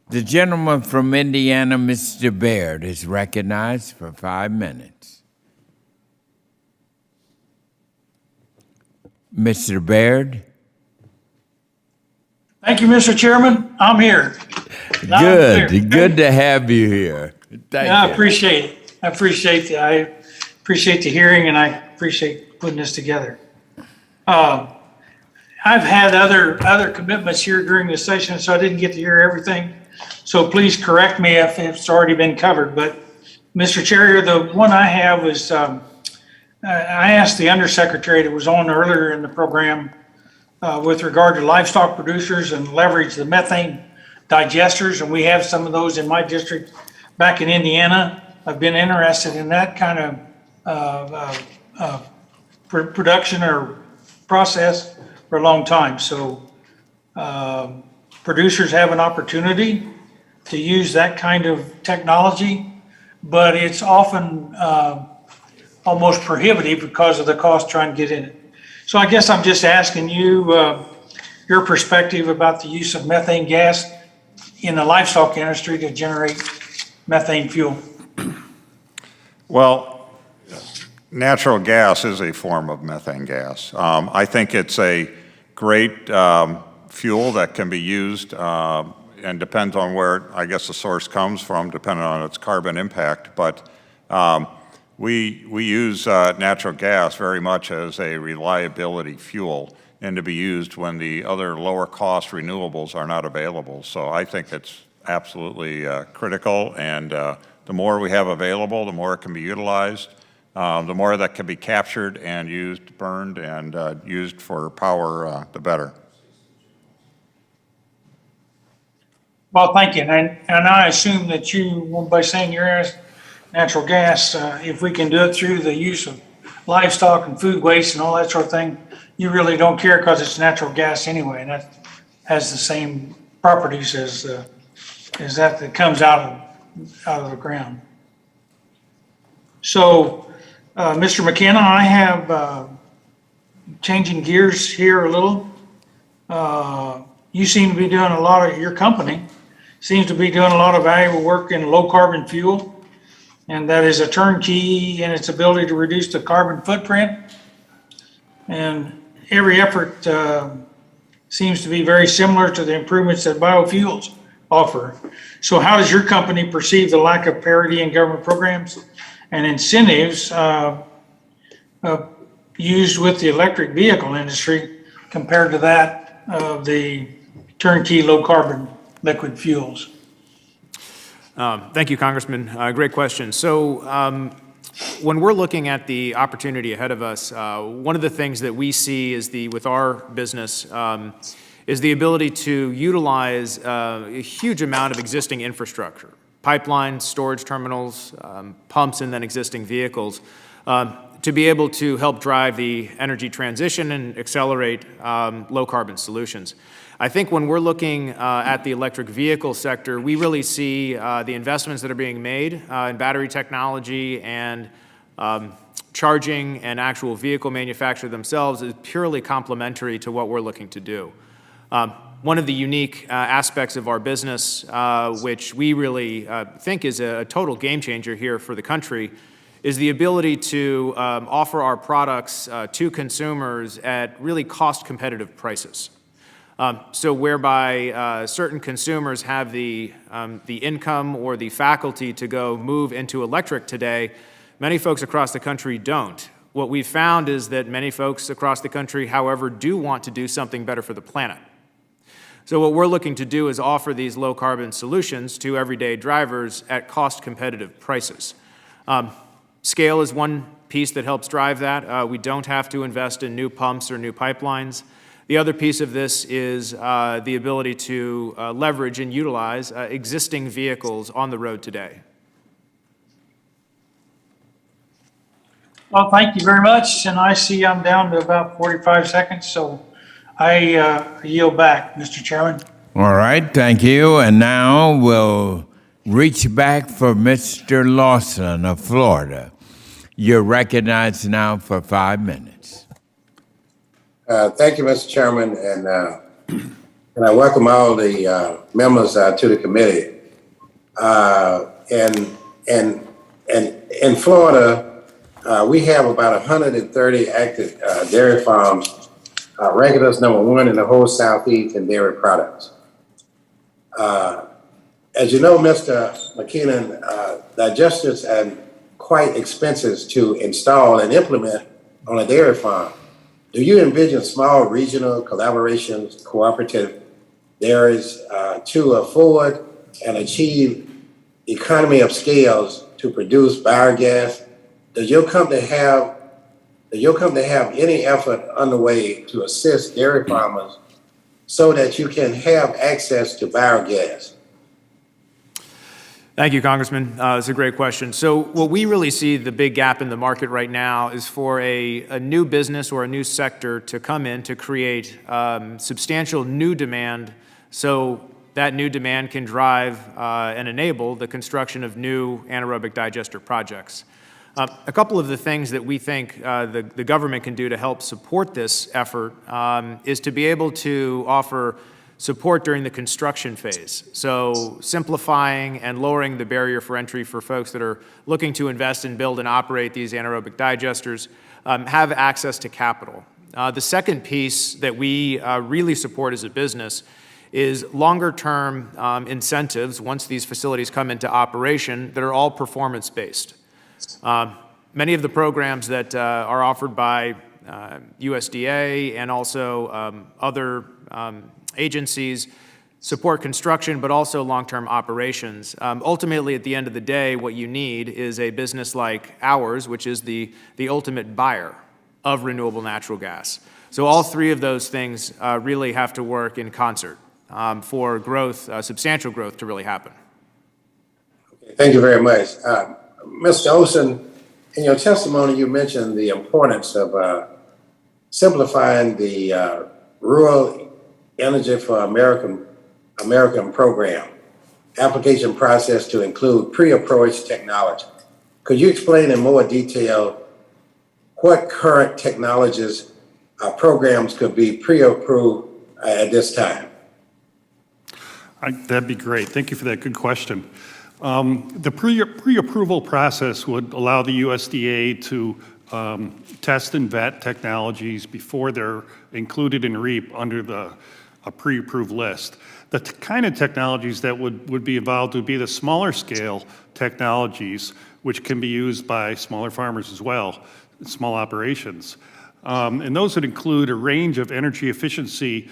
The gentleman from Indiana, Mr. Baird, is recognized for 5 minutes. Mr. Baird. Thank you, Mr. Chairman. I'm here. Good to have you here. Thank you. I appreciate it. I appreciate the hearing, and I appreciate putting this together. I've had other commitments here during the session, so I didn't get to hear everything. So please correct me if it's already been covered. But Mr. Chair, the one I have is I asked the undersecretary that was on earlier in the program with regard to livestock producers and leverage the methane digesters, and we have some of those in my district back in Indiana. I've been interested in that kind of production or process for a long time. So producers have an opportunity to use that kind of technology, but it's often almost prohibitive because of the cost trying to get in it. So I guess I'm just asking you your perspective about the use of methane gas in the livestock industry to generate methane fuel. Well, natural gas is a form of methane gas. I think it's a great fuel that can be used and depends on where, I guess, the source comes from, depending on its carbon impact. But we use natural gas very much as a reliability fuel and to be used when the other lower cost renewables are not available. So I think it's absolutely critical, and the more we have available, the more it can be utilized, the more that can be captured and used, burned, and used for power, the better. Well, thank you. And I assume that you, by saying you're natural gas, if we can do it through the use of livestock and food waste and all that sort of thing, you really don't care because it's natural gas anyway, and that has the same properties as that comes out of the ground. So, Mr. McKenna, I have changing gears here a little. You seem to be doing a lot of, your company seems to be doing a lot of valuable work in low carbon fuel, and that is a turnkey in its ability to reduce the carbon footprint. And every effort seems to be very similar to the improvements that biofuels offer. So how does your company perceive the lack of parity in government programs and incentives used with the electric vehicle industry compared to that of the turnkey low carbon liquid fuels? Thank you, Congressman. Great question. So when we're looking at the opportunity ahead of us, one of the things that we see is with our business is the ability to utilize a huge amount of existing infrastructure, pipelines, storage terminals, pumps, and then existing vehicles to be able to help drive the energy transition and accelerate low carbon solutions. I think when we're looking at the electric vehicle sector, we really see the investments that are being made in battery technology and charging and actual vehicle manufacture themselves is purely complementary to what we're looking to do. One of the unique aspects of our business, which we really think is a total game changer here for the country, is the ability to offer our products to consumers at really cost-competitive prices. So whereby certain consumers have the income or the faculty to go move into electric today, many folks across the country don't. What we've found is that many folks across the country, however, do want to do something better for the planet. So what we're looking to do is offer these low-carbon solutions to everyday drivers at cost-competitive prices. Scale is one piece that helps drive that. We don't have to invest in new pumps or new pipelines. The other piece of this is the ability to leverage and utilize existing vehicles on the road today. Well, thank you very much. And I see I'm down to about 45 seconds, so I yield back, Mr. Chairman. All right, thank you. And now we'll reach back for Mr. Lawson of Florida. You're recognized now for 5 minutes. Thank you, Mr. Chairman, and I welcome all the members to the committee. In Florida, we have about 130 active dairy farms, ranking us #1 in the whole Southeast in dairy products. As you know, Mr. McKinnon, digesters are quite expensive to install and implement on a dairy farm. Do you envision small regional collaborations, cooperative dairies to afford and achieve economy of scales to produce biogas? Does your company have any effort underway to assist dairy farmers so that you can have access to biogas? Thank you, Congressman. It's a great question. So what we really see the big gap in the market right now is for a new business or a new sector to come in to create substantial new demand so that new demand can drive and enable the construction of new anaerobic digester projects. A couple of the things that we think the government can do to help support this effort is to be able to offer support during the construction phase. So simplifying and lowering the barrier for entry for folks that are looking to invest and build and operate these anaerobic digesters, have access to capital. The second piece that we really support as a business is longer-term incentives once these facilities come into operation that are all performance-based. Many of the programs that are offered by USDA and also other agencies support construction, but also long-term operations. Ultimately, at the end of the day, what you need is a business like ours, which is the ultimate buyer of renewable natural gas. So all three of those things really have to work in concert for growth, substantial growth to really happen. Thank you very much. Mr. Olson, in your testimony, you mentioned the importance of simplifying the rural Energy for American program application process to include pre-approach technology. Could you explain in more detail what current technologies programs could be pre-approved at this time? That'd be great. Thank you for that good question. The pre-approval process would allow the USDA to test and vet technologies before they're included in REAP under a pre-approved list. The kind of technologies that would be involved would be the smaller scale technologies, which can be used by smaller farmers as well, small operations. And those would include a range of energy efficiency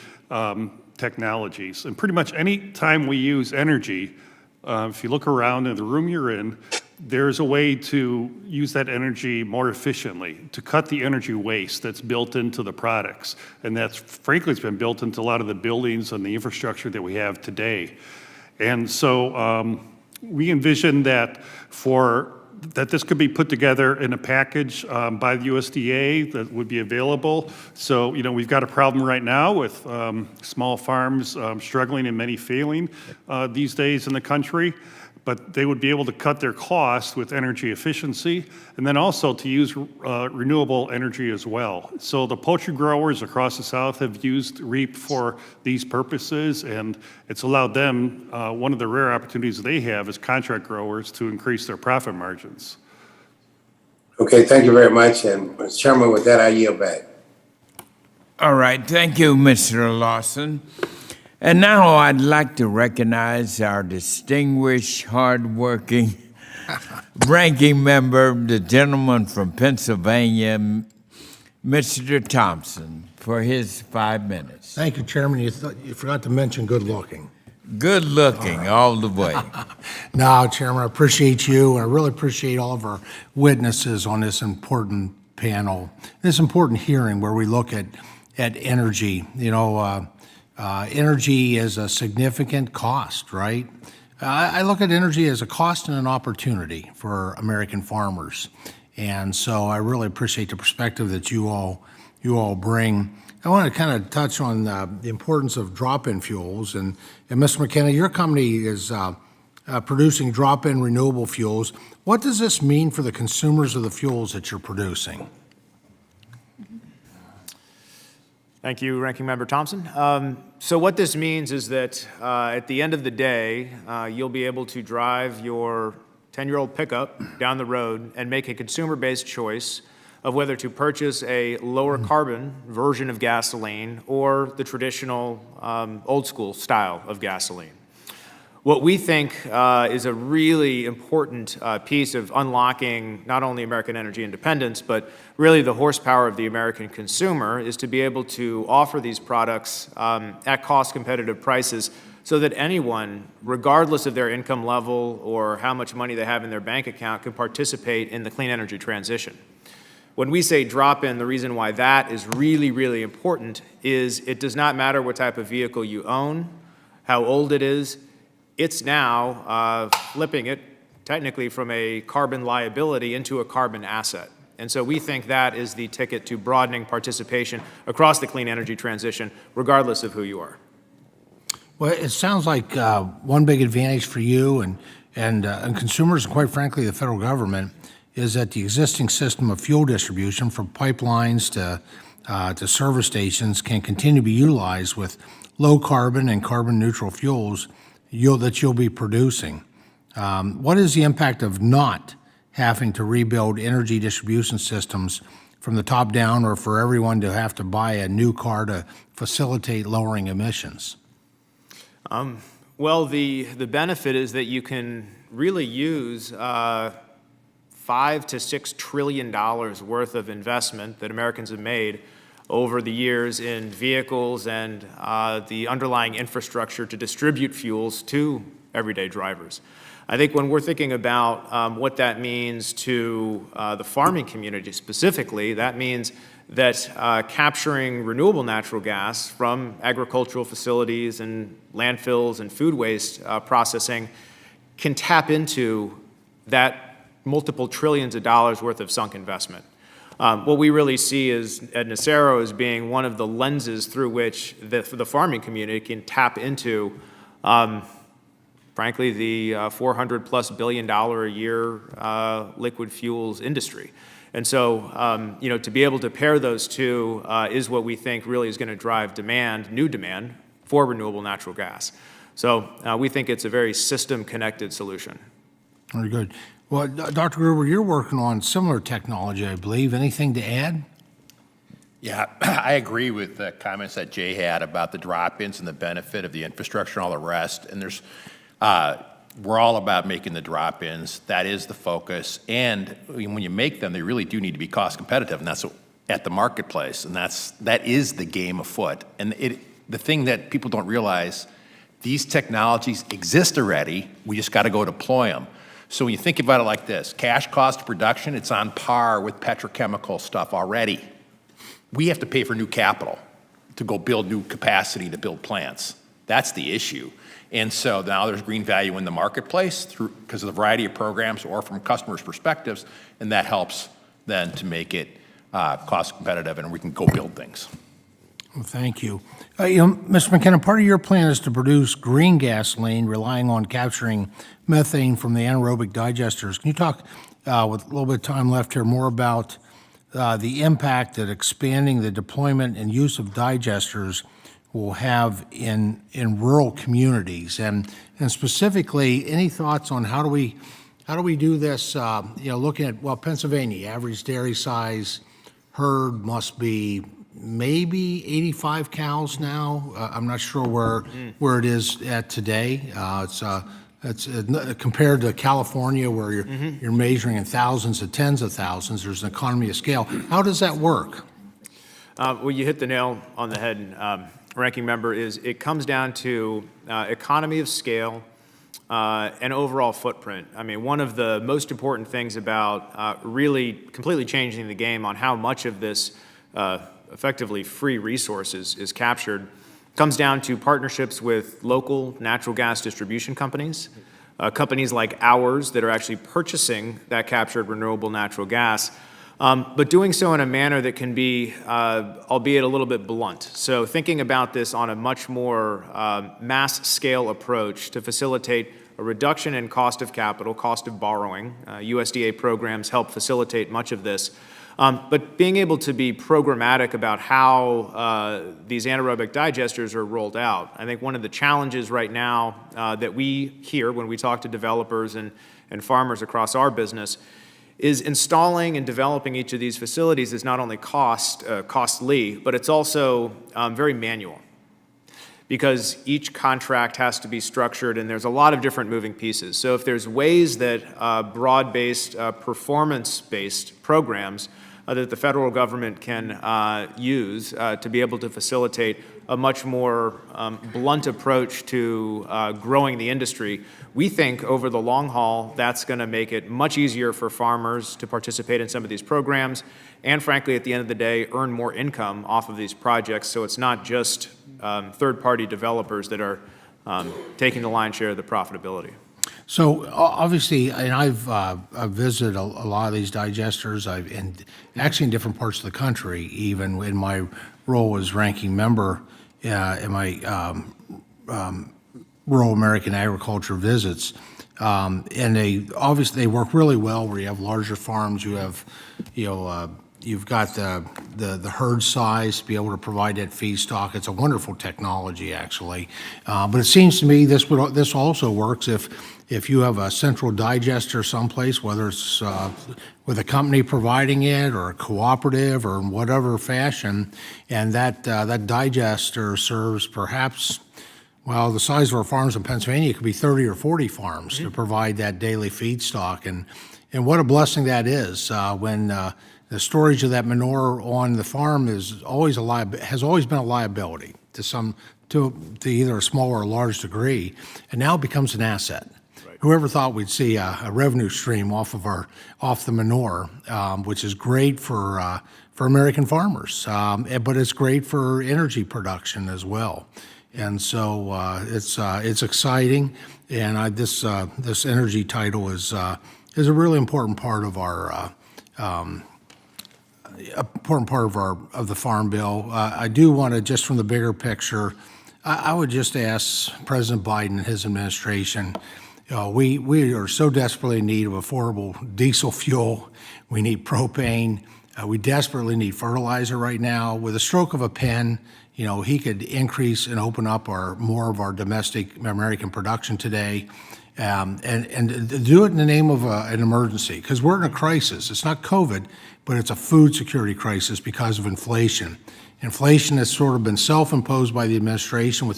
technologies. And pretty much any time we use energy, if you look around in the room you're in, there's a way to use that energy more efficiently, to cut the energy waste that's built into the products. And that's, frankly, it's been built into a lot of the buildings and the infrastructure that we have today. And so we envision that this could be put together in a package by the USDA that would be available. So, we've got a problem right now with small farms struggling and many failing these days in the country. but they would be able to cut their costs with energy efficiency and then also to use renewable energy as well. So the poultry growers across the South have used REAP for these purposes, and it's allowed them, one of the rare opportunities they have as contract growers to increase their profit margins. Okay, thank you very much. And Mr. Chairman, with that, I yield back. All right, thank you, Mr. Lawson. And now I'd like to recognize our distinguished, hardworking ranking member, the gentleman from Pennsylvania, Mr. Thompson, for his 5 minutes. Thank you, Chairman. You forgot to mention good looking. Good looking all the way. No, Chairman, I appreciate you. I really appreciate all of our witnesses on this important panel, this important hearing where we look at energy. You know, energy is a significant cost, right? I look at energy as a cost and an opportunity for American farmers. And so I really appreciate the perspective that you all bring. I want to kind of touch on the importance of drop-in fuels. And Mr. McKenna, your company is producing drop-in renewable fuels. What does this mean for the consumers of the fuels that you're producing? Thank you, Ranking Member Thompson. So what this means is that at the end of the day, you'll be able to drive your 10-year-old pickup down the road and make a consumer-based choice of whether to purchase a lower carbon version of gasoline or the traditional old school style of gasoline. What we think is a really important piece of unlocking not only American energy independence, but really the horsepower of the American consumer is to be able to offer these products at cost competitive prices so that anyone, regardless of their income level or how much money they have in their bank account, can participate in the clean energy transition. When we say drop-in, the reason why that is really, really important is it does not matter what type of vehicle you own, how old it is. It's now flipping it technically from a carbon liability into a carbon asset. And so we think that is the ticket to broadening participation across the clean energy transition, regardless of who you are. Well, it sounds like one big advantage for you and consumers, and quite frankly, the federal government, is that the existing system of fuel distribution from pipelines to service stations can continue to be utilized with low carbon and carbon neutral fuels that you'll be producing. What is the impact of not having to rebuild energy distribution systems from the top down, or for everyone to have to buy a new car to facilitate lowering emissions? Well, the benefit is that you can really use $5 to $6 trillion worth of investment that Americans have made over the years in vehicles and the underlying infrastructure to distribute fuels to everyday drivers. I think when we're thinking about what that means to the farming community specifically, that means that capturing renewable natural gas from agricultural facilities and landfills and food waste processing can tap into that multiple trillions of dollars worth of sunk investment. What we really see is at Nacero as being one of the lenses through which the farming community can tap into, frankly, the $400+ billion a year liquid fuels industry. And so, you know, to be able to pair those two is what we think really is going to drive demand, new demand for renewable natural gas. So we think it's a very system-connected solution. Very good. Well, Dr. Gruber, you're working on similar technology, I believe. Anything to add? Yeah, I agree with the comments that Jay had about the drop-ins and the benefit of the infrastructure and all the rest. And there's, we're all about making the drop-ins. That is the focus. And when you make them, they really do need to be cost competitive, and that's at the marketplace. And that is the game afoot. And the thing that people don't realize, these technologies exist already. We just got to go deploy them. So when you think about it like this, cash cost of production, it's on par with petrochemical stuff already. We have to pay for new capital to go build new capacity to build plants. That's the issue. And so now there's green value in the marketplace because of the variety of programs or from customers' perspectives, and that helps then to make it cost competitive and we can go build things. Well, thank you. Mr. McKenna, part of your plan is to produce green gasoline relying on capturing methane from the anaerobic digesters. Can you talk, with a little bit of time left here, more about the impact that expanding the deployment and use of digesters will have in rural communities? And specifically, any thoughts on how do we do this, looking at, well, Pennsylvania, average dairy size herd must be maybe 85 cows now. I'm not sure where it is at today. It's compared to California, where you're measuring in thousands to tens of thousands. There's an economy of scale. How does that work? Well, you hit the nail on the head, Ranking Member. It comes down to economy of scale and overall footprint. I mean, one of the most important things about really completely changing the game on how much of this effectively free resources is captured comes down to partnerships with local natural gas distribution companies, companies like ours that are actually purchasing that captured renewable natural gas, but doing so in a manner that can be, albeit a little bit blunt. So thinking about this on a much more mass scale approach to facilitate a reduction in cost of capital, cost of borrowing. USDA programs help facilitate much of this. But being able to be programmatic about how these anaerobic digesters are rolled out. I think one of the challenges right now that we hear when we talk to developers and farmers across our business is installing and developing each of these facilities is not only costly, but it's also very manual, because each contract has to be structured and there's a lot of different moving pieces. So if there's ways that broad-based, performance-based programs that the federal government can use to be able to facilitate a much more blunt approach to growing the industry, we think over the long haul, that's going to make it much easier for farmers to participate in some of these programs and, frankly, at the end of the day, earn more income off of these projects. So it's not just third-party developers that are taking the lion's share of the profitability. So obviously, and I've visited a lot of these digesters, and actually in different parts of the country, even in my role as ranking member in my rural American agriculture visits. And they work really well where you have larger farms, you have, you've got the herd size to be able to provide that feedstock. It's a wonderful technology, actually. But it seems to me this also works if you have a central digester someplace, whether it's with a company providing it or a cooperative or in whatever fashion, and that digester serves perhaps, well, the size of our farms in Pennsylvania could be 30 or 40 farms to provide that daily feedstock. And what a blessing that is when the storage of that manure on the farm has always been a liability to either a small or a large degree, and now it becomes an asset. Right. Whoever thought we'd see a revenue stream off the manure, which is great for American farmers, but it's great for energy production as well. And so it's exciting, and this energy title is a really important part of our of the Farm Bill. I do want to, just from the bigger picture, I would just ask President Biden and his administration, we are so desperately in need of affordable diesel fuel. We need propane. We desperately need fertilizer right now. With a stroke of a pen, he could increase and open up more of our domestic American production today. And do it in the name of an emergency, because we're in a crisis. It's not COVID, but it's a food security crisis because of inflation. Inflation has sort of been self-imposed by the administration with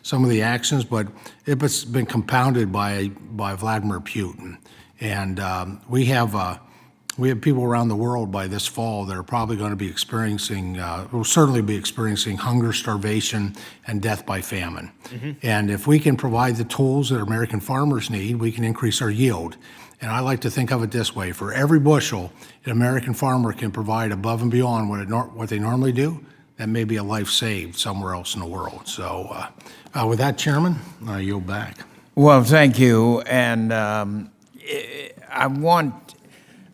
some of the actions, but it's been compounded by Vladimir Putin. And we have people around the world by this fall that are probably going to be will certainly be experiencing hunger, starvation, and death by famine. Mm-hmm. And if we can provide the tools that American farmers need, we can increase our yield. And I like to think of it this way: for every bushel an American farmer can provide above and beyond what they normally do, that may be a life saved somewhere else in the world. So with that, Chairman, I yield back. Well, thank you. And I want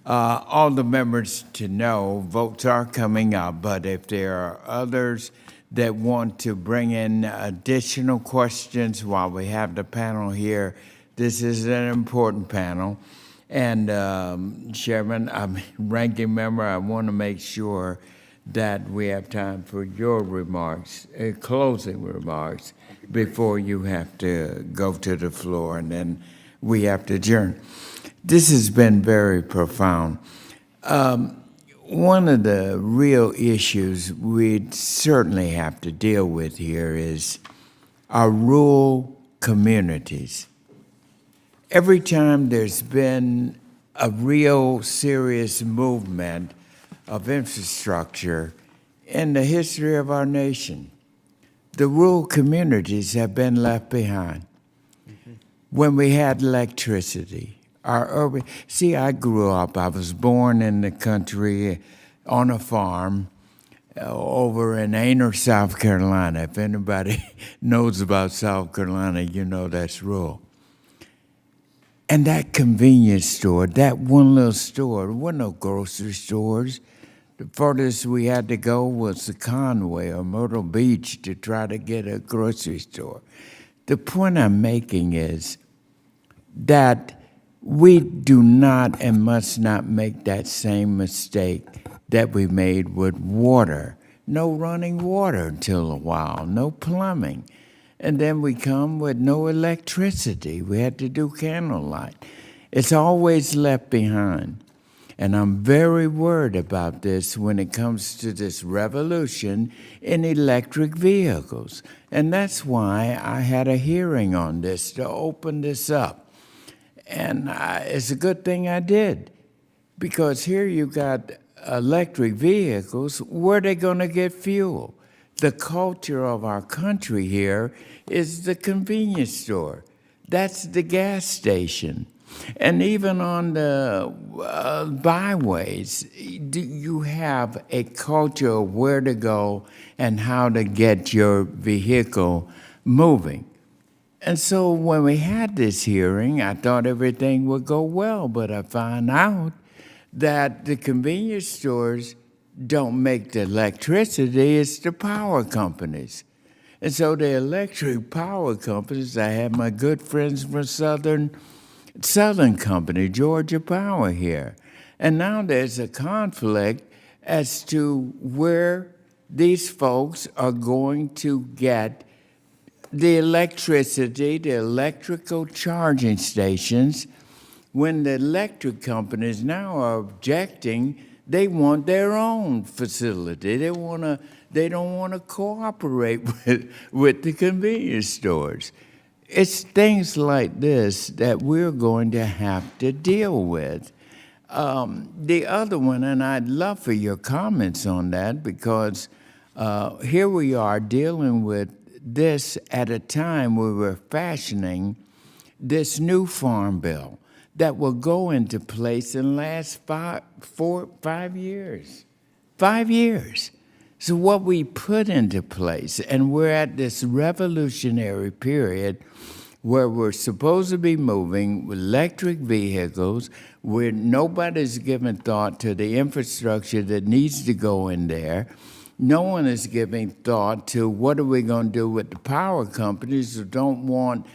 all the members to know votes are coming up, but if there are others that want to bring in additional questions while we have the panel here. This is an important panel. And Chairman, Ranking Member, I want to make sure that we have time for your remarks, closing remarks, before you have to go to the floor, and then we have to adjourn. This has been very profound. One of the real issues we certainly have to deal with here is our rural communities. Every time there's been a real serious movement of infrastructure in the history of our nation, the rural communities have been left behind. When we had electricity, our urban, see, I grew up, I was born in the country on a farm over in Aner, South Carolina. If anybody knows about South Carolina, you know that's rural. And that convenience store, that one little store, there were no grocery stores. The furthest we had to go was to Conway or Myrtle Beach to try to get a grocery store. The point I'm making is that we do not and must not make that same mistake that we made with water. No running water until a while, no plumbing. And then we come with no electricity. We had to do candlelight. It's always left behind. And I'm very worried about this when it comes to this revolution in electric vehicles. And that's why I had a hearing on this to open this up. And it's a good thing I did, because here you got electric vehicles. Where are they going to get fuel? The culture of our country here is the convenience store. That's the gas station. And even on the byways, you have a culture of where to go and how to get your vehicle moving. And so when we had this hearing, I thought everything would go well, but I found out that the convenience stores don't make the electricity, it's the power companies. And so the electric power companies, I have my good friends from Southern Company, Georgia Power here. And now there's a conflict as to where these folks are going to get the electricity, the electrical charging stations, when the electric companies now are objecting. They want their own facility. They don't want to cooperate with the convenience stores. It's things like this that we're going to have to deal with. The other one, and I'd love for your comments on that, because here we are dealing with this at a time where we're fashioning this new farm bill that will go into place in the last 5 years. 5 years. So what we put into place, and we're at this revolutionary period where we're supposed to be moving with electric vehicles, where nobody's given thought to the infrastructure that needs to go in there. No one is giving thought to what are we going to do with the power companies who don't want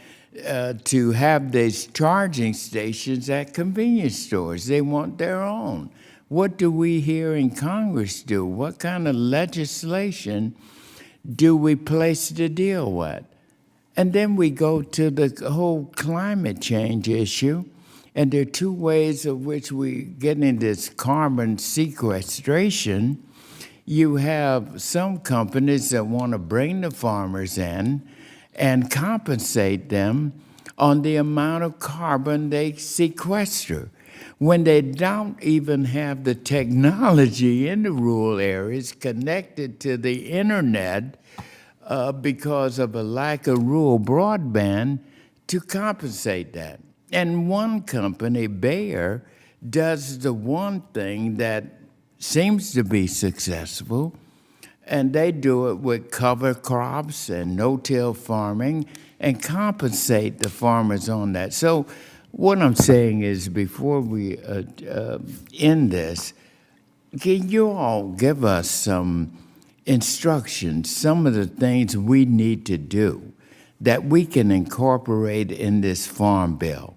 to have these charging stations at convenience stores. They want their own. What do we here in Congress do? What kind of legislation do we place to deal with? And then we go to the whole climate change issue, and there are two ways of which we get into this carbon sequestration. You have some companies that want to bring the farmers in and compensate them on the amount of carbon they sequester, when they don't even have the technology in the rural areas connected to the internet because of a lack of rural broadband to compensate that. And one company, Bayer, does the one thing that seems to be successful, and they do it with cover crops and no-till farming and compensate the farmers on that. So what I'm saying is, before we end this, can you all give us some instructions, some of the things we need to do that we can incorporate in this farm bill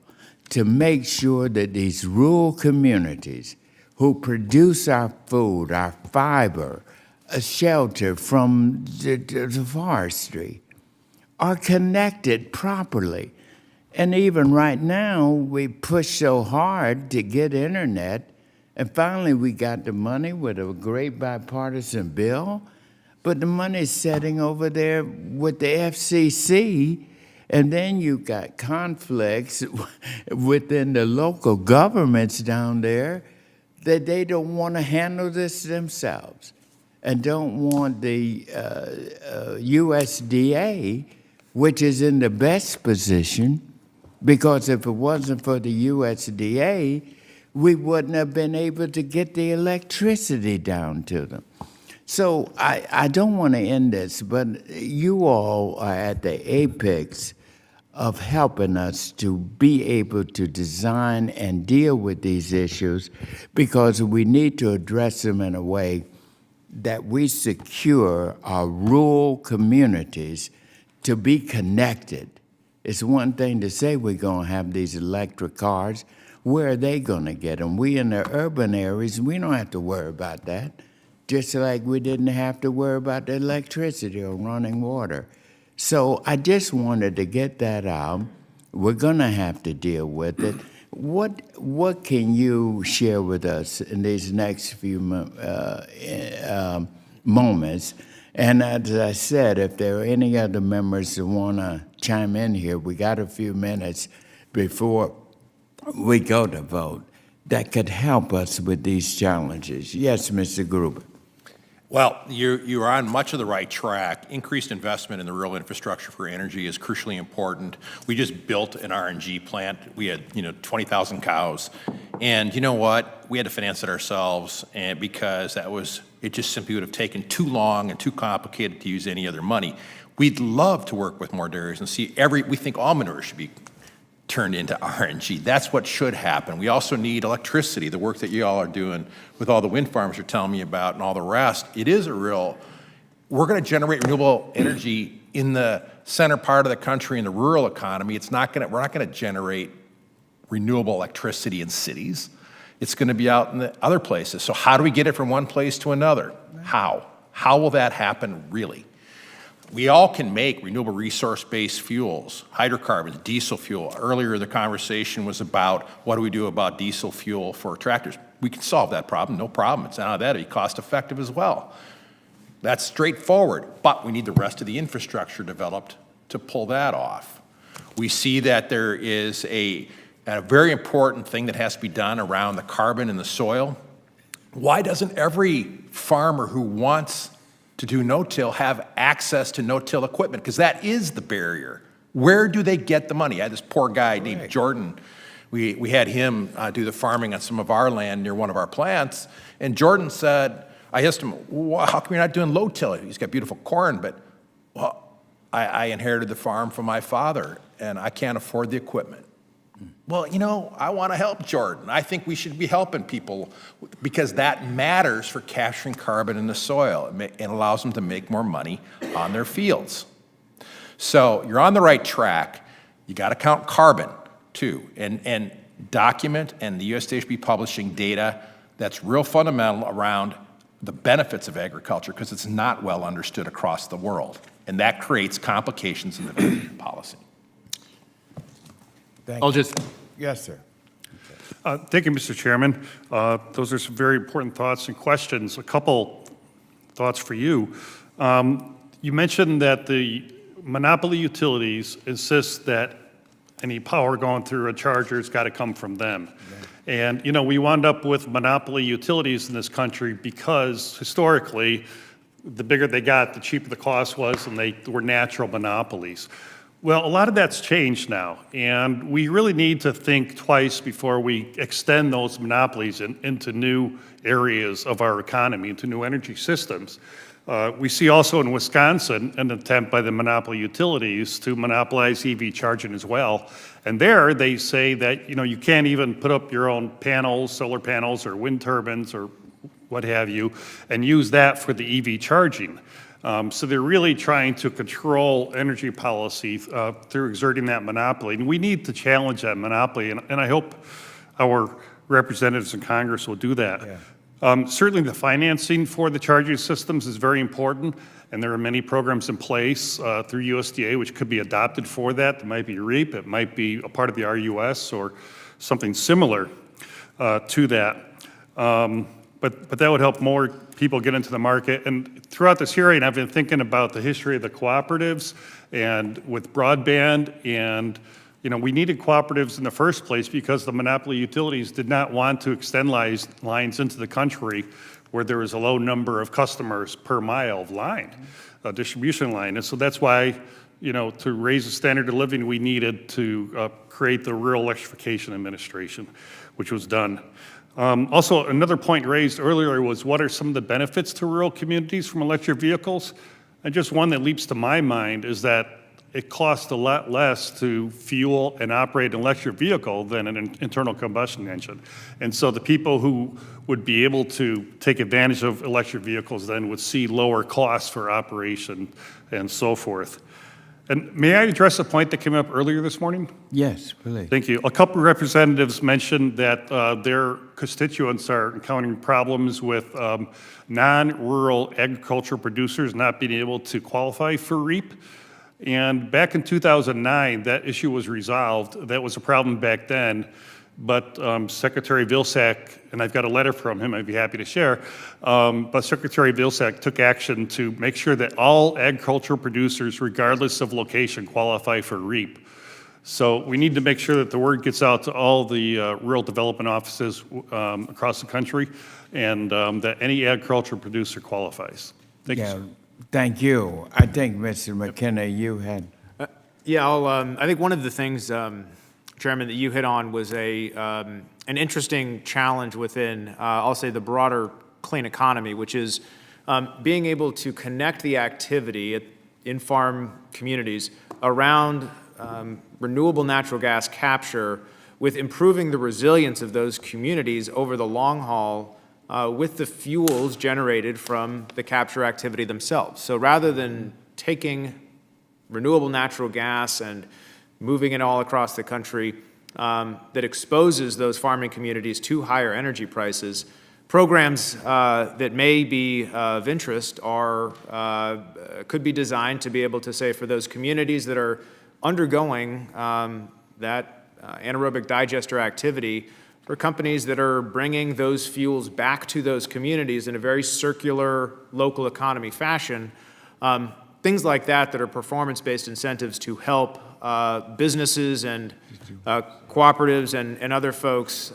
to make sure that these rural communities who produce our food, our fiber, a shelter from the forestry, are connected properly. And even right now, we push so hard to get internet, and finally we got the money with a great bipartisan bill, but the money's sitting over there with the FCC, and then you got conflicts within the local governments down there that they don't want to handle this themselves and don't want the USDA, which is in the best position, because if it wasn't for the USDA, we wouldn't have been able to get the electricity down to them. So I don't want to end this, but you all are at the apex of helping us to be able to design and deal with these issues, because we need to address them in a way that we secure our rural communities to be connected. It's one thing to say we're going to have these electric cars. Where are they going to get them? We in the urban areas, we don't have to worry about that, just like we didn't have to worry about the electricity or running water. So I just wanted to get that out. We're going to have to deal with it. What can you share with us in these next few moments? And as I said, if there are any other members that want to chime in here, we got a few minutes before we go to vote that could help us with these challenges. Yes, Mr. Gruber. Well, you are on much of the right track. Increased investment in the rural infrastructure for energy is crucially important. We just built an RNG plant. We had 20,000 cows, and you know what? We had to finance it ourselves, and because it just simply would have taken too long and too complicated to use any other money. We'd love to work with more dairies and see we think all manure should be turned into RNG. That's what should happen. We also need electricity, the work that you all are doing with all the wind farms you're telling me about and all the rest. It is we're going to generate renewable energy in the center part of the country, in the rural economy. We're not going to generate renewable electricity in cities. It's going to be out in the other places. So how do we get it from one place to another? How? How will that happen really? We all can make renewable resource-based fuels, hydrocarbons, diesel fuel. Earlier, the conversation was about what do we do about diesel fuel for tractors. We can solve that problem, no problem. It's not that, it'd be cost-effective as well. That's straightforward, but we need the rest of the infrastructure developed to pull that off. We see that there is a very important thing that has to be done around the carbon in the soil. Why doesn't every farmer who wants to do no-till have access to no-till equipment? Because that is the barrier. Where do they get the money? I had this poor guy named Jordan. We had him do the farming on some of our land near one of our plants, and Jordan said, I asked him, well, how come you're not doing low-till? He's got beautiful corn, but I inherited the farm from my father, and I can't afford the equipment. Well, I want to help Jordan. I think we should be helping people because that matters for capturing carbon in the soil. It allows them to make more money on their fields. So you're on the right track. You got to count carbon too, and document, and the USDA should be publishing data that's real fundamental around the benefits of agriculture, because it's not well understood across the world, and that creates complications in the policy. Yes, sir. Thank you, Mr. Chairman. Those are some very important thoughts and questions. A couple thoughts for you. You mentioned that the monopoly utilities insist that any power going through a charger's got to come from them. And, we wound up with monopoly utilities in this country because historically, the bigger they got, the cheaper the cost was, and they were natural monopolies. Well, a lot of that's changed now, and we really need to think twice before we extend those monopolies into new areas of our economy, into new energy systems. We see also in Wisconsin an attempt by the monopoly utilities to monopolize EV charging as well. And there they say that you can't even put up your own panels, solar panels or wind turbines or what have you, and use that for the EV charging. So they're really trying to control energy policy through exerting that monopoly. And we need to challenge that monopoly, and I hope our representatives in Congress will do that. Yeah. Certainly the financing for the charging systems is very important, and there are many programs in place through USDA which could be adopted for that. It might be REAP, it might be a part of the RUS or something similar to that. But that would help more people get into the market. And throughout this hearing, I've been thinking about the history of the cooperatives and with broadband, and we needed cooperatives in the first place because the monopoly utilities did not want to extend lines into the country where there was a low number of customers per mile of line, distribution line. And so that's why, to raise the standard of living, we needed to create the Rural Electrification Administration, which was done. Also, another point raised earlier was what are some of the benefits to rural communities from electric vehicles? And just one that leaps to my mind is that it costs a lot less to fuel and operate an electric vehicle than an internal combustion engine. And so the people who would be able to take advantage of electric vehicles then would see lower costs for operation and so forth. And may I address a point that came up earlier this morning? Yes, please. Thank you. A couple of representatives mentioned that their constituents are encountering problems with non-rural agricultural producers not being able to qualify for REAP. And back in 2009, that issue was resolved. That was a problem back then. But Secretary Vilsack, and I've got a letter from him I'd be happy to share, but Secretary Vilsack took action to make sure that all agricultural producers, regardless of location, qualify for REAP. So we need to make sure that the word gets out to all the rural development offices across the country, and that any agricultural producer qualifies. Thank you, sir. Thank you. I think, Mr. McKenna, you had... I think one of the things, Chairman, that you hit on was an interesting challenge within, I'll say, the broader clean economy, which is being able to connect the activity in farm communities around renewable natural gas capture with improving the resilience of those communities over the long haul with the fuels generated from the capture activity themselves. So rather than taking renewable natural gas and moving it all across the country that exposes those farming communities to higher energy prices, programs that may be of interest could be designed to be able to say for those communities that are undergoing that anaerobic digester activity, for companies that are bringing those fuels back to those communities in a very circular local economy fashion, things like that are performance-based incentives to help businesses and cooperatives and other folks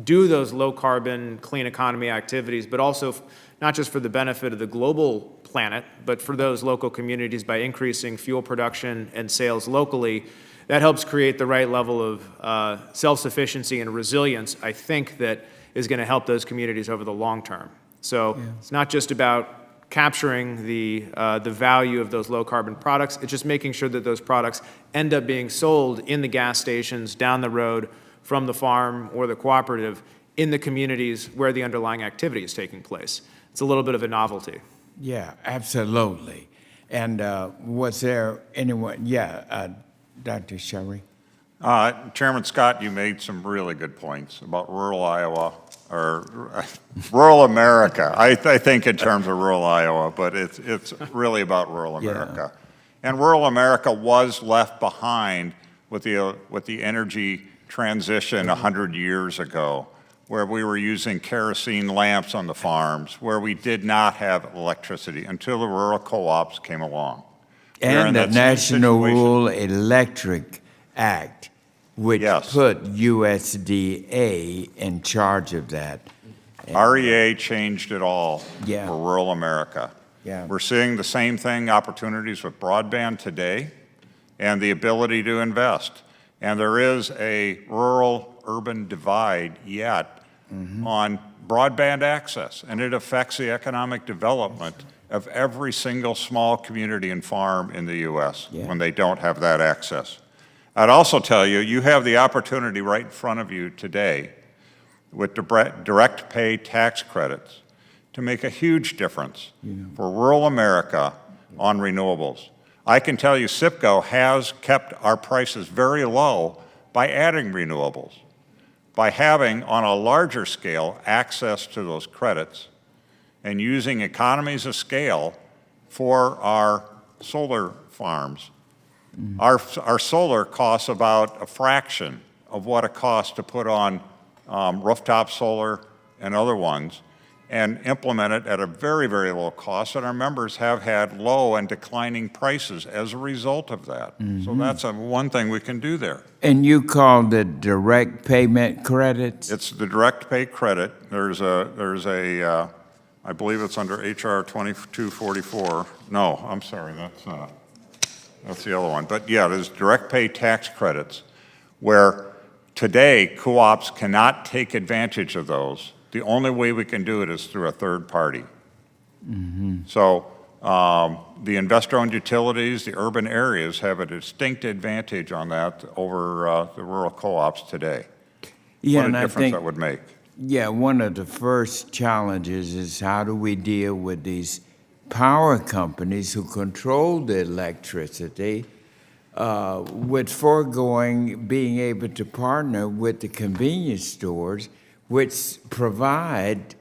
do those low-carbon, clean economy activities, but also not just for the benefit of the global planet, but for those local communities by increasing fuel production and sales locally. That helps create the right level of self-sufficiency and resilience, I think, that is going to help those communities over the long term. So it's not just about capturing the value of those low-carbon products. It's just making sure that those products end up being sold in the gas stations down the road from the farm or the cooperative in the communities where the underlying activity is taking place. It's a little bit of a novelty. Yeah, absolutely. And was there anyone? Yeah, Dr. Sherry. Chairman Scott, you made some really good points about rural Iowa, or rural America. I think in terms of rural Iowa, but it's really about rural America. Yeah. And rural America was left behind with the energy transition 100 years ago, where we were using kerosene lamps on the farms, where we did not have electricity until the rural co-ops came along. And the National Rural Electric Act, which put USDA in charge of that. REA changed it all for rural America. Yeah. We're seeing the same thing, opportunities with broadband today and the ability to invest. And there is a rural-urban divide yet on broadband access, and it affects the economic development of every single small community and farm in the U.S. when they don't have that access. I'd also tell you, you have the opportunity right in front of you today with direct pay tax credits to make a huge difference for rural America on renewables. I can tell you SIPCO has kept our prices very low by adding renewables, by having on a larger scale access to those credits and using economies of scale for our solar farms. Our solar costs about a fraction of what it costs to put on rooftop solar and other ones and implement it at a very, very low cost, and our members have had low and declining prices as a result of that. So that's one thing we can do there. And you called it direct payment credits? It's the direct pay credit. There's a I believe it's under HR 2244. No, I'm sorry, that's the other one. But yeah, there's direct pay tax credits where today co-ops cannot take advantage of those. The only way we can do it is through a third party. So the investor-owned utilities, the urban areas have a distinct advantage on that over the rural co-ops today. Yeah, what and a I difference think that would make. Yeah, one of the first challenges is how do we deal with these power companies who control the electricity with foregoing being able to partner with the convenience stores, which provide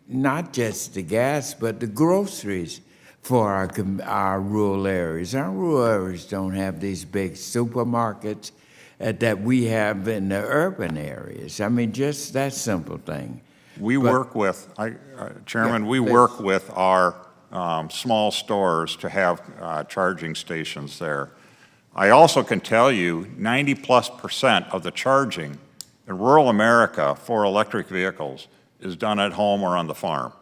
not just the gas, but the groceries for our rural areas. Our rural areas don't have these big supermarkets that we have in the urban areas. I mean, just that simple thing. We work with, Chairman, we work with our small stores to have charging stations there. I also can tell you 90+% of the charging in rural America for electric vehicles is done at home or on the farm.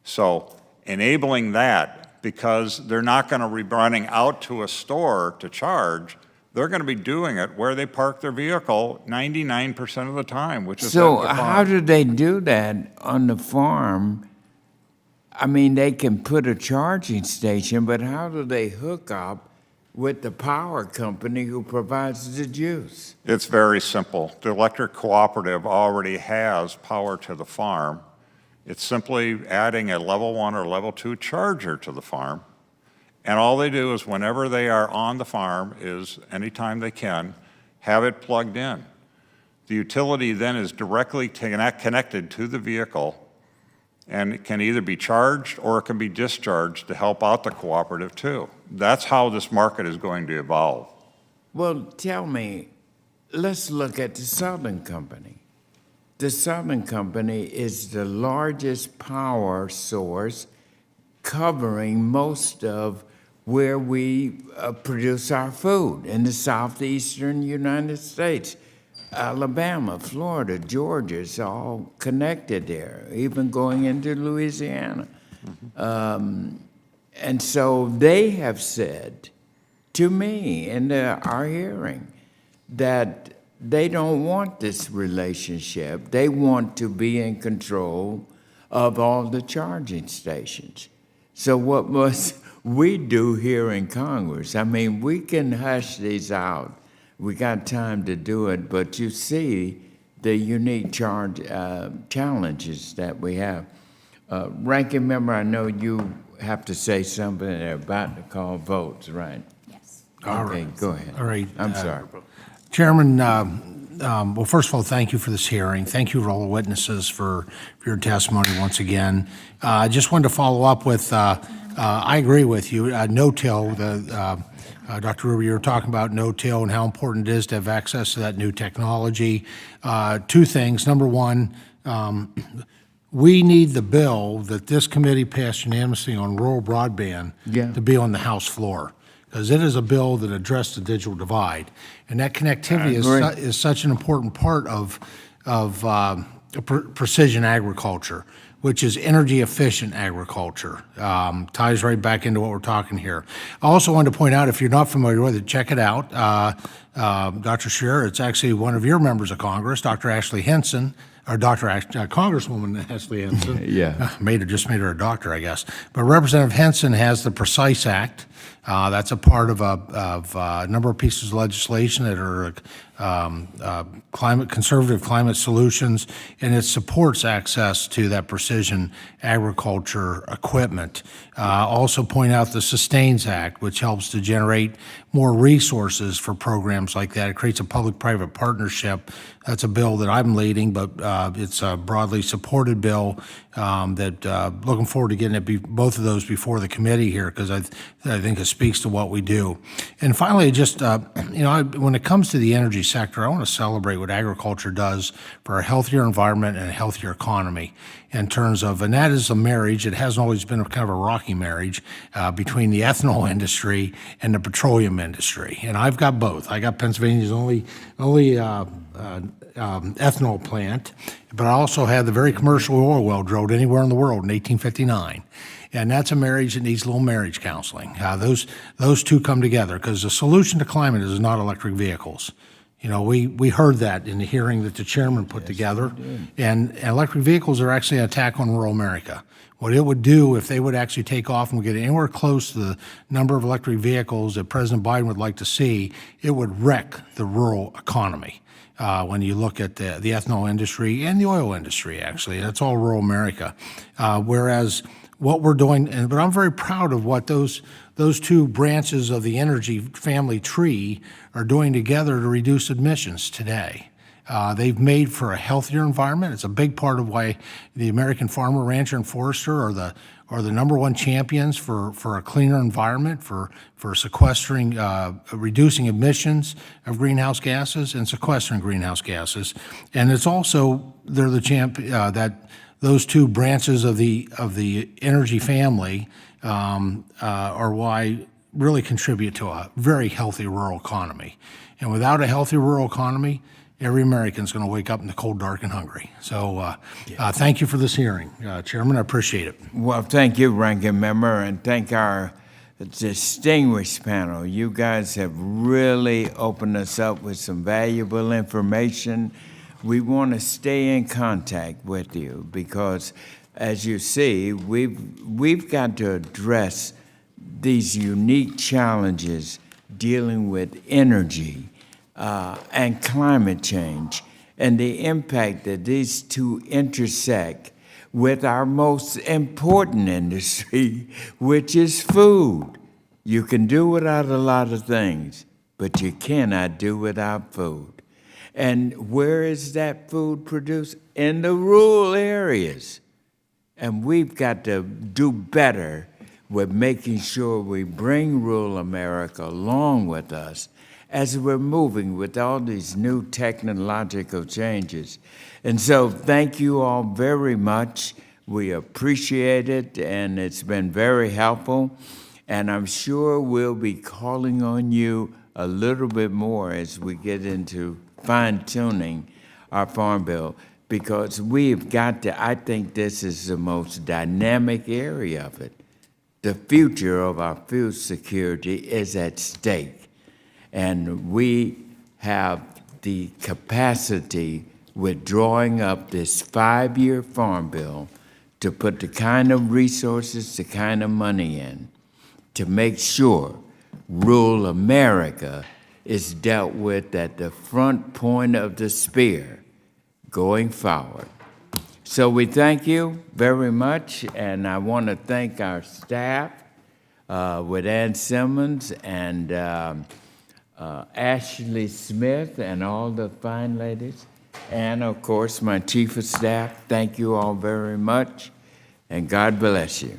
So enabling that, because they're not going to be running out to a store to charge, they're going to be doing it where they park their vehicle 99% of the time, which is So at the farm. how do they do that on the farm? I mean, they can put a charging station, but how do they hook up with the power company who provides the juice? It's very simple. The electric cooperative already has power to the farm. It's simply adding a level 1 or level 2 charger to the farm. And all they do is whenever they are on the farm is anytime they can, have it plugged in. The utility then is directly connected to the vehicle, and it can either be charged or it can be discharged to help out the cooperative too. That's how this market is going to evolve. Well, tell me, let's look at the Southern Company. The Southern Company is the largest power source covering most of where we produce our food in the southeastern United States. Alabama, Florida, Georgia, it's all connected there, even going into Louisiana. And so they have said to me in our hearing that they don't want this relationship. They want to be in control of all the charging stations. So what must we do here in Congress? I mean, we can hush these out. We got time to do it, but you see the unique challenges that we have. Ranking Member, I know you have to say something. They're about to call votes, right? Yes. All Okay, right. go ahead. All right. I'm sorry. Chairman, well, first of all, thank you for this hearing. Thank you to all the witnesses for your testimony once again. I just wanted to follow up with, I agree with you, no-till. Dr. Ruby, you were talking about no-till and how important it is to have access to that new technology. Two things. Number one, we need the bill that this committee passed unanimously on rural broadband to be on the House floor, because it is a bill that addressed the digital divide. And that connectivity is such an important part of precision agriculture, which is energy-efficient agriculture. Ties right back into what we're talking here. I also wanted to point out, if you're not familiar with it, check it out. Dr. Scheer, it's actually one of your members of Congress, Dr. Ashley Henson, or Congresswoman Ashley Henson. Yeah. Just made her a doctor, I guess. But Representative Henson has the PRECISE Act, That's a part of a number of pieces of legislation that are conservative climate solutions, and it supports access to that precision agriculture equipment. Also point out the Sustains Act, which helps to generate more resources for programs like that. It creates a public-private partnership. That's a bill that I'm leading, but it's a broadly supported bill that looking forward to getting both of those before the committee here, because I think it speaks to what we do. And finally, just when it comes to the energy sector, I want to celebrate what agriculture does for a healthier environment and a healthier economy in terms of, and that is a marriage. It hasn't always been a kind of a rocky marriage between the ethanol industry and the petroleum industry. And I've got both. I got Pennsylvania's only ethanol plant, but I also had the very commercial oil well drilled anywhere in the world in 1859. And that's a marriage that needs a little marriage counseling. Those two come together because the solution to climate is not electric vehicles. We heard that in the hearing that the chairman put together, and electric vehicles are actually an attack on rural America. What it would do if they would actually take off and get anywhere close to the number of electric vehicles that President Biden would like to see, it would wreck the rural economy. When you look at the ethanol industry and the oil industry, actually, that's all rural America. Whereas what we're doing, but I'm very proud of what those two branches of the energy family tree are doing together to reduce emissions today. They've made for a healthier environment. It's a big part of why the American farmer, rancher, and forester are the number one champions for a cleaner environment, for sequestering, reducing emissions of greenhouse gases and sequestering greenhouse gases. And it's also, they're the that those two branches of the energy family are why really contribute to a very healthy rural economy. And without a healthy rural economy, every American's going to wake up in the cold, dark, and hungry. So thank you for this hearing, Chairman. I appreciate it. Well, thank you, Ranking Member, and thank our distinguished panel. You guys have really opened us up with some valuable information. We want to stay in contact with you because, as you see, we've got to address these unique challenges dealing with energy and climate change and the impact that these two intersect with our most important industry, which is food. You can do without a lot of things, but you cannot do without food. And where is that food produced? In the rural areas. And we've got to do better with making sure we bring rural America along with us as we're moving with all these new technological changes. And so thank you all very much. We appreciate it, and it's been very helpful. And I'm sure we'll be calling on you a little bit more as we get into fine-tuning our Farm Bill, because we've got to, I think this is the most dynamic area of it. The future of our food security is at stake. And we have the capacity with drawing up this 5-year Farm Bill to put the kind of resources, the kind of money in to make sure rural America is dealt with at the front point of the spear going forward. So we thank you very much, and I want to thank our staff with Ann Simmons and Ashley Smith and all the fine ladies, and of course my chief of staff. Thank you all very much, and God bless you.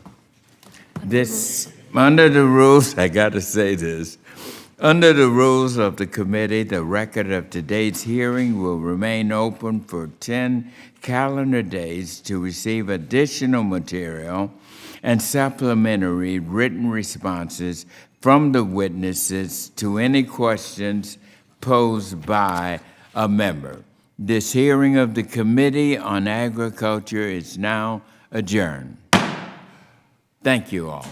This, under the rules, I got to say this, under the rules of the committee, the record of today's hearing will remain open for 10 calendar days to receive additional material and supplementary written responses from the witnesses to any questions posed by a member. This hearing of the Committee on Agriculture is now adjourned. Thank you all.